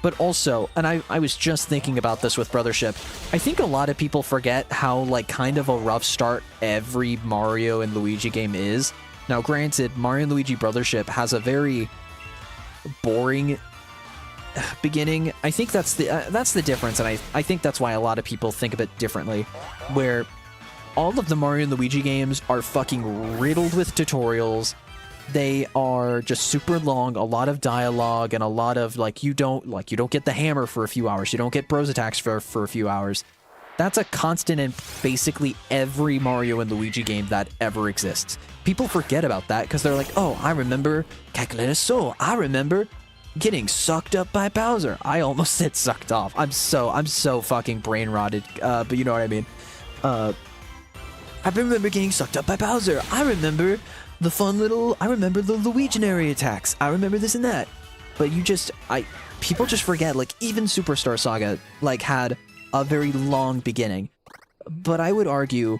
But also, and I was just thinking about this with Brothership, I think a lot of people forget how, like, kind of a rough start every Mario and Luigi game is. Now, granted, Mario and Luigi Brothership has a very boring beginning. I think that's the difference, and I think that's why a lot of people think of it differently, where all of the Mario and Luigi games are fucking riddled with tutorials. They are just super long, a lot of dialogue, and a lot of, like, you don't get the hammer for a few hours, you don't get bros attacks for a few hours. That's a constant in basically every Mario and Luigi game that ever exists. People forget about that because they're like, oh, I remember Calculated Soul. I remember getting sucked up by Bowser. I almost said sucked off. I'm so fucking brain rotted, but you know what I mean. I remember getting sucked up by Bowser. I remember I remember the Luiginary attacks. I remember this and that. But people just forget, like, even Superstar Saga, like, had a very long beginning. But I would argue,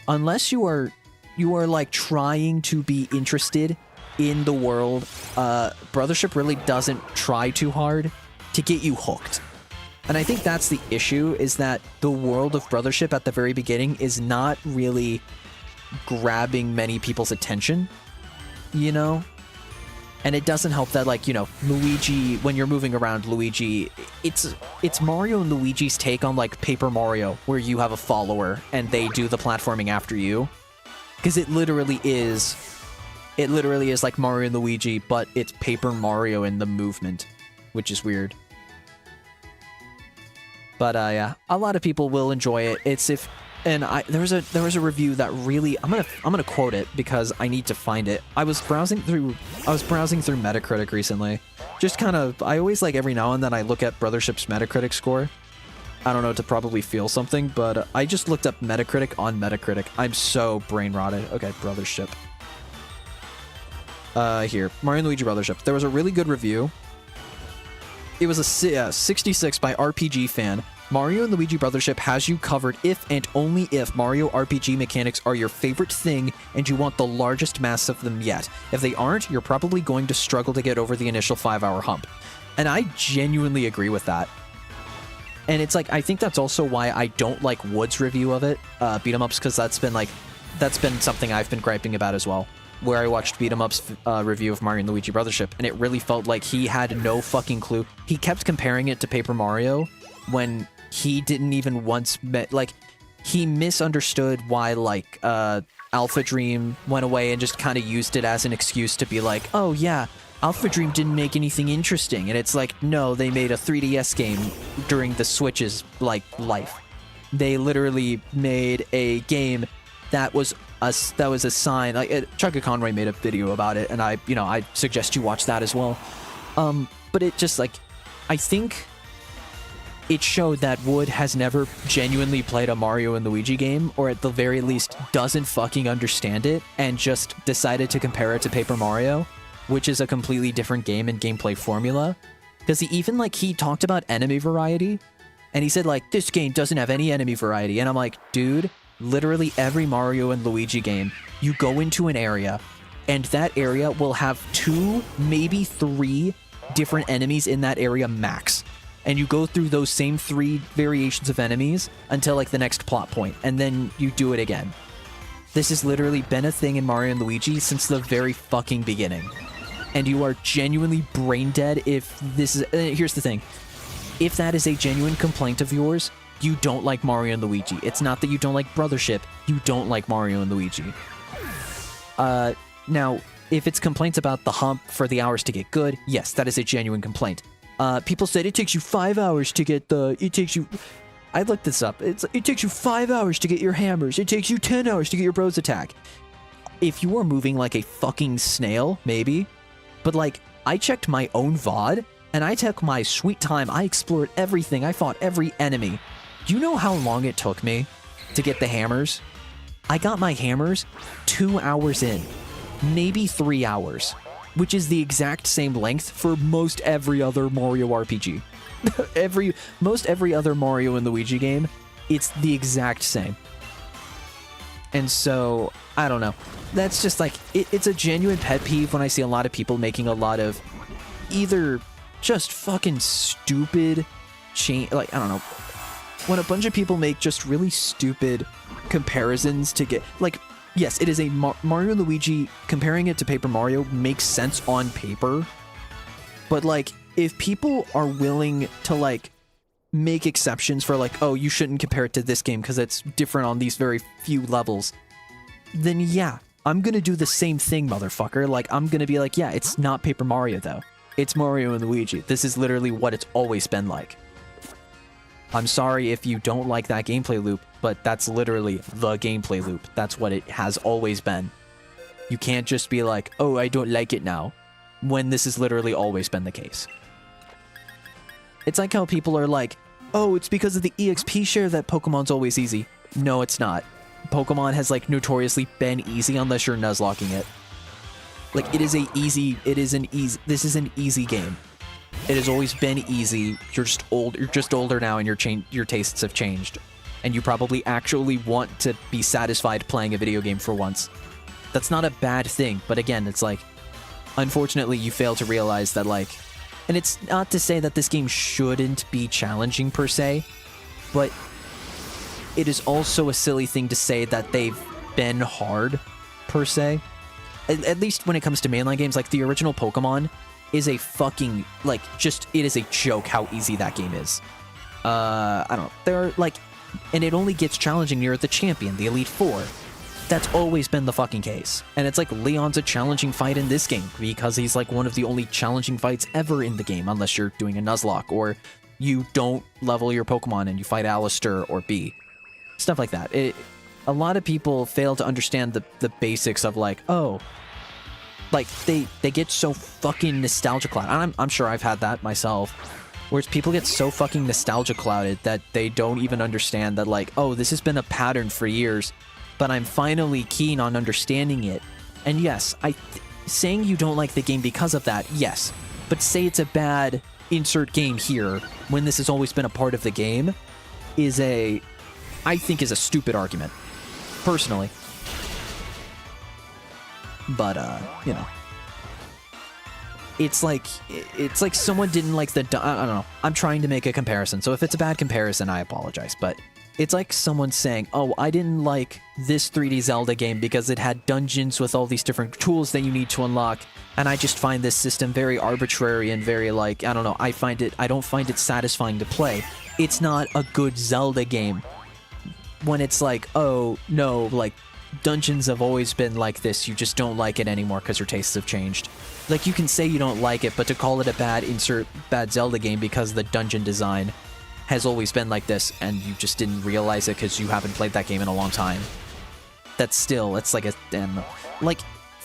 unless you are like trying to be interested in the world, Brothership really doesn't try too hard to get you hooked. And I think that's the issue, is that the world of Brothership at the very beginning is not really grabbing many people's attention, you know? And it doesn't help that, like, you know, Luigi, when you're moving around Luigi, it's Mario and Luigi's take on, like, Paper Mario, where you have a follower and they do the platforming after you. Because it literally is like Mario and Luigi, but it's Paper Mario in the movement, which is weird. But yeah, a lot of people will enjoy it. There was a review that really, I'm gonna quote it because I need to find it. I was browsing through Metacritic recently, just kind of, I always like every now and then I look at Brothership's Metacritic score. I don't know, to probably feel something, but I just looked up Metacritic on Metacritic. I'm so brain rotted. Okay, Brothership. Here, Mario & Luigi Brothership. There was a really good review. It was a 66 by RPG Fan. Mario & Luigi Brothership has you covered if and only if Mario RPG mechanics are your favorite thing and you want the largest mass of them yet. If they aren't, you're probably going to struggle to get over the initial 5-hour hump. And I genuinely agree with that. And it's like, I think that's also why I don't like Wood's review of it, Beat 'em Ups, because that's been something I've been griping about as well. Where I watched Beat 'em Up's review of Mario & Luigi Brothership, and it really felt like he had no fucking clue. He kept comparing it to Paper Mario when he didn't even once he misunderstood why, like, Alpha Dream went away and just kind of used it as an excuse to be like, oh yeah, Alpha Dream didn't make anything interesting. And it's like, no, they made a 3DS game during the Switch's, like, life. They literally made a game that was a sign. Like, Chugga Conroy made a video about it, and I suggest you watch that as well. But it just, like, I think it showed that Wood has never genuinely played a Mario & Luigi game, or at the very least doesn't fucking understand it, and just decided to compare it to Paper Mario, which is a completely different game and gameplay formula. Because he talked about enemy variety, and he said, like, this game doesn't have any enemy variety. And I'm like, dude, literally every Mario and Luigi game, you go into an area, and that area will have 2, maybe 3 different enemies in that area max. And you go through those same 3 variations of enemies until, like, the next plot point, and then you do it again. This has literally been a thing in Mario & Luigi since the very fucking beginning. And you are genuinely brain dead if this is... here's the thing. If that is a genuine complaint of yours, you don't like Mario & Luigi. It's not that you don't like Brothership, you don't like Mario & Luigi. Now, if it's complaints about the hump for the hours to get good, yes, that is a genuine complaint. People said it takes you 5 hours to get I looked this up. It takes you 5 hours to get your hammers. It takes you 10 hours to get your bros attack. If you are moving like a fucking snail, maybe. But, like, I checked my own VOD, and I took my sweet time. I explored everything. I fought every enemy. Do you know how long it took me to get the hammers? I got my hammers 2 hours in. Maybe 3 hours. Which is the exact same length for most every other Mario RPG. Most every other Mario and Luigi game, it's the exact same. And so, I don't know. That's just like, it's a genuine pet peeve when I see a lot of people making a lot of either just fucking stupid like, I don't know. When a bunch of people make just really stupid comparisons to get, like, yes, it is a Mario & Luigi, comparing it to Paper Mario makes sense on paper, but, like, if people are willing to, like, make exceptions for, like, oh, you shouldn't compare it to this game because it's different on these very few levels, then yeah, I'm gonna do the same thing, motherfucker. Like, I'm gonna be like, yeah, it's not Paper Mario, though. It's Mario & Luigi. This is literally what it's always been like. I'm sorry if you don't like that gameplay loop, but that's literally the gameplay loop. That's what it has always been. You can't just be like, oh, I don't like it now, when this has literally always been the case. It's like how people are like, oh, it's because of the EXP share that Pokemon's always easy. No, it's not. Pokemon has, like, notoriously been easy unless you're nuzlocking it. Like, this is an easy game. It has always been easy. You're just older now, and your tastes have changed. And you probably actually want to be satisfied playing a video game for once. That's not a bad thing, but again, it's like, unfortunately, you fail to realize that, like, and it's not to say that this game shouldn't be challenging per se, but it is also a silly thing to say that they've been hard per se. At least when it comes to mainline games, like the original Pokemon is a fucking, like, just, it is a joke how easy that game is. I don't know. There are, like, and it only gets challenging near the champion, the Elite Four. That's always been the fucking case. And it's like Leon's a challenging fight in this game because he's like one of the only challenging fights ever in the game, unless you're doing a Nuzlocke or you don't level your Pokemon and you fight Alistair or Bee. Stuff like that. A lot of people fail to understand the basics of, like, oh, Like, they get so fucking nostalgia clouded. I'm sure I've had that myself. Whereas people get so fucking nostalgia clouded that they don't even understand that, like, oh, this has been a pattern for years, but I'm finally keen on understanding it. And yes, saying you don't like the game because of that, yes. But say it's a bad insert game here when this has always been a part of the game I think is a stupid argument. Personally. But, you know. It's like someone didn't like I don't know. I'm trying to make a comparison. So if it's a bad comparison, I apologize. But it's like someone saying, oh, I didn't like this 3D Zelda game because it had dungeons with all these different tools that you need to unlock. And I just find this system very arbitrary and very, like, I don't know. I don't find it satisfying to play. It's not a good Zelda game. When it's like, oh, no, like, dungeons have always been like this, you just don't like it anymore because your tastes have changed. Like, you can say you don't like it, but to call it a bad Zelda game because the dungeon design has always been like this and you just didn't realize it because you haven't played that game in a long time. It's like a damn... Like,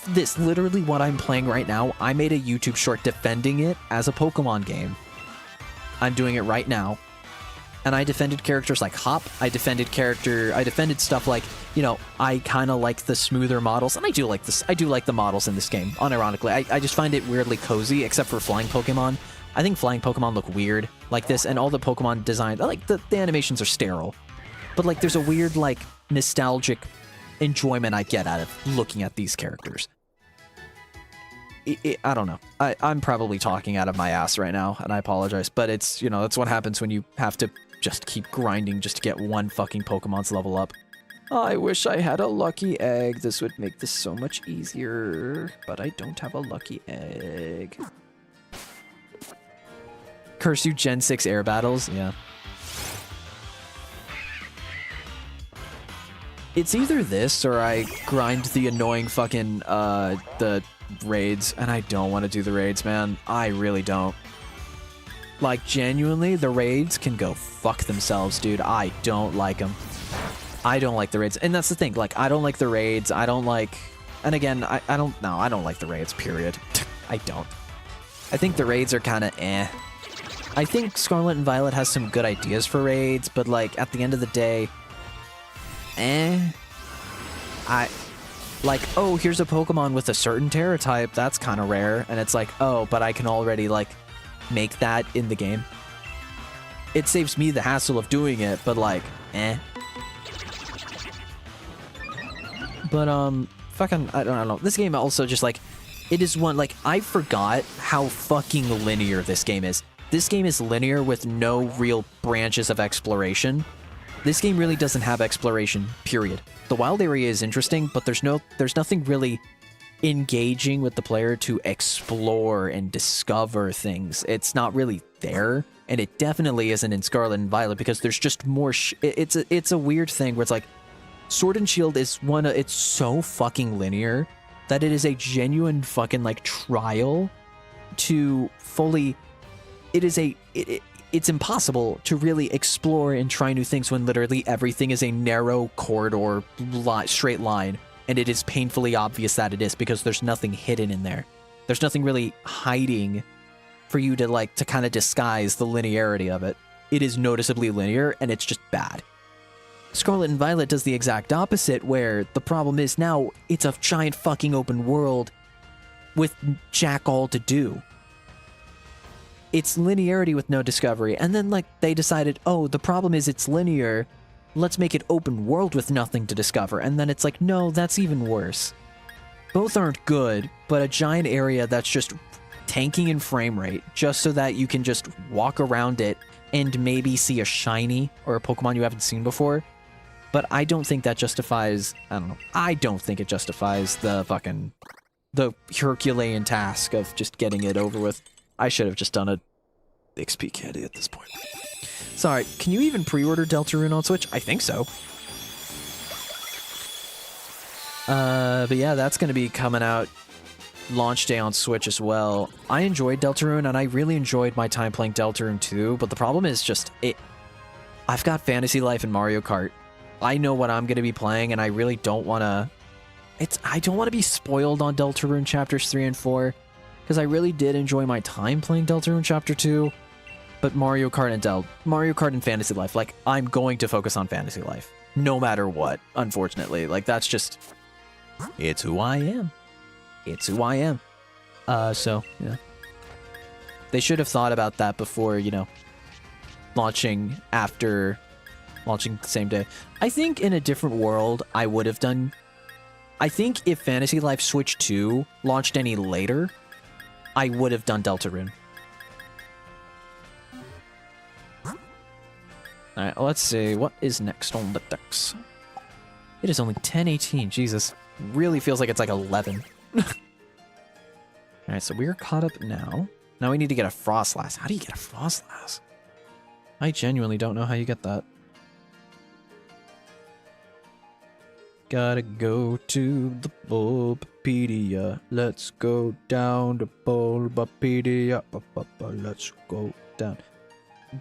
this, literally what I'm playing right now, I made a YouTube short defending it as a Pokemon game. I'm doing it right now. And I defended characters like Hop. I defended stuff like, you know, I kind of like the smoother models. And I do like the models in this game, unironically. I just find it weirdly cozy, except for flying Pokemon. I think flying Pokemon look weird like this, and all the Pokemon designs, like, the animations are sterile. But, like, there's a weird, like, nostalgic enjoyment I get out of looking at these characters. I don't know. I'm probably talking out of my ass right now, and I apologize. But it's, you know, that's what happens when you have to just keep grinding just to get one fucking Pokemon's level up. I wish I had a lucky egg. This would make this so much easier. But I don't have a lucky egg. Curse you Gen 6 air battles? Yeah. It's either this or I grind the annoying fucking, the raids. And I don't want to do the raids, man. I really don't. Like, genuinely, the raids can go fuck themselves, dude. I don't like them. I don't like the raids. And that's the thing. Like, I don't like the raids. I don't like... And again, I don't like the raids, period. I don't. I think the raids are kind of eh. I think Scarlet and Violet has some good ideas for raids, but, like, at the end of the day... Like, oh, here's a Pokemon with a certain Terra type. That's kind of rare. And it's like, oh, but I can already, like... make that in the game. It saves me the hassle of doing it, but like, eh. But, fucking, I don't know. This game also just, like, it is one, like, I forgot how fucking linear this game is. This game is linear with no real branches of exploration. This game really doesn't have exploration, period. The wild area is interesting, but there's nothing really engaging with the player to explore and discover things. It's not really there, and it definitely isn't in Scarlet and Violet because there's just more it's a weird thing where it's like Sword and Shield is it's so fucking linear that it is a genuine fucking like trial to fully it's impossible to really explore and try new things when literally everything is a narrow corridor straight line. And it is painfully obvious that it is because there's nothing hidden in there. There's nothing really hiding for you to like to kind of disguise the linearity of it. It is noticeably linear and it's just bad. Scarlet and Violet does the exact opposite where the problem is now it's a giant fucking open world with jack all to do. It's linearity with no discovery. And then like they decided, oh, the problem is it's linear. Let's make it open world with nothing to discover. And then it's like, no, that's even worse. Both aren't good, but a giant area that's just tanking in frame rate just so that you can just walk around it and maybe see a shiny or a Pokemon you haven't seen before. But I don't think that justifies, I don't know. I don't think it justifies the Herculean task of just getting it over with. I should have just done a XP candy at this point. Sorry, can you even pre-order Deltarune on Switch? I think so. But yeah, that's going to be coming out launch day on Switch as well. I enjoyed Deltarune, and I really enjoyed my time playing Deltarune too, but the problem is just, I've got Fantasy Life and Mario Kart. I know what I'm going to be playing, and I really don't want to I don't want to be spoiled on Deltarune chapters 3 and 4, because I really did enjoy my time playing Deltarune chapter 2. But Mario Kart and Fantasy Life, like, I'm going to focus on Fantasy Life, no matter what, unfortunately. Like, that's just, it's who I am. It's who I am. So, yeah. They should have thought about that before, you know, launching the same day. I think in a different world, I would have done... I think if Fantasy Life Switch 2 launched any later, I would have done Deltarune. Alright, let's see. What is next on the decks? It is only 10:18. Jesus. Really feels like it's like 11. Alright, so we're caught up now. Now we need to get a Frostlass. How do you get a Frostlass? I genuinely don't know how you get that. Gotta go to the Bulbapedia. Let's go down to Bulbapedia. Let's go down.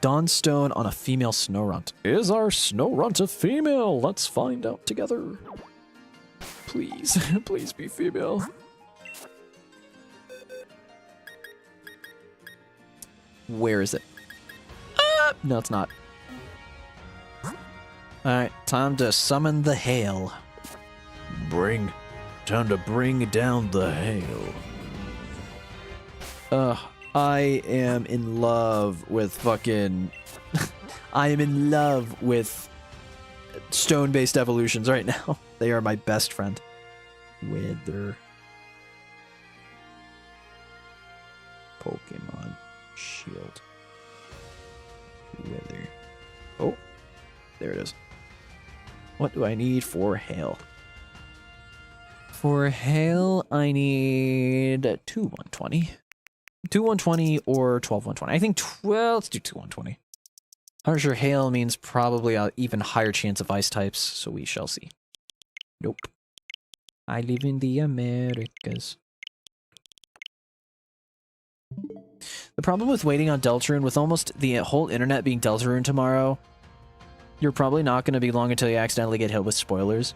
Dawnstone on a female Snorunt. Is our Snorunt a female? Let's find out together. Please, please be female. Where is it? No, it's not. Alright, time to summon the hail. Time to bring down the hail. I am in love with fucking... I am in love with stone-based evolutions right now. They are my best friend. Weather. Pokemon Shield. Weather. Oh, there it is. What do I need for hail? For hail, I need 2 120. 2 120 or 12 120. I think, well, let's do 2 120. Harsher hail means probably an even higher chance of ice types, so we shall see. Nope. I live in the Americas. The problem with waiting on Deltarune, with almost the whole internet being Deltarune tomorrow, you're probably not going to be long until you accidentally get hit with spoilers.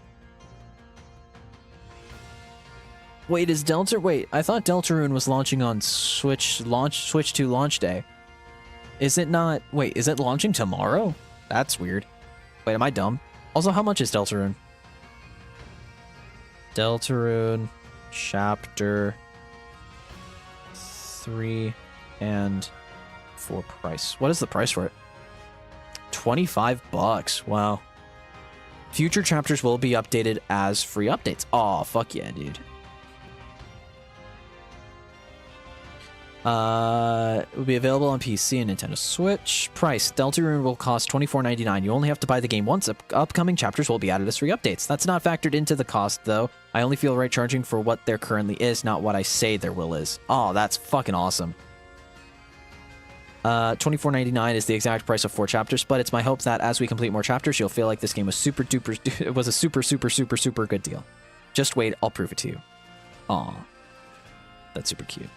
Wait, Wait, I thought Deltarune was launching on Switch 2 launch day. Is it not? Wait, is it launching tomorrow? That's weird. Wait, am I dumb? Also, how much is Deltarune? Deltarune chapter 3 and 4 price. What is the price for it? $25. Wow. Future chapters will be updated as free updates. Aw, fuck yeah, dude. It will be available on PC and Nintendo Switch. Price. Deltarune will cost $24.99. You only have to buy the game once. Upcoming chapters will be added as free updates. That's not factored into the cost, though. I only feel right charging for what there currently is, not what I say there will is. Oh, that's fucking awesome. $24.99 is the exact price of 4 chapters, but it's my hope that as we complete more chapters, you'll feel like this game was super duper... It was a super good deal. Just wait, I'll prove it to you. Aw. That's super cute.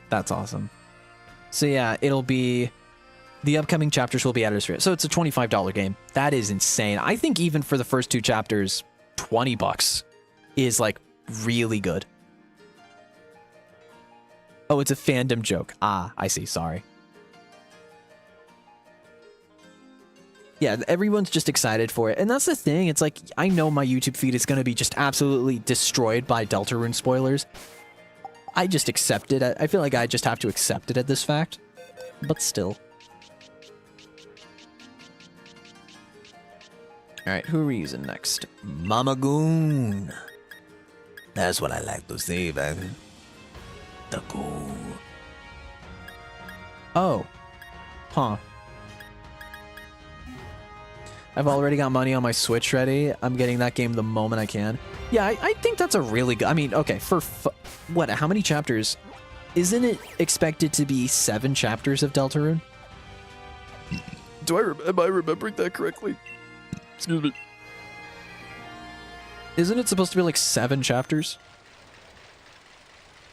That's awesome. So yeah, it'll be... The upcoming chapters will be added as free. So it's a $25 game. That is insane. I think even for the first 2 chapters, $20 is, like, really good. Oh, it's a fandom joke. Ah, I see. Sorry. Yeah, everyone's just excited for it. And that's the thing. It's like, I know my YouTube feed is going to be just absolutely destroyed by Deltarune spoilers. I just accept it. I feel like I just have to accept it at this fact. But still. Alright, who are we using next? Mama Goon. That's what I like to say, baby. The Goon. Oh. Huh. I've already got money on my Switch ready. I'm getting that game the moment I can. Yeah, I think that's a really good... I mean, okay, for... What, how many chapters? Isn't it expected to be 7 chapters of Deltarune? Am I remembering that correctly? Excuse me. Isn't it supposed to be like 7 chapters?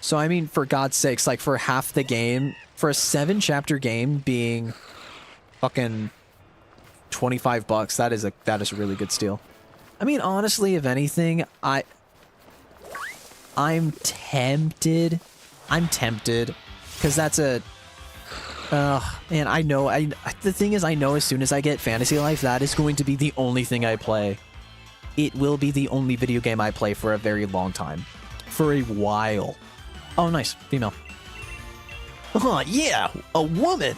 So, I mean, for God's sakes, like, for half the game, for a 7-chapter game being fucking $25. That is a really good steal. I mean, honestly, if anything, I'm tempted. Because that's a... and I know... the thing is, I know as soon as I get Fantasy Life, that is going to be the only thing I play. It will be the only video game I play for a very long time. For a while. Oh, nice. Female. Oh, yeah! A woman!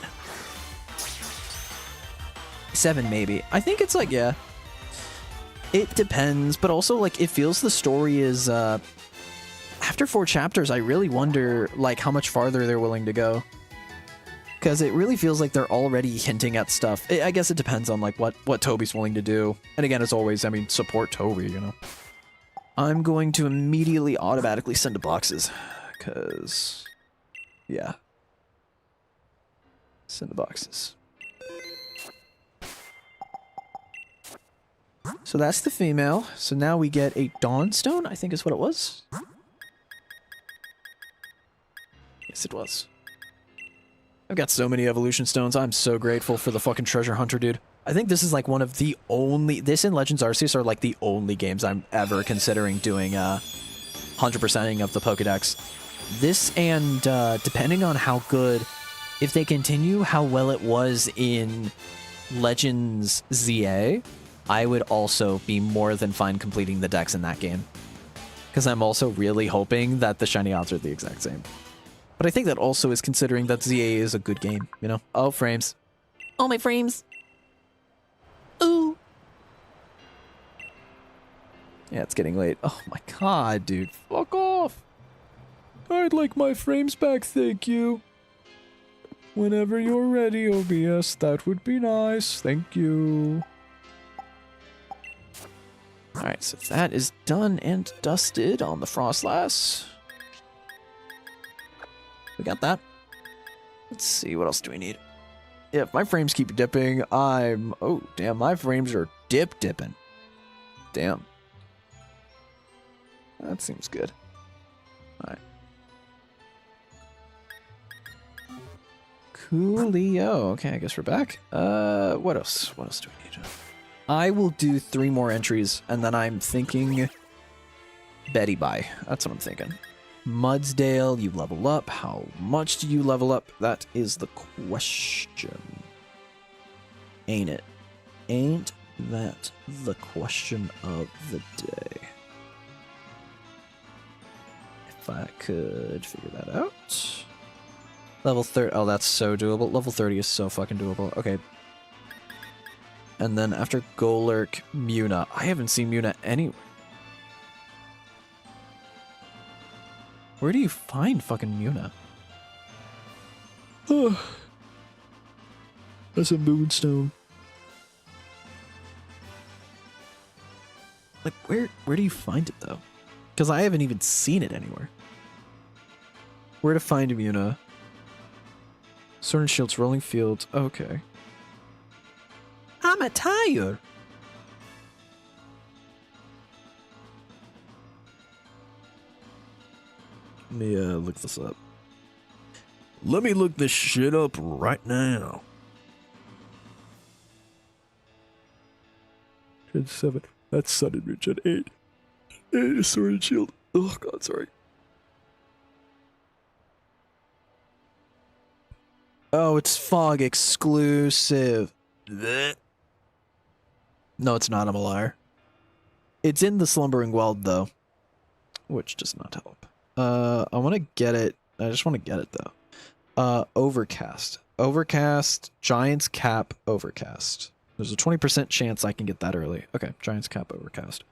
7, maybe. I think it's like, yeah. It depends, but also, like, it feels the story is, after 4 chapters, I really wonder, like, how much farther they're willing to go. Because it really feels like they're already hinting at stuff. I guess it depends on, like, what Toby's willing to do. And again, as always, I mean, support Toby, you know? I'm going to immediately automatically send to boxes. Because, yeah. Send to boxes. So that's the female. So now we get a Dawnstone, I think is what it was. Yes, it was. I've got so many evolution stones. I'm so grateful for the fucking treasure hunter, dude. I think this is like one of the only... This and Legends Arceus are like the only games I'm ever considering doing 100%ing of the Pokedex. This and depending on how good... If they continue how well it was in Legends ZA, I would also be more than fine completing the decks in that game. Because I'm also really hoping that the shiny odds are the exact same. But I think that also is considering that ZA is a good game, you know? Oh, frames. Oh, my frames. Ooh. Yeah, it's getting late. Oh my god, dude. Fuck off. I'd like my frames back, thank you. Whenever you're ready, OBS, that would be nice. Thank you. Alright, so that is done and dusted on the Frostlass. We got that. Let's see, what else do we need? Yeah, if my frames keep dipping, I'm... Oh, damn, my frames are dipping. Damn. That seems good. Alright. Coolio. Okay, I guess we're back. What else? What else do we need? I will do 3 more entries, and then I'm thinking Betty Bye. That's what I'm thinking. Mudsdale, you level up. How much do you level up? That is the question. Ain't it? Ain't that the question of the day? If I could figure that out. Level 30. Oh, that's so doable. Level 30 is so fucking doable. Okay. And then after Golurk, Muna. I haven't seen Muna anywhere. Where do you find fucking Muna? Oh, that's a moonstone. Like, where do you find it, though? Because I haven't even seen it anywhere. Where to find Muna? Sword and Shield's Rolling Fields. Okay. I'm a tired. Let me look this up. Let me look this shit up right now. Gen 7. That's Sun and Moon. Gen 8. 8 is Sword and Shield. Oh god, sorry. Oh, it's Fog exclusive. Blech. No, it's not. I'm a liar. It's in the Slumbering Weld, though. Which does not help. I want to get it. I just want to get it, though. Overcast. Overcast, Giant's Cap, Overcast. There's a 20% chance I can get that early. Okay, Giant's Cap, Overcast.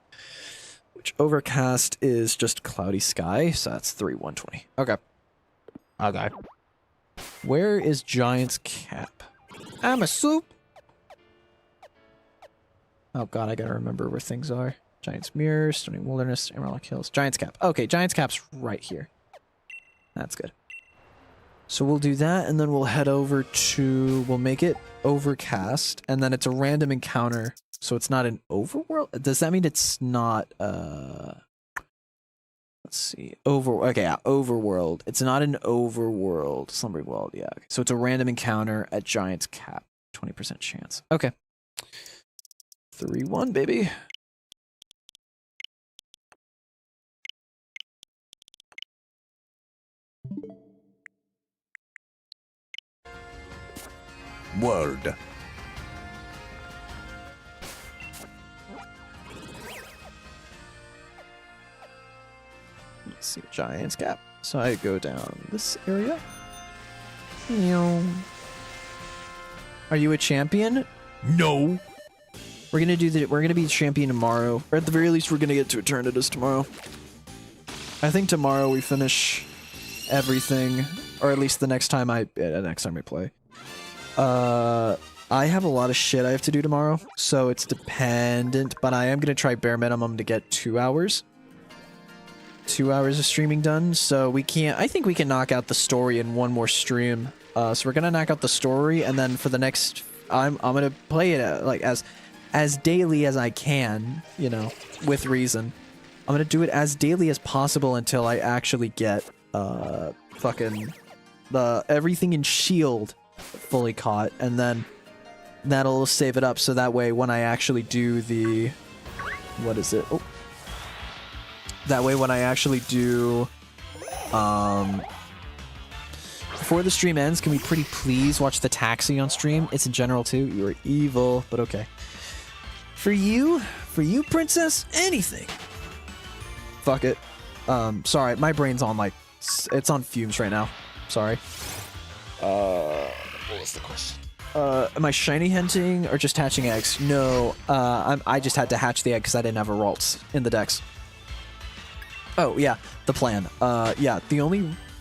Which Overcast is just cloudy sky, so that's 3/120. Okay. Okay. Where is Giant's Cap? I'm a soup. Oh god, I gotta remember where things are. Giant's Mirror, Stony Wilderness, Emerald Hills. Giant's Cap. Okay, Giant's Cap's right here. That's good. So we'll do that, and then we'll head over to... We'll make it Overcast, and then it's a random encounter, so it's not an overworld? Does that mean it's not... Let's see. Okay, yeah, overworld. It's not an overworld. Slumbering World, yeah. Okay. So it's a random encounter at Giant's Cap. 20% chance. Okay. 3-1, baby. World. Let's see, Giant's Gap. So I go down this area. Are you a champion? No. We're gonna be champion tomorrow. Or at the very least, we're gonna get to Eternatus tomorrow. I think tomorrow we finish everything, or at least the next time I play. I have a lot of shit I have to do tomorrow, so it's dependent, but I am gonna try bare minimum to get 2 hours. 2 hours of streaming done, so I think we can knock out the story in one more stream. So we're gonna knock out the story, and then for the next, I'm gonna play it like as daily as I can, you know, with reason. I'm gonna do it as daily as possible until I actually get fucking everything in Shield fully caught, and then that'll save it up so that way when I actually do the that way when I actually do before the stream ends, can we pretty please watch the taxi on stream? It's in general too. You're evil, but okay. For you, princess, anything. Fuck it. Sorry, my brain's on like, it's on fumes right now. Sorry. What was the question? Am I shiny hunting or just hatching eggs? No, I just had to hatch the egg because I didn't have a Ralts in the decks. Oh, yeah, the plan. Yeah,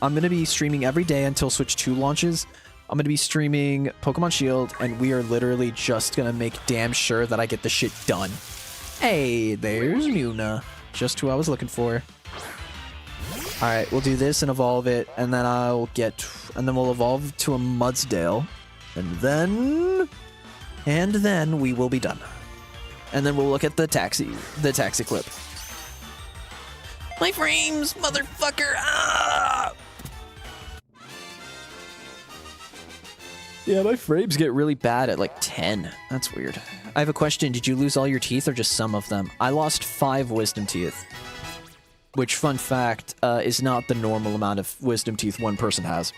I'm going to be streaming every day until Switch 2 launches. I'm going to be streaming Pokemon Shield, and we are literally just going to make damn sure that I get the shit done. Hey, there's Nuna. Just who I was looking for. Alright, we'll do this and evolve it, and then we'll evolve to a Mudsdale. And then we will be done. And then we'll look at the taxi clip. My frames, motherfucker! Ah! Yeah, my frames get really bad at like 10. That's weird. I have a question. Did you lose all your teeth or just some of them? I lost 5 wisdom teeth. Which, fun fact, is not the normal amount of wisdom teeth one person has.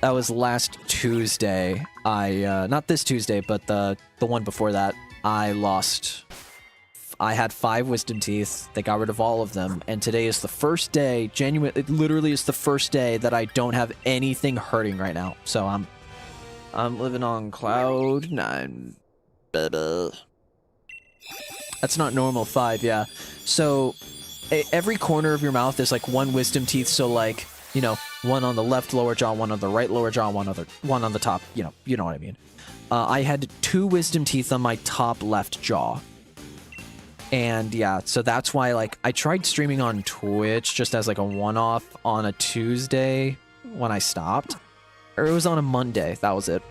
That was last Tuesday. Not this Tuesday, but the one before that, I had 5 wisdom teeth. They got rid of all of them, and today is the first day, it literally is the first day that I don't have anything hurting right now. So I'm living on cloud 9, baby. That's not normal 5, yeah. So every corner of your mouth is like 1 wisdom teeth, so like, you know, 1 on the left lower jaw, 1 on the right lower jaw, 1 on the top, you know what I mean. I had 2 wisdom teeth on my top left jaw. And yeah, so that's why, like, I tried streaming on Twitch just as like a one-off on a Tuesday when I stopped. Or it was on a Monday, that was it.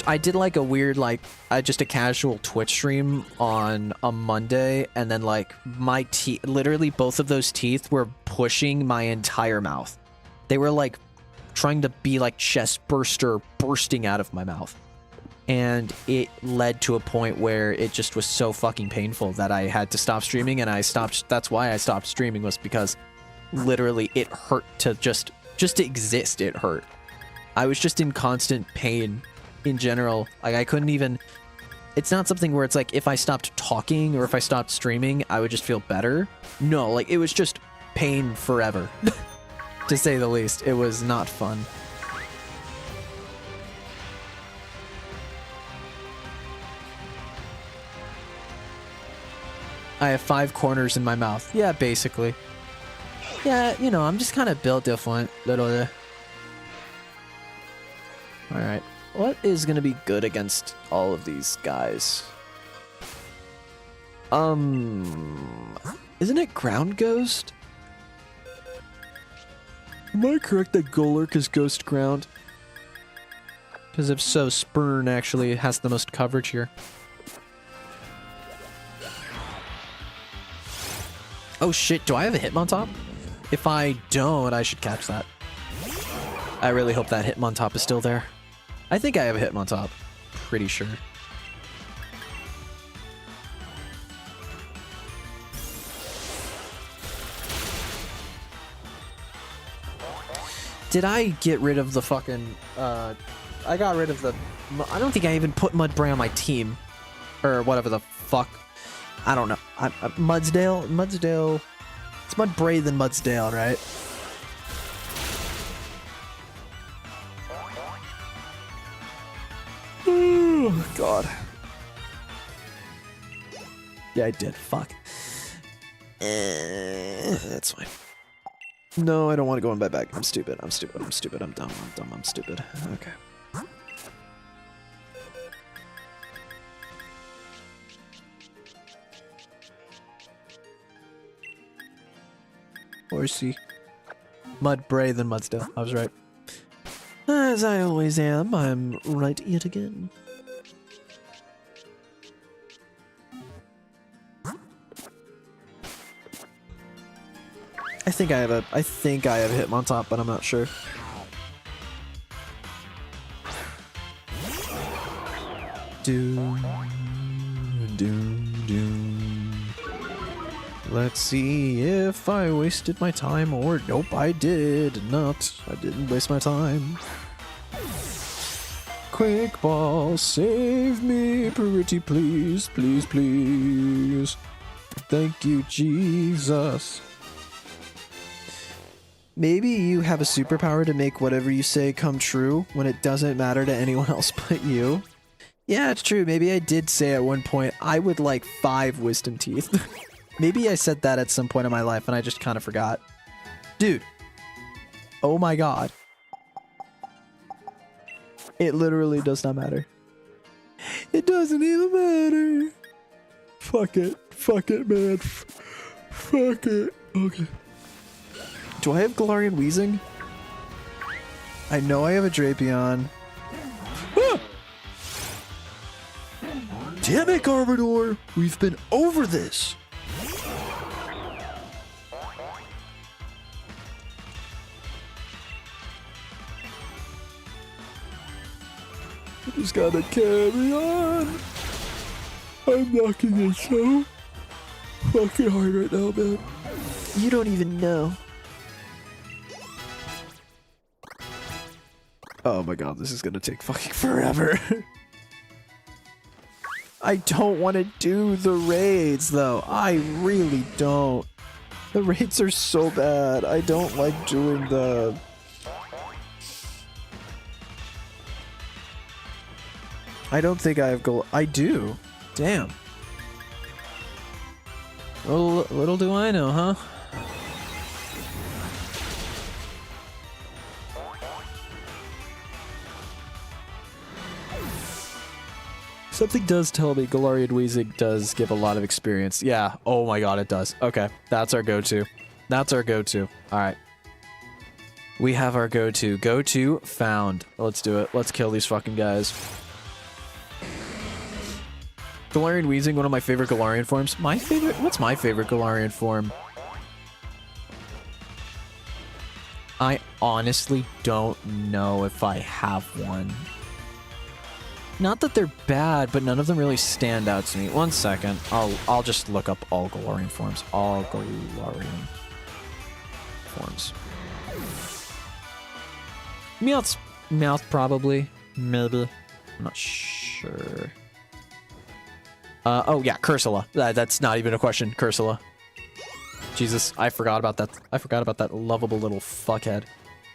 I did like a weird, like, just a casual Twitch stream on a Monday, and then like my teeth, literally both of those teeth were pushing my entire mouth. They were like trying to be like chest burster bursting out of my mouth. And it led to a point where it just was so fucking painful that I had to stop streaming, and that's why I stopped streaming, was because literally it hurt to just to exist, it hurt. I was just in constant pain in general. Like, I couldn't even, it's not something where it's like if I stopped talking or if I stopped streaming, I would just feel better. No, like it was just pain forever, to say the least. It was not fun. I have 5 corners in my mouth. Yeah, basically. Yeah, you know, I'm just kind of built different. Alright. What is going to be good against all of these guys? Isn't it Ground Ghost? Am I correct that Golurk is Ghost Ground? Because if so, Spurn actually has the most coverage here. Oh shit, do I have a Hitmontop? If I don't, I should catch that. I really hope that Hitmontop is still there. I think I have a Hitmontop. Pretty sure. Did I get rid of the fucking, I got rid of the, I don't think I even put Mudbray on my team. Or whatever the fuck. I don't know. Mudsdale, it's Mudbray than Mudsdale, right? Oh, God. Yeah, I did. Fuck. That's fine. No, I don't want to go in my bag. I'm stupid. I'm dumb. I'm stupid. Okay. Horsey. Mudbray than Mudsdale. I was right. As I always am, I'm right yet again. I think I have Hitmontop, but I'm not sure. Let's see if I wasted my time or nope, I did not. I didn't waste my time. Quick ball, save me, pretty please, please, please. Thank you, Jesus. Maybe you have a superpower to make whatever you say come true when it doesn't matter to anyone else but you. Yeah, it's true. Maybe I did say at one point I would like 5 wisdom teeth. Maybe I said that at some point in my life and I just kind of forgot. Dude. Oh my god. It literally does not matter. It doesn't even matter. Fuck it. Fuck it, man. Fuck it. Okay. Do I have Galarian Weezing? I know I have a Drapion. Ah! Damn it, Garbodor! We've been over this! I just gotta carry on. I'm knocking it so fucking hard right now, man. You don't even know. Oh my god, this is gonna take fucking forever. I don't want to do the raids, though. I really don't. The raids are so bad. I don't like doing the... I don't think I have gold. I do. Damn. Little do I know, huh? Something does tell me Galarian Weezing does give a lot of experience. Yeah. Oh my god, it does. Okay. That's our go-to. That's our go-to. Alright. We have our go-to. Go-to found. Let's do it. Let's kill these fucking guys. Galarian Weezing, one of my favorite Galarian forms. My favorite? What's my favorite Galarian form? I honestly don't know if I have one. Not that they're bad, but none of them really stand out to me. 1 second. I'll just look up all Galarian forms. All Galarian forms. Meowth probably. Maybe. I'm not sure. Oh yeah, Cursula. That's not even a question. Cursula. Jesus, I forgot about that. I forgot about that lovable little fuckhead.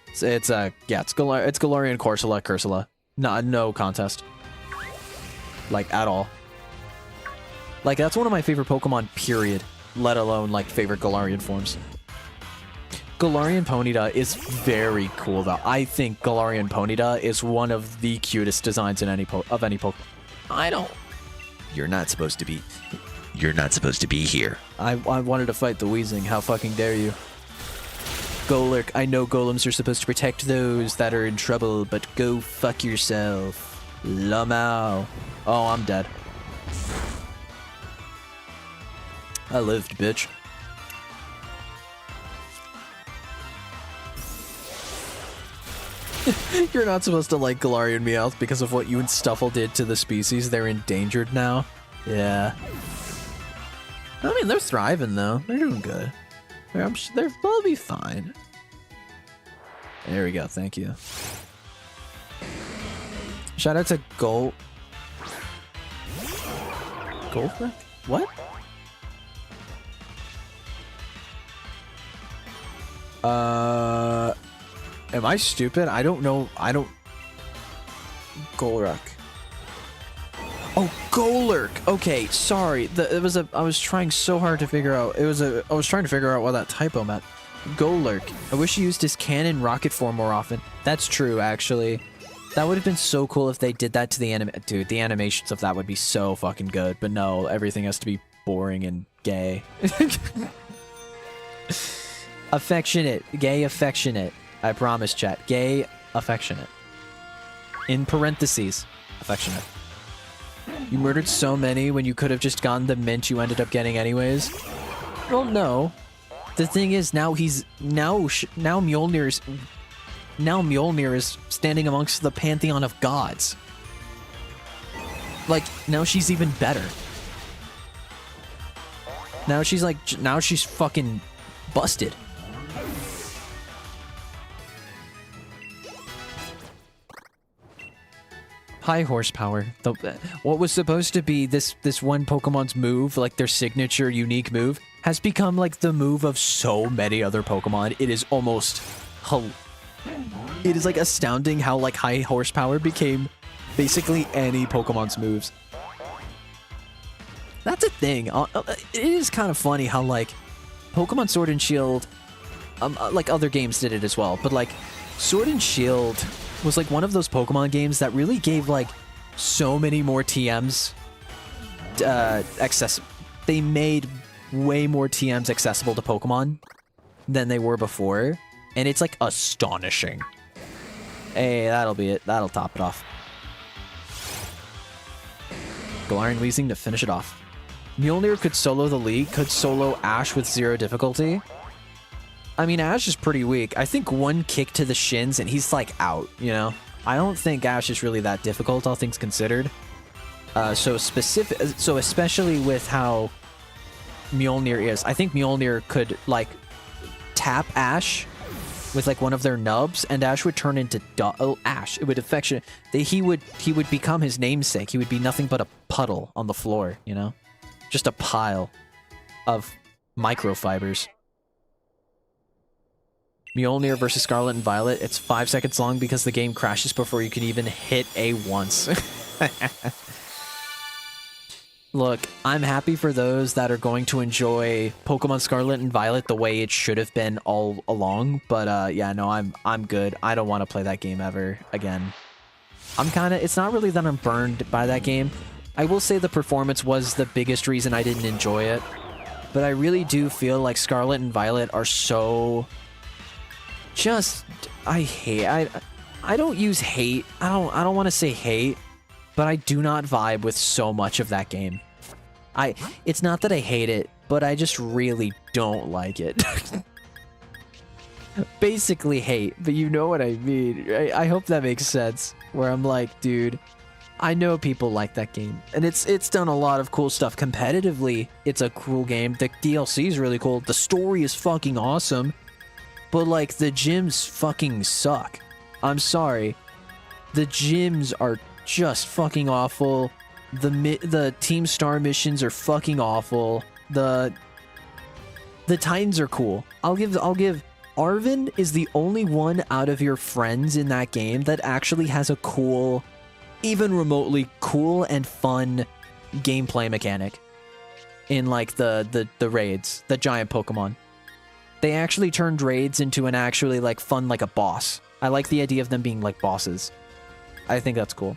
It's Galarian Cursula. No contest. Like, at all. Like, that's one of my favorite Pokemon, period. Let alone, like, favorite Galarian forms. Galarian Ponyta is very cool, though. I think Galarian Ponyta is one of the cutest designs in any Pokemon. I don't... You're not supposed to be here. I wanted to fight the Weezing. How fucking dare you? Golurk, I know golems are supposed to protect those that are in trouble, but go fuck yourself. Lamau. Oh, I'm dead. I lived, bitch. You're not supposed to like Galarian Meowth because of what you and Stuffle did to the species. They're endangered now. Yeah. I mean, they're thriving, though. They're doing good. They'll be fine. There we go. Thank you. Shout out to Golwreck? What? Am I stupid? I don't know. Golwreck. Oh, Golurk. Okay, sorry. I was trying so hard to figure out. I was trying to figure out what that typo meant. Golurk. I wish he used his cannon rocket form more often. That's true, actually. That would have been so cool if they did that to the anime. Dude, the animations of that would be so fucking good. But no, everything has to be boring and gay. Affectionate. Gay affectionate. I promise, chat. Gay affectionate. In parentheses. Affectionate. You murdered so many when you could have just gotten the mint you ended up getting anyways. Well, no. The thing is, now Mjolnir is standing amongst the pantheon of gods. Like, now she's even better. Now she's fucking busted. High horsepower. What was supposed to be this one Pokemon's move, like their signature unique move, has become like the move of so many other Pokemon. It is almost... It is like astounding how like high horsepower became basically any Pokemon's moves. That's a thing. It is kind of funny how like Pokemon Sword and Shield, like other games did it as well, but like Sword and Shield was like one of those Pokemon games that really gave like so many more TMs accessible. They made way more TMs accessible to Pokemon than they were before, and it's like astonishing. Hey, that'll be it. That'll top it off. Galarian Weezing to finish it off. Mjolnir could solo the league, could solo Ash with 0 difficulty. I mean, Ash is pretty weak. I think one kick to the shins and he's like out, you know? I don't think Ash is really that difficult, all things considered. So especially with how Mjolnir is, I think Mjolnir could like tap Ash with like one of their nubs, and Ash would turn into Ash. It would affection. He would become his namesake. He would be nothing but a puddle on the floor, you know, just a pile of microfibers. Mjolnir versus Scarlet and Violet. It's 5 seconds long because the game crashes before you can even hit A once. Look, I'm happy for those that are going to enjoy Pokemon Scarlet and Violet the way it should have been all along, but yeah, no, I'm good. I don't want to play that game ever again. It's not really that I'm burned by that game. I will say the performance was the biggest reason I didn't enjoy it, but I really do feel like Scarlet and Violet are so... I don't use hate. I don't want to say hate, but I do not vibe with so much of that game. It's not that I hate it, but I just really don't like it. Basically hate, but you know what I mean. I hope that makes sense. Where I'm like, dude, I know people like that game, and it's done a lot of cool stuff. Competitively, it's a cool game. The DLC is really cool. The story is fucking awesome. But, like, the gyms fucking suck. I'm sorry. The gyms are just fucking awful. The Team Star missions are fucking awful. The Titans are cool. I'll give Arven is the only one out of your friends in that game that actually has a cool, even remotely cool and fun gameplay mechanic. In, like, the raids. The giant Pokemon. They actually turned raids into an actually, like, fun, like a boss. I like the idea of them being, like, bosses. I think that's cool.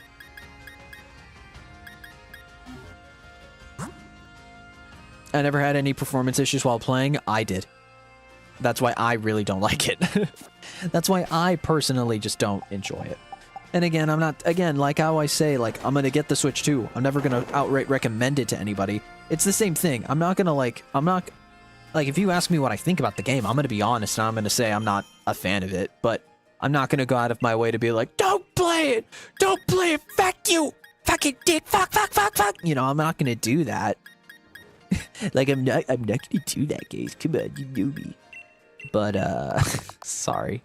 I never had any performance issues while playing. I did. That's why I really don't like it. That's why I personally just don't enjoy it. And again, like how I say, like, I'm gonna get the Switch too. I'm never gonna outright recommend it to anybody. It's the same thing. Like, if you ask me what I think about the game, I'm going to be honest and I'm going to say I'm not a fan of it, but I'm not going to go out of my way to be like, don't play it! Don't play it! Fuck you! Fucking dick! Fuck! You know, I'm not going to do that. Like, I'm not going to do that, guys. Come on, you know me. But, sorry.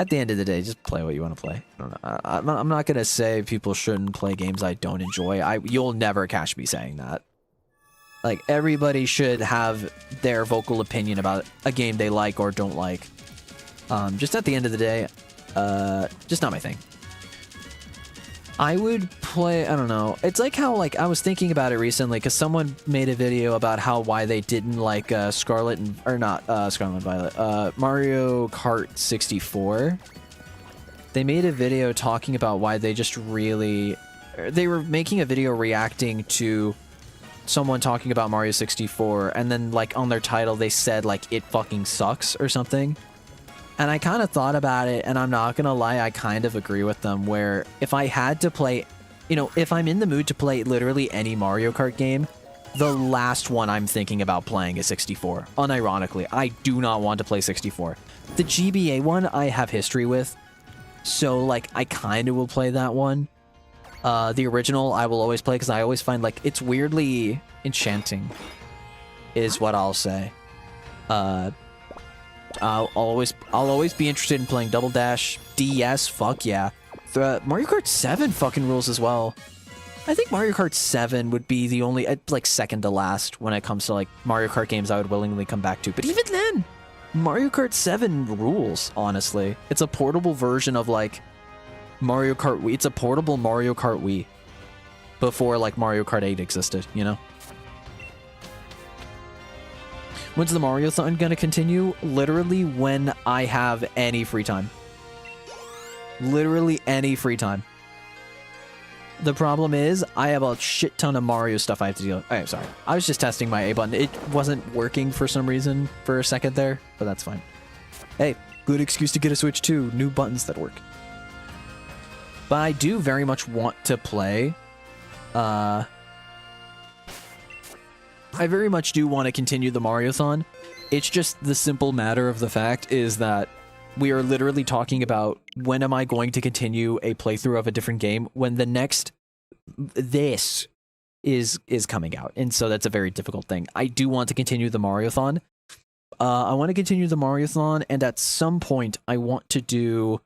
at the end of the day, just play what you want to play. I don't know. I'm not gonna say people shouldn't play games I don't enjoy. You'll never catch me saying that. Like, everybody should have their vocal opinion about a game they like or don't like. Just at the end of the day, just not my thing. I would play, I don't know. It's like how, like, I was thinking about it recently because someone made a video about why they didn't like Scarlet and, or not Scarlet and Violet, Mario Kart 64. They made a video talking about why they just really, they were making a video reacting to someone talking about Mario 64, and then, like, on their title they said, like, it fucking sucks or something. And I kind of thought about it, and I'm not gonna lie, I kind of agree with them, where if I had to play, you know, if I'm in the mood to play literally any Mario Kart game, the last one I'm thinking about playing is 64. Unironically, I do not want to play 64. The GBA one I have history with, so, like, I kind of will play that one. The original I will always play because I always find, like, it's weirdly enchanting, is what I'll say. I'll always be interested in playing Double Dash. DS, fuck yeah. Mario Kart 7 fucking rules as well. I think Mario Kart 7 would be the only, like, second to last when it comes to, like, Mario Kart games I would willingly come back to. But even then, Mario Kart 7 rules, honestly. It's a portable version of, like, Mario Kart Wii. It's a portable Mario Kart Wii. Before, like, Mario Kart 8 existed, you know? When's the Mario-thon gonna continue? Literally when I have any free time. Literally any free time. The problem is, I have a shit ton of Mario stuff I have to deal with. I'm sorry. I was just testing my A button. It wasn't working for some reason for a second there, but that's fine. Hey, good excuse to get a Switch too. New buttons that work. But I do very much want to play. I very much do want to continue the Mario-thon. It's just the simple matter of the fact is that we are literally talking about when am I going to continue a playthrough of a different game when the next this is coming out. And so that's a very difficult thing. I do want to continue the Mario-thon. I want to continue the Mario-thon, and at some point I want to do,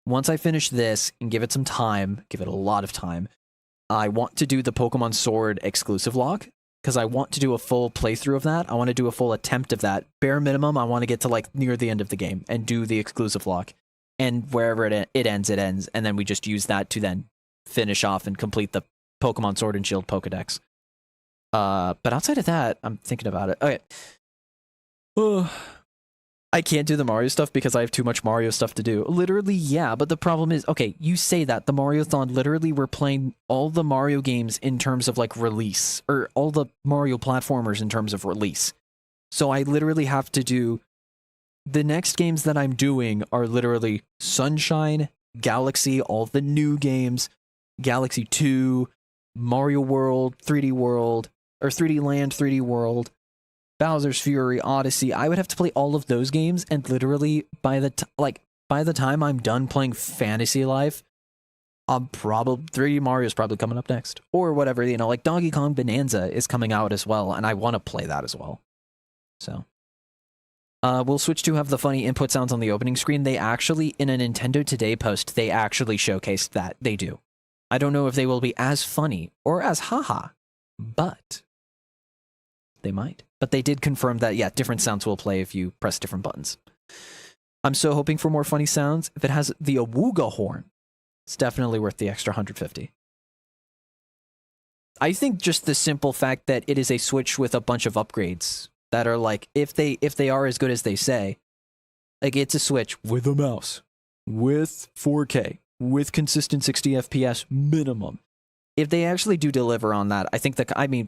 once I finish this and give it some time, give it a lot of time, I want to do the Pokemon Sword exclusive lock. Because I want to do a full playthrough of that. I want to do a full attempt of that. Bare minimum, I want to get to, like, near the end of the game and do the exclusive lock. And wherever it ends, it ends. And then we just use that to then finish off and complete the Pokemon Sword and Shield Pokedex. But outside of that, I'm thinking about it. Okay. I can't do the Mario stuff because I have too much Mario stuff to do. Literally, yeah, but the problem is, okay, you say that, the Mario-thon, literally we're playing all the Mario games in terms of, like, release, or all the Mario platformers in terms of release. So I literally have to do, the next games that I'm doing are literally Sunshine, Galaxy, all the new games, Galaxy 2, Mario World, 3D World, or 3D Land, 3D World, Bowser's Fury, Odyssey. I would have to play all of those games, and literally by the time I'm done playing Fantasy Life, I'm probably 3D Mario's probably coming up next, or whatever, you know, like Donkey Kong Bonanza is coming out as well, and I want to play that as well. So, will Switch 2 have the funny input sounds on the opening screen? They actually, in a Nintendo Today post, they actually showcased that they do. I don't know if they will be as funny or as haha, but they might. But they did confirm that, yeah, different sounds will play if you press different buttons. I'm so hoping for more funny sounds. If it has the Awooga horn, it's definitely worth the extra 150. I think just the simple fact that it is a Switch with a bunch of upgrades that are like, if they are as good as they say, like, it's a Switch with a mouse, with 4K, with consistent 60 FPS minimum. If they actually do deliver on that, I think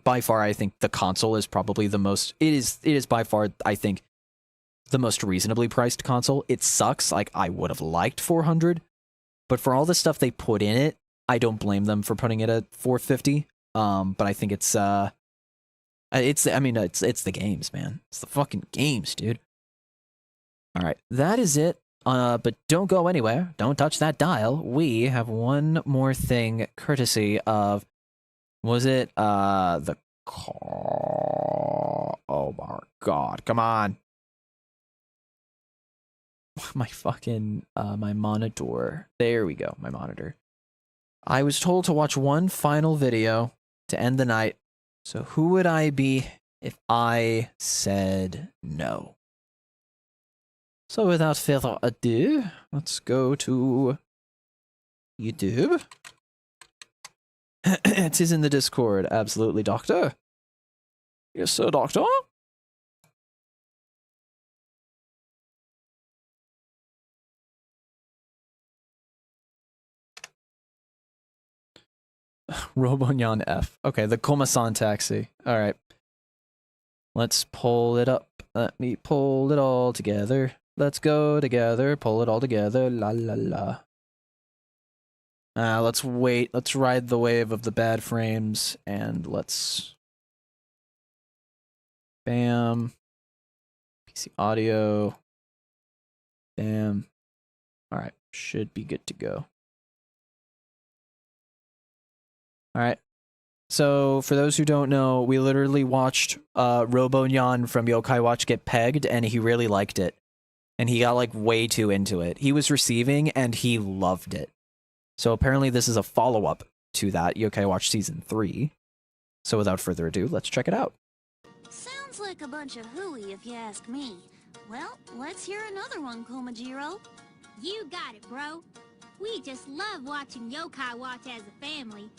by far, I think the console is probably the most, it is by far, I think, the most reasonably priced console. It sucks. Like, I would have liked 400, but for all the stuff they put in it, I don't blame them for putting it at 450. But I think it's the games, man. It's the fucking games, dude. All right, that is it. But don't go anywhere. Don't touch that dial. We have one more thing courtesy of, was it, the call? Oh my god, come on. my fucking, my monitor. There we go, my monitor. I was told to watch one final video to end the night. So who would I be if I said no? So without further ado, let's go to YouTube. It is in the Discord, absolutely, Doctor. Yes, sir, Doctor. Robonyan F. Okay, the Komasan taxi. All right. Let's pull it up. Let me pull it all together. Let's go together. Pull it all together. La la la. Let's wait. Let's ride the wave of the bad frames and let's... Bam. PC audio. Bam. All right. Should be good to go. All right. So, for those who don't know, we literally watched Robonyan from Yokai Watch get pegged, and he really liked it. And he got, like, way too into it. He was receiving, and he loved it. So, apparently this is a follow-up to that, Yokai Watch Season 3. So, without further ado, let's check it out. Sounds like a bunch of hooey, if you ask me. Well, let's hear another one, Komajiro. You got it, bro. We just love watching Yokai Watch as a family.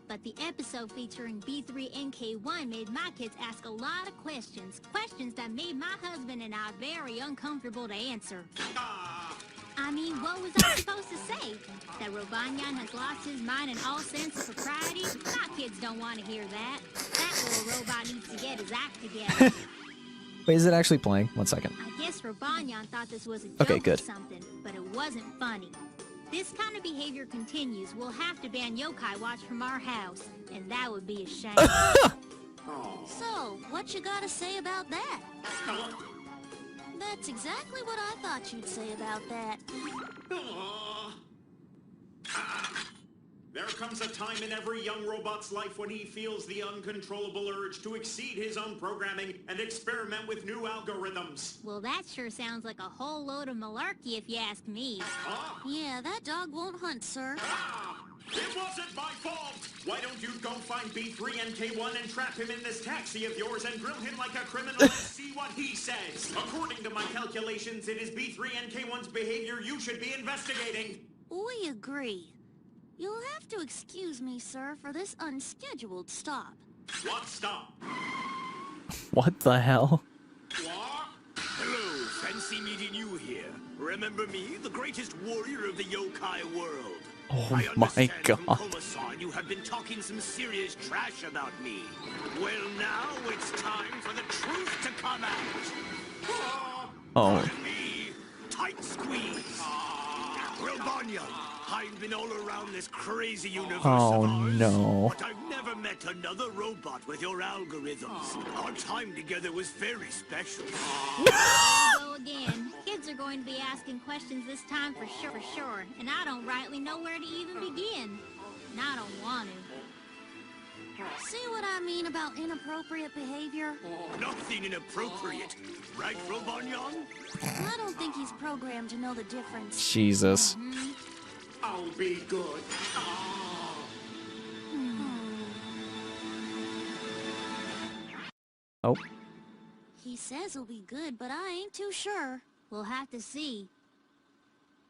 But the episode featuring B3NK1 made my kids ask a lot of questions. Questions that made my husband and I very uncomfortable to answer. I mean, what was I supposed to say? That Robonyan has lost his mind and all sense of propriety? My kids don't want to hear that. That little robot needs to get his act together. Wait, is it actually playing? 1 second. I guess Robonyan thought this was a joke Okay, good. or something, but it wasn't funny. This kind of behavior continues, we'll have to ban Yokai Watch from our house, and that would be a shame. So, what you gotta say about that? That's exactly what I thought you'd say about that. There comes a time in every young robot's life when he feels the uncontrollable urge to exceed his own programming and experiment with new algorithms. Well, that sure sounds like a whole load of malarkey if you ask me. Yeah, that dog won't hunt, sir. It wasn't my fault! Why don't you go find B3NK1 and trap him in this taxi of yours and grill him like a criminal and see what he says? According to my calculations, it is B3NK1's behavior you should be investigating. We agree. You'll have to excuse me, sir, for this unscheduled stop. What stop? What the hell? Hello, fancy meeting you here. Remember me, the greatest warrior of the yokai world? Oh my god. From Komasan, you have been talking some serious trash about me. Well, now it's time for the truth to come out. Oh. Me, tight squeeze. Robonyan, I've been all around this crazy universe Oh of ours, no. but I've never met another robot with your algorithms. Our time together was very special. Go again. Kids are going to be asking questions this time for sure, and I don't rightly know where to even begin. And I don't want to. See what I mean about inappropriate behavior? Nothing inappropriate, right, Robonyan? I don't think he's programmed to know the difference. Jesus. I'll be good. Oh. He says he'll be good, but I ain't too sure. We'll have to see.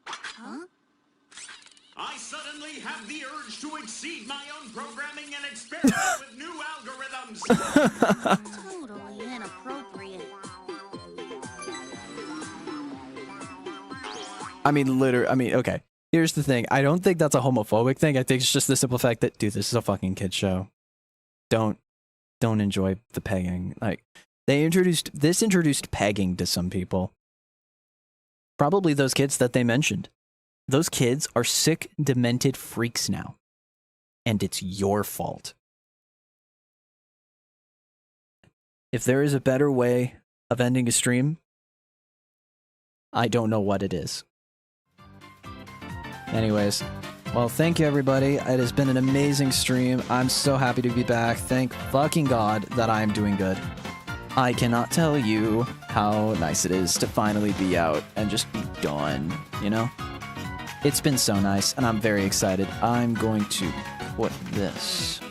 Huh? I suddenly have the urge to exceed my own programming and experiment with new algorithms. Totally inappropriate. I mean, okay. Here's the thing. I don't think that's a homophobic thing. I think it's just the simple fact that, dude, this is a fucking kid show. Don't enjoy the pegging. Like, this introduced pegging to some people. Probably those kids that they mentioned. Those kids are sick, demented freaks now. And it's your fault. If there is a better way of ending a stream, I don't know what it is. Anyways, well, thank you everybody. It has been an amazing stream. I'm so happy to be back. Thank fucking God that I am doing good. I cannot tell you how nice it is to finally be out and just be done, you know? It's been so nice, and I'm very excited. I'm going to put this.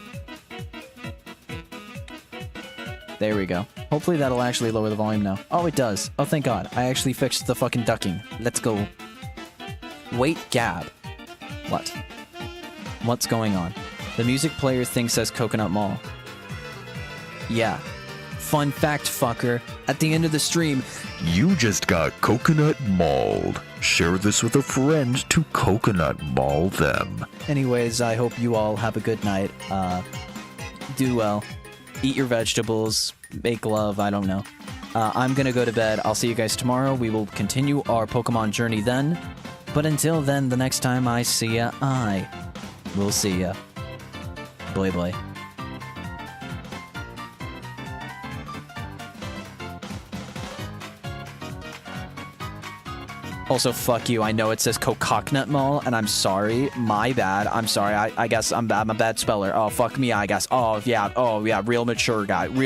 There we go. Hopefully that'll actually lower the volume now. Oh, it does. Oh, thank God. I actually fixed the fucking ducking. Let's go. Wait, Gab. What? What's going on? The music player thing says Coconut Mall. Yeah. Fun fact, fucker. At the end of the stream, you just got coconut mauled. Share this with a friend to coconut maul them. Anyways, I hope you all have a good night. Do well. Eat your vegetables. Make love. I don't know. I'm gonna go to bed. I'll see you guys tomorrow. We will continue our Pokemon journey then. But until then, the next time I see ya, I will see ya. Boy, boy. Also, fuck you. I know it says Coconut Mall, and I'm sorry. My bad. I'm sorry. I guess I'm a bad speller. Oh, fuck me, I guess. Oh, yeah. Real mature guy. Real